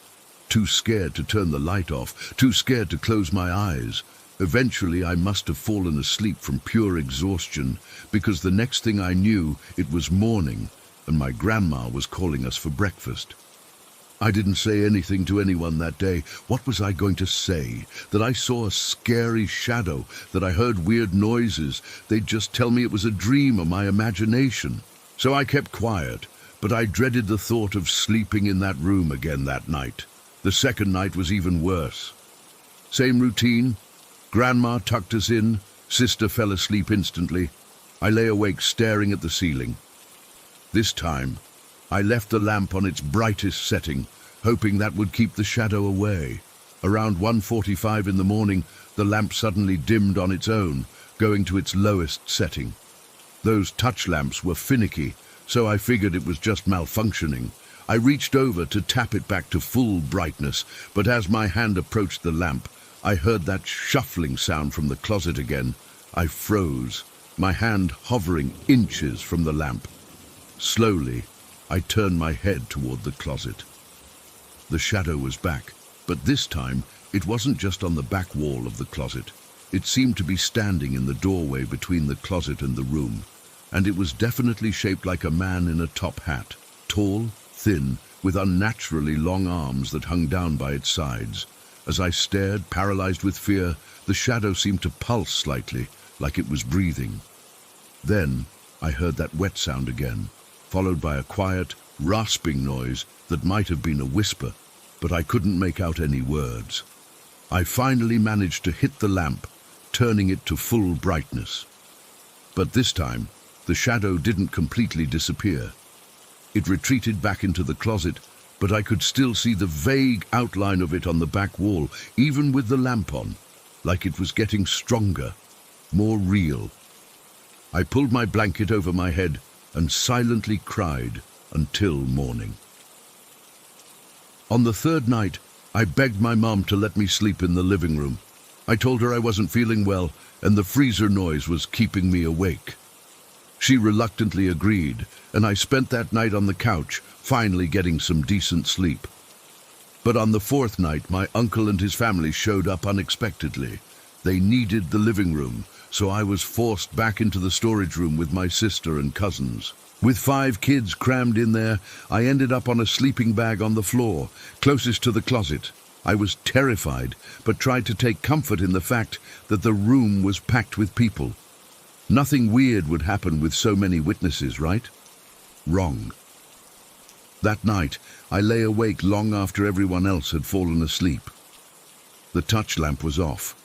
too scared to turn the light off, too scared to close my eyes. Eventually I must have fallen asleep from pure exhaustion, because the next thing I knew, it was morning, and my grandma was calling us for breakfast. I didn't say anything to anyone that day. What was I going to say? That I saw a scary shadow, that I heard weird noises. They'd just tell me it was a dream or my imagination. So I kept quiet, but I dreaded the thought of sleeping in that room again that night. The second night was even worse. Same routine. Grandma tucked us in. Sister fell asleep instantly. I lay awake staring at the ceiling. This time, I left the lamp on its brightest setting, hoping that would keep the shadow away. Around 1:45 in the morning, the lamp suddenly dimmed on its own, going to its lowest setting. Those touch lamps were finicky, so I figured it was just malfunctioning. I reached over to tap it back to full brightness, but as my hand approached the lamp, I heard that shuffling sound from the closet again. I froze, my hand hovering inches from the lamp. Slowly, I turned my head toward the closet. The shadow was back, but this time it wasn't just on the back wall of the closet. It seemed to be standing in the doorway between the closet and the room, and it was definitely shaped like a man in a top hat, tall, thin, with unnaturally long arms that hung down by its sides. As I stared, paralyzed with fear, the shadow seemed to pulse slightly, like it was breathing. Then I heard that wet sound again, followed by a quiet, rasping noise that might have been a whisper, but I couldn't make out any words. I finally managed to hit the lamp, turning it to full brightness. But this time, the shadow didn't completely disappear. It retreated back into the closet, but I could still see the vague outline of it on the back wall, even with the lamp on, like it was getting stronger, more real. I pulled my blanket over my head and silently cried until morning. On the third night, I begged my mom to let me sleep in the living room. I told her I wasn't feeling well and the freezer noise was keeping me awake. She reluctantly agreed, and I spent that night on the couch, finally getting some decent sleep. But on the fourth night, my uncle and his family showed up unexpectedly. They needed the living room, so I was forced back into the storage room with my sister and cousins. With 5 kids crammed in there, I ended up on a sleeping bag on the floor, closest to the closet. I was terrified, but tried to take comfort in the fact that the room was packed with people. Nothing weird would happen with so many witnesses, right? Wrong. That night, I lay awake long after everyone else had fallen asleep. The touch lamp was off.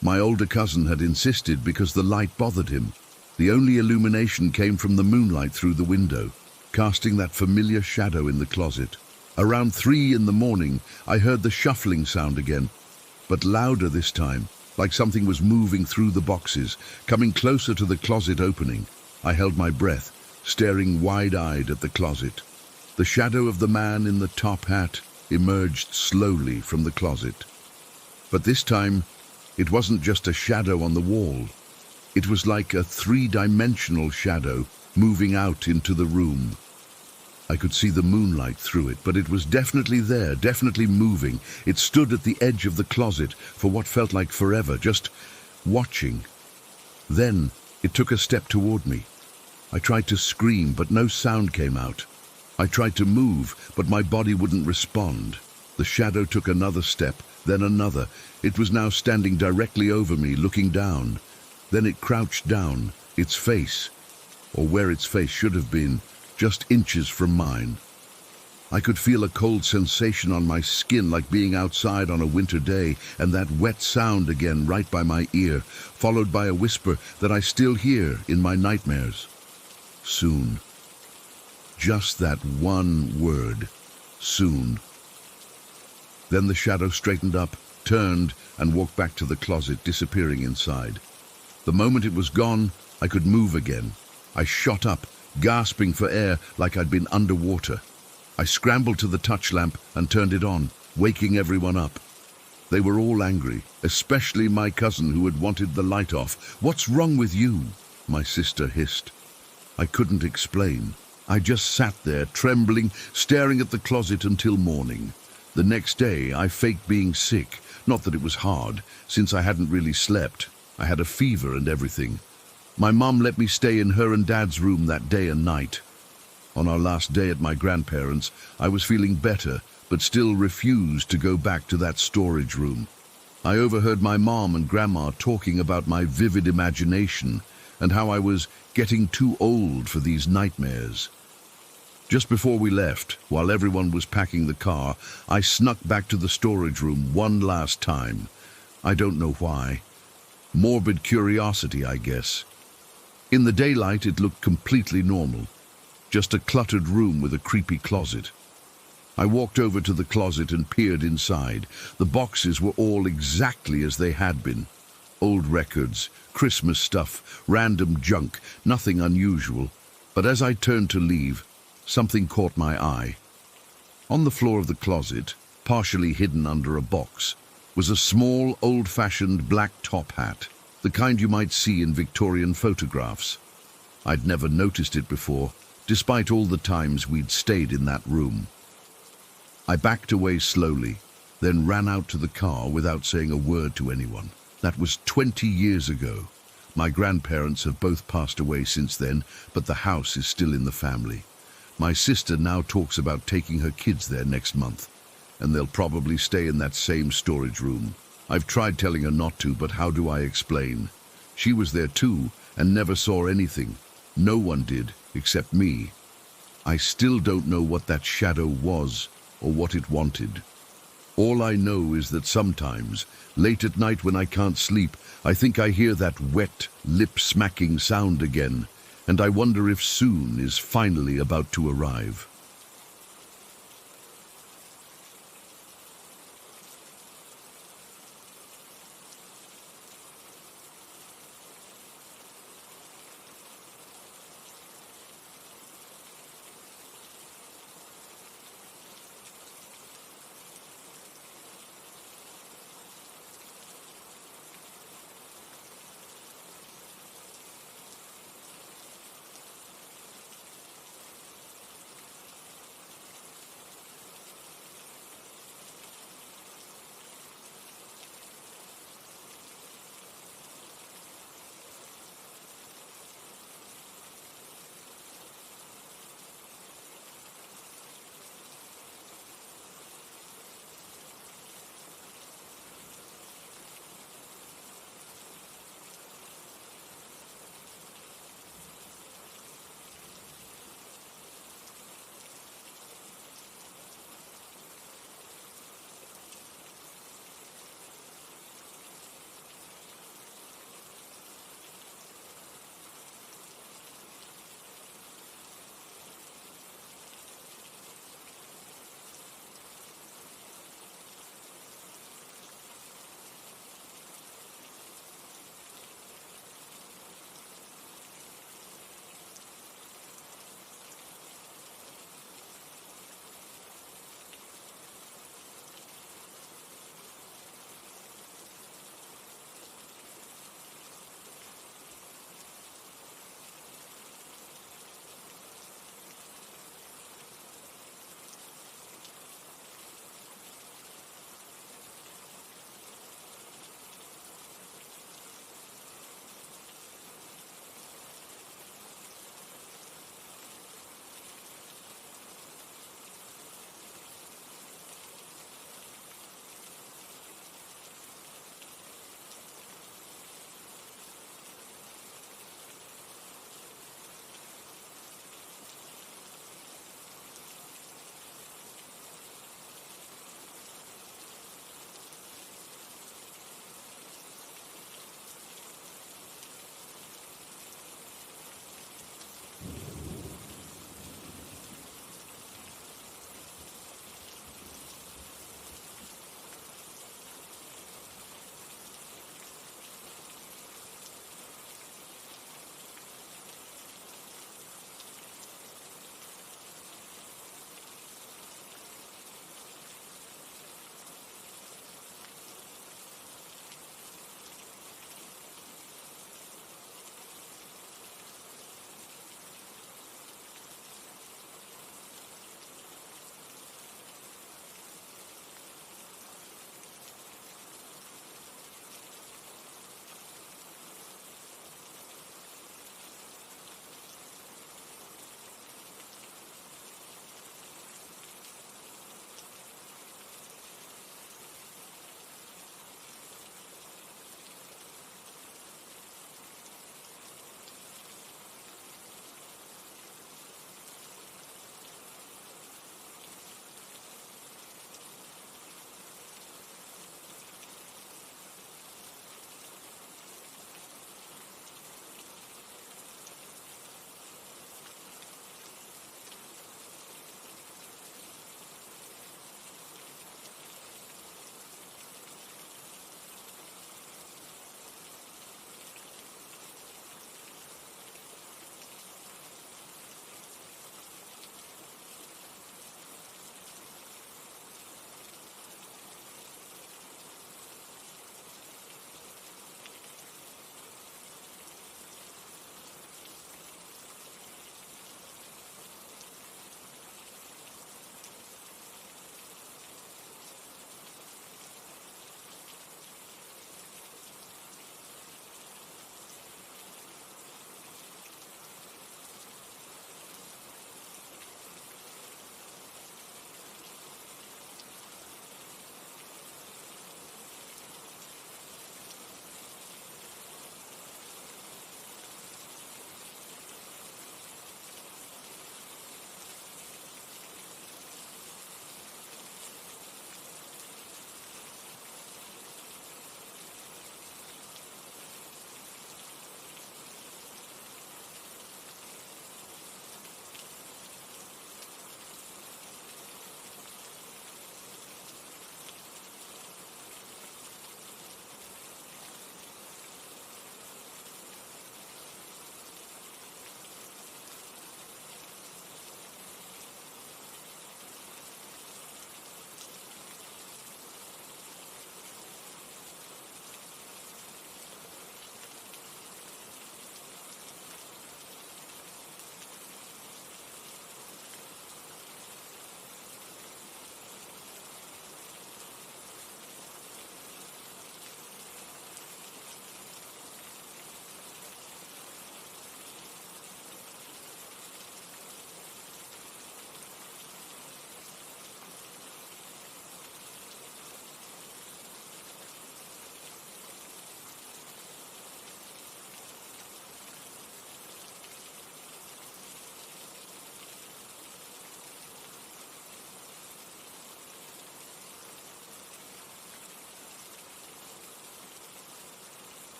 My older cousin had insisted because the light bothered him. The only illumination came from the moonlight through the window, casting that familiar shadow in the closet. Around 3 in the morning, I heard the shuffling sound again, but louder this time, like something was moving through the boxes, coming closer to the closet opening. I held my breath, staring wide-eyed at the closet. The shadow of the man in the top hat emerged slowly from the closet. But this time, it wasn't just a shadow on the wall. It was like a 3-dimensional shadow moving out into the room. I could see the moonlight through it, but it was definitely there, definitely moving. It stood at the edge of the closet for what felt like forever, just watching. Then it took a step toward me. I tried to scream, but no sound came out. I tried to move, but my body wouldn't respond. The shadow took another step, then another. It was now standing directly over me, looking down. Then it crouched down, its face, or where its face should have been, just inches from mine. I could feel a cold sensation on my skin, like being outside on a winter day, and that wet sound again right by my ear, followed by a whisper that I still hear in my nightmares. Soon. Just that one word. Soon. Then the shadow straightened up, turned, and walked back to the closet, disappearing inside. The moment it was gone, I could move again. I shot up, gasping for air like I'd been underwater. I scrambled to the touch lamp and turned it on, waking everyone up. They were all angry, especially my cousin who had wanted the light off. "What's wrong with you?" my sister hissed. I couldn't explain. I just sat there, trembling, staring at the closet until morning. The next day, I faked being sick. Not that it was hard, since I hadn't really slept. I had a fever and everything. My mom let me stay in her and Dad's room that day and night. On our last day at my grandparents', I was feeling better, but still refused to go back to that storage room. I overheard my mom and Grandma talking about my vivid imagination and how I was getting too old for these nightmares. Just before we left, while everyone was packing the car, I snuck back to the storage room one last time. I don't know why. Morbid curiosity, I guess. In the daylight, it looked completely normal. Just a cluttered room with a creepy closet. I walked over to the closet and peered inside. The boxes were all exactly as they had been. Old records, Christmas stuff, random junk, nothing unusual. But as I turned to leave, something caught my eye. On the floor of the closet, partially hidden under a box, was a small, old-fashioned black top hat, the kind you might see in Victorian photographs. I'd never noticed it before, despite all the times we'd stayed in that room. I backed away slowly, then ran out to the car without saying a word to anyone. That was 20 years ago. My grandparents have both passed away since then, but the house is still in the family. My sister now talks about taking her kids there next month, and they'll probably stay in that same storage room. I've tried telling her not to, but how do I explain? She was there too, and never saw anything. No one did, except me. I still don't know what that shadow was, or what it wanted. All I know is that sometimes, late at night when I can't sleep, I think I hear that wet, lip-smacking sound again, and I wonder if soon is finally about to arrive.